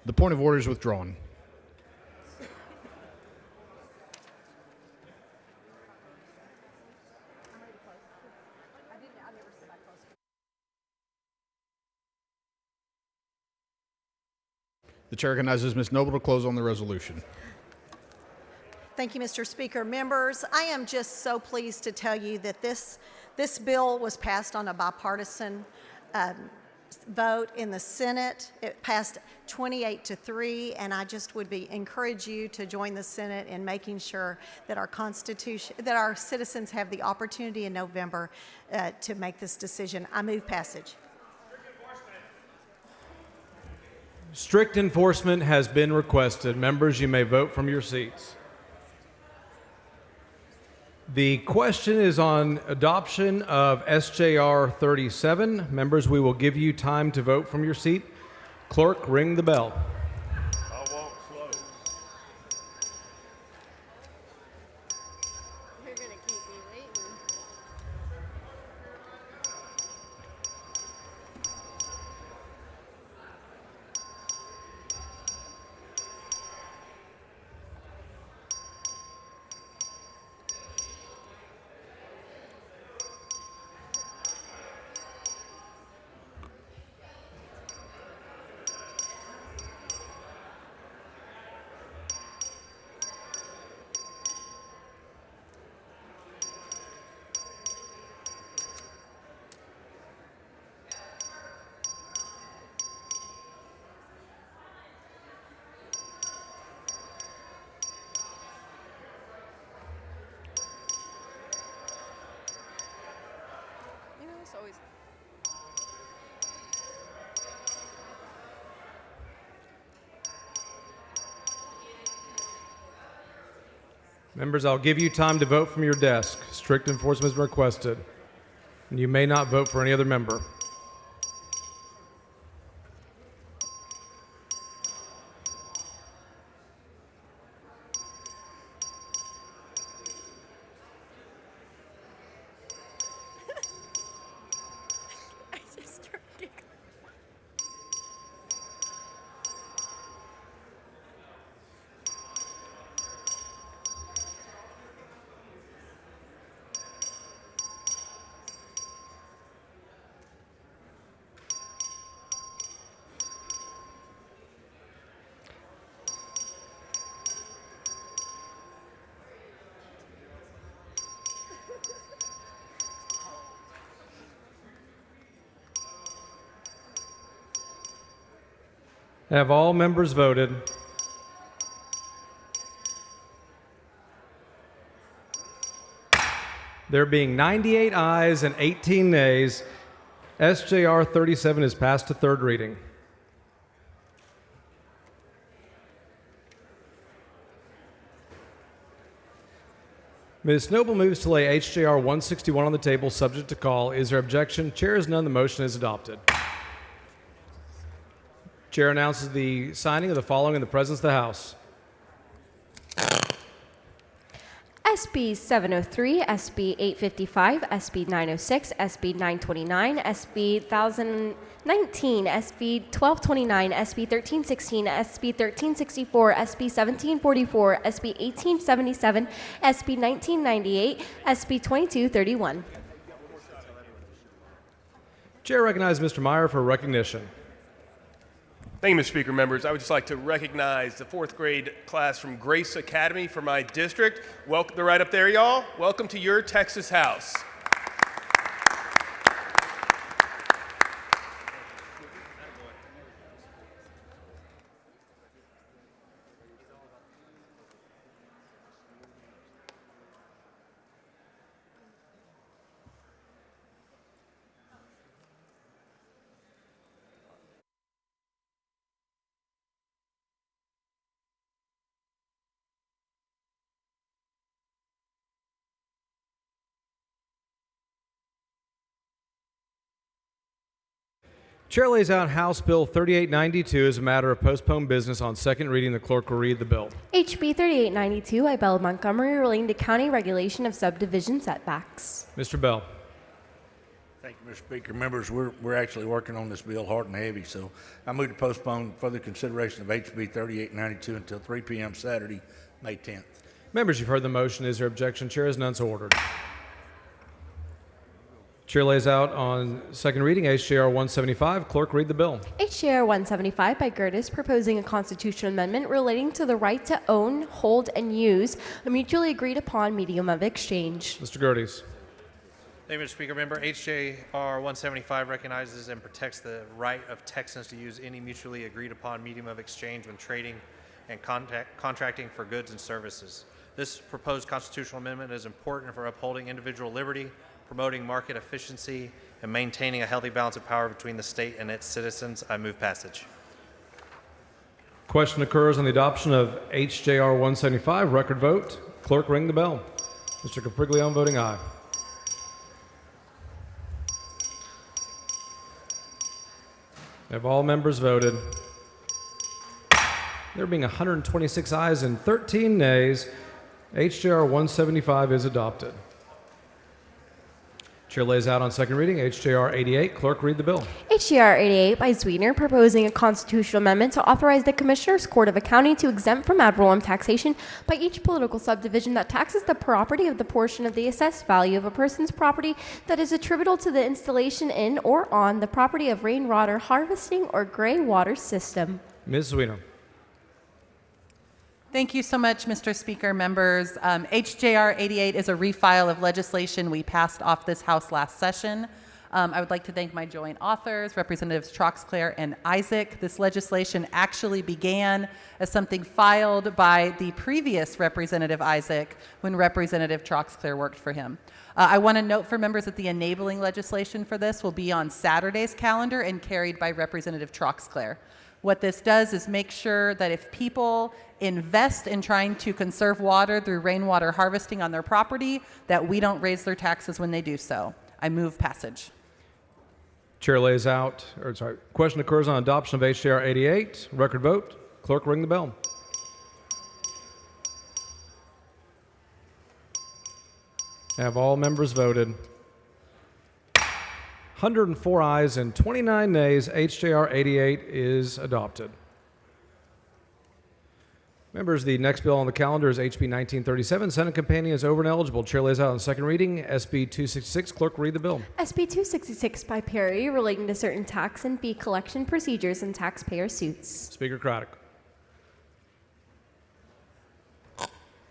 E: The point of order is withdrawn. The chair recognizes Ms. Noble to close on the resolution.
J: Thank you, Mr. Speaker. Members, I am just so pleased to tell you that this bill was passed on a bipartisan vote in the Senate. It passed 28-3, and I just would encourage you to join the Senate in making sure that our Constitution, that our citizens have the opportunity in November to make this decision. I move passage.
I: Strict enforcement has been requested. Members, you may vote from your seats. The question is on adoption of SJR 37. Members, we will give you time to vote from your seat. Clerk, ring the bell.
A: I'll walk slow.
D: You're going to keep me waiting. Always.
I: Members, I'll give you time to vote from your desk. Strict enforcement is requested. And you may not vote for any other member. Have all members voted? There being 98 ayes and 18 nays, SJR 37 is passed to third reading. Ms. Noble moves to lay HJR 161 on the table, subject to call. Is there objection? Chair is none. The motion is adopted. Chair announces the signing of the following in the presence of the House.
D: SB 703, SB 855, SB 906, SB 929, SB 1019, SB 1229, SB 1316, SB 1364, SB 1744, SB 1877, SB 1998, SB 2231.
I: Chair recognizes Mr. Meyer for recognition.
Q: Thank you, Mr. Speaker. Members, I would just like to recognize the fourth grade class from Grace Academy for my district. Welcome, they're right up there, y'all. Welcome to your Texas house.
I: Chair lays out House Bill 3892 as a matter of postponed business on second reading. The clerk will read the bill.
D: HB 3892, I, Bell Montgomery, relating to county regulation of subdivision setbacks.
I: Mr. Bell.
O: Thank you, Mr. Speaker. Members, we're actually working on this bill hard and heavy, so I move to postpone further consideration of HB 3892 until 3 p.m. Saturday, May 10th.
I: Members, you've heard the motion. Is there objection? Chair is none, so ordered. Chair lays out on second reading HJR 175. Clerk, read the bill.
D: HJR 175 by Gertis, proposing a constitutional amendment relating to the right to own, hold, and use a mutually agreed upon medium of exchange.
I: Mr. Gerdes.
U: Thank you, Mr. Speaker. Member, HJR 175 recognizes and protects the right of Texans to use any mutually agreed upon medium of exchange when trading and contracting for goods and services. This proposed constitutional amendment is important for upholding individual liberty, promoting market efficiency, and maintaining a healthy balance of power between the state and its citizens. I move passage.
I: Question occurs on the adoption of HJR 175. Record vote. Clerk, ring the bell. Mr. Capriglione voting aye. Have all members voted? There being 126 ayes and 13 nays, HJR 175 is adopted. Chair lays out on second reading HJR 88. Clerk, read the bill.
D: HJR 88 by Sweetener, proposing a constitutional amendment to authorize the Commissioners Court of Accounting to exempt from ad valorem taxation by each political subdivision that taxes the property of the portion of the assessed value of a person's property that is attributable to the installation in or on the property of rainwater harvesting or gray water system.
I: Ms. Sweetener.
V: Thank you so much, Mr. Speaker, members. HJR 88 is a refile of legislation we passed off this House last session. I would like to thank my joint authors, Representatives Troxclair and Isaac. This legislation actually began as something filed by the previous Representative Isaac when Representative Troxclair worked for him. I want to note for members that the enabling legislation for this will be on Saturday's calendar and carried by Representative Troxclair. What this does is make sure that if people invest in trying to conserve water through rainwater harvesting on their property, that we don't raise their taxes when they do so. I move passage.
I: Chair lays out, question occurs on adoption of HJR 88. Record vote. Clerk, ring the bell. Have all members voted? 104 ayes and 29 nays. HJR 88 is adopted. Members, the next bill on the calendar is HB 1937. Senate companion is over and eligible. Chair lays out on second reading SB 266. Clerk, read the bill.
D: SB 266 by Perry, relating to certain tax and fee collection procedures and taxpayer suits.
I: Speaker Craddock.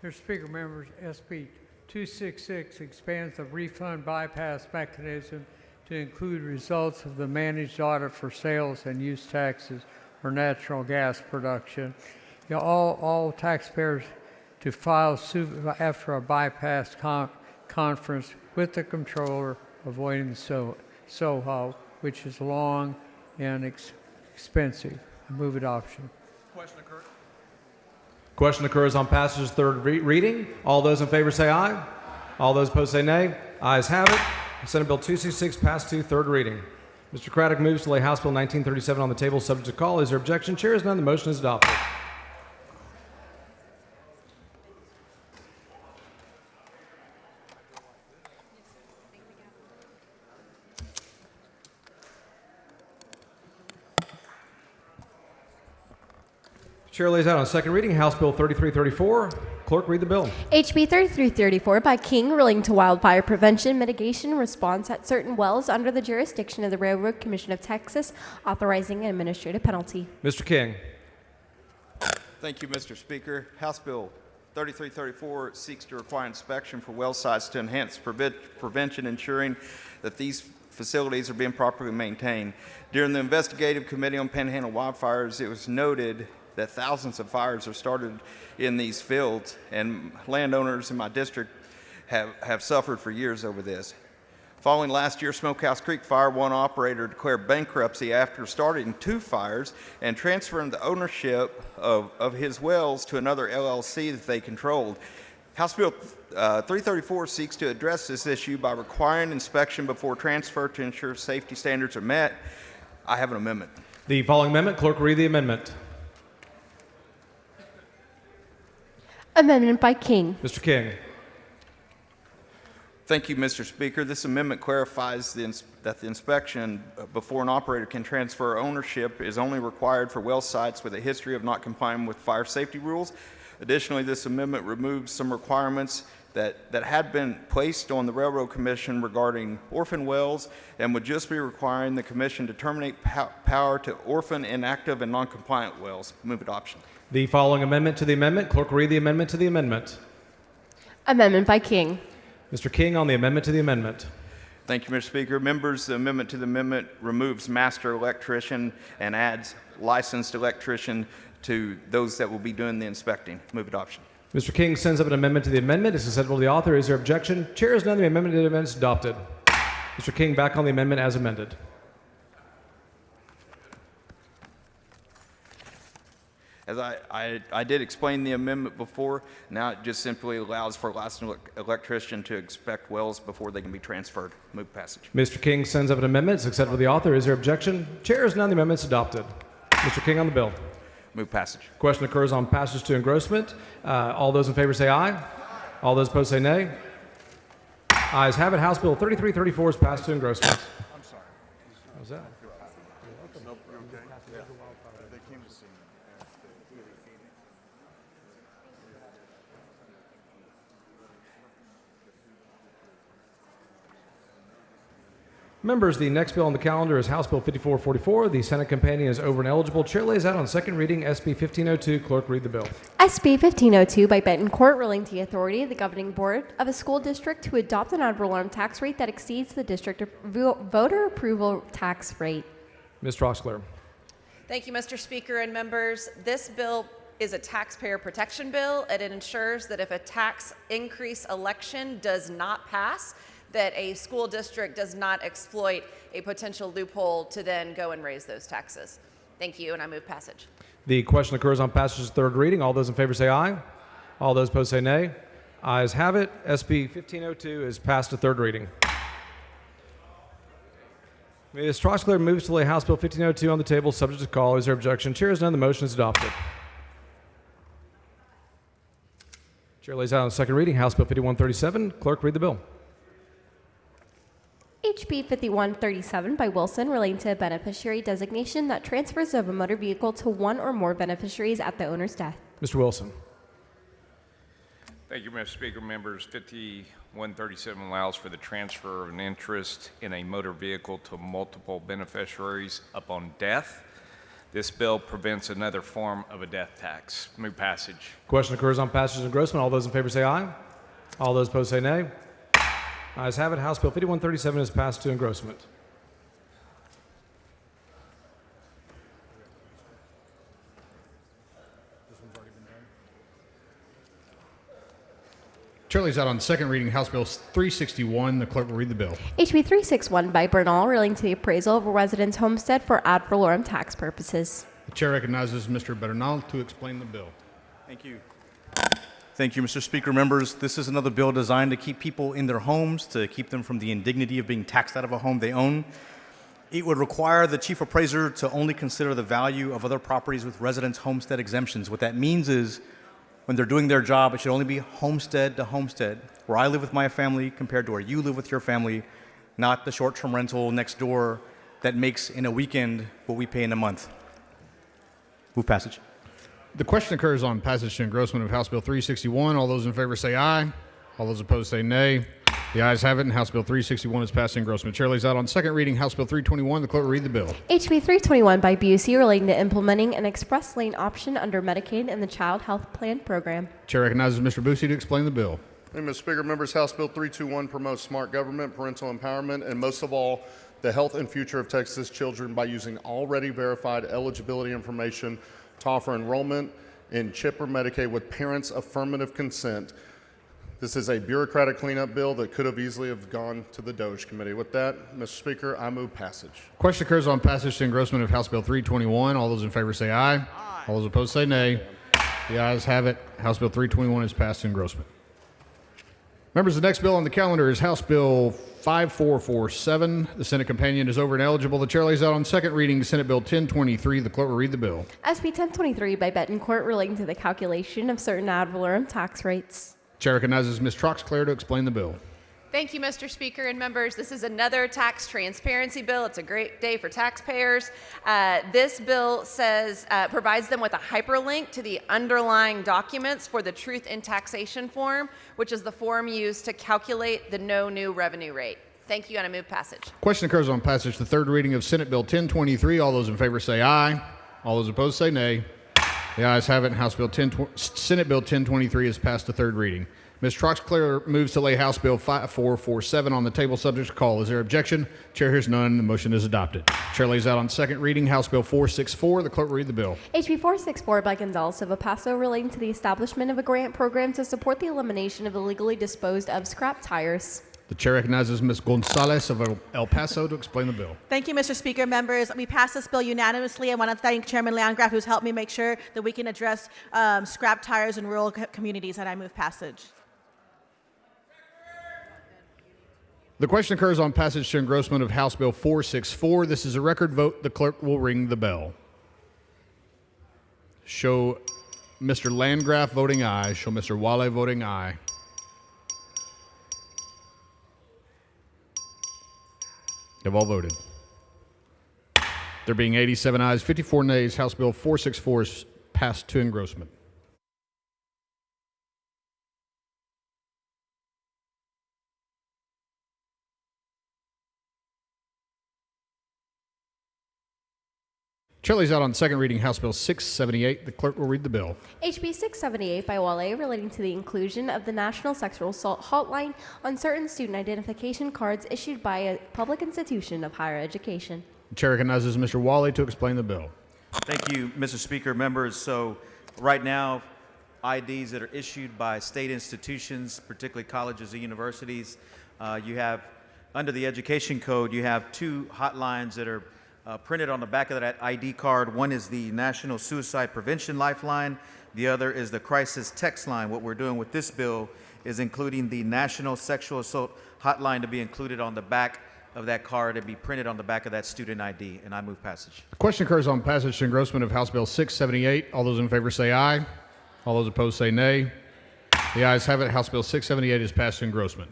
W: Mr. Speaker, members, SB 266 expands the refund bypass mechanism to include results of the managed audit for sales and use taxes for natural gas production. You know, all taxpayers to file suit after a bypass conference with the controller, avoiding SOHO, which is long and expensive. I move adoption.
I: Question occurs on passage's third reading. All those in favor say aye. All those opposed say nay. Ayes have it. Senate Bill 266 passed to third reading. Mr. Craddock moves to lay House Bill 1937 on the table subject to call. Is there objection? Chair is none. The motion is adopted. Chair lays out on second reading House Bill 3334. Clerk, read the bill.
D: HB 3334 by King, relating to wildfire prevention, mitigation, and response at certain wells under the jurisdiction of the Railroad Commission of Texas, authorizing an administrative penalty.
I: Mr. King.
Y: Thank you, Mr. Speaker. House Bill 3334 seeks to require inspection for well sites to enhance prevention, ensuring that these facilities are being properly maintained. During the investigative committee on Panhandle wildfires, it was noted that thousands of fires are started in these fields, and landowners in my district have suffered for years over this. Following last year's Smokehouse Creek fire, one operator declared bankruptcy after starting 2 fires and transferring the ownership of his wells to another LLC that they controlled. House Bill 334 seeks to address this issue by requiring inspection before transfer to ensure safety standards are met. I have an amendment.
I: The following amendment, clerk, read the amendment.
D: Amendment by King.
I: Mr. King.
Y: Thank you, Mr. Speaker. This amendment clarifies that the inspection before an operator can transfer ownership is only required for well sites with a history of not complying with fire safety rules. Additionally, this amendment removes some requirements that had been placed on the Railroad Commission regarding orphan wells and would just be requiring the Commission to terminate power to orphan, inactive, and non-compliant wells. Move adoption.
I: The following amendment to the amendment. Clerk will read the amendment to the amendment.
D: Amendment by King.
I: Mr. King on the amendment to the amendment.
Y: Thank you, Mr. Speaker. Members, the amendment to the amendment removes master electrician and adds licensed electrician to those that will be doing the inspecting. Move adoption.
I: Mr. King sends up an amendment to the amendment. It's acceptable to the author. Is there objection? Chair has none. The amendment to the amendment is adopted. Mr. King, back on the amendment as amended.
Y: As I did explain the amendment before, now it just simply allows for a licensed electrician to inspect wells before they can be transferred. Move passage.
I: Mr. King sends up an amendment. It's acceptable to the author. Is there objection? Chair has none. The amendment is adopted. Mr. King on the bill.
Y: Move passage.
I: Question occurs on passage to engrossment. All those in favor say aye. All those opposed say nay. Ayes have it. House Bill 3334 is passed to engrossment.
C: I'm sorry.
I: How's that?
C: Nope, you're okay. Yeah. They came to see me.
I: Members, the next bill on the calendar is House Bill 5444. The Senate companion is over and eligible. Chair lays out on second reading SB 1502. Clerk, read the bill.
D: SB 1502 by Benton Court, ruling the authority of the governing board of a school district to adopt an ad valorem tax rate that exceeds the district voter approval tax rate.
I: Ms. Troxler.
B: Thank you, Mr. Speaker and members. This bill is a taxpayer protection bill, and it ensures that if a tax increase election does not pass, that a school district does not exploit a potential loophole to then go and raise those taxes. Thank you, and I move passage.
I: The question occurs on passage to third reading. All those in favor say aye. All those opposed say nay. Ayes have it. SB 1502 is passed to third reading. Ms. Troxler moves to lay House Bill 1502 on the table, subject to call. Is there objection? Chair has none. The motion is adopted. Chair lays out on second reading House Bill 5137. Clerk, read the bill.
D: HB 5137 by Wilson, relating to a beneficiary designation that transfers of a motor vehicle to one or more beneficiaries at the owner's death.
I: Mr. Wilson.
K: Thank you, Mr. Speaker. Members, 5137 allows for the transfer of an interest in a motor vehicle to multiple beneficiaries upon death. This bill prevents another form of a death tax. Move passage.
I: Question occurs on passage and engrossment. All those in favor say aye. All those opposed say nay. Ayes have it. House Bill 5137 is passed to engrossment.
E: Chair lays out on second reading House Bill 361. The clerk will read the bill.
D: HB 361 by Bernal, relating to the appraisal of a resident's homestead for ad valorem tax purposes.
E: The chair recognizes Mr. Bernal to explain the bill.
P: Thank you. Thank you, Mr. Speaker. Members, this is another bill designed to keep people in their homes, to keep them from the indignity of being taxed out of a home they own. It would require the chief appraiser to only consider the value of other properties with residence homestead exemptions. What that means is when they're doing their job, it should only be homestead to homestead, where I live with my family compared to where you live with your family, not the short-term rental next door that makes in a weekend what we pay in a month. Move passage.
E: The question occurs on passage to engrossment of House Bill 361. All those in favor say aye. All those opposed say nay. The ayes have it, and House Bill 361 is passed to engrossment. Chair lays out on second reading House Bill 321. The clerk will read the bill.
D: HB 321 by Busey, relating to implementing an express lane option under Medicaid and the Child Health Plan program.
E: Chair recognizes Mr. Busey to explain the bill.
C: Thank you, Mr. Speaker. Members, House Bill 321 promotes smart government, parental empowerment, and most of all, the health and future of Texas children by using already verified eligibility information to offer enrollment in CHIP or Medicaid with parents' affirmative consent. This is a bureaucratic cleanup bill that could have easily have gone to the DOJ committee. With that, Mr. Speaker, I move passage.
E: Question occurs on passage to engrossment of House Bill 321. All those in favor say aye. All those opposed say nay. The ayes have it. House Bill 321 is passed to engrossment. Members, the next bill on the calendar is House Bill 5447. The Senate companion is over and eligible. The chair lays out on second reading Senate Bill 1023. The clerk will read the bill.
D: SB 1023 by Benton Court, relating to the calculation of certain ad valorem tax rates.
E: Chair recognizes Ms. Troxler to explain the bill.
B: Thank you, Mr. Speaker and members. This is another tax transparency bill. It's a great day for taxpayers. This bill says provides them with a hyperlink to the underlying documents for the Truth in Taxation form, which is the form used to calculate the no new revenue rate. Thank you, and I move passage.
E: Question occurs on passage the third reading of Senate Bill 1023. All those in favor say aye. All those opposed say nay. The ayes have it. Senate Bill 1023 is passed to third reading. Ms. Troxclair moves to lay House Bill 5447 on the table subject to call. Is there objection? Chair hears none. The motion is adopted. Chair lays out on second reading House Bill 464. The clerk will read the bill.
D: HB 464 by Gonzales Silva Paso relating to the establishment of a grant program to support the elimination of illegally disposed of scrap tires.
E: The chair recognizes Ms. Gonzalez of El Paso to explain the bill.
M: Thank you, Mr. Speaker. Members, we passed this bill unanimously. I want to thank Chairman Landgraf, who's helped me make sure that we can address scrap tires in rural communities, and I move passage.
E: The question occurs on passage to engrossment of House Bill 464. This is a record vote. The clerk will ring the bell. Show Mr. Landgraf voting aye. Show Mr. Wale voting aye. Have all voted. There being 87 ayes, 54 nays, House Bill 464 is passed to engrossment. Chair lays out on second reading House Bill 678. The clerk will read the bill.
D: HB 678 by Wale relating to the inclusion of the National Sexual Assault Hotline on certain student identification cards issued by a public institution of higher education.
E: The chair recognizes Mr. Wale to explain the bill.
F: Thank you, Mr. Speaker. Members, so right now, IDs that are issued by state institutions, particularly colleges and universities, you have, under the Education Code, you have two hotlines that are printed on the back of that ID card. One is the National Suicide Prevention Lifeline. The other is the Crisis Text Line. What we're doing with this bill is including the National Sexual Assault Hotline to be included on the back of that card and be printed on the back of that student ID, and I move passage.
E: The question occurs on passage to engrossment of House Bill 678. All those in favor say aye. All those opposed say nay. The ayes have it. House Bill 678 is passed to engrossment.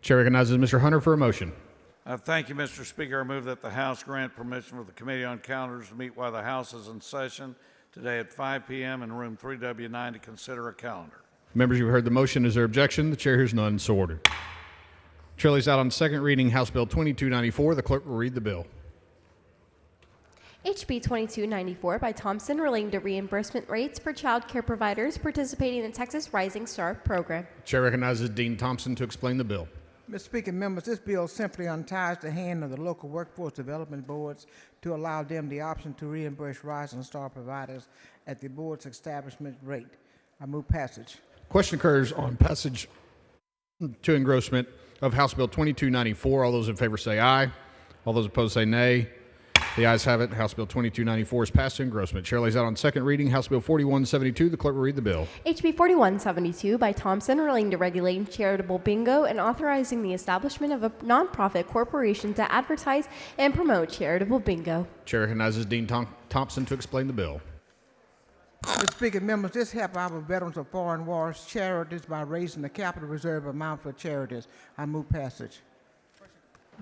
E: Chair recognizes Mr. Hunter for a motion.
H: Thank you, Mr. Speaker. I move that the House grant permission for the Committee on Calendars to meet while the House is in session today at 5 p.m. in room 3W9 to consider a calendar.
E: Members, you've heard the motion. Is there objection? The chair hears none. So ordered. Chair lays out on second reading House Bill 2294. The clerk will read the bill.
D: HB 2294 by Thompson relating to reimbursement rates for child care providers participating in the Texas Rising Star program.
E: Chair recognizes Dean Thompson to explain the bill.
R: Mr. Speaker, members, this bill simply unties the hand of the local workforce development boards to allow them the option to reimburse Rising Star providers at the board's establishment rate. I move passage.
E: Question occurs on passage to engrossment of House Bill 2294. All those in favor say aye. All those opposed say nay. The ayes have it. House Bill 2294 is passed to engrossment. Chair lays out on second reading House Bill 4172. The clerk will read the bill.
D: HB 4172 by Thompson relating to regulating charitable bingo and authorizing the establishment of a nonprofit corporation to advertise and promote charitable bingo.
E: Chair recognizes Dean Thompson to explain the bill.
R: Mr. Speaker, members, this help our veterans of foreign wars charities by raising the capital reserve amount for charities. I move passage.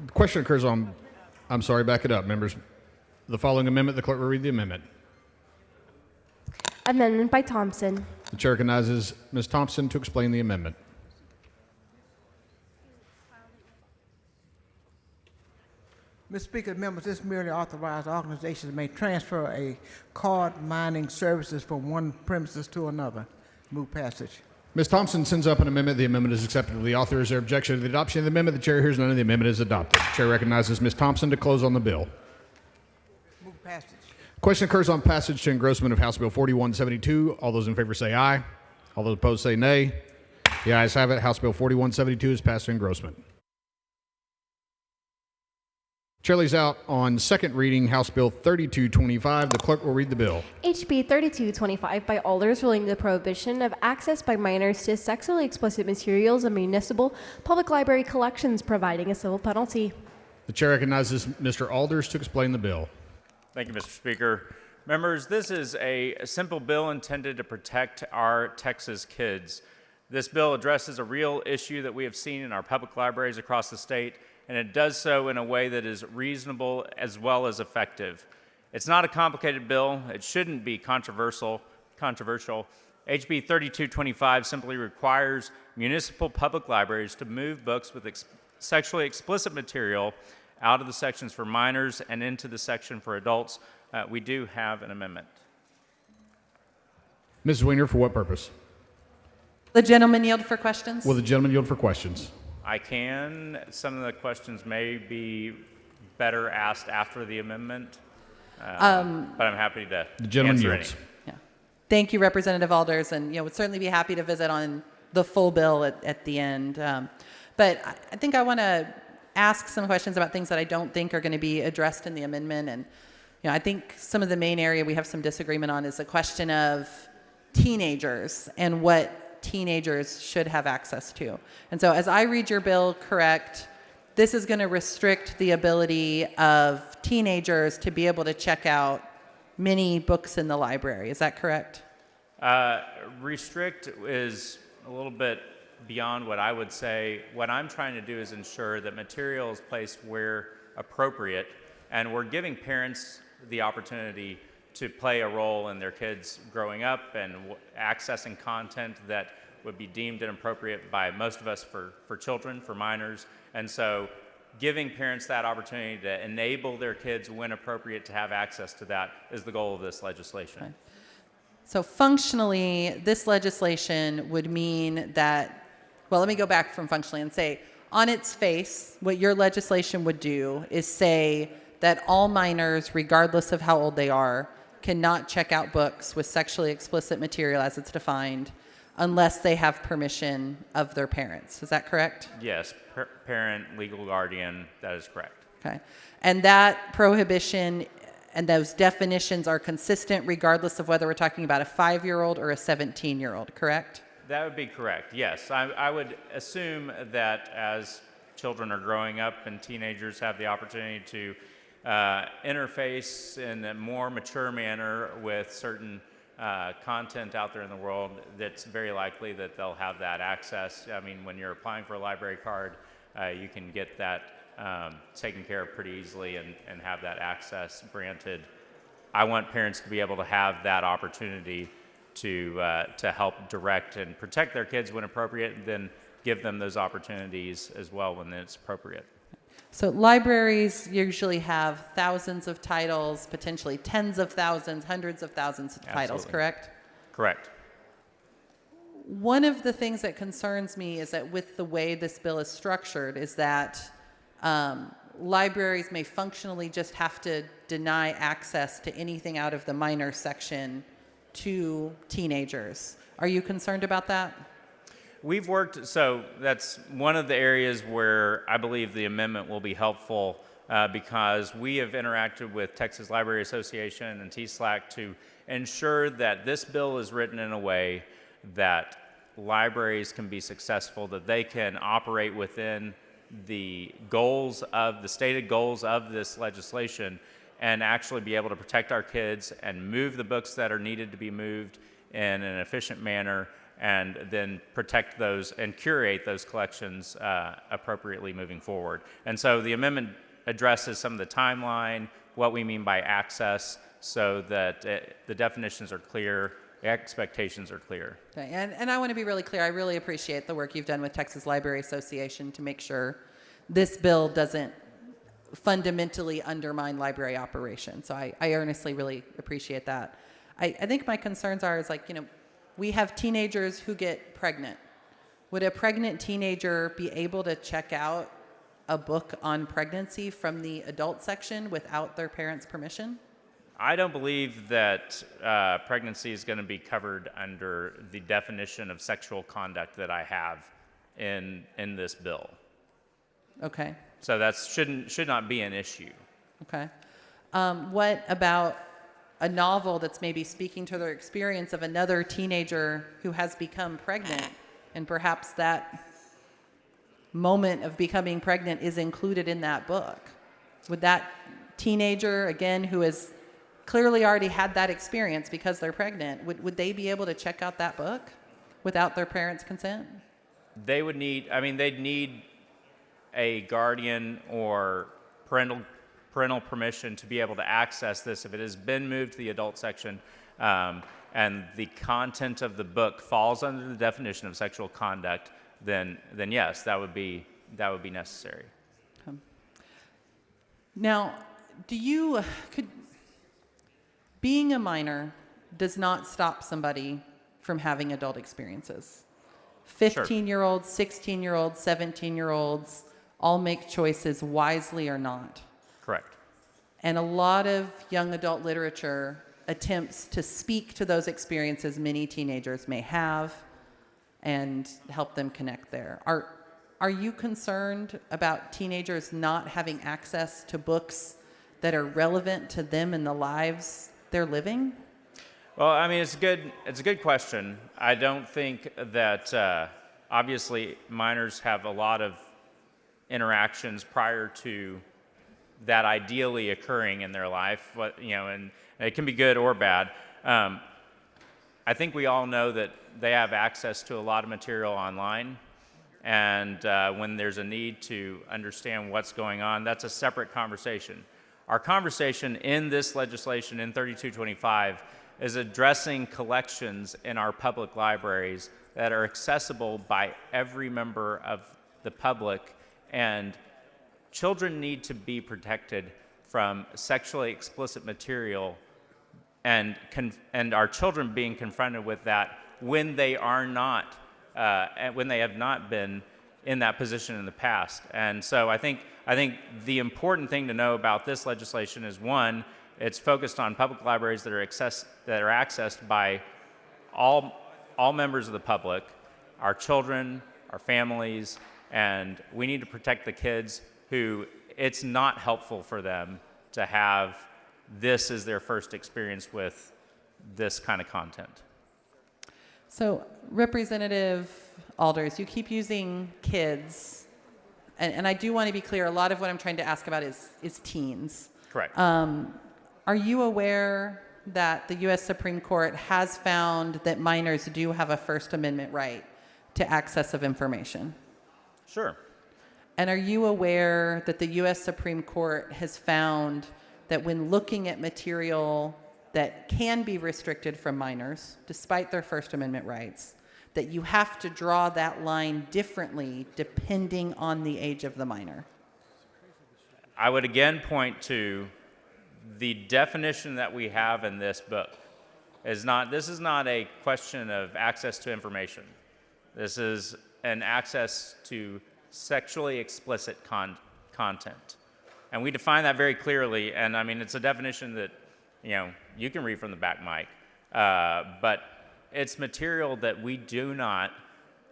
E: The question occurs on, I'm sorry, back it up, members. The following amendment, the clerk will read the amendment.
D: Amendment by Thompson.
E: The chair recognizes Ms. Thompson to explain the amendment.
R: Mr. Speaker, members, this merely authorizes organizations may transfer a card mining services from one premises to another. Move passage.
E: Ms. Thompson sends up an amendment. The amendment is accepted to the author. Is there objection to the adoption of the amendment? The chair hears none, and the amendment is adopted. The chair recognizes Ms. Thompson to close on the bill.
R: Move passage.
E: Question occurs on passage to engrossment of House Bill 4172. All those in favor say aye. All those opposed say nay. The ayes have it. House Bill 4172 is passed to engrossment. Chair lays out on second reading House Bill 3225. The clerk will read the bill.
D: HB 3225 by Alders relating to the prohibition of access by minors to sexually explicit materials in municipal public library collections, providing a civil penalty.
E: The chair recognizes Mr. Alders to explain the bill.
S: Thank you, Mr. Speaker. Members, this is a simple bill intended to protect our Texas kids. This bill addresses a real issue that we have seen in our public libraries across the state, and it does so in a way that is reasonable as well as effective. It's not a complicated bill. It shouldn't be controversial. HB 3225 simply requires municipal public libraries to move books with sexually explicit material out of the sections for minors and into the section for adults. We do have an amendment.
E: Mrs. Weiner, for what purpose?
V: The gentleman yield for questions.
E: Will the gentleman yield for questions?
S: I can. Some of the questions may be better asked after the amendment, but I'm happy to
E: The gentleman
S: answer
E: yields.
S: any.
V: Thank you, Representative Alders, and would certainly be happy to visit on the full bill at the end. But I think I want to ask some questions about things that I don't think are going to be addressed in the amendment. And I think some of the main area we have some disagreement on is the question of teenagers and what teenagers should have access to. And so as I read your bill correct, this is going to restrict the ability of teenagers to be able to check out many books in the library. Is that correct?
S: Restrict is a little bit beyond what I would say. What I'm trying to do is ensure that material is placed where appropriate, and we're giving parents the opportunity to play a role in their kids growing up and accessing content that would be deemed inappropriate by most of us for children, for minors. And so giving parents that opportunity to enable their kids when appropriate to have access to that is the goal of this legislation.
V: Okay. So functionally, this legislation would mean that, well, let me go back from functionally and say, on its face, what your legislation would do is say that all minors, regardless of how old they are, cannot check out books with sexually explicit material as it's defined unless they have permission of their parents. Is that correct?
S: Yes, parent, legal guardian, that is correct.
V: Okay. And that prohibition and those definitions are consistent regardless of whether we're talking about a 5-year-old or a 17-year-old, correct?
S: That would be correct, yes. I would assume that as children are growing up and teenagers have the opportunity to interface in a more mature manner with certain content out there in the world, that's very likely that they'll have that access. I mean, when you're applying for a library card, you can get that taken care of pretty easily and have that access granted. I want parents to be able to have that opportunity to help direct and protect their kids when appropriate, and then give them those opportunities as well when it's appropriate.
V: So libraries usually have thousands of titles, potentially tens of thousands, hundreds of thousands of titles,
S: Absolutely.
V: correct?
S: Correct.
V: One of the things that concerns me is that with the way this bill is structured is that libraries may functionally just have to deny access to anything out of the minor section to teenagers. Are you concerned about that?
S: We've worked, so that's one of the areas where I believe the amendment will be helpful because we have interacted with Texas Library Association and TSLAC to ensure that this bill is written in a way that libraries can be successful, that they can operate within the goals of the stated goals of this legislation and actually be able to protect our kids and move the books that are needed to be moved in an efficient manner, and then protect those and curate those collections appropriately moving forward. And so the amendment addresses some of the timeline, what we mean by access, so that the definitions are clear, the expectations are clear.
V: Okay. And I want to be really clear. I really appreciate the work you've done with Texas Library Association to make sure this bill doesn't fundamentally undermine library operations. So I earnestly really appreciate that. I think my concerns are we have teenagers who get pregnant. Would a pregnant teenager be able to check out a book on pregnancy from the adult section without their parents' permission?
S: I don't believe that pregnancy is going to be covered under the definition of sexual conduct that I have in this bill.
V: Okay.
S: So that should not be an issue.
V: Okay. What about a novel that's maybe speaking to their experience of another teenager who has become pregnant, and perhaps that moment of becoming pregnant is included in that book? Would that teenager, again, who has clearly already had that experience because they're pregnant, would they be able to check out that book? without their parents' consent?
S: They would need, I mean, they'd need a guardian or parental permission to be able to access this. If it has been moved to the adult section and the content of the book falls under the definition of sexual conduct, then yes, that would be necessary.
V: Now, being a minor does not stop somebody from having adult experiences. 15-year-olds, 16-year-olds, 17-year-olds all make choices wisely or not.
S: Correct.
V: And a lot of young adult literature attempts to speak to those experiences many teenagers may have and help them connect there. Are you concerned about teenagers not having access to books that are relevant to them and the lives they're living?
S: Well, I mean, it's a good question. I don't think that obviously minors have a lot of interactions prior to that ideally occurring in their life, and it can be good or bad. I think we all know that they have access to a lot of material online, and when there's a need to understand what's going on, that's a separate conversation. Our conversation in this legislation in 3225 is addressing collections in our public libraries that are accessible by every member of the public, and children need to be protected from sexually explicit material, and our children being confronted with that when they are not, when they have not been in that position in the past. And so I think the important thing to know about this legislation is, one, it's focused on public libraries that are accessed by all members of the public, our children, our families, and we need to protect the kids who it's not helpful for them to have this as their first experience with this kind of content.
V: So, Representative Alders, you keep using kids, and I do want to be clear, a lot of what I'm trying to ask about is teens.
S: Correct.
V: Are you aware that the U.S. Supreme Court has found that minors do have a First Amendment right to access of information?
S: Sure.
V: And are you aware that the U.S. Supreme Court has found that when looking at material that can be restricted from minors, despite their First Amendment rights, that you have to draw that line differently depending on the age of the minor?
S: I would again point to the definition that we have in this book. This is not a question of access to information. This is an access to sexually explicit content. And we define that very clearly, and I mean, it's a definition that, you can read from the back, Mike, but it's material that we do not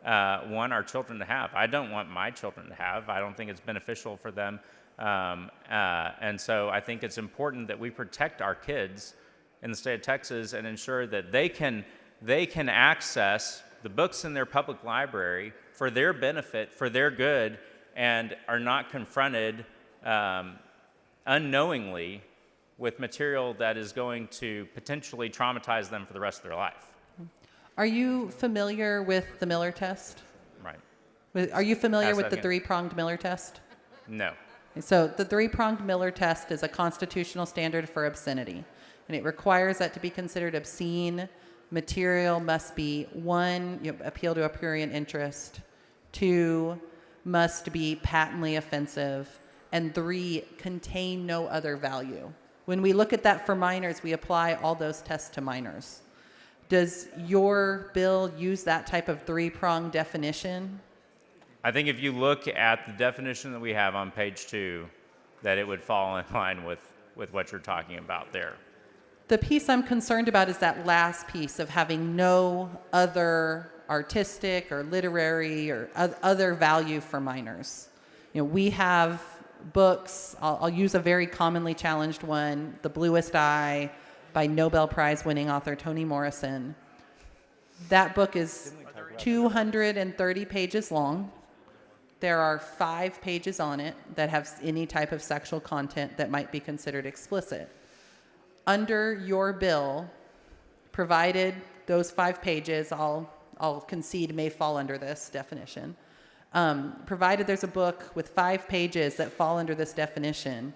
S: want our children to have. I don't want my children to have. I don't think it's beneficial for them. And so I think it's important that we protect our kids in the state of Texas and ensure that they can access the books in their public library for their benefit, for their good, and are not confronted unknowingly with material that is going to potentially traumatize them for the rest of their life.
V: Are you familiar with the Miller test?
S: Right.
V: Are you familiar
S: Ask
V: with
S: that
V: the
S: again.
V: three-pronged Miller test?
S: No.
V: So the three-pronged Miller test is a constitutional standard for obscenity, and it requires that to be considered obscene, material must be, 1, appeal to a prurient interest, 2, must be patently offensive, and 3, contain no other value. When we look at that for minors, we apply all those tests to minors. Does your bill use that type of three-pronged definition?
S: I think if you look at the definition that we have on page 2, that it would fall in line with what you're talking about there.
V: The piece I'm concerned about is that last piece of having no other artistic or literary or other value for minors. We have books, I'll use a very commonly challenged one, The Bluest Eye by Nobel Prize winning author Toni Morrison. That book is 230 pages long. There are 5 pages on it that have any type of sexual content that might be considered explicit. Under your bill, provided those 5 pages, I'll I'll concede may fall under this definition. Provided there's a book with 5 pages that fall under this definition,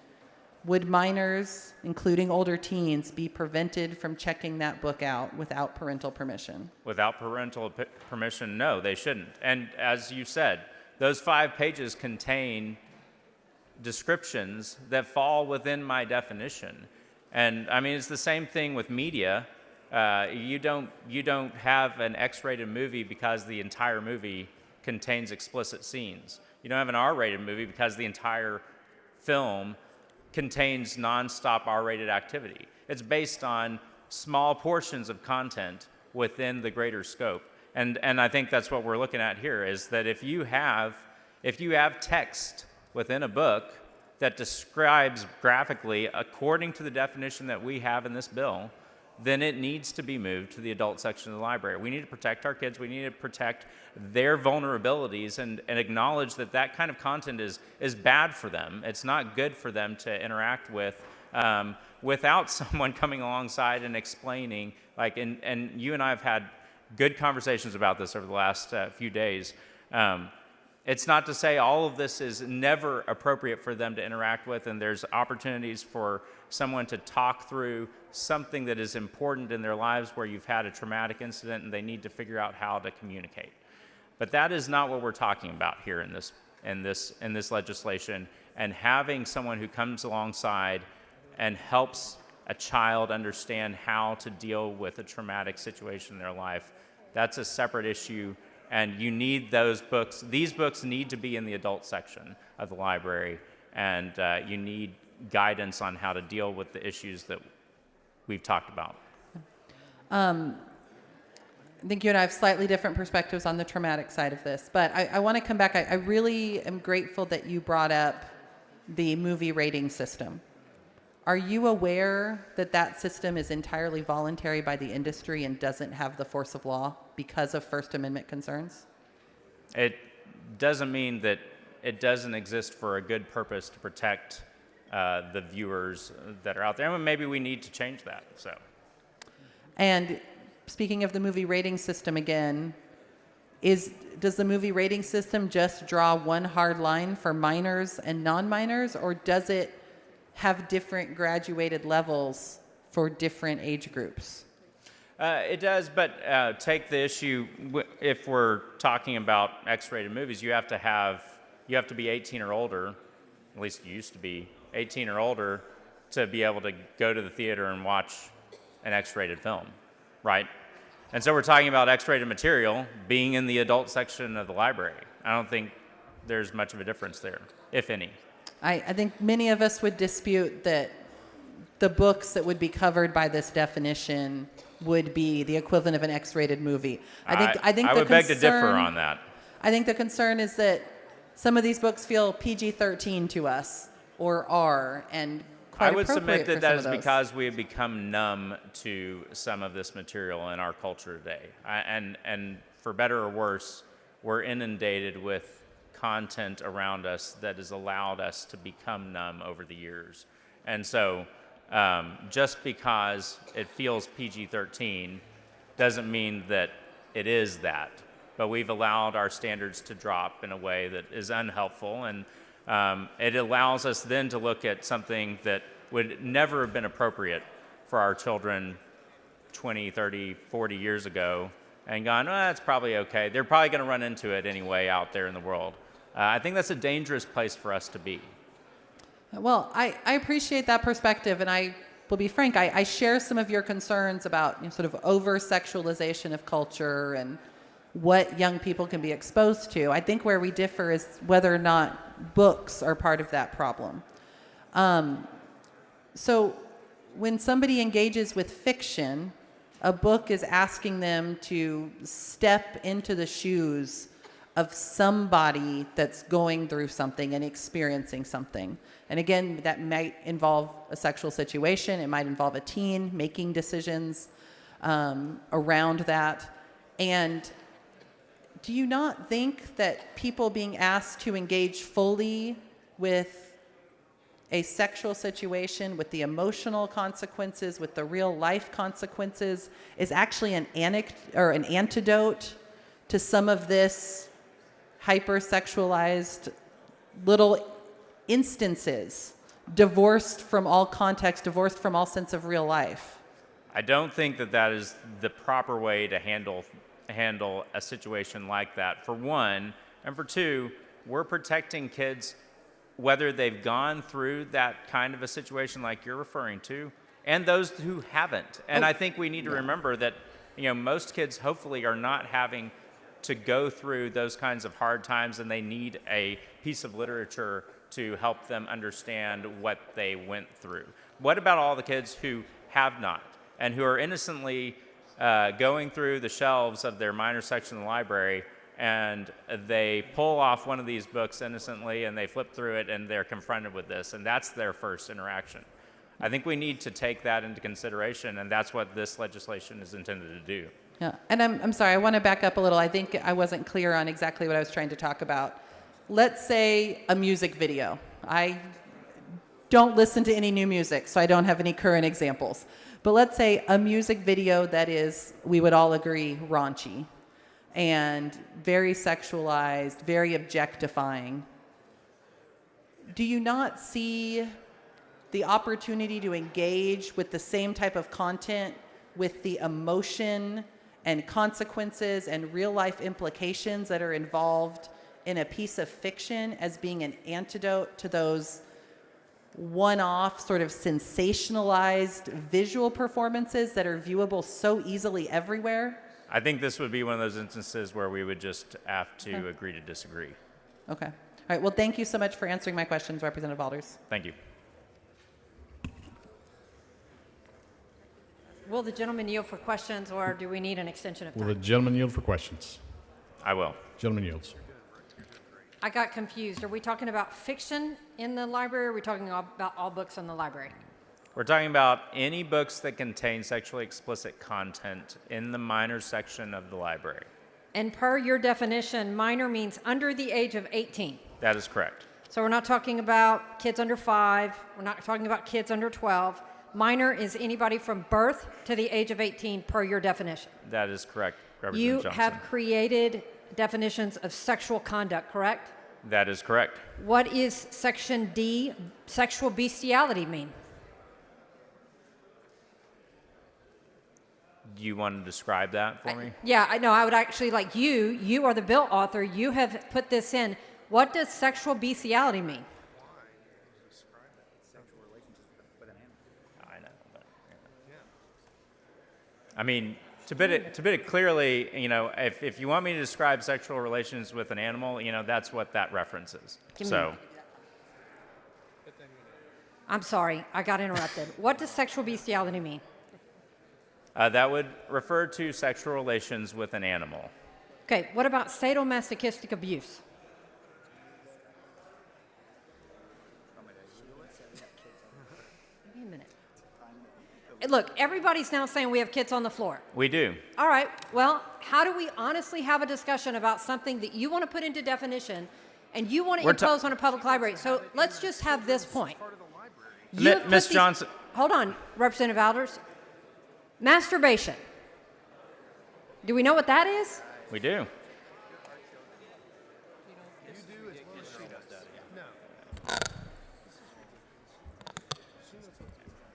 V: would minors, including older teens, be prevented from checking that book out without parental permission?
S: Without parental permission, no, they shouldn't. And as you said, those 5 pages contain descriptions that fall within my definition. And I mean, it's the same thing with media. You don't have an X-rated movie because the entire movie contains explicit scenes. You don't have an R-rated movie because the entire film contains non-stop R-rated activity. It's based on small portions of content within the greater scope. And I think that's what we're looking at here, is that if you have text within a book that describes graphically according to the definition that we have in this bill, then it needs to be moved to the adult section of the library. We need to protect our kids. We need to protect their vulnerabilities and acknowledge that that kind of content is bad for them. It's not good for them to interact with without someone coming alongside and explaining. And you and I have had good conversations about this over the last few days. It's not to say all of this is never appropriate for them to interact with, and there's opportunities for someone to talk through something that is important in their lives where you've had a traumatic incident and they need to figure out how to communicate. But that is not what we're talking about here in this legislation. And having someone who comes alongside and helps a child understand how to deal with a traumatic situation in their life, that's a separate issue. And you need those books. These books need to be in the adult section of the library, and you need guidance on how to deal with the issues that we've talked about.
V: I think you and I have slightly different perspectives on the traumatic side of this, but I want to come back. I really am grateful that you brought up the movie rating system. Are you aware that that system is entirely voluntary by the industry and doesn't have the force of law because of First Amendment concerns?
S: It doesn't mean that it doesn't exist for a good purpose to protect the viewers that are out there. And maybe we need to change that. So.
V: And speaking of the movie rating system again, does the movie rating system just draw one hard line for minors and non-minors, or does it have different graduated levels for different age groups?
S: It does, but take the issue, if we're talking about X-rated movies, you have to be 18 or older, at least you used to be 18 or older, to be able to go to the theater and watch an X-rated film, right? And so we're talking about X-rated material being in the adult section of the library. I don't think there's much of a difference there, if any.
V: I think many of us would dispute that the books that would be covered by this definition would be the equivalent of an X-rated movie. I would
S: beg to differ on that.
V: I think the concern is that some of these books feel PG-13 to us, or R, and quite
S: I would
V: appropriate
S: submit that
V: for
S: that
V: some
S: is
V: of those.
S: because we have become numb to some of this material in our culture today. And for better or worse, we're inundated with content around us that has allowed us to become numb over the years. And so just because it feels PG-13 doesn't mean that it is that. But we've allowed our standards to drop in a way that is unhelpful, and it allows us then to look at something that would never have been appropriate for our children 20, 30, 40 years ago, and gone, oh, that's probably okay. They're probably going to run into it anyway out there in the world. I think that's a dangerous place for us to be.
V: Well, I appreciate that perspective, and I will be frank, I share some of your concerns about sort of over-sexualization of culture and what young people can be exposed to. I think where we differ is whether or not books are part of that problem. So when somebody engages with fiction, a book is asking them to step into the shoes of somebody that's going through something and experiencing something. And again, that might involve a sexual situation. It might involve a teen making decisions around that. And do you not think that people being asked to engage fully with a sexual situation, with the emotional consequences, with the real life consequences, is actually an antidote to some of this hypersexualized little instances, divorced from all context, divorced from all sense of real life?
S: I don't think that that is the proper way to handle a situation like that, for one. And for two, we're protecting kids whether they've gone through that kind of a situation like you're referring to, and those who haven't. And I think we need to remember that, most kids hopefully are not having to go through those kinds of hard times, and they need a piece of literature to help them understand what they went through. What about all the kids who have not, and who are innocently going through the shelves of their minor section of the library, and they pull off one of these books innocently, and they flip through it, and they're confronted with this, and that's their first interaction? I think we need to take that into consideration, and that's what this legislation is intended to do.
V: Yeah, and I'm sorry, I want to back up a little. I think I wasn't clear on exactly what I was trying to talk about. Let's say a music video. I don't listen to any new music, so I don't have any current examples. But let's say a music video that is, we would all agree, raunchy and very sexualized, very objectifying. Do you not see the opportunity to engage with the same type of content with the emotion and consequences and real life implications that are involved in a piece of fiction as being an antidote to those one-off sort of sensationalized visual performances that are viewable so easily everywhere?
S: I think this would be one of those instances where we would just have to
V: Okay.
S: agree to disagree.
V: Okay. All right. Well, thank you so much for answering my questions, Representative Alders.
S: Thank you.
G: Will the gentleman yield for questions, or do we need an extension of
E: Will
G: time?
E: the gentleman yield for questions?
S: I will.
E: Gentleman yields.
G: I got confused. Are we talking about fiction in the library, or are we talking about all books in the library?
S: We're talking about any books that contain sexually explicit content in the minor section of the library.
G: And per your definition, minor means under the age of 18.
S: That is correct.
G: So we're not talking about kids under 5. We're not talking about kids under 12. Minor is anybody from birth to the age of 18 per your definition.
S: That is correct,
G: You
S: Representative Johnson.
G: have created definitions of sexual conduct, correct?
S: That is correct.
G: What is Section D, sexual bestiality, mean?
S: Do you want to describe that for me?
G: Yeah, I know. I would actually like you are the bill author. You have put this in. What does sexual bestiality mean?
S: I know. But, I mean, to put it clearly, if you want me to describe sexual relations with an animal, that's what that reference is.
G: Give me-
S: So,
G: I'm sorry, I got interrupted. What does sexual bestiality mean?
S: that would refer to sexual relations with an animal.
G: Okay, what about sadomasochistic abuse? Give me a minute. Look, everybody's now saying we have kids on the floor.
S: We do.
G: All right, well, how do we honestly have a discussion about something that you want to put into definition and you want to
S: We're ta-
G: impose on a public library? So let's just have this point.
S: Mi-
G: You have put
S: Ms.
G: these-
S: Johnson-
G: Hold on, Representative Alders. Masturbation. Do we know what that is?
S: We do.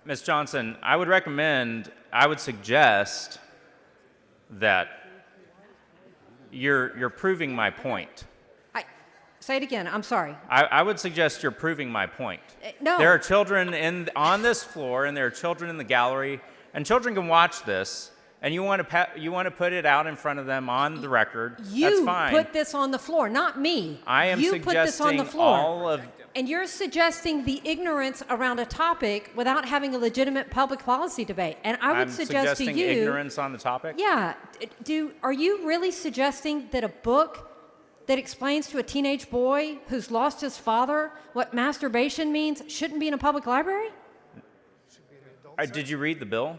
S: Ms. Johnson, I would suggest that you're proving my point.
G: Say it again, I'm sorry.
S: I would suggest you're proving my point.
G: No.
S: There are children on this floor, and there are children in the gallery, and children can watch this, and you want to put it out in front of them on the record. That's
G: You
S: fine.
G: put this on the floor, not me.
S: I am
G: you put this on the
S: suggesting
G: floor.
S: all of.
G: And you're suggesting the ignorance around a topic without having a legitimate public policy debate. And I would
S: I'm
G: suggest to
S: suggesting
G: you,
S: ignorance on the topic.
G: yeah, are you really suggesting that a book that explains to a teenage boy who's lost his father what masturbation means shouldn't be in a public library?
S: Did you read the bill?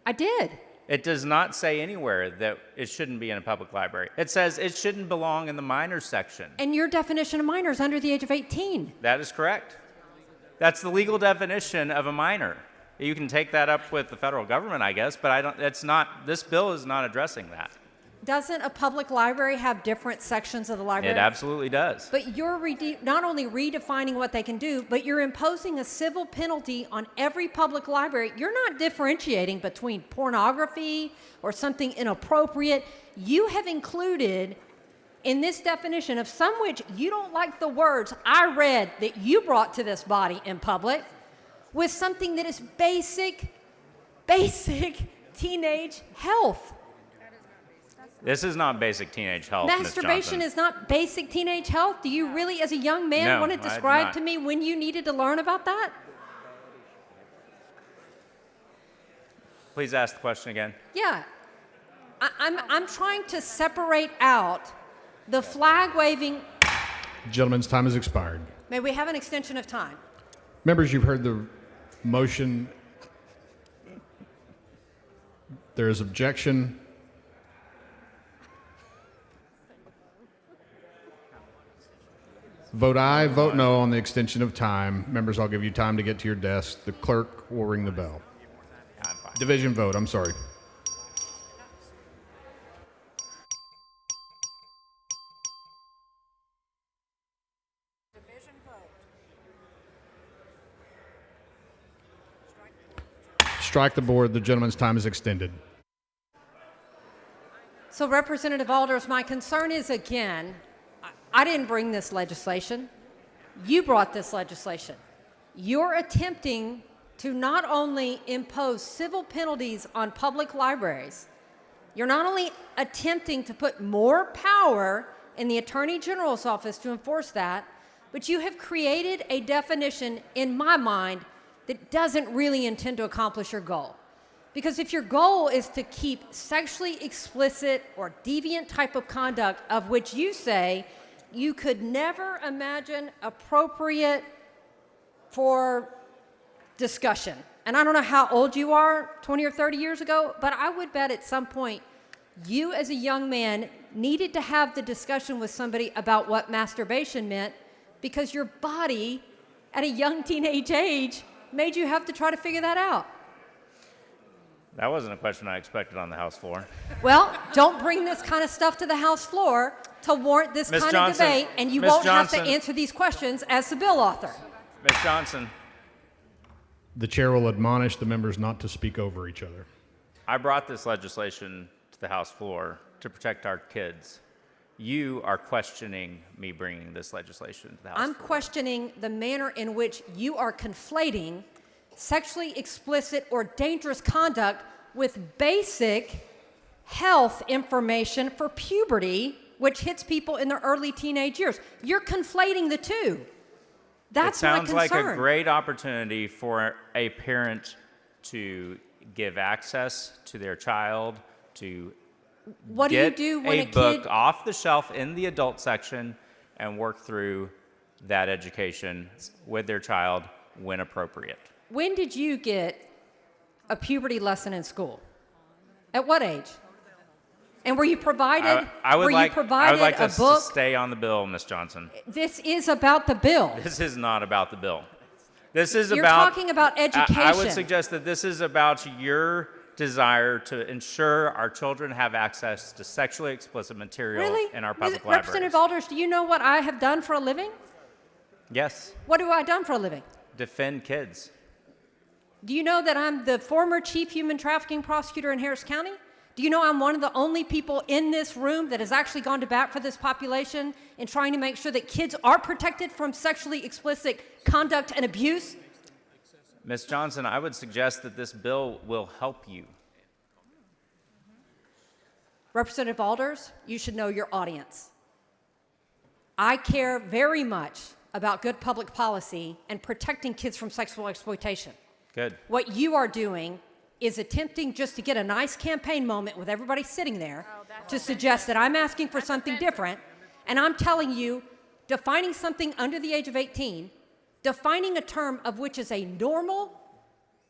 G: I did.
S: It does not say anywhere that it shouldn't be in a public library. It says it shouldn't belong in the minor section.
G: And your definition of minor is under the age of 18.
S: That is correct. That's the legal definition of a minor. You can take that up with the federal government, I guess, but I don't. It's not. This bill is not addressing that.
G: doesn't a public library have different sections of the library?
S: It absolutely does.
G: But you're not only redefining what they can do, but you're imposing a civil penalty on every public library. You're not differentiating between pornography or something inappropriate. You have included in this definition of some which you don't like the words I read that you brought to this body in public with something that is basic teenage health.
S: This is not basic teenage health, Ms.
G: Masturbation
S: Johnson.
G: is not basic teenage health. Do you really, as a young man,
S: No,
G: want to
S: I do
G: describe
S: not.
G: to me when you needed to learn about that?
S: Please ask the question again.
G: Yeah. I'm trying to separate out the flag waving.
E: Gentleman's time has expired.
G: May we have an extension of time?
E: Members, you've heard the motion. There is objection. Vote aye, vote no on the extension of time. Members, I'll give you time to get to your desk. The clerk will ring the bell. Division vote, I'm sorry. Strike the board. The gentleman's time is extended.
G: So, Representative Alders, my concern is again, I didn't bring this legislation. You brought this legislation. You're attempting to not only impose civil penalties on public libraries, you're not only attempting to put more power in the Attorney General's office to enforce that, but you have created a definition, in my mind, that doesn't really intend to accomplish your goal. Because if your goal is to keep sexually explicit or deviant type of conduct of which you say you could never imagine appropriate for discussion. And I don't know how old you are, 20 or 30 years ago, but I would bet at some point you as a young man needed to have the discussion with somebody about what masturbation meant because your body at a young teenage age made you have to try to figure that out.
S: That wasn't a question I expected on the House floor.
G: Well, don't bring this kind of stuff to the House floor to warrant this
S: Ms.
G: kind
S: Johnson,
G: of debate, and you
S: Ms.
G: won't have
S: Johnson.
G: to answer these questions as the bill author.
S: Ms. Johnson,
E: The chair will admonish the members not to speak over each other.
S: I brought this legislation to the House floor to protect our kids. You are questioning me bringing this legislation to the House
G: I'm
S: floor.
G: questioning the manner in which you are conflating sexually explicit or dangerous conduct with basic health information for puberty, which hits people in their early teenage years. You're conflating the two. That's my
S: It sounds
G: concern.
S: like a great opportunity for a parent to give access to their child, to
G: What do you
S: get
G: do when
S: a
G: a
S: book
G: kid-
S: off the shelf in the adult section and work through that education with their child when appropriate.
G: When did you get a puberty lesson in school? At what age? And were you provided?
S: I would
G: were
S: like,
G: you provided
S: I would like
G: a
S: us
G: book?
S: to stay on the bill, Ms. Johnson.
G: This is about the bill.
S: This is not about the bill. This is
G: You're
S: about.
G: talking about
S: I would
G: education.
S: suggest that this is about your desire to ensure our children have access to sexually explicit material
G: Really?
S: in our public
G: Representative
S: libraries.
G: Alders, do you know what I have done for a living?
S: Yes,
G: What have I done for a living?
S: defend kids.
G: Do you know that I'm the former chief human trafficking prosecutor in Harris County? Do you know I'm one of the only people in this room that has actually gone to bat for this population in trying to make sure that kids are protected from sexually explicit conduct and abuse?
S: Ms. Johnson, I would suggest that this bill will help you.
G: Representative Alders, you should know your audience. I care very much about good public policy and protecting kids from sexual exploitation.
S: Good.
G: What you are doing is attempting just to get a nice campaign moment with everybody sitting there to suggest that I'm asking for something different, and I'm telling you, defining something under the age of 18, defining a term of which is a normal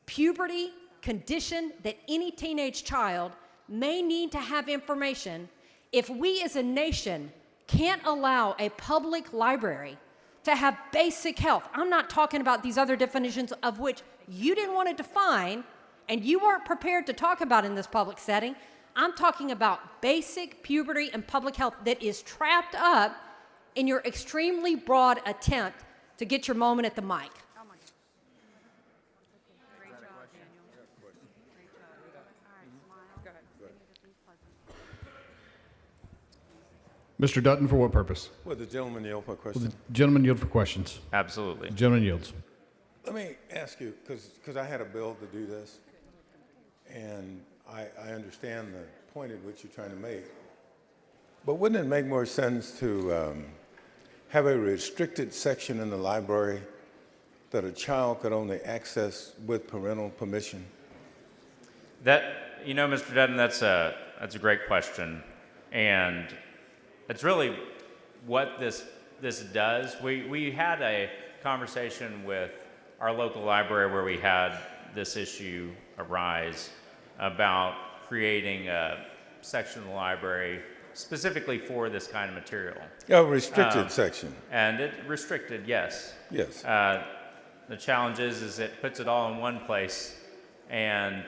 G: puberty condition that any teenage child may need to have information. If we as a nation can't allow a public library to have basic health, I'm not talking about these other definitions of which you didn't want to define and you weren't prepared to talk about in this public setting. I'm talking about basic puberty and public health that is trapped up in your extremely broad attempt to get your moment at the mic.
E: Mr. Dutton, for what purpose?
J: Would the gentleman yield for a
E: Will
J: question?
E: the gentleman yield for questions?
S: Absolutely.
E: The gentleman yields.
J: Let me ask you, because I had a bill to do this, and I understand the point at which you're trying to make, but wouldn't it make more sense to have a restricted section in the library that a child could only access with parental permission?
S: Mr. Dutton, that's a great question, and it's really what this does. We had a conversation with our local library where we had this issue arise about creating a section of the library specifically for this kind of material.
J: A restricted section.
S: And it restricted, yes.
J: Yes.
S: The challenge is it puts it all in one place, and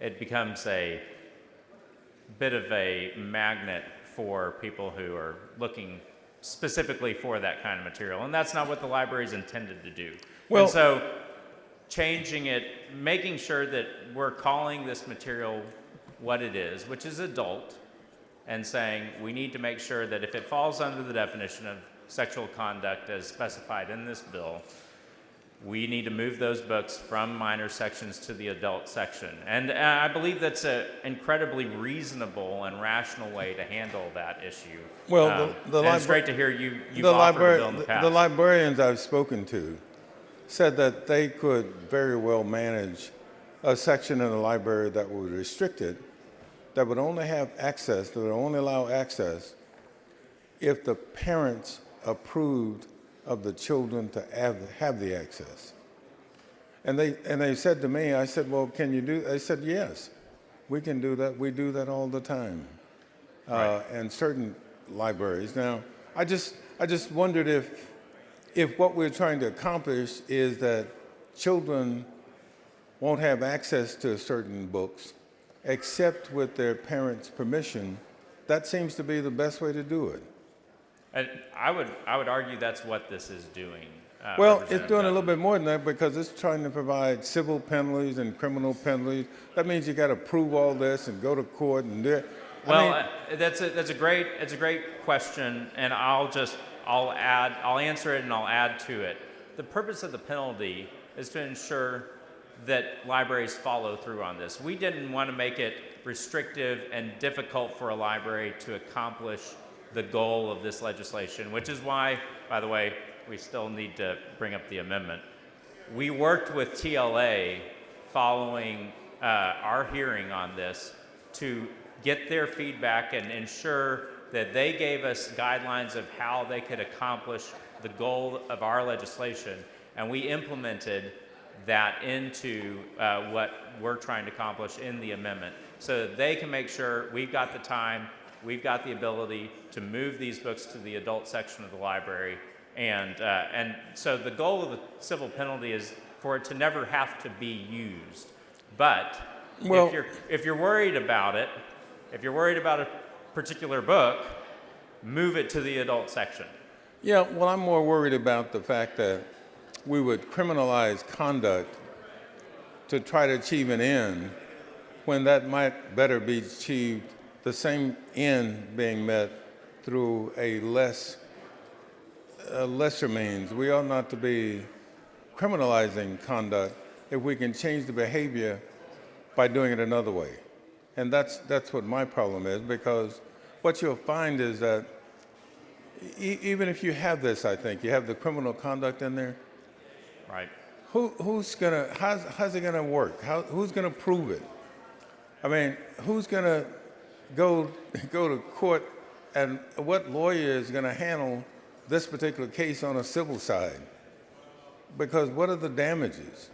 S: it becomes a bit of a magnet for people who are looking specifically for that kind of material. And that's not what the library is intended to do.
J: Well,
S: and so changing it, making sure that we're calling this material what it is, which is adult, and saying we need to make sure that if it falls under the definition of sexual conduct as specified in this bill, we need to move those books from minor sections to the adult section. And I believe that's an incredibly reasonable and rational way to handle that issue.
J: Well,
S: and it's great to hear you've offered a bill in the past.
J: The librarians I've spoken to said that they could very well manage a section in the library that would restrict it, that would only have access, that would only allow access if the parents approved of the children to have the access. And they said to me, I said, well, can you do, they said, yes, we can do that. We do that all the time. And certain libraries. Now, I just wondered if what we're trying to accomplish is that children won't have access to certain books except with their parents' permission. That seems to be the best way to do it.
S: And I would argue that's what this is doing.
J: Well, it's doing a little bit more than that because it's trying to provide civil penalties and criminal penalties. That means you got to prove all this and go to court and do it.
S: That's a great question, and I'll answer it and I'll add to it. The purpose of the penalty is to ensure that libraries follow through on this. We didn't want to make it restrictive and difficult for a library to accomplish the goal of this legislation, which is why, by the way, we still need to bring up the amendment. We worked with TLA following our hearing on this to get their feedback and ensure that they gave us guidelines of how they could accomplish the goal of our legislation, and we implemented that into what we're trying to accomplish in the amendment so that they can make sure we've got the time, we've got the ability to move these books to the adult section of the library. And so the goal of the civil penalty is for it to never have to be used. But if you're worried about it, if you're worried about a particular book, move it to the adult section.
J: Yeah, well, I'm more worried about the fact that we would criminalize conduct to try to achieve an end when that might better be achieved, the same end being met through a lesser means. We ought not to be criminalizing conduct if we can change the behavior by doing it another way. And that's what my problem is, because what you'll find is that even if you have this, I think, you have the criminal conduct in there.
S: Right.
J: How's it gonna work? Who's gonna prove it? I mean, who's gonna go to court, and what lawyer is gonna handle this particular case on a civil side? Because what are the damages?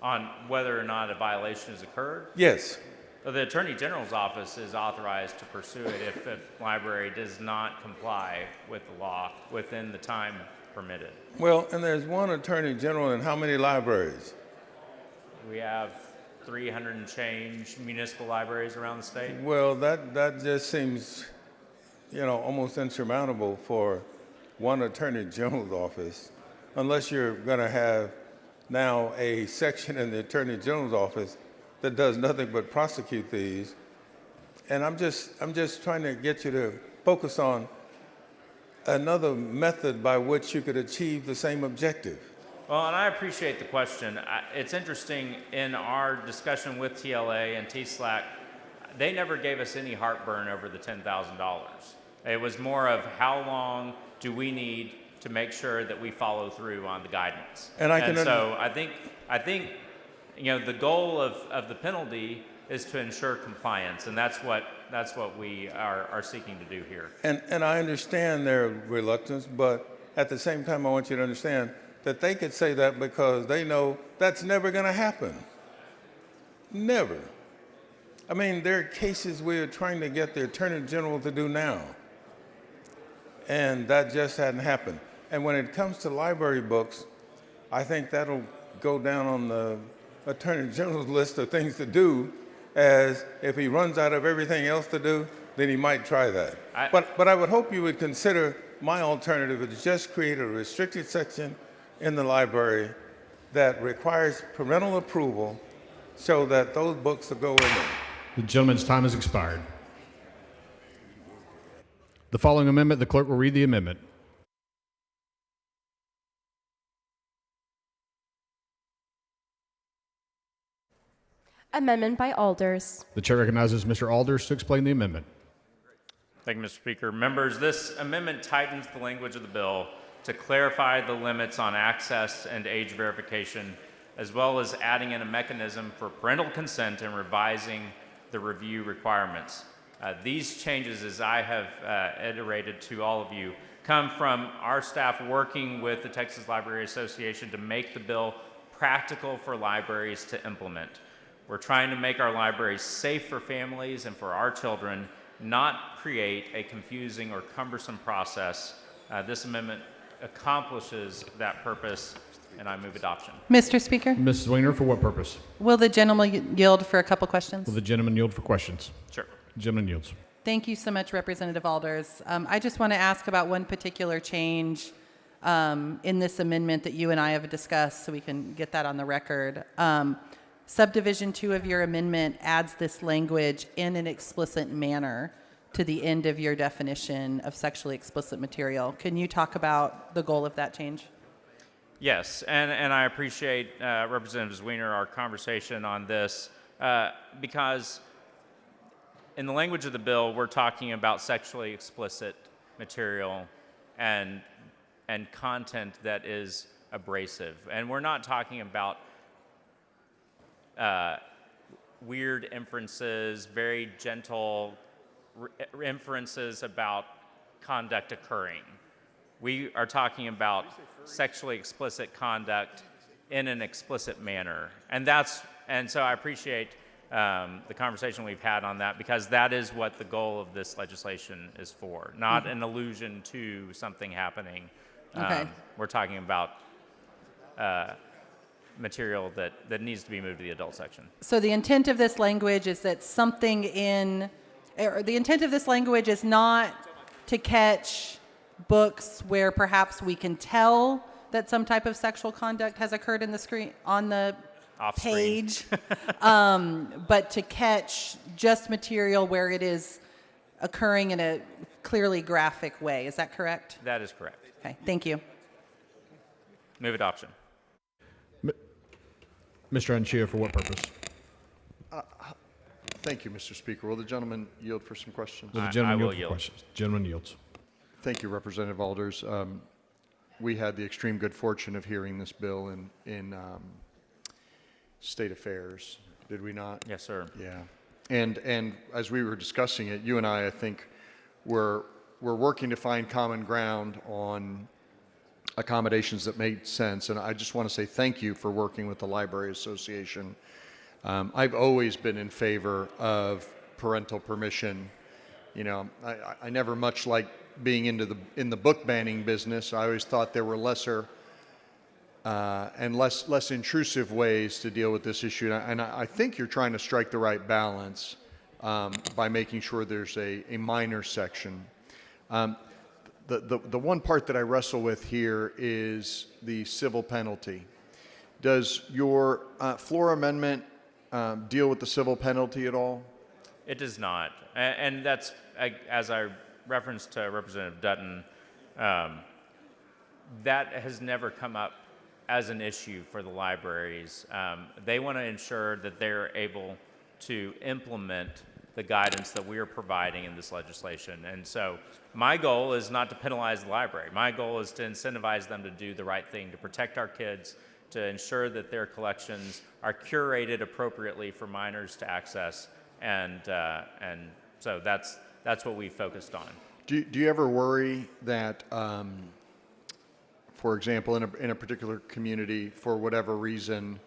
S: On whether or not a violation has occurred?
J: Yes.
S: So the Attorney General's office is authorized to pursue it if the library does not comply with the law within the time permitted.
J: Well, and there's one Attorney General in how many libraries?
S: We have 300 and change municipal libraries around the state?
J: Well, that just seems, almost insurmountable for one attorney general's office, unless you're going to have now a section in the attorney general's office that does nothing but prosecute these. And I'm just trying to get you to focus on another method by which you could achieve the same objective.
S: Well, and I appreciate the question. It's interesting, in our discussion with TLA and TSLAC, they never gave us any heartburn over the $10,000. It was more of how long do we need to make sure that we follow through on the guidance. And so I think the goal of the penalty is to ensure compliance, and that's what we are seeking to do here.
J: And I understand their reluctance, but at the same time, I want you to understand that they could say that because they know that's never going to happen. Never. I mean, there are cases we're trying to get the Attorney General to do now, and that just hadn't happened. And when it comes to library books, I think that'll go down on the Attorney General's list of things to do, as if he runs out of everything else to do, then he might try that. But I would hope you would consider my alternative is just create a restricted section in the library that requires parental approval so that those books will go in there.
E: The gentleman's time has expired. The following amendment, the clerk will read the amendment.
D: Amendment by Alders.
E: The chair recognizes Mr. Alders to explain the amendment.
S: Thank you, Mr. Speaker. Members, this amendment tightens the language of the bill to clarify the limits on access and age verification, as well as adding in a mechanism for parental consent and revising the review requirements. These changes, as I have iterated to all of you, come from our staff working with the Texas Library Association to make the bill practical for libraries to implement. We're trying to make our libraries safe for families and for our children, not create a confusing or cumbersome process. This amendment accomplishes that purpose, and I move adoption.
V: Mr. Speaker,
E: Mrs. Weiner, for what purpose?
V: will the gentleman yield for a couple questions?
E: Will the gentleman yield for questions?
S: Sure.
E: The gentleman yields.
V: Thank you so much, Representative Alders. I just want to ask about one particular change in this amendment that you and I have discussed, so we can get that on the record. Subdivision 2 of your amendment adds this language in an explicit manner to the end of your definition of sexually explicit material. Can you talk about the goal of that change?
S: Yes, and I appreciate Representative Weiner, our conversation on this, because in the language of the bill, we're talking about sexually explicit material and content that is abrasive. And we're not talking about weird inferences, very gentle inferences about conduct occurring. We are talking about sexually explicit conduct in an explicit manner. And so I appreciate the conversation we've had on that, because that is what the goal of this legislation is for, not an allusion to something happening.
V: Okay.
S: We're talking about material that needs to be moved to the adult section.
V: So the intent of this language is that the intent of this language is not to catch books where perhaps we can tell that some type of sexual conduct has occurred in the screen on the page, but to catch just material where it is occurring in a clearly graphic way. Is that correct?
S: That is correct.
V: Okay, thank you.
S: Move adoption.
E: Mr. Anchia, for what purpose?
C: Thank you, Mr. Speaker. Will the gentleman yield for some questions?
E: Will the gentleman
S: I will
E: yield for
S: yield.
E: questions? Gentleman yields.
C: Thank you, Representative Alders. We had the extreme good fortune of hearing this bill in State Affairs, did we not?
S: Yes, sir.
C: Yeah. And as we were discussing it, you and I think, we're working to find common ground on accommodations that made sense. And I just want to say thank you for working with the Library Association. I've always been in favor of parental permission. You know, I never much liked being in the book banning business. I always thought there were lesser
A: and less intrusive ways to deal with this issue. And I think you're trying to strike the right balance by making sure there's a minor section. The one part that I wrestle with here is the civil penalty. Does your floor amendment deal with the civil penalty at all?
S: It does not. And that's, as I referenced to Representative Dutton, that has never come up as an issue for the libraries. They want to ensure that they're able to implement the guidance that we are providing in this legislation. And so my goal is not to penalize the library. My goal is to incentivize them to do the right thing, to protect our kids, to ensure that their collections are curated appropriately for minors to access. And so that's what we focused on.
A: Do you ever worry that, for example, in a particular community, for whatever reason,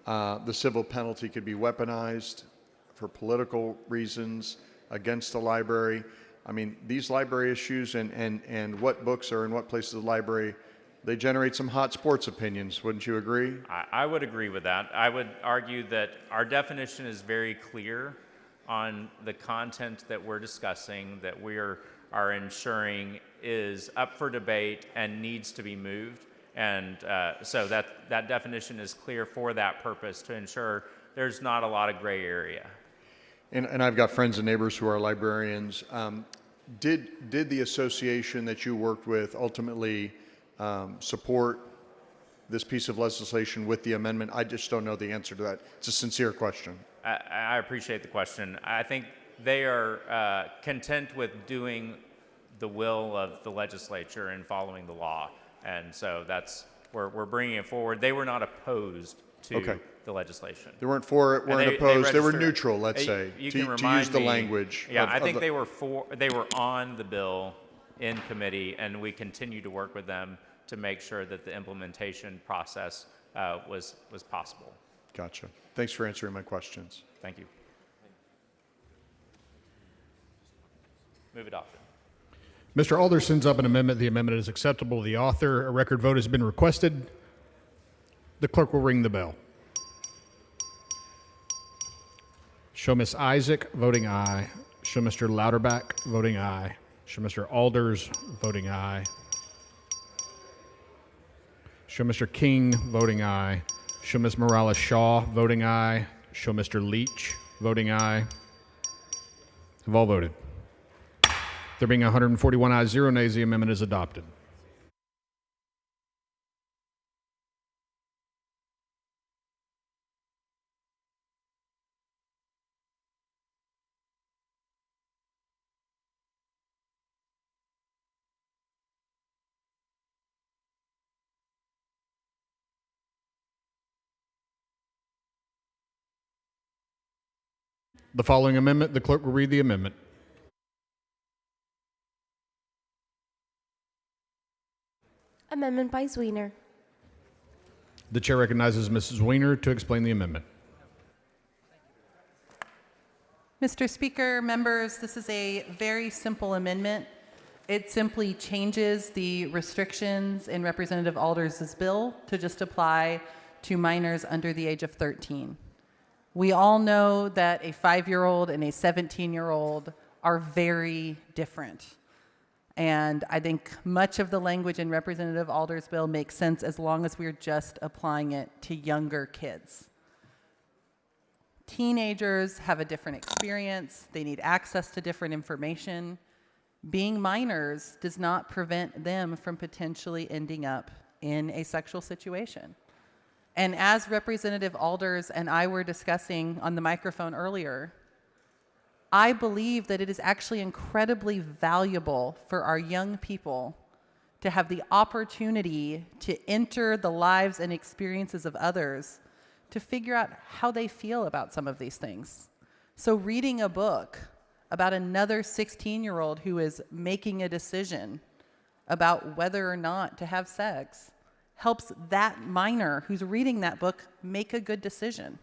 A: the civil penalty could be weaponized for political reasons against the library? I mean, these library issues and what books are in what places of the library, they generate some hot sports opinions. Wouldn't you agree?
S: I would agree with that. I would argue that our definition is very clear on the content that we're discussing, that we are ensuring is up for debate and needs to be moved. And so that definition is clear for that purpose, to ensure there's not a lot of gray area.
A: And I've got friends and neighbors who are librarians. Did the association that you worked with ultimately support this piece of legislation with the amendment? I just don't know the answer to that. It's a sincere question.
S: I appreciate the question. I think they are content with doing the will of the legislature and following the law. And so we're bringing it forward. They were not opposed to the legislation.
A: They weren't for it, weren't opposed. They were neutral, let's say,
S: You
A: to
S: can remind
A: use the
S: me-
A: language.
S: Yeah, I think they were on the bill in committee, and we continue to work with them to make sure that the implementation process was possible.
A: Gotcha. Thanks for answering my questions.
S: Thank you. Move adopted.
E: Mr. Alder sends up an amendment. The amendment is acceptable to the author. A record vote has been requested. The clerk will ring the bell. Show Ms. Isaac, voting aye. Show Mr. Louderback, voting aye. Show Mr. Alders, voting aye. Show Mr. King, voting aye. Show Ms. Morales-Shaw, voting aye. Show Mr. Leach, voting aye. Have all voted. There being 141 ayes, 0 nays, the amendment is adopted. The following amendment, the clerk will read the amendment.
D: Amendment by Zwiener.
E: The chair recognizes Mrs. Weiner to explain the amendment.
V: Mr. Speaker, members, this is a very simple amendment. It simply changes the restrictions in Representative Alders' bill to just apply to minors under the age of 13. We all know that a 5-year-old and a 17-year-old are very different. And I think much of the language in Representative Alders' bill makes sense as long as we're just applying it to younger kids. Teenagers have a different experience. They need access to different information. Being minors does not prevent them from potentially ending up in a sexual situation. And as Representative Alders and I were discussing on the microphone earlier, I believe that it is actually incredibly valuable for our young people to have the opportunity to enter the lives and experiences of others to figure out how they feel about some of these things. So reading a book about another 16-year-old who is making a decision about whether or not to have sex helps that minor who's reading that book make a good decision.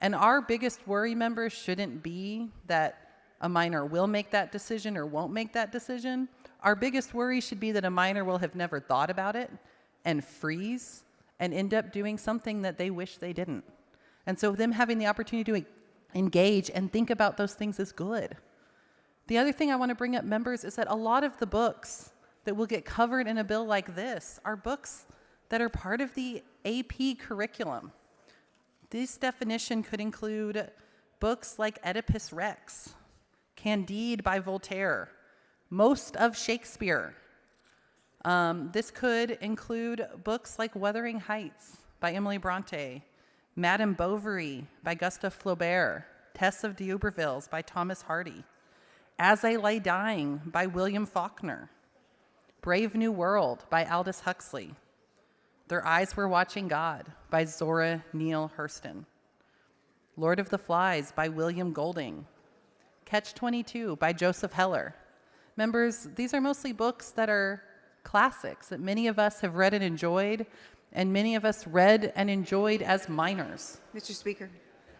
V: And our biggest worry, members, shouldn't be that a minor will make that decision or won't make that decision. Our biggest worry should be that a minor will have never thought about it and freeze and end up doing something that they wish they didn't. And so them having the opportunity to engage and think about those things is good. The other thing I want to bring up, members, is that a lot of the books that will get covered in a bill like this are books that are part of the AP curriculum. This definition could include books like Oedipus Rex, Candide by Voltaire, most of Shakespeare. This could include books like Wuthering Heights by Emily Bronte, Madame Bovary by Gustave Flaubert, Tess of D'Urbervilles by Thomas Hardy, As I Lay Dying by William Faulkner, Brave New World by Aldous Huxley, Their Eyes Were Watching God by Zora Neale Hurston, Lord of the Flies by William Golding, Catch-22 by Joseph Heller. Members, these are mostly books that are classics that many of us have read and enjoyed, and many of us read and enjoyed as minors.
L: Mr. Speaker,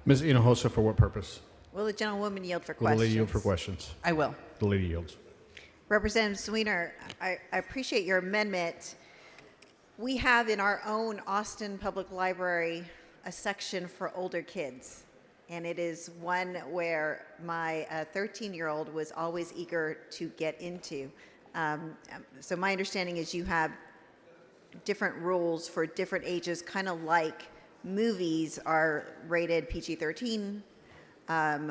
E: Ms. Hinojosa, for what purpose?
L: will the gentlewoman yield for
E: Will the
L: questions?
E: lady yield for questions?
V: I will.
E: The lady yields.
L: Representative Sweener, I appreciate your amendment. We have in our own Austin Public Library a section for older kids, and it is one where my 13-year-old was always eager to get into. So my understanding is you have different rules for different ages, kind of like movies are rated PG-13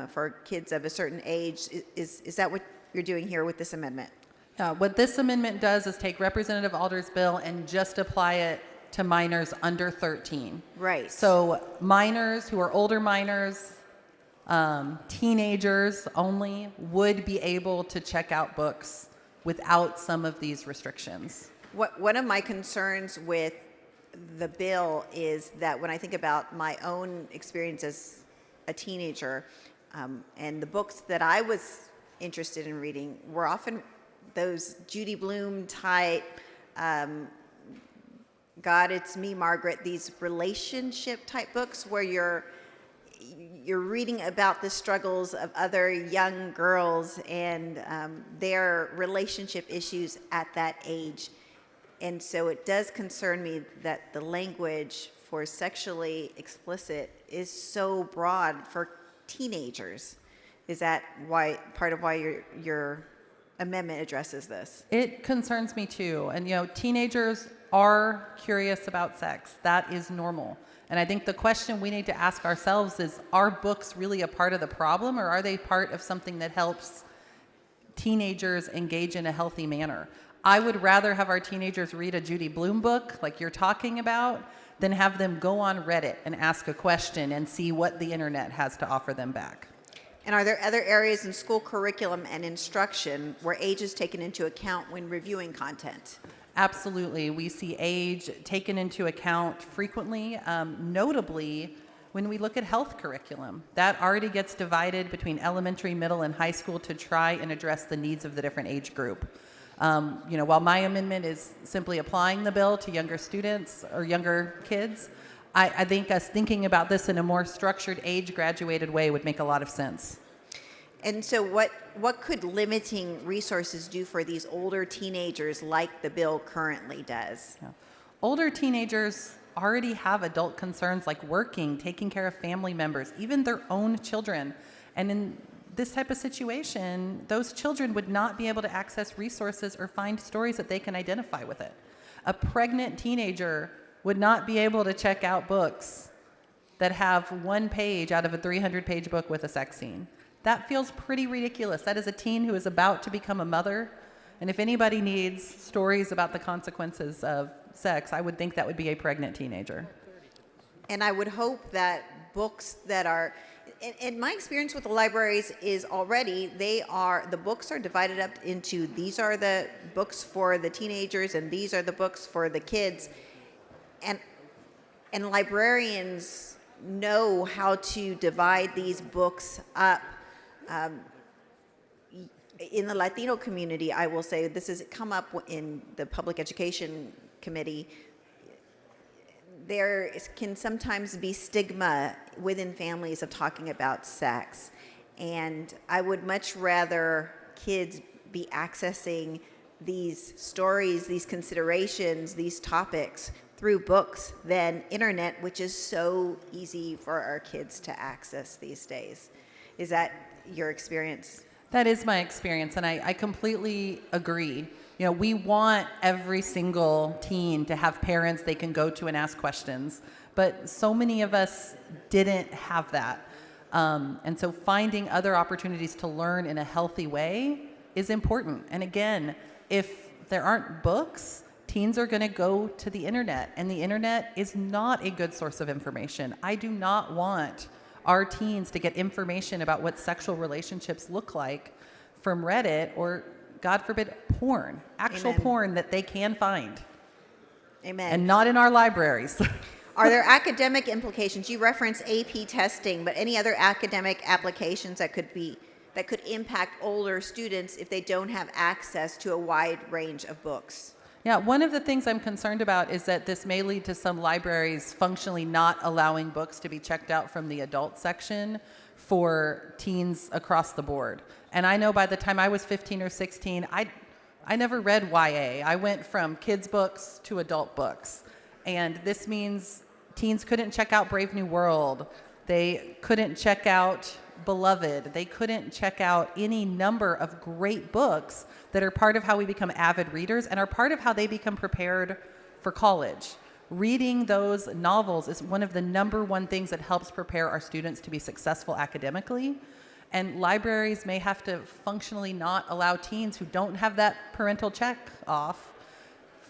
L: for kids of a certain age. Is that what you're doing here with this amendment?
V: What this amendment does is take Representative Alder's bill and just apply it to minors under 13.
L: Right.
V: So minors who are older minors, teenagers only, would be able to check out books without some of these restrictions.
L: One of my concerns with the bill is that when I think about my own experience as a teenager, and the books that I was interested in reading were often those Judy Blume type, God, It's Me, Margaret, these relationship type books where you're reading about the struggles of other young girls and their relationship issues at that age. And so it does concern me that the language for sexually explicit is so broad for teenagers. Is that why part of why your amendment addresses this?
V: It concerns me too. And teenagers are curious about sex. That is normal. And I think the question we need to ask ourselves is, are books really a part of the problem, or are they part of something that helps teenagers engage in a healthy manner? I would rather have our teenagers read a Judy Blume book like you're talking about than have them go on Reddit and ask a question and see what the internet has to offer them back.
L: And are there other areas in school curriculum and instruction where age is taken into account when reviewing content?
V: Absolutely. We see age taken into account frequently, notably when we look at health curriculum. That already gets divided between elementary, middle, and high school to try and address the needs of the different age group. While my amendment is simply applying the bill to younger students or younger kids, I think us thinking about this in a more structured, age-graduated way would make a lot of sense.
L: And so what could limiting resources do for these older teenagers like the bill currently does?
V: Yeah. Older teenagers already have adult concerns like working, taking care of family members, even their own children. And in this type of situation, those children would not be able to access resources or find stories that they can identify with it. A pregnant teenager would not be able to check out books that have one page out of a 300-page book with a sex scene. That feels pretty ridiculous. That is a teen who is about to become a mother. And if anybody needs stories about the consequences of sex, I would think that would be a pregnant teenager.
L: And I would hope that books that are, and my experience with the libraries is already, the books are divided up into, these are the books for the teenagers and these are the books for the kids. And librarians know how to divide these books up. In the Latino community, I will say this has come up in the Public Education Committee. There can sometimes be stigma within families of talking about sex. And I would much rather kids be accessing these stories, these considerations, these topics through books than internet, which is so easy for our kids to access these days. Is that your experience?
V: That is my experience, and I completely agree. You know, we want every single teen to have parents they can go to and ask questions, but so many of us didn't have that. And so finding other opportunities to learn in a healthy way is important. And again, if there aren't books, teens are going to go to the internet, and the internet is not a good source of information. I do not want our teens to get information about what sexual relationships look like from Reddit or, God forbid, porn, actual
L: Amen.
V: porn that they can find.
L: Amen.
V: And not in our libraries.
L: Are there academic implications? You reference AP testing, but any other academic applications that could impact older students if they don't have access to a wide range of books?
V: Yeah, one of the things I'm concerned about is that this may lead to some libraries functionally not allowing books to be checked out from the adult section for teens across the board. And I know by the time I was 15 or 16, I never read YA. I went from kids' books to adult books. And this means teens couldn't check out Brave New World. They couldn't check out Beloved. They couldn't check out any number of great books that are part of how we become avid readers and are part of how they become prepared for college. Reading those novels is one of the number one things that helps prepare our students to be successful academically. And libraries may have to functionally not allow teens who don't have that parental check off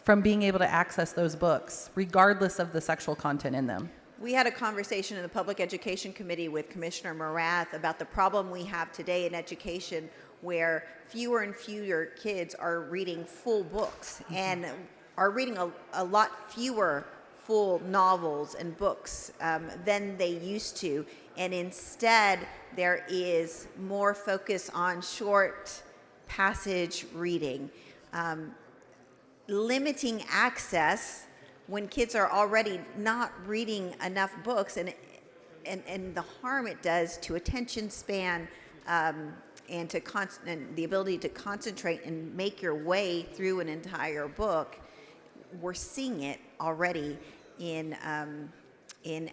V: from being able to access those books, regardless of the sexual content in them.
L: We had a conversation in the Public Education Committee with Commissioner Morath about the problem we have today in education where fewer and fewer kids are reading full books and are reading a lot fewer full novels and books than they used to. And instead, there is more focus on short passage reading. Limiting access when kids are already not reading enough books and the harm it does to attention span and to and the ability to concentrate and make your way through an entire book. We're seeing it already in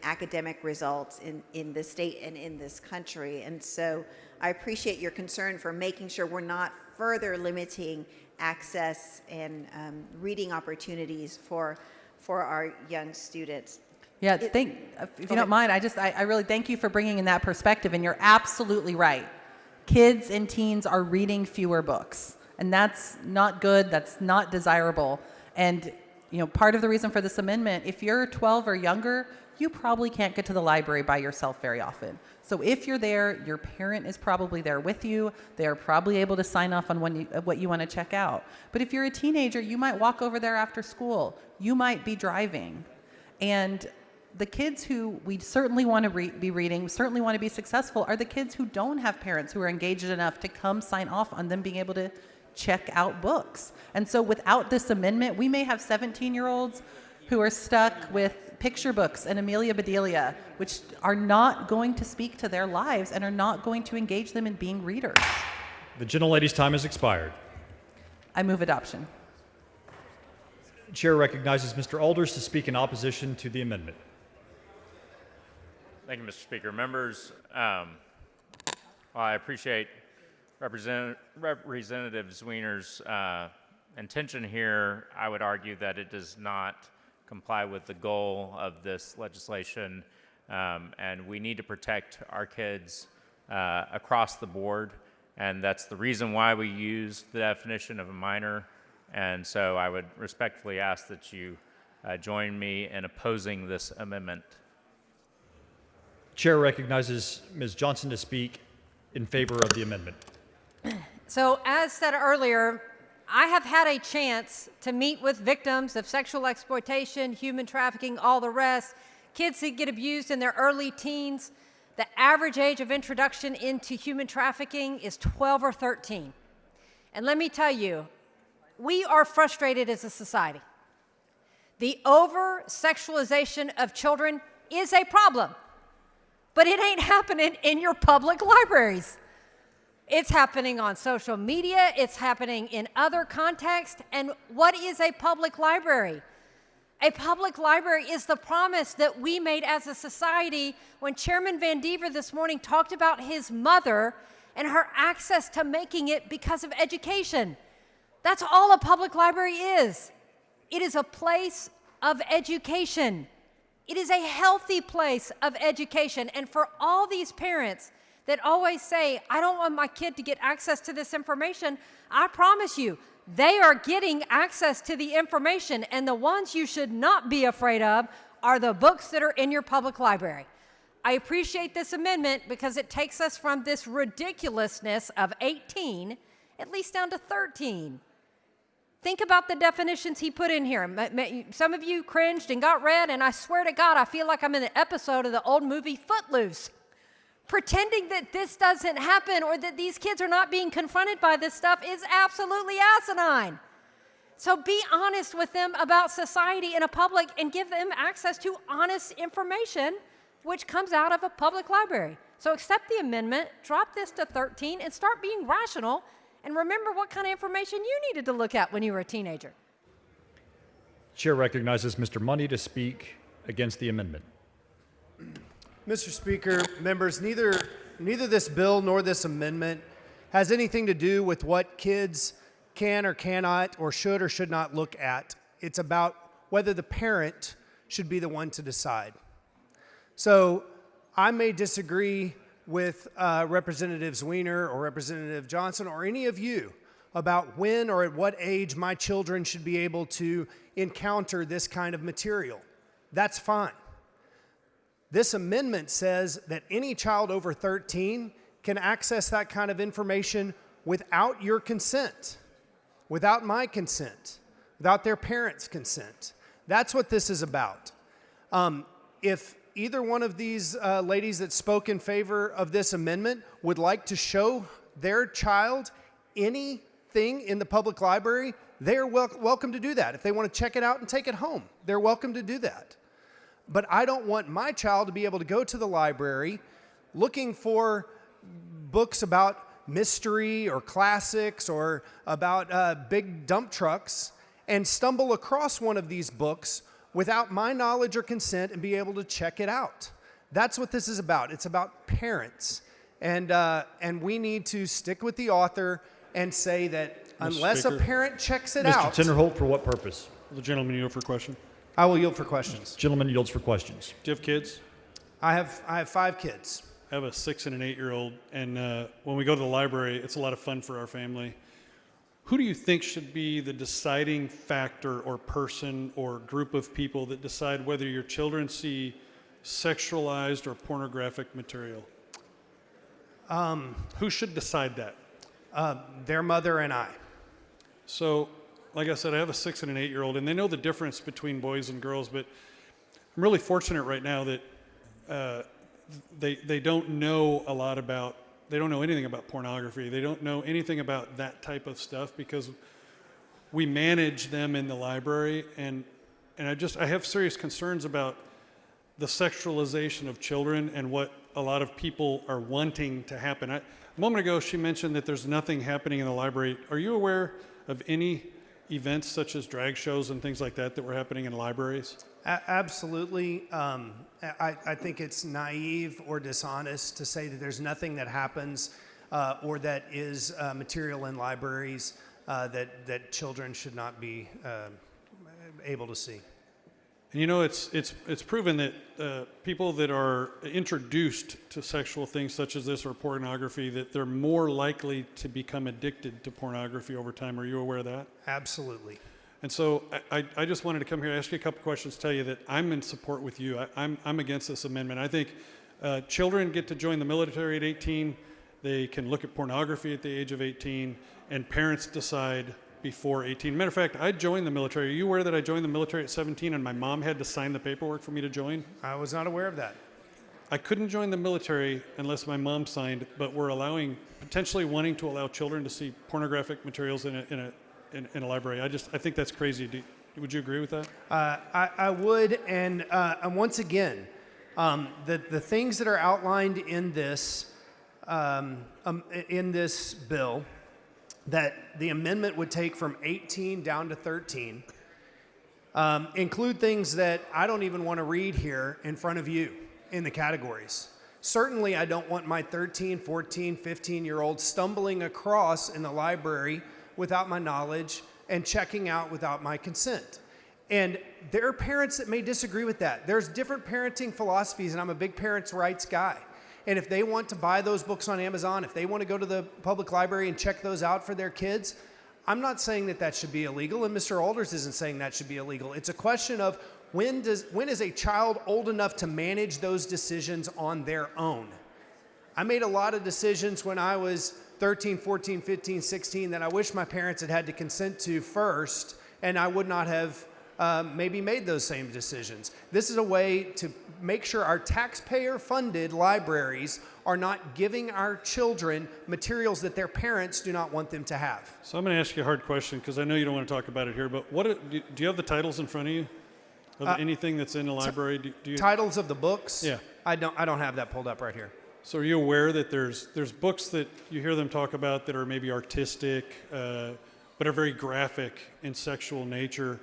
L: academic results in the state and in this country. And so I appreciate your concern for making sure we're not further limiting access and reading opportunities for our young students.
V: Yeah, if you don't mind, I really thank you for bringing in that perspective, and you're absolutely right. Kids and teens are reading fewer books, and that's not good, that's not desirable. And you know, part of the reason for this amendment, if you're 12 or younger, you probably can't get to the library by yourself very often. So if you're there, your parent is probably there with you. They are probably able to sign off on what you want to check out. But if you're a teenager, you might walk over there after school. You might be driving. And the kids who we certainly want to be reading, certainly want to be successful, are the kids who don't have parents who are engaged enough to come sign off on them being able to check out books. And so without this amendment, we may have 17-year-olds who are stuck with picture books and Amelia Bedelia, which are not going to speak to their lives and are not going to engage them in being readers.
N: The gentlelady's time has expired.
V: I move adoption.
N: Chair recognizes Mr. Alders to speak in opposition to the amendment.
S: Thank you, Mr. Speaker. Members, I appreciate Representative Zwiener's intention here. I would argue that it does not comply with the goal of this legislation, and we need to protect our kids across the board, and that's the reason why we use the definition of a minor. And so I would respectfully ask that you join me in opposing this amendment.
N: Chair recognizes Ms. Johnson to speak in favor of the amendment.
G: So, as said earlier, I have had a chance to meet with victims of sexual exploitation, human trafficking, all the rest, kids that get abused in their early teens. The average age of introduction into human trafficking is 12 or 13. And let me tell you, we are frustrated as a society. The over-sexualization of children is a problem, but it ain't happening in your public libraries. It's happening on social media, it's happening in other contexts, and what is a public library? A public library is the promise that we made as a society when Chairman Van Dever this morning talked about his mother and her access to making it because of education. That's all a public library is. It is a place of education. It is a healthy place of education. And for all these parents that always say, I don't want my kid to get access to this information, I promise you, they are getting access to the information, and the ones you should not be afraid of are the books that are in your public library. I appreciate this amendment because it takes us from this ridiculousness of 18, at least down to 13. Think about the definitions he put in here. Some of you cringed and got red, and I swear to God, I feel like I'm in an episode of the old movie Footloose. Pretending that this doesn't happen or that these kids are not being confronted by this stuff is absolutely asinine. So be honest with them about society in a public and give them access to honest information, which comes out of a public library. So accept the amendment, drop this to 13, and start being rational, and remember what kind of information you needed to look at when you were a teenager.
N: Chair recognizes Mr. Money to speak against the amendment.
O: Mr. Speaker, members, neither this bill nor this amendment has anything to do with what kids can or cannot or should not look at. It's about whether the parent should be the one to decide. So I may disagree with Representatives Wiener or Representative Johnson or any of you about when or at what age my children should be able to encounter this kind of material. That's fine. This amendment says that any child over 13 can access that kind of information without your consent, without my consent, without their parents' consent. That's what this is about. If either one of these ladies that spoke in favor of this amendment would like to show their child anything in the public library, they are welcome to do that. If they want to check it out and take it home, they're welcome to do that. But I don't want my child to be able to go to the library looking for books about mystery or classics or about big dump trucks and stumble across one of these books without my knowledge or consent and be able to check it out. That's what this is about. It's about parents. And we need to stick with the author and say that unless a parent checks it out...
N: Mr. Tinderholt, for what purpose?
Q: Will the gentleman yield for question?
O: I will yield for questions.
N: Gentleman yields for questions.
Q: Do you have kids?
O: I have 5 kids.
Q: I have a 6 and an 8-year-old, and when we go to the library, it's a lot of fun for our family. Who do you think should be the deciding factor or person or group of people that decide whether your children see sexualized or pornographic material? Who should decide that?
O: Their mother and I.
Q: So, like I said, I have a 6 and an 8-year-old, and they know the difference between boys and girls, but I'm really fortunate right now that they don't know a lot about, they don't know anything about pornography. They don't know anything about that type of stuff because we manage them in the library, and I have serious concerns about the sexualization of children and what a lot of people are wanting to happen. A moment ago, she mentioned that there's nothing happening in the library. Are you aware of any events such as drag shows and things like that that were happening in libraries?
O: Absolutely. I think it's naive or dishonest to say that there's nothing that happens or that is material in libraries that children should not be able to see.
Q: And you know, it's proven that people that are introduced to sexual things such as this or pornography, that they're more likely to become addicted to pornography over time. Are you aware of that?
O: Absolutely.
Q: And so I just wanted to come here, ask you a couple questions, tell you that I'm in support with you. I'm against this amendment. I think children get to join the military at 18. They can look at pornography at the age of 18, and parents decide before 18. Matter of fact, I joined the military. Are you aware that I joined the military at 17 and my mom had to sign the paperwork for me to join?
O: I was not aware of that.
Q: I couldn't join the military unless my mom signed, but we're potentially wanting to allow children to see pornographic materials in a library. I think that's crazy. Would you agree with that?
O: I would, and once again, the things that are outlined in this bill, that the amendment would take from 18 down to 13, Include things that I don't even want to read here in front of you in the categories. Certainly, I don't want my 13, 14, 15-year-old stumbling across in the library without my knowledge and checking out without my consent. And there are parents that may disagree with that. There's different parenting philosophies, and I'm a big parents' rights guy. And if they want to buy those books on Amazon, if they want to go to the public library and check those out for their kids, I'm not saying that that should be illegal, and Mr. Alders isn't saying that should be illegal. It's a question of when is a child old enough to manage those decisions on their own? I made a lot of decisions when I was 13, 14, 15, 16 that I wish my parents had had to consent to first, and I would not have maybe made those same decisions. This is a way to make sure our taxpayer-funded libraries are not giving our children materials that their parents do not want them to have.
Q: So I'm going to ask you a hard question because I know you don't want to talk about it here, but do you have the titles in front of you of anything that's in the library? Do you,
O: titles of the books?
Q: Yeah.
O: I don't have that pulled up right here.
Q: So are you aware that there's books that you hear them talk about that are maybe artistic, but are very graphic in sexual nature?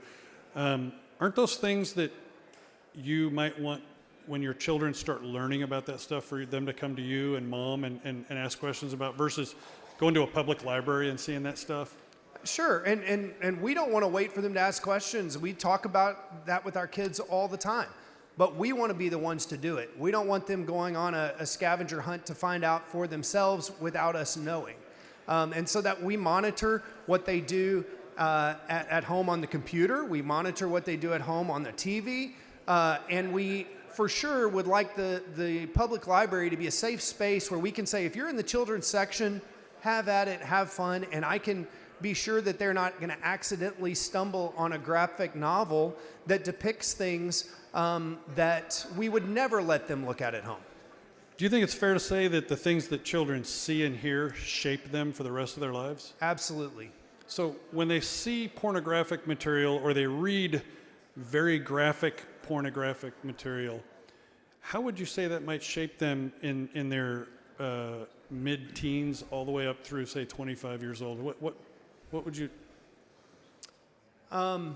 Q: Aren't those things that you might want when your children start learning about that stuff for them to come to you and mom and ask questions about versus going to a public library and seeing that stuff?
O: Sure, and we don't want to wait for them to ask questions. We talk about that with our kids all the time, but we want to be the ones to do it. We don't want them going on a scavenger hunt to find out for themselves without us knowing. And so that we monitor what they do at home on the computer, we monitor what they do at home on the TV, and we for sure would like the public library to be a safe space where we can say, if you're in the children's section, have at it, have fun, and I can be sure that they're not going to accidentally stumble on a graphic novel that depicts things that we would never let them look at home.
Q: Do you think it's fair to say that the things that children see and hear shape them for the rest of their lives?
O: Absolutely.
Q: So when they see pornographic material or they read very graphic pornographic material, how would you say that might shape them in their mid-teens all the way up through, say, 25 years old? What would you... do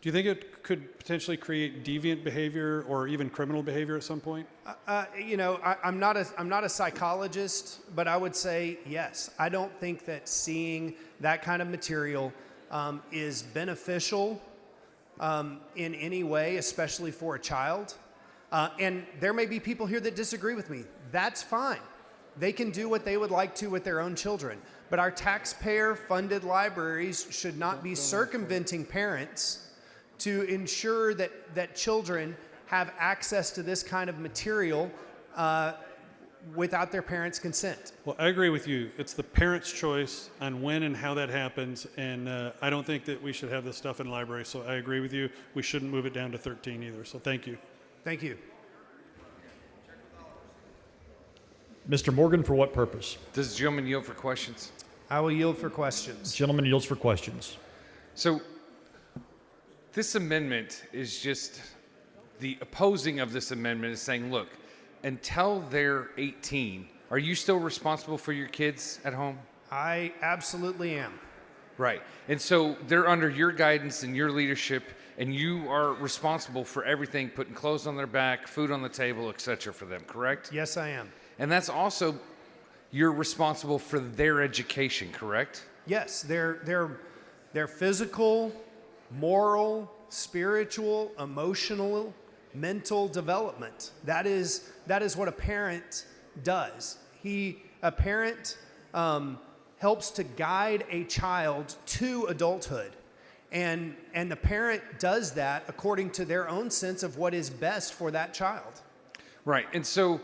Q: you think it could potentially create deviant behavior or even criminal behavior at some point?
O: I'm not a psychologist, but I would say yes. I don't think that seeing that kind of material is beneficial in any way, especially for a child. And there may be people here that disagree with me. That's fine. They can do what they would like to with their own children. But our taxpayer-funded libraries should not be circumventing parents to ensure that children have access to this kind of material without their parents' consent.
Q: Well, I agree with you. It's the parent's choice on when and how that happens, and I don't think that we should have this stuff in libraries, so I agree with you. We shouldn't move it down to 13 either, so thank you.
O: Thank you.
N: Mr. Morgan, for what purpose?
K: Does the gentleman yield for questions?
O: I will yield for questions.
N: Gentleman yields for questions.
K: So this amendment is just, the opposing of this amendment is saying, look, until they're 18, are you still responsible for your kids at home?
O: I absolutely am.
K: Right. And so they're under your guidance and your leadership, and you are responsible for everything, putting clothes on their back, food on the table, etc. for them, correct?
O: Yes, I am.
K: And that's also, you're responsible for their education, correct?
O: Yes, their physical, moral, spiritual, emotional, mental development. That is what a parent does. A parent helps to guide a child to adulthood. And the parent does that according to their own sense of what is best for that child.
K: Right. And so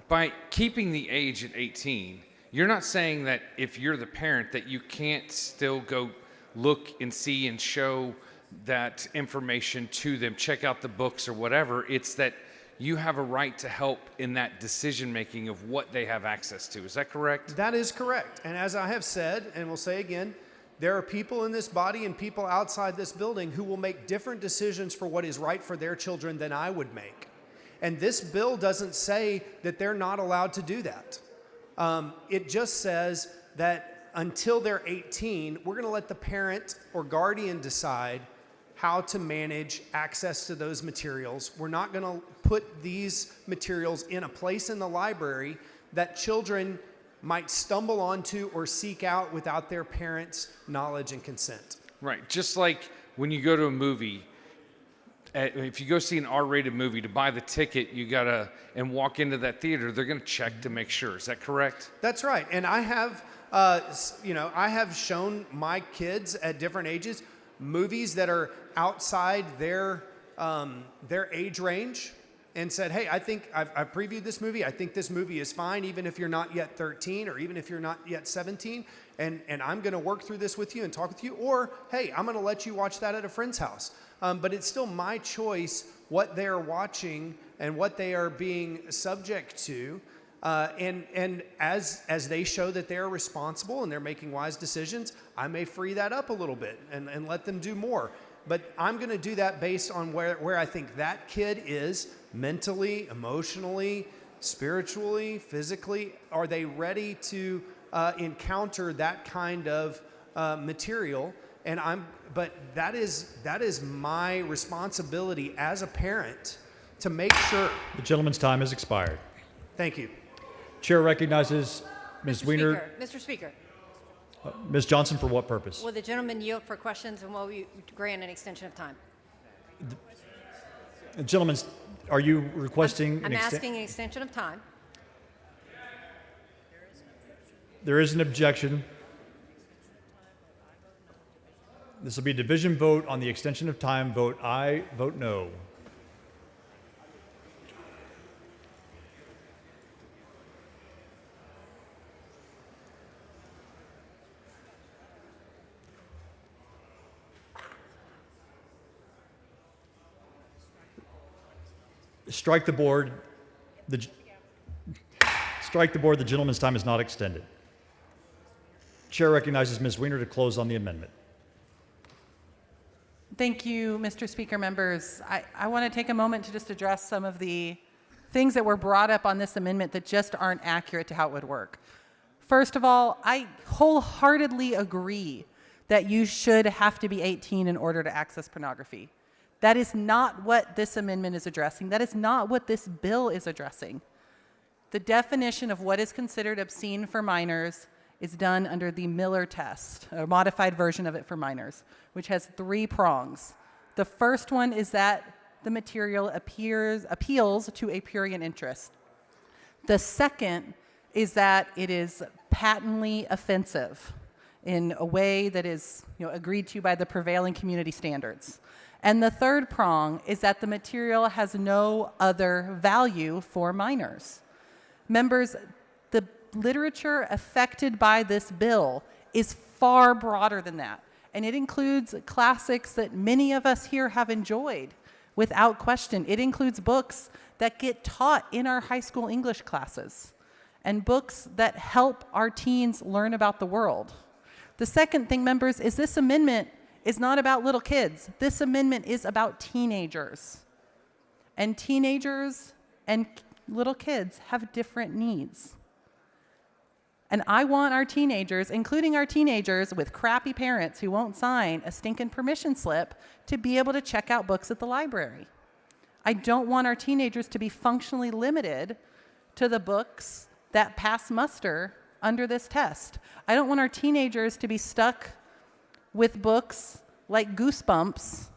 K: by keeping the age at 18, you're not saying that if you're the parent that you can't still go look and see and show that information to them, check out the books or whatever. It's that you have a right to help in that decision making of what they have access to. Is that correct?
O: That is correct. And as I have said, and will say again, there are people in this body and people outside this building who will make different decisions for what is right for their children than I would make. And this bill doesn't say that they're not allowed to do that. It just says that until they're 18, we're going to let the parent or guardian decide how to manage access to those materials. We're not going to put these materials in a place in the library that children might stumble onto or seek out without their parents' knowledge and consent.
T: Right. Just like when you go to a movie, if you go see an R-rated movie, to buy the ticket, you gotta, and walk into that theater, they're gonna check to make sure. Is that correct?
O: That's right. And I have, I have shown my kids at different ages movies that are outside their age range, and said, hey, I think I've previewed this movie. I think this movie is fine, even if you're not yet 13 or even if you're not yet 17. And I'm going to work through this with you and talk with you. Or, hey, I'm going to let you watch that at a friend's house. But it's still my choice what they are watching and what they are being subject to. And as they show that they're responsible and they're making wise decisions, I may free that up a little bit and let them do more. But I'm going to do that based on where I think that kid is mentally, emotionally, spiritually, physically. Are they ready to encounter that kind of material? But that is my responsibility as a parent to make sure.
N: The gentleman's time has expired.
O: Thank you.
N: Chair recognizes Ms. Weiner.
G: Mr. Speaker,
N: Ms. Johnson, for what purpose?
G: will the gentleman yield for questions, and will we grant an extension of time?
N: Gentlemen, are you requesting
G: I'm asking an extension of time.
N: There is an objection. This will be a division vote on the extension of time. Vote aye, vote no. Strike the board. Strike the board. The gentleman's time is not extended. Chair recognizes Ms. Weiner to close on the amendment.
V: Thank you, Mr. Speaker. Members, I want to take a moment to just address some of the things that were brought up on this amendment that just aren't accurate to how it would work. First of all, I wholeheartedly agree that you should have to be 18 in order to access pornography. That is not what this amendment is addressing. That is not what this bill is addressing. The definition of what is considered obscene for minors is done under the Miller test, a modified version of it for minors, which has 3 prongs. The first one is that the material appeals to a prurient interest. The second is that it is patently offensive in a way that is agreed to by the prevailing community standards. And the third prong is that the material has no other value for minors. Members, the literature affected by this bill is far broader than that. And it includes classics that many of us here have enjoyed without question. It includes books that get taught in our high school English classes and books that help our teens learn about the world. The second thing, members, is this amendment is not about little kids. This amendment is about teenagers. And teenagers and little kids have different needs. And I want our teenagers, including our teenagers with crappy parents who won't sign a stinking permission slip, to be able to check out books at the library. I don't want our teenagers to be functionally limited to the books that pass muster under this test. I don't want our teenagers to be stuck with books like Goosebumps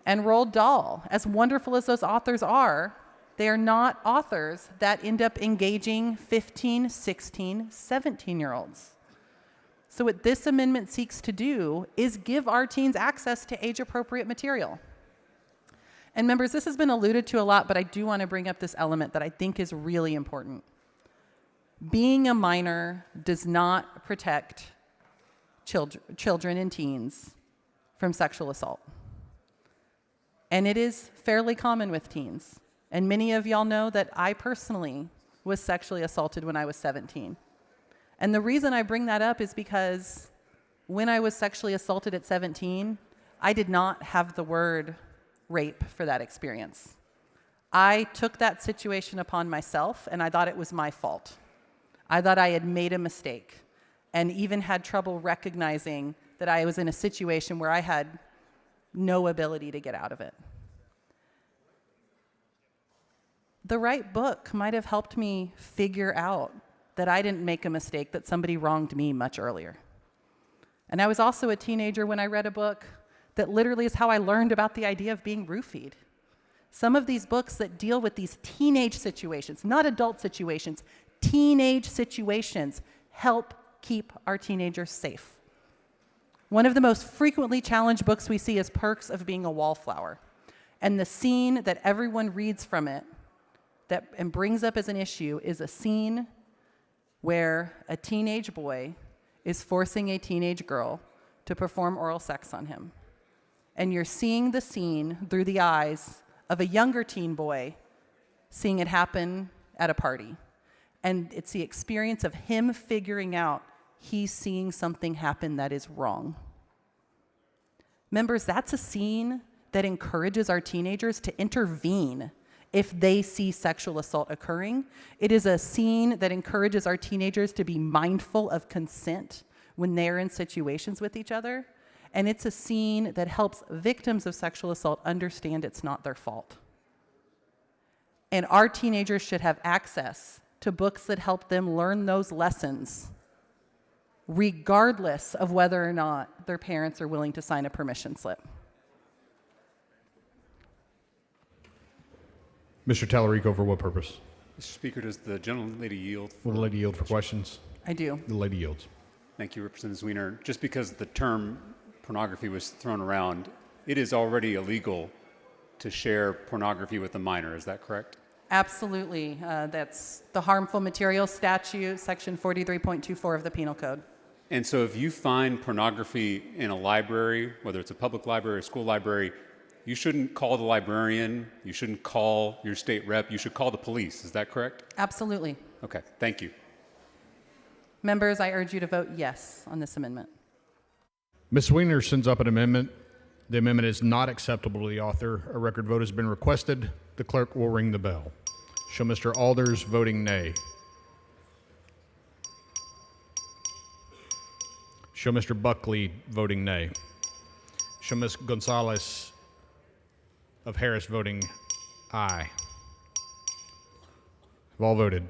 V: and Roald Dahl. As wonderful as those authors are, they are not authors that end up engaging 15, 16, 17-year-olds. So what this amendment seeks to do is give our teens access to age-appropriate material. And members, this has been alluded to a lot, but I do want to bring up this element that I think is really important. Being a minor does not protect children and teens from sexual assault. And it is fairly common with teens. And many of y'all know that I personally was sexually assaulted when I was 17. And the reason I bring that up is because when I was sexually assaulted at 17, I did not have the word rape for that experience. I took that situation upon myself, and I thought it was my fault. I thought I had made a mistake, and even had trouble recognizing that I was in a situation where I had no ability to get out of it. The right book might have helped me figure out that I didn't make a mistake, that somebody wronged me much earlier. And I was also a teenager when I read a book that literally is how I learned about the idea of being roofied. Some of these books that deal with these teenage situations, not adult situations, teenage situations, help keep our teenagers safe. One of the most frequently challenged books we see is Perks of Being a Wallflower. And the scene that everyone reads from it and brings up as an issue is a scene where a teenage boy is forcing a teenage girl to perform oral sex on him. And you're seeing the scene through the eyes of a younger teen boy seeing it happen at a party. And it's the experience of him figuring out he's seeing something happen that is wrong. Members, that's a scene that encourages our teenagers to intervene if they see sexual assault occurring. It is a scene that encourages our teenagers to be mindful of consent when they're in situations with each other. And it's a scene that helps victims of sexual assault understand it's not their fault. And our teenagers should have access to books that help them learn those lessons, regardless of whether or not their parents are willing to sign a permission slip.
E: Mr. Tallarico, for what purpose?
I: Mr. Speaker, does the gentlelady yield?
E: Will the lady yield for questions?
V: I do.
E: The lady yields.
I: Thank you, Representative Weiner. Just because the term pornography was thrown around, it is already illegal to share pornography with a minor. Is that correct?
V: Absolutely. That's the harmful materials statute, section 43.24 of the Penal Code.
I: And so if you find pornography in a library, whether it's a public library or a school library, you shouldn't call the librarian, you shouldn't call your state rep, you should call the police. Is that correct?
V: Absolutely.
I: Okay, thank you.
V: Members, I urge you to vote yes on this amendment.
E: Ms. Weiner sends up an amendment. The amendment is not acceptable to the author. A record vote has been requested. The clerk will ring the bell. Show Mr. Alders voting nay. Show Mr. Buckley voting nay. Show Ms. Gonzalez of Harris voting aye. Have all voted.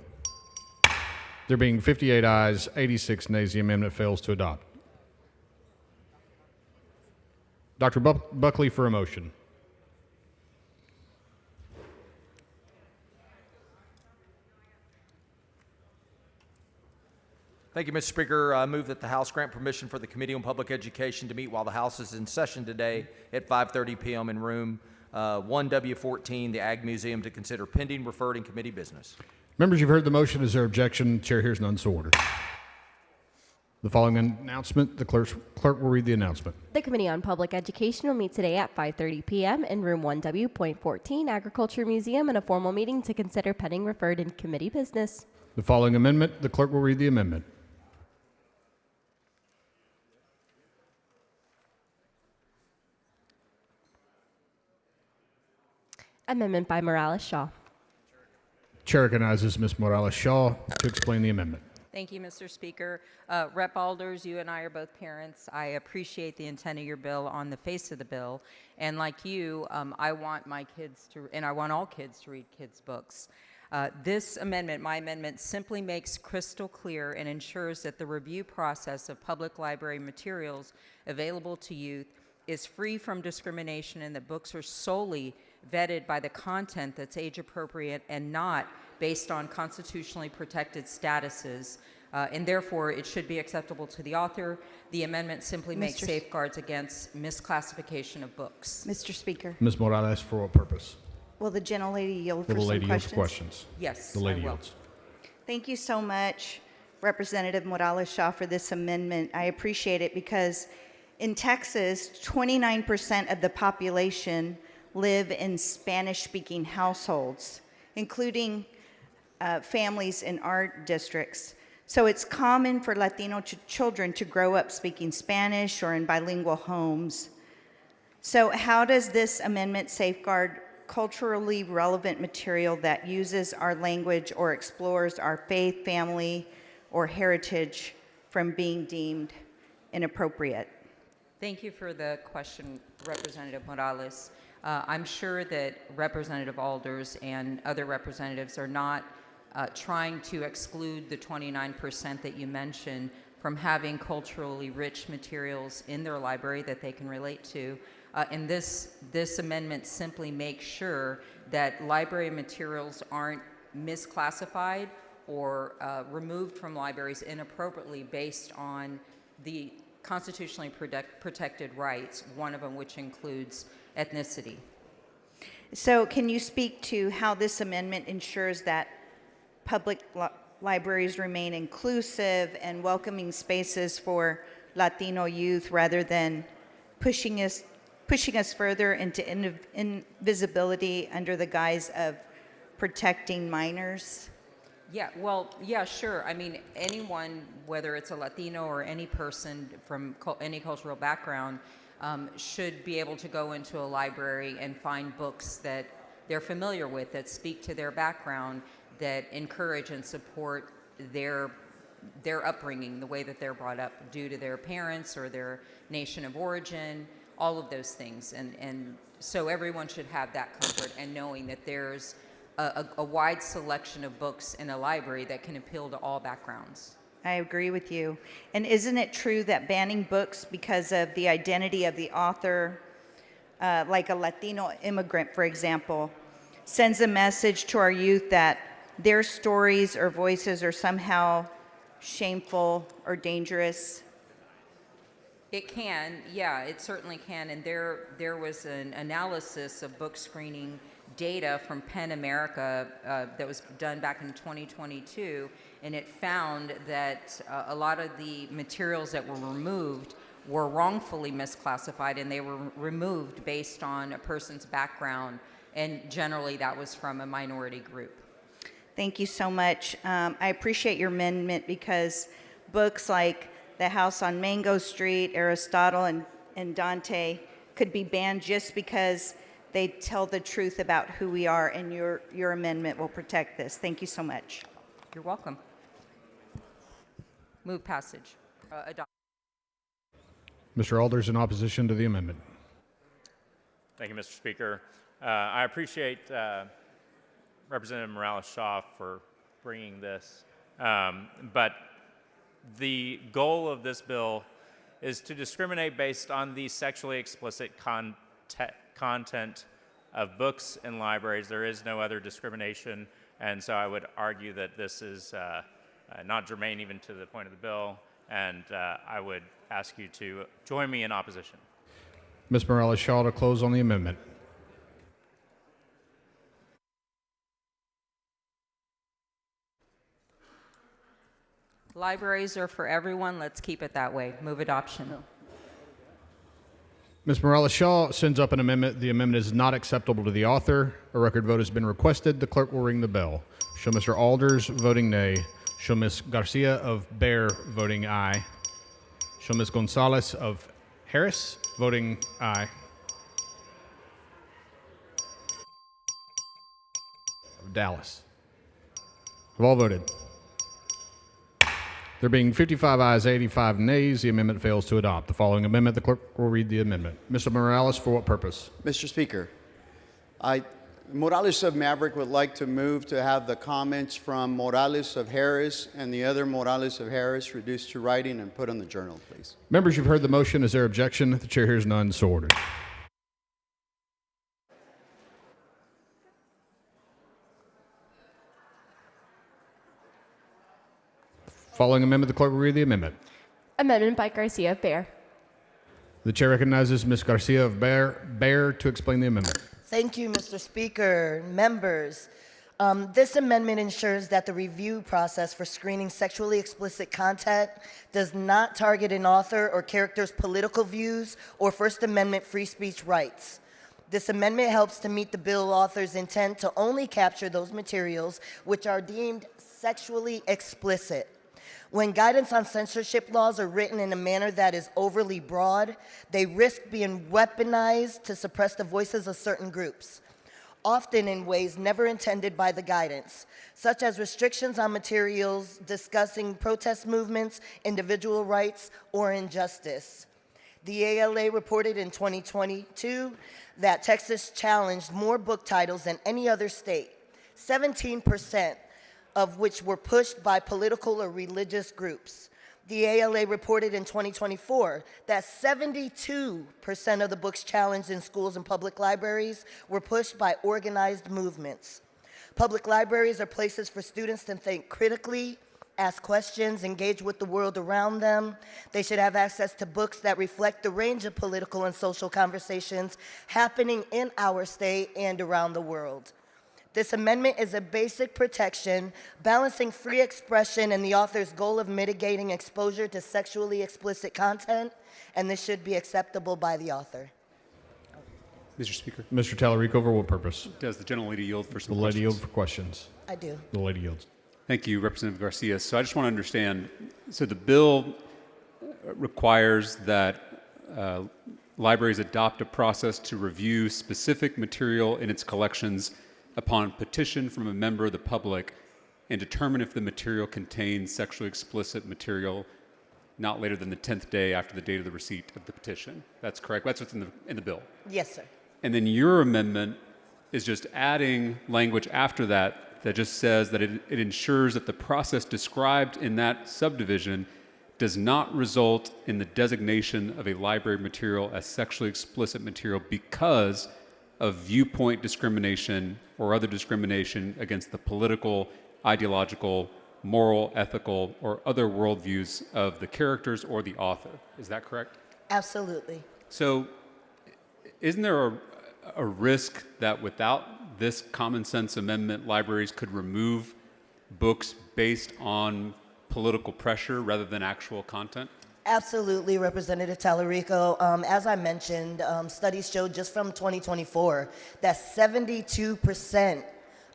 E: There being 58 ayes, 86 nays, the amendment fails to adopt. Dr. Buckley for a motion.
U: Thank you, Mr. Speaker. I move that the House grant permission for the Committee on Public Education to meet while the House is in session today at 5:30 p.m. in room 1W14, the Ag Museum, to consider pending, referred, and committee business.
E: Members, you've heard the motion. Is there objection? Chair hears none, so ordered. The following announcement, the clerk will read the announcement.
D: The Committee on Public Education will meet today at 5:30 p.m. in room 1W.14, Agriculture Museum, in a formal meeting to consider pending, referred, and committee business.
E: The following amendment, the clerk will read the amendment.
D: Amendment by Morales-Shaw.
E: Chair recognizes Ms. Morales-Shaw to explain the amendment.
W: Thank you, Mr. Speaker. Rep. Alders, you and I are both parents. I appreciate the intent of your bill on the face of the bill. And like you, I want my kids to, and I want all kids to read kids' books. This amendment, my amendment, simply makes crystal clear and ensures that the review process of public library materials available to youth is free from discrimination and that books are solely vetted by the content that's age appropriate and not based on constitutionally protected statuses, and therefore it should be acceptable to the author. The amendment simply makes safeguards against misclassification of books.
L: Mr. Speaker.
E: Ms. Morales, for what purpose?
L: Will the gentlelady yield for
E: Will the
L: some
E: lady yield
L: questions?
E: for questions?
W: Yes,
E: The lady
W: I will.
E: yields.
L: Thank you so much, Representative Morales-Shaw, for this amendment. I appreciate it because in Texas, 29% of the population live in Spanish-speaking households, including families in our districts. So it's common for Latino children to grow up speaking Spanish or in bilingual homes. So how does this amendment safeguard culturally relevant material that uses our language or explores our faith, family, or heritage from being deemed inappropriate?
W: Thank you for the question, Representative Morales. I'm sure that Representative Alders and other representatives are not trying to exclude the 29% that you mentioned from having culturally rich materials in their library that they can relate to. And this amendment simply makes sure that library materials aren't misclassified or removed from libraries inappropriately based on the constitutionally protected rights, one of them which includes ethnicity.
L: So can you speak to how this amendment ensures that public libraries remain inclusive and welcoming spaces for Latino youth rather than pushing us further into invisibility under the guise of protecting minors?
W: Yeah, well, yeah, sure. I mean, anyone, whether it's a Latino or any person from any cultural background, should be able to go into a library and find books that they're familiar with, that speak to their background, that encourage and support their upbringing, the way that they're brought up due to their parents or their nation of origin, all of those things. And so everyone should have that comfort and knowing that there's a wide selection of books in a library that can appeal to all backgrounds.
L: I agree with you. And isn't it true that banning books because of the identity of the author, like a Latino immigrant, for example, sends a message to our youth that their stories or voices are somehow shameful or dangerous?
W: It can, yeah, it certainly can. And there was an analysis of book screening data from PEN America that was done back in 2022, and it found that a lot of the materials that were removed were wrongfully misclassified, and they were removed based on a person's background, and generally that was from a minority group.
L: Thank you so much. I appreciate your amendment because books like The House on Mango Street, Aristotle, and Dante could be banned just because they tell the truth about who we are, and your amendment will protect this. Thank you so much.
W: You're welcome. Move passage. Adopt.
E: Mr. Alders, in opposition to the amendment.
S: Thank you, Mr. Speaker. I appreciate Representative Morales-Shaw for bringing this, but the goal of this bill is to discriminate based on the sexually explicit content of books in libraries. There is no other discrimination, and so I would argue that this is not germane even to the point of the bill, and I would ask you to join me in opposition.
E: Ms. Morales-Shaw to close on the amendment.
W: Libraries are for everyone. Let's keep it that way. Move adoption.
E: Ms. Morales-Shaw sends up an amendment. The amendment is not acceptable to the author. A record vote has been requested. The clerk will ring the bell. Show Mr. Alders voting nay. Show Ms. Garcia of Bear voting aye. Show Ms. Gonzalez of Harris voting aye. Of Dallas have all voted. There being 55 ayes, 85 nays, the amendment fails to adopt. The following amendment, the clerk will read the amendment. Mr. Morales, for what purpose?
B: Mr. Speaker, Morales of Maverick would like to move to have the comments from Morales of Harris and the other Morales of Harris reduced to writing and put on the journal, please.
E: Members, you've heard the motion. Is there objection? The chair hears none, so ordered. Following amendment, the clerk will read the amendment.
D: Amendment by Garcia of Bear.
E: The chair recognizes Ms. Garcia of Bear to explain the amendment.
M: Thank you, Mr. Speaker. Members, this amendment ensures that the review process for screening sexually explicit content does not target an author or character's political views or First Amendment free speech rights. This amendment helps to meet the bill author's intent to only capture those materials which are deemed sexually explicit. When guidance on censorship laws are written in a manner that is overly broad, they risk being weaponized to suppress the voices of certain groups, often in ways never intended by the guidance, such as restrictions on materials discussing protest movements, individual rights, or injustice. The ALA reported in 2022 that Texas challenged more book titles than any other state, 17% of which were pushed by political or religious groups. The ALA reported in 2024 that 72% of the books challenged in schools and public libraries were pushed by organized movements. Public libraries are places for students to think critically, ask questions, engage with the world around them. They should have access to books that reflect the range of political and social conversations happening in our state and around the world. This amendment is a basic protection, balancing free expression and the author's goal of mitigating exposure to sexually explicit content, and this should be acceptable by the author.
I: Mr. Speaker,
E: Mr. Talarico, for what purpose?
I: does the gentlelady yield for some
E: The lady yield
I: questions?
E: for questions.
M: I do.
E: The lady yields.
I: Thank you, Representative Garcia. So I just want to understand, so the bill requires that libraries adopt a process to review specific material in its collections upon petition from a member of the public and determine if the material contains sexually explicit material not later than the 10th day after the date of the receipt of the petition. That's correct. That's what's in the bill.
M: Yes, sir.
I: And then your amendment is just adding language after that that just says that it ensures that the process described in that subdivision does not result in the designation of a library material as sexually explicit material because of viewpoint discrimination or other discrimination against the political, ideological, moral, ethical, or other worldviews of the characters or the author. Is that correct?
M: Absolutely.
I: So isn't there a risk that without this common sense amendment, libraries could remove books based on political pressure rather than actual content?
M: Absolutely, Representative Talarico. As I mentioned, studies showed just from 2024 that 72%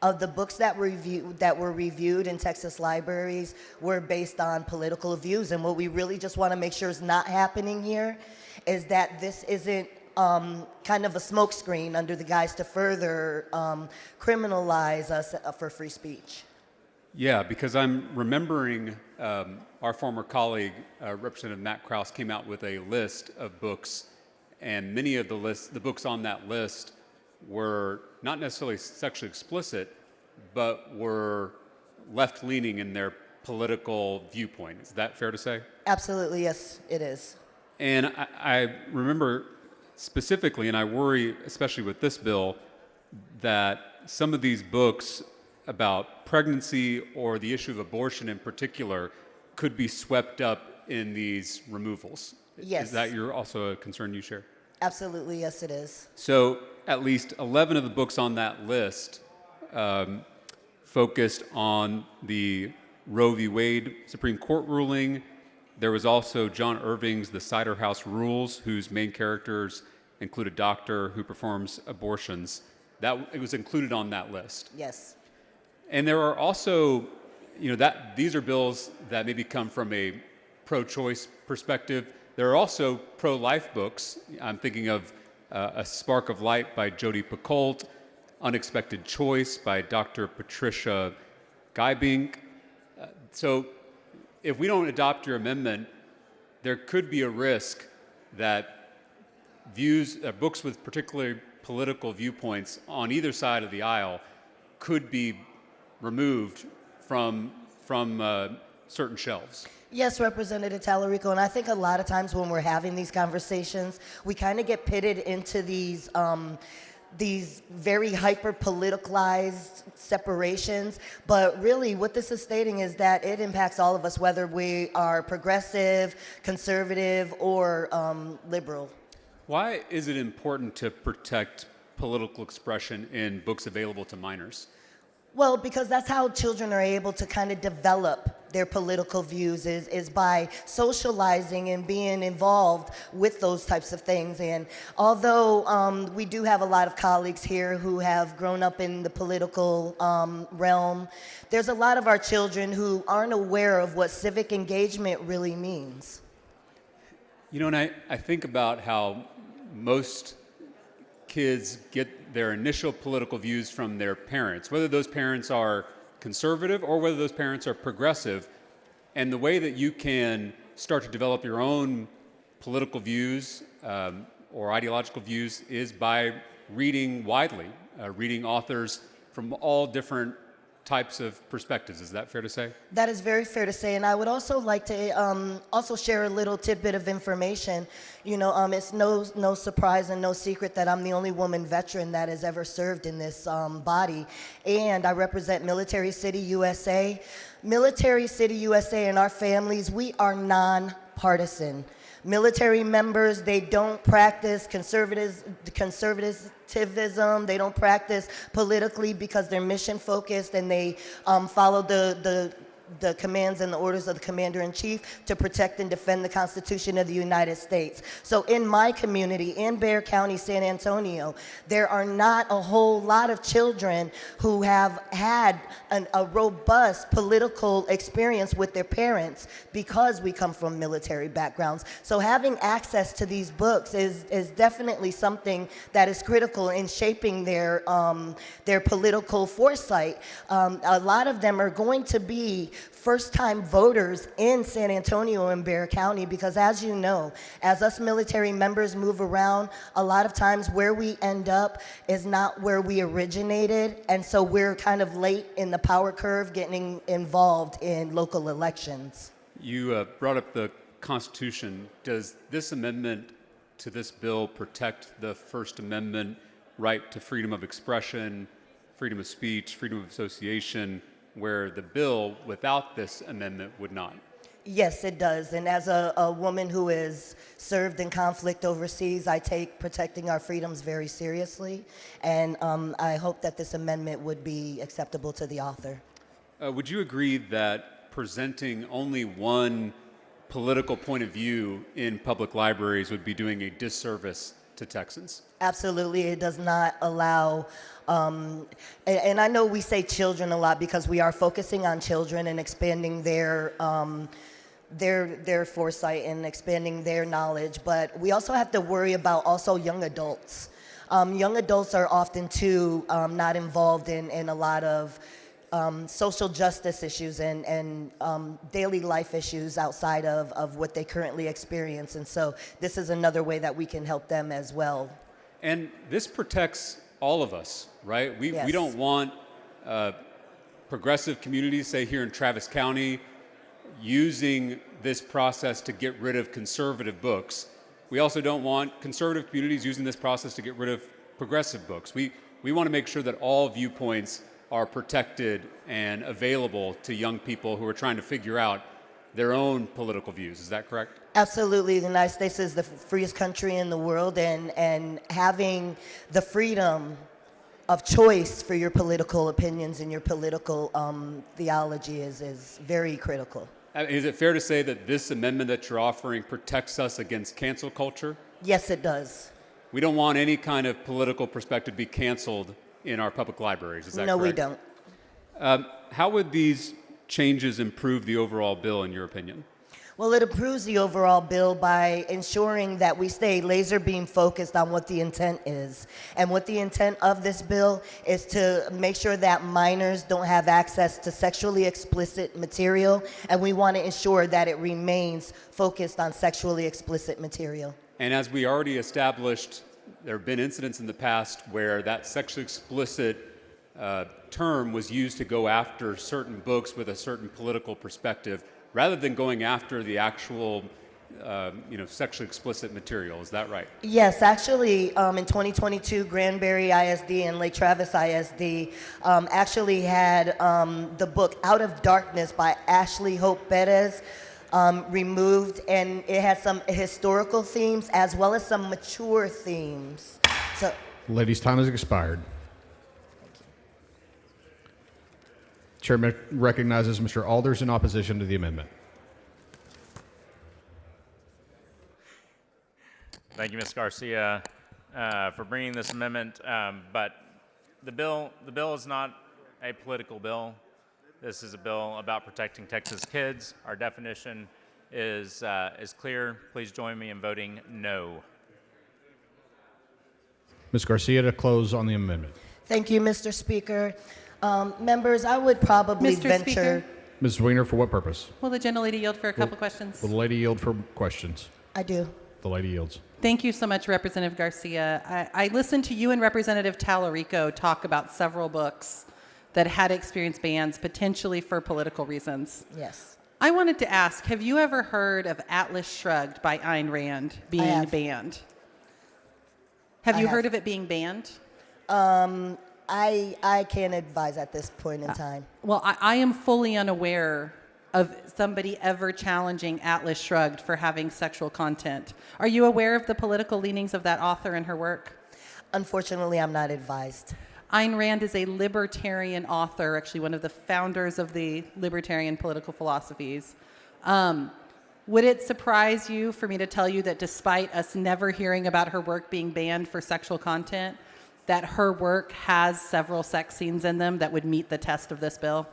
M: of the books that were reviewed in Texas libraries were based on political views. And what we really just want to make sure is not happening here is that this isn't kind of a smokescreen under the guise to further criminalize us for free speech.
I: Yeah, because I'm remembering our former colleague, Representative Matt Krause, came out with a list of books, and many of the books on that list were not necessarily sexually explicit, but were left-leaning in their political viewpoint. Is that fair to say?
M: Absolutely, yes, it is.
I: And I remember specifically, and I worry, especially with this bill, that some of these books about pregnancy or the issue of abortion in particular could be swept up in these removals.
M: Yes.
I: Is that also a concern you share?
M: Absolutely, yes, it is.
I: So at least 11 of the books on that list focused on the Roe v. Wade Supreme Court ruling. There was also John Irving's The Cider House Rules, whose main characters include a doctor who performs abortions. It was included on that list.
M: Yes.
I: And there are also, these are bills that maybe come from a pro-choice perspective. There are also pro-life books. I'm thinking of A Spark of Light by Jodi Picoult, Unexpected Choice by Dr. Patricia Geibink. So if we don't adopt your amendment, there could be a risk that books with particularly political viewpoints on either side of the aisle could be removed from certain shelves.
M: Yes, Representative Talarico, and I think a lot of times when we're having these conversations, we kind of get pitted into these very hyper-politicalized separations, but really what this is stating is that it impacts all of us, whether we are progressive, conservative, or liberal.
I: Why is it important to protect political expression in books available to minors?
M: Well, because that's how children are able to kind of develop their political views is by socializing and being involved with those types of things. And although we do have a lot of colleagues here who have grown up in the political realm, there's a lot of our children who aren't aware of what civic engagement really means.
I: And I think about how most kids get their initial political views from their parents, whether those parents are conservative or whether those parents are progressive. And the way that you can start to develop your own political views or ideological views is by reading widely, reading authors from all different types of perspectives. Is that fair to say?
M: That is very fair to say, and I would also like to also share a little tidbit of information. You know, it's no surprise and no secret that I'm the only woman veteran that has ever served in this body, and I represent Military City USA. Military City USA and our families, we are nonpartisan. Military members, they don't practice conservatism, they don't practice politically because they're mission focused and they follow the commands and the orders of the Commander-in-Chief to protect and defend the Constitution of the United States. So in my community, in Bexar County, San Antonio, there are not a whole lot of children who have had a robust political experience with their parents because we come from military backgrounds. So having access to these books is definitely something that is critical in shaping their political foresight. A lot of them are going to be first-time voters in San Antonio and Bexar County because, as you know, as us military members move around, a lot of times where we end up is not where we originated, and so we're kind of late in the power curve getting involved in local elections.
I: You brought up the Constitution. Does this amendment to this bill protect the First Amendment right to freedom of expression, freedom of speech, freedom of association, where the bill without this amendment would not?
M: Yes, it does. And as a woman who has served in conflict overseas, I take protecting our freedoms very seriously. And I hope that this amendment would be acceptable to the author.
I: Would you agree that presenting only one political point of view in public libraries would be doing a disservice to Texans?
M: Absolutely. It does not allow, and I know we say children a lot because we are focusing on children and expanding their foresight and expanding their knowledge, but we also have to worry about also young adults. Young adults are often too not involved in a lot of social justice issues and daily life issues outside of what they currently experience. And so this is another way that we can help them as well.
I: And this protects all of us, right? We
M: Yes.
I: don't want progressive communities, say here in Travis County, using this process to get rid of conservative books. We also don't want conservative communities using this process to get rid of progressive books. We want to make sure that all viewpoints are protected and available to young people who are trying to figure out their own political views. Is that correct?
M: Absolutely. The United States is the freest country in the world, and having the freedom of choice for your political opinions and your political theology is very critical.
I: Is it fair to say that this amendment that you're offering protects us against cancel culture?
M: Yes, it does.
I: We don't want any kind of political perspective to be canceled in our public libraries. Is that
M: No,
I: correct?
M: we don't.
I: How would these changes improve the overall bill, in your opinion?
M: Well, it improves the overall bill by ensuring that we stay laser beam focused on what the intent is. And what the intent of this bill is to make sure that minors don't have access to sexually explicit material, and we want to ensure that it remains focused on sexually explicit material.
I: And as we already established, there have been incidents in the past where that sexually explicit term was used to go after certain books with a certain political perspective, rather than going after the actual, sexually explicit material. Is that right?
M: Yes, actually, in 2022, Granbury ISD and Lake Travis ISD actually had the book Out of Darkness by Ashley Hope Perez removed, and it had some historical themes as well as some mature themes. So,
E: Ladies' time has expired. Chairman recognizes Mr. Alders in opposition to the amendment.
S: Thank you, Ms. Garcia, for bringing this amendment. But the bill is not a political bill. This is a bill about protecting Texas kids. Our definition is clear. Please join me in voting no.
E: Ms. Garcia to close on the amendment.
M: thank you, Mr. Speaker. Members, I would probably
V: Mr.
M: venture.
V: Speaker?
E: Ms. Weiner, for what purpose?
V: Will the gentlelady yield for a couple questions?
E: Will the lady yield for questions?
M: I do.
E: The lady yields.
V: Thank you so much, Representative Garcia. I listened to you and Representative Tallarico talk about several books that had experienced bans, potentially for political reasons.
M: Yes.
V: I wanted to ask, have you ever heard of Atlas Shrugged by Ayn Rand being banned? Have you heard of it being banned?
M: I can't advise at this point in time.
V: Well, I am fully unaware of somebody ever challenging Atlas Shrugged for having sexual content. Are you aware of the political leanings of that author and her work?
M: Unfortunately, I'm not advised.
V: Ayn Rand is a libertarian author, actually one of the founders of the libertarian political philosophies. Would it surprise you for me to tell you that despite us never hearing about her work being banned for sexual content, that her work has several sex scenes in them that would meet the test of this bill?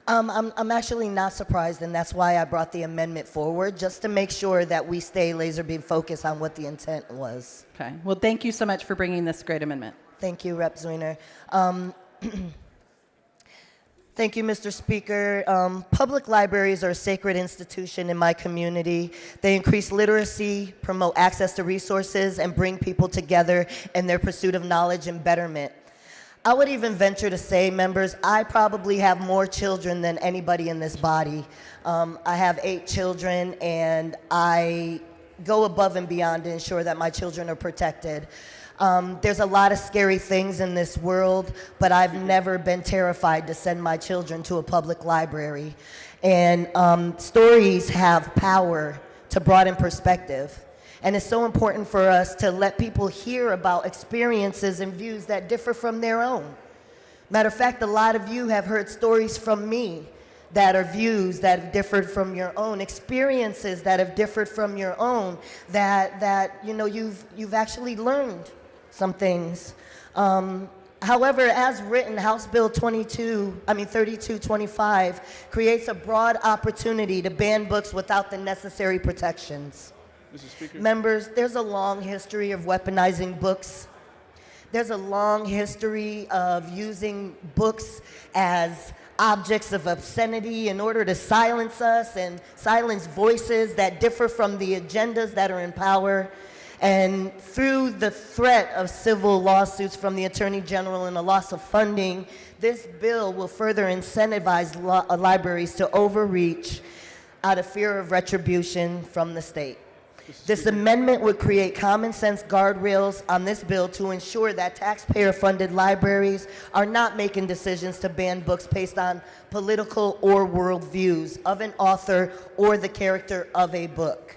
M: I'm actually not surprised, and that's why I brought the amendment forward, just to make sure that we stay laser beam focused on what the intent was.
V: Okay. Well, thank you so much for bringing this great amendment.
M: Thank you, Rep. Zwiener. Thank you, Mr. Speaker. Public libraries are a sacred institution in my community. They increase literacy, promote access to resources, and bring people together in their pursuit of knowledge and betterment. I would even venture to say, members, I probably have more children than anybody in this body. I have 8 children, and I go above and beyond to ensure that my children are protected. There's a lot of scary things in this world, but I've never been terrified to send my children to a public library. And stories have power to broaden perspective. And it's so important for us to let people hear about experiences and views that differ from their own. Matter of fact, a lot of you have heard stories from me that are views that have differed from your own, experiences that have differed from your own, that you know, you've actually learned some things. However, as written, House Bill 3225 creates a broad opportunity to ban books without the necessary protections.
F: Mr. Speaker.
M: Members, there's a long history of weaponizing books. There's a long history of using books as objects of obscenity in order to silence us and silence voices that differ from the agendas that are in power. And through the threat of civil lawsuits from the Attorney General and a loss of funding, this bill will further incentivize libraries to overreach out of fear of retribution from the state. This amendment would create common sense guardrails on this bill to ensure that taxpayer-funded libraries are not making decisions to ban books based on political or world views of an author or the character of a book.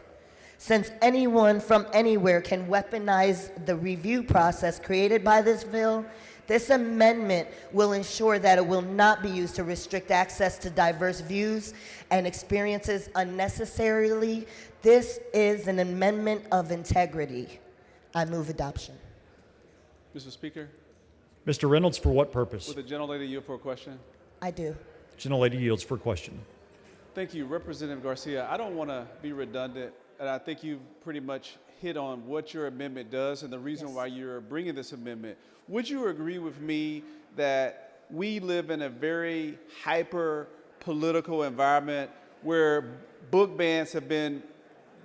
M: Since anyone from anywhere can weaponize the review process created by this bill, this amendment will ensure that it will not be used to restrict access to diverse views and experiences unnecessarily. This is an amendment of integrity. I move adoption.
F: Mr. Speaker,
N: Mr. Reynolds, for what purpose?
F: would the gentlelady yield for a question?
M: I do.
N: Gentlelady yields for question.
F: Thank you, Representative Garcia. I don't want to be redundant, and I think you've pretty much hit on what your amendment does and the reason why you're bringing this amendment. Would you agree with me that we live in a very hyper-political environment where book bans have been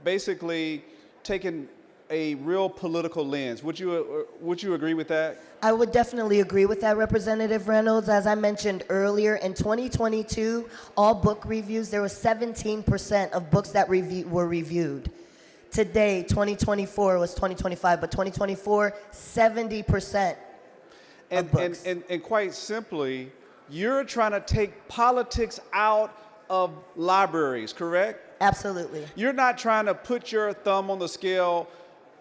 F: basically taken a real political lens? Would you agree with that?
M: I would definitely agree with that, Representative Reynolds. As I mentioned earlier, in 2022, all book reviews, there was 17% of books that were reviewed. Today, 2024 was 2025, but 2024, 70% of books.
F: And quite simply, you're trying to take politics out of libraries, correct?
M: Absolutely.
F: You're not trying to put your thumb on the scale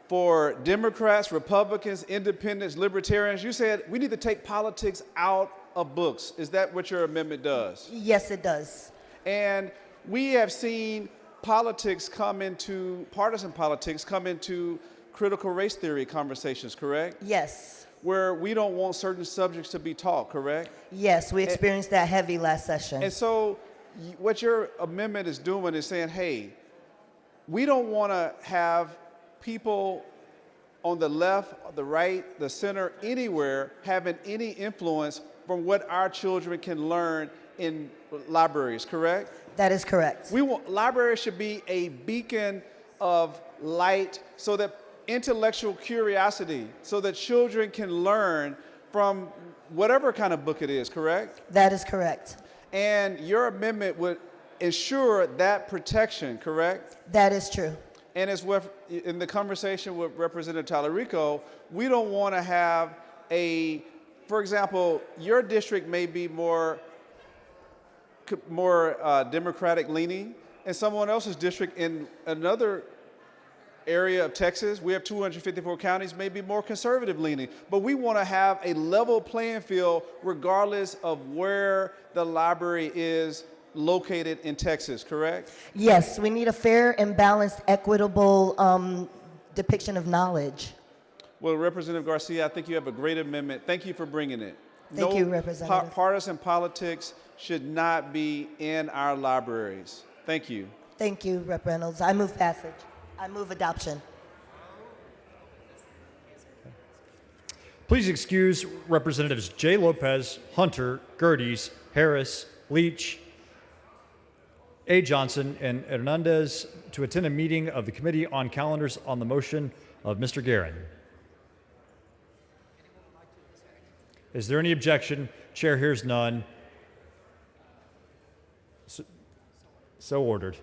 F: for Democrats, Republicans, independents, libertarians. You said we need to take politics out of books. Is that what your amendment does?
M: Yes, it does.
F: And we have seen partisan politics come into critical race theory conversations, correct?
M: Yes.
F: Where we don't want certain subjects to be taught, correct?
M: Yes, we experienced that heavy last session.
F: And so what your amendment is doing is saying, hey, we don't want to have people on the left, the right, the center, anywhere having any influence from what our children can learn in libraries, correct?
M: That is correct.
F: Libraries should be a beacon of light, so that intellectual curiosity, so that children can learn from whatever kind of book it is, correct?
M: That is correct.
F: And your amendment would ensure that protection, correct?
M: That is true.
F: And as with, in the conversation with Representative Talarico, we don't want to have a, for example, your district may be more Democratic leaning, and someone else's district in another area of Texas, we have 254 counties, may be more conservative leaning. But we want to have a level playing field regardless of where the library is located in Texas, correct?
M: Yes, we need a fair and balanced, equitable depiction of knowledge.
F: Well, Representative Garcia, I think you have a great amendment. Thank you for bringing it.
M: Thank you, Representative.
F: Partisan politics should not be in our libraries. Thank you.
M: Thank you, Rep. Reynolds. I move passage. I move adoption.
N: Please excuse Representatives J. Lopez, Hunter, Gerdes, Harris, Leach, A. Johnson, and Hernandez to attend a meeting of the Committee on Calendars on the motion of Mr. Guerin. Is there any objection? Chair hears none. So ordered.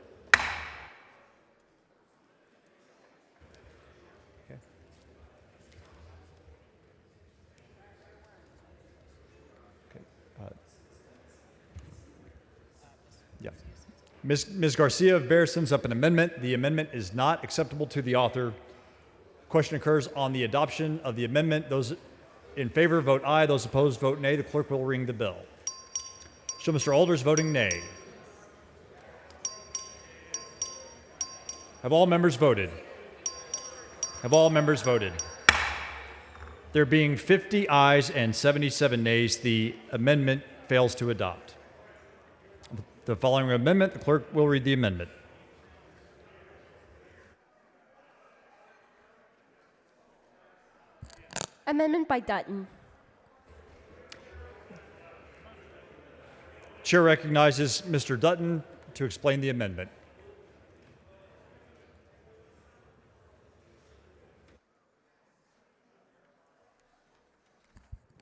N: Ms. Garcia of Bear sends up an amendment. The amendment is not acceptable to the author. Question occurs on the adoption of the amendment. Those in favor vote aye. Those opposed vote nay. The clerk will ring the bell. Show Mr. Alders voting nay. Have all members voted? Have all members voted? There being 50 ayes and 77 nays, the amendment fails to adopt. The following amendment, the clerk will read the amendment.
D: Amendment by Dutton.
N: Chair recognizes Mr. Dutton to explain the amendment.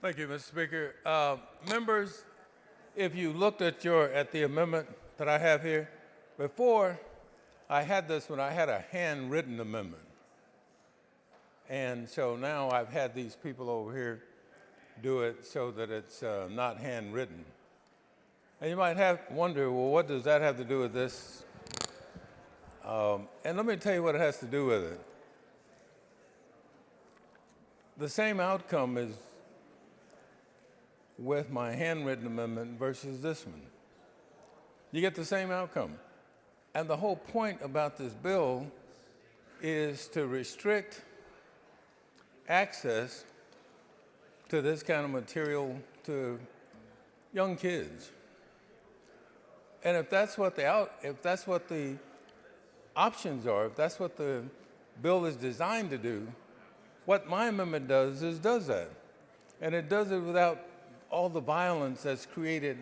J: Thank you, Mr. Speaker. Members, if you looked at the amendment that I have here, before I had this when I had a handwritten amendment. And so now I've had these people over here do it so that it's not handwritten. And you might wonder, well, what does that have to do with this? And let me tell you what it has to do with it. The same outcome is with my handwritten amendment versus this one. You get the same outcome. And the whole point about this bill is to restrict access to this kind of material to young kids. And if that's what the options are, if that's what the bill is designed to do, what my amendment does is does that. And it does it without all the violence that's created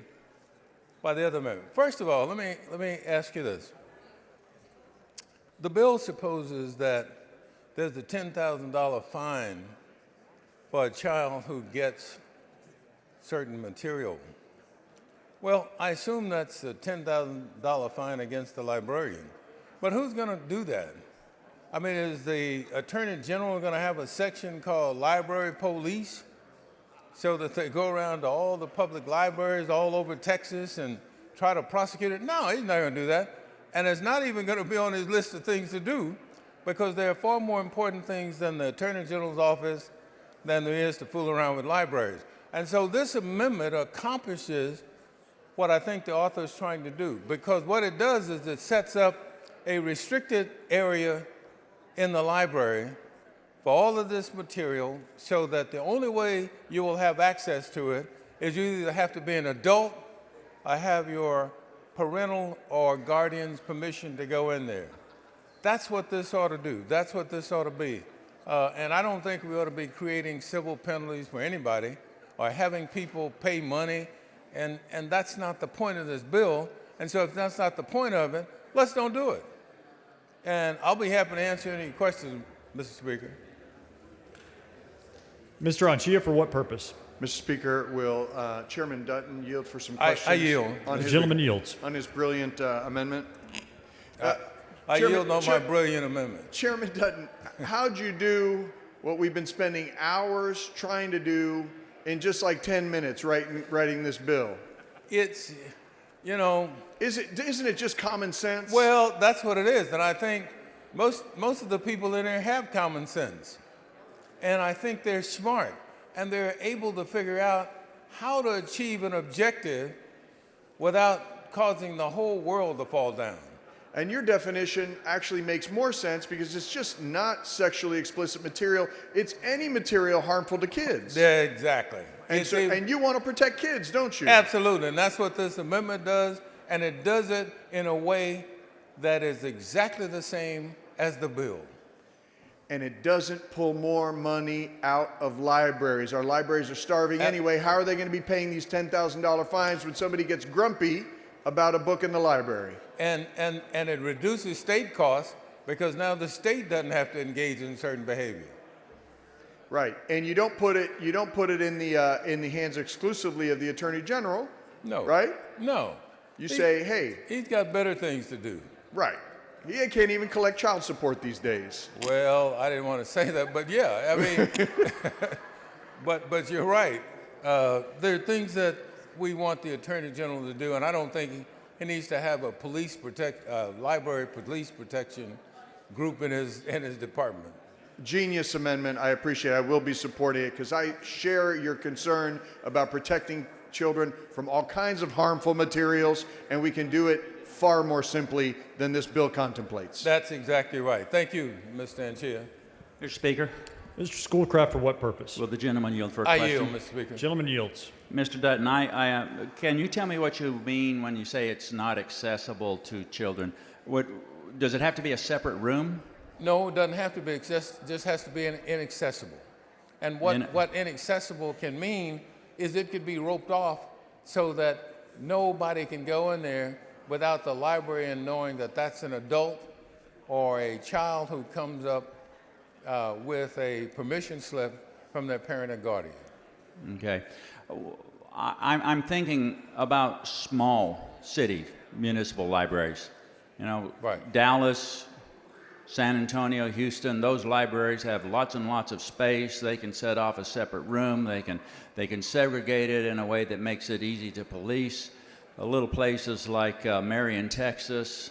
J: by the other amendment. First of all, let me ask you this. The bill supposes that there's a $10,000 fine for a child who gets certain material. Well, I assume that's a $10,000 fine against the librarian. But who's going to do that? I mean, is the Attorney General going to have a section called Library Police so that they go around to all the public libraries all over Texas and try to prosecute it? No, he's not going to do that. And it's not even going to be on his list of things to do, because there are far more important things than the Attorney General's office than there is to fool around with libraries. And so this amendment accomplishes what I think the author is trying to do, because what it does is it sets up a restricted area in the library for all of this material, so that the only way you will have access to it is you either have to be an adult or have your parental or guardian's permission to go in there. That's what this ought to do. That's what this ought to be. And I don't think we ought to be creating civil penalties for anybody or having people pay money. And that's not the point of this bill. And so if that's not the point of it, let's don't do it. And I'll be happy to answer any questions, Mr. Speaker.
N: Mr. Anchia, for what purpose?
A: Mr. Speaker, will Chairman Dutton yield for some
J: I
A: questions?
J: yield.
A: On
N: The gentleman yields.
A: On his brilliant amendment?
J: I
A: Chairman-
J: yield on my brilliant amendment.
A: Chairman Dutton, how'd you do what we've been spending hours trying to do in just like 10 minutes writing this bill?
J: It's, you know.
A: Isn't it just common sense?
J: Well, that's what it is. And I think most of the people in there have common sense. And I think they're smart. And they're able to figure out how to achieve an objective without causing the whole world to fall down.
A: And your definition actually makes more sense because it's just not sexually explicit material. It's any material harmful to kids.
J: Yeah, exactly.
A: And you want to protect kids, don't you?
J: Absolutely. And that's what this amendment does. And it does it in a way that is exactly the same as the bill.
A: And it doesn't pull more money out of libraries. Our libraries are starving anyway. How are they going to be paying these $10,000 fines when somebody gets grumpy about a book in the library?
J: And it reduces state costs because now the state doesn't have to engage in certain behavior.
A: Right. And you don't put it in the hands exclusively of the Attorney General.
J: No.
A: Right?
J: No.
A: You say, hey.
J: He's got better things to do.
A: Right. He can't even collect child support these days.
J: Well, I didn't want to say that, but yeah, I mean, but you're right. There are things that we want the Attorney General to do, and I don't think he needs to have a library police protection group in his department.
A: Genius amendment. I appreciate it. I will be supporting it because I share your concern about protecting children from all kinds of harmful materials, and we can do it far more simply than this bill contemplates.
J: That's exactly right. Thank you, Mr. Anchia.
H: Mr. Speaker.
N: Mr. Schoolcraft, for what purpose?
H: Will the gentleman yield for a
J: I
H: question?
J: yield, Mr. Speaker.
N: Gentleman yields.
H: Mr. Dutton, can you tell me what you mean when you say it's not accessible to children? Does it have to be a separate room?
J: No, it doesn't have to be just has to be inaccessible. And what inaccessible can mean is it could be roped off so that nobody can go in there without the librarian knowing that that's an adult or a child who comes up with a permission slip from their parent or guardian.
H: Okay. I'm thinking about small city municipal libraries. You know,
J: right.
H: Dallas, San Antonio, Houston, those libraries have lots and lots of space. They can set off a separate room. They can segregate it in a way that makes it easy to police. Little places like Marion, Texas,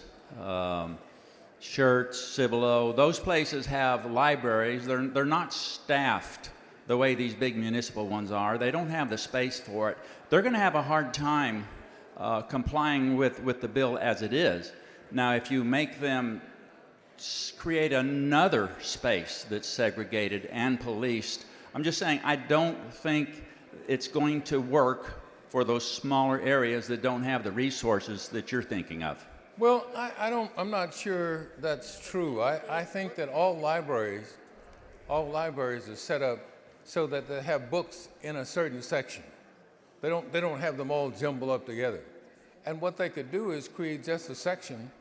H: Schertz, Cibolo, those places have libraries. They're not staffed the way these big municipal ones are. They don't have the space for it. They're going to have a hard time complying with the bill as it is. Now, if you make them create another space that's segregated and policed, I'm just saying I don't think it's going to work for those smaller areas that don't have the resources that you're thinking of.
J: Well, I'm not sure that's true. I think that all libraries are set up so that they have books in a certain section. They don't have them all jumbled up together. And what they could do is create just a section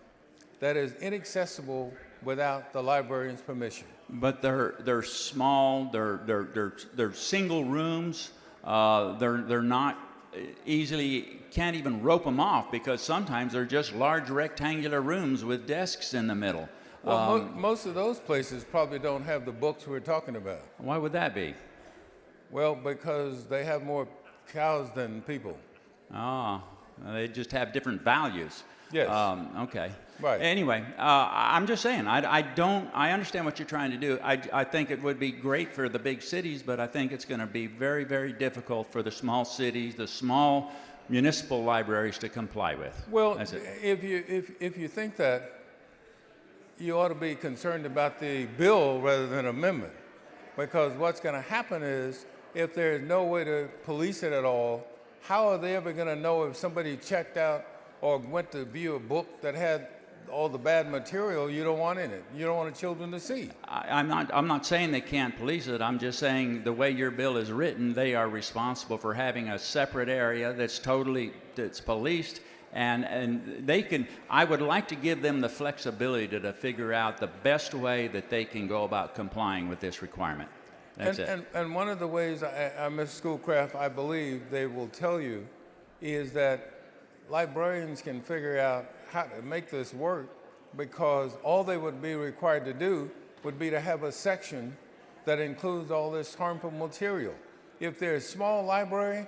J: that is inaccessible without the librarian's permission.
H: But they're small. They're single rooms. They're not easily, can't even rope them off because sometimes they're just large rectangular rooms with desks in the middle.
J: Well, most of those places probably don't have the books we're talking about.
H: Why would that be?
J: Well, because they have more cows than people.
H: Ah, they just have different values.
J: Yes.
H: Okay.
J: Right.
H: Anyway, I'm just saying, I understand what you're trying to do. I think it would be great for the big cities, but I think it's going to be very, very difficult for the small cities, the small municipal libraries to comply with.
J: Well, if you think that, you ought to be concerned about the bill rather than amendment, because what's going to happen is if there is no way to police it at all, how are they ever going to know if somebody checked out or went to view a book that had all the bad material you don't want in it? You don't want the children to see.
H: I'm not saying they can't police it. I'm just saying the way your bill is written, they are responsible for having a separate area that's policed, And they can, I would like to give them the flexibility to figure out the best way that they can go about complying with this requirement. That's it.
J: And one of the ways, Ms. Schoolcraft, I believe they will tell you is that librarians can figure out how to make this work, because all they would be required to do would be to have a section that includes all this harmful material. If they're a small library,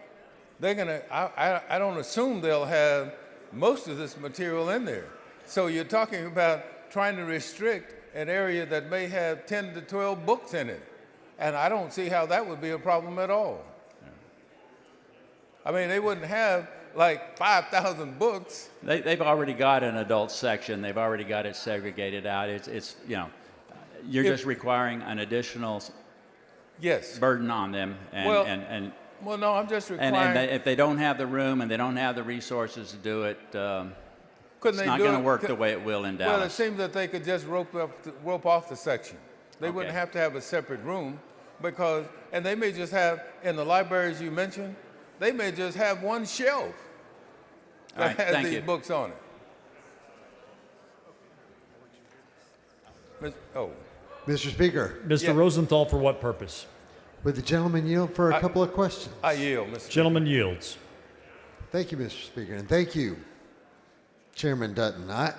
J: they're gonna, I don't assume they'll have most of this material in there. So you're talking about trying to restrict an area that may have 10 to 12 books in it. And I don't see how that would be a problem at all. I mean, they wouldn't have like 5,000 books.
H: They've already got an adult section. They've already got it segregated out. It's you know, you're just requiring an additional burden on them. And
J: well, no, I'm just requiring.
H: And if they don't have the room and they don't have the resources to do it, it's not going to work the way it will in Dallas.
J: Well, it seems that they could just rope off the section. They wouldn't have to have a separate room, because, and they may just have, in the libraries you mentioned, they may just have one shelf that has these books on it.
C: Mr. Speaker.
N: Mr. Rosenthal, for what purpose?
C: Would the gentleman yield for a couple of questions?
J: I yield, Mr. Speaker.
N: Gentleman yields.
C: Thank you, Mr. Speaker, and thank you, Chairman Dutton. I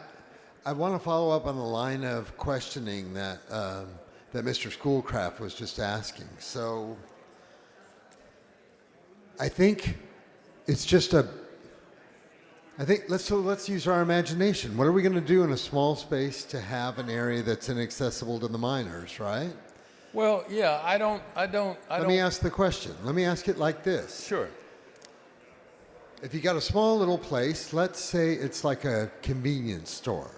C: want to follow up on the line of questioning that that Mr. Schoolcraft was just asking. So I think it's just let's use our imagination. What are we going to do in a small space to have an area that's inaccessible to the minors, right?
J: Well, yeah, I don't.
C: Let me ask the question. Let me ask it like this.
J: Sure.
C: If you got a small little place, let's say it's like a convenience store.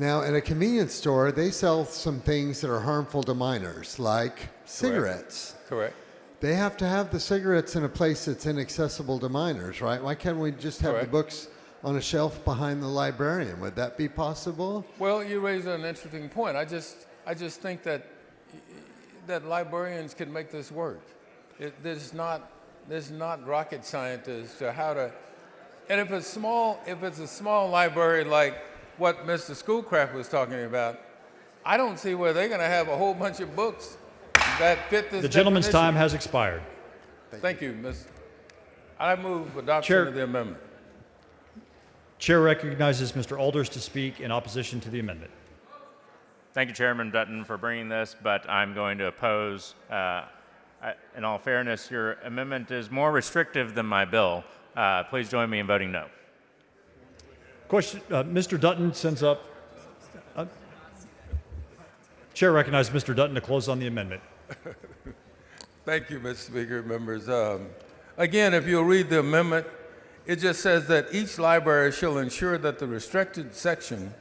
C: Now, at a convenience store, they sell some things that are harmful to minors, like cigarettes.
J: Correct.
C: They have to have the cigarettes in a place that's inaccessible to minors, right? Why can't we just have the books on a shelf behind the librarian? Would that be possible?
J: Well, you raise an interesting point. I just think that librarians can make this work. There's not rocket science as to how to. And if it's a small library like what Mr. Schoolcraft was talking about, I don't see where they're going to have a whole bunch of books that fit this.
N: The gentleman's time has expired.
J: Thank you, Ms. I move adoption of the amendment.
N: Chair recognizes Mr. Alders to speak in opposition to the amendment.
P: Thank you, Chairman Dutton, for bringing this, but I'm going to oppose. In all fairness, your amendment is more restrictive than my bill. Please join me in voting no.
N: Question, Mr. Dutton sends up. Chair recognizes Mr. Dutton to close on the amendment.
J: Thank you, Mr. Speaker, members. Again, if you'll read the amendment, it just says that each library shall ensure that the restricted section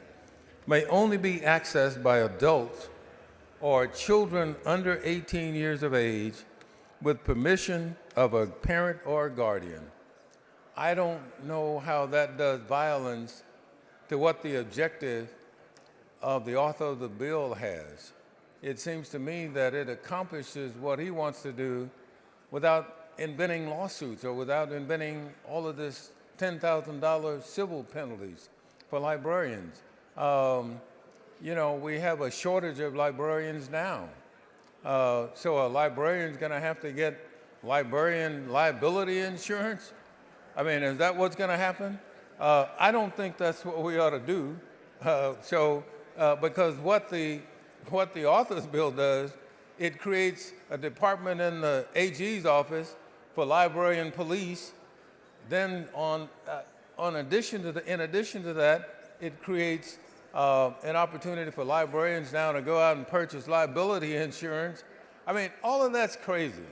J: may only be accessed by adults or children under 18 years of age with permission of a parent or a guardian. I don't know how that does violence to what the objective of the author of the bill has. It seems to me that it accomplishes what he wants to do without inventing lawsuits or without inventing all of this $10,000 civil penalties for librarians. You know, we have a shortage of librarians now. So a librarian's going to have to get librarian liability insurance? I mean, is that what's going to happen? I don't think that's what we ought to do. Because what the author's bill does, it creates a department in the AG's office for librarian police. Then in addition to that, it creates an opportunity for librarians now to go out and purchase liability insurance. I mean, all of that's crazy.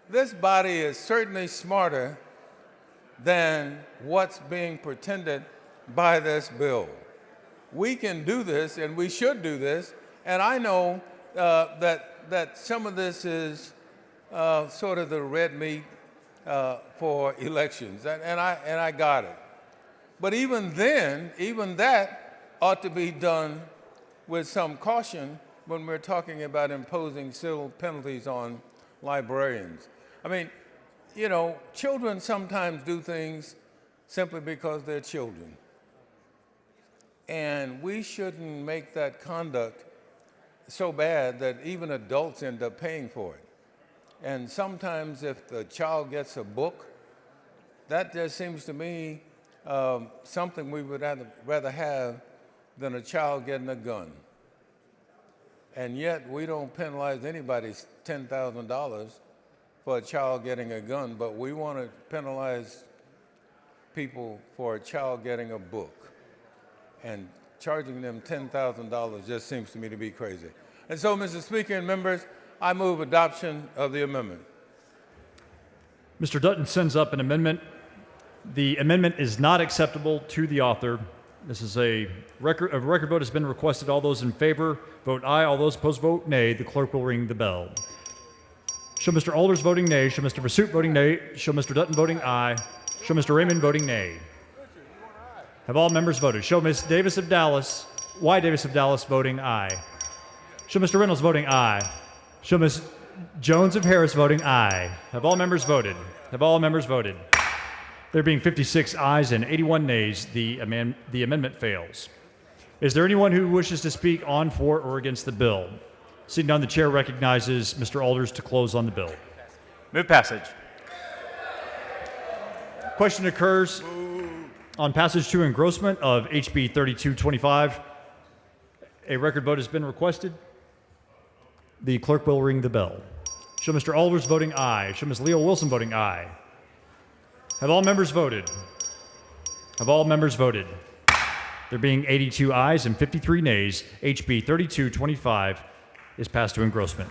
J: This body is certainly smarter than what's being pretended by this bill. We can do this, and we should do this, and I know that some of this is sort of the red meat for elections, and I got it. But even then, even that ought to be done with some caution when we're talking about imposing civil penalties on librarians. I mean, you know, children sometimes do things simply because they're children. And we shouldn't make that conduct so bad that even adults end up paying for it. And sometimes if the child gets a book, that just seems to me something we would rather have than a child getting a gun. And yet we don't penalize anybody's $10,000 for a child getting a gun, but we want to penalize people for a child getting a book. And charging them $10,000 just seems to me to be crazy. And so, Mr. Speaker and members, I move adoption of the amendment.
N: Mr. Dutton sends up an amendment. The amendment is not acceptable to the author. This is a record vote has been requested. All those in favor, vote aye. All those opposed, vote nay. The clerk will ring the bell. Show Mr. Alders voting nay. Show Mr. Versuit voting nay. Show Mr. Dutton voting aye. Show Mr. Raymond voting nay. Have all members voted? Show Ms. Davis of Dallas, Y. Davis of Dallas voting aye. Show Mr. Reynolds voting aye. Show Ms. Jones of Harris voting aye. Have all members voted? Have all members voted? There being 56 ayes and 81 nays, the amendment fails. Is there anyone who wishes to speak on, for, or against the bill? Seeing none, the chair recognizes Mr. Alders to close on the bill.
P: Move passage.
N: Question occurs on passage to engrossment of HB 3225. A record vote has been requested. The clerk will ring the bell. Show Mr. Alders voting aye. Show Ms. Leo Wilson voting aye. Have all members voted? Have all members voted? There being 82 ayes and 53 nays, HB 3225 is passed to engrossment.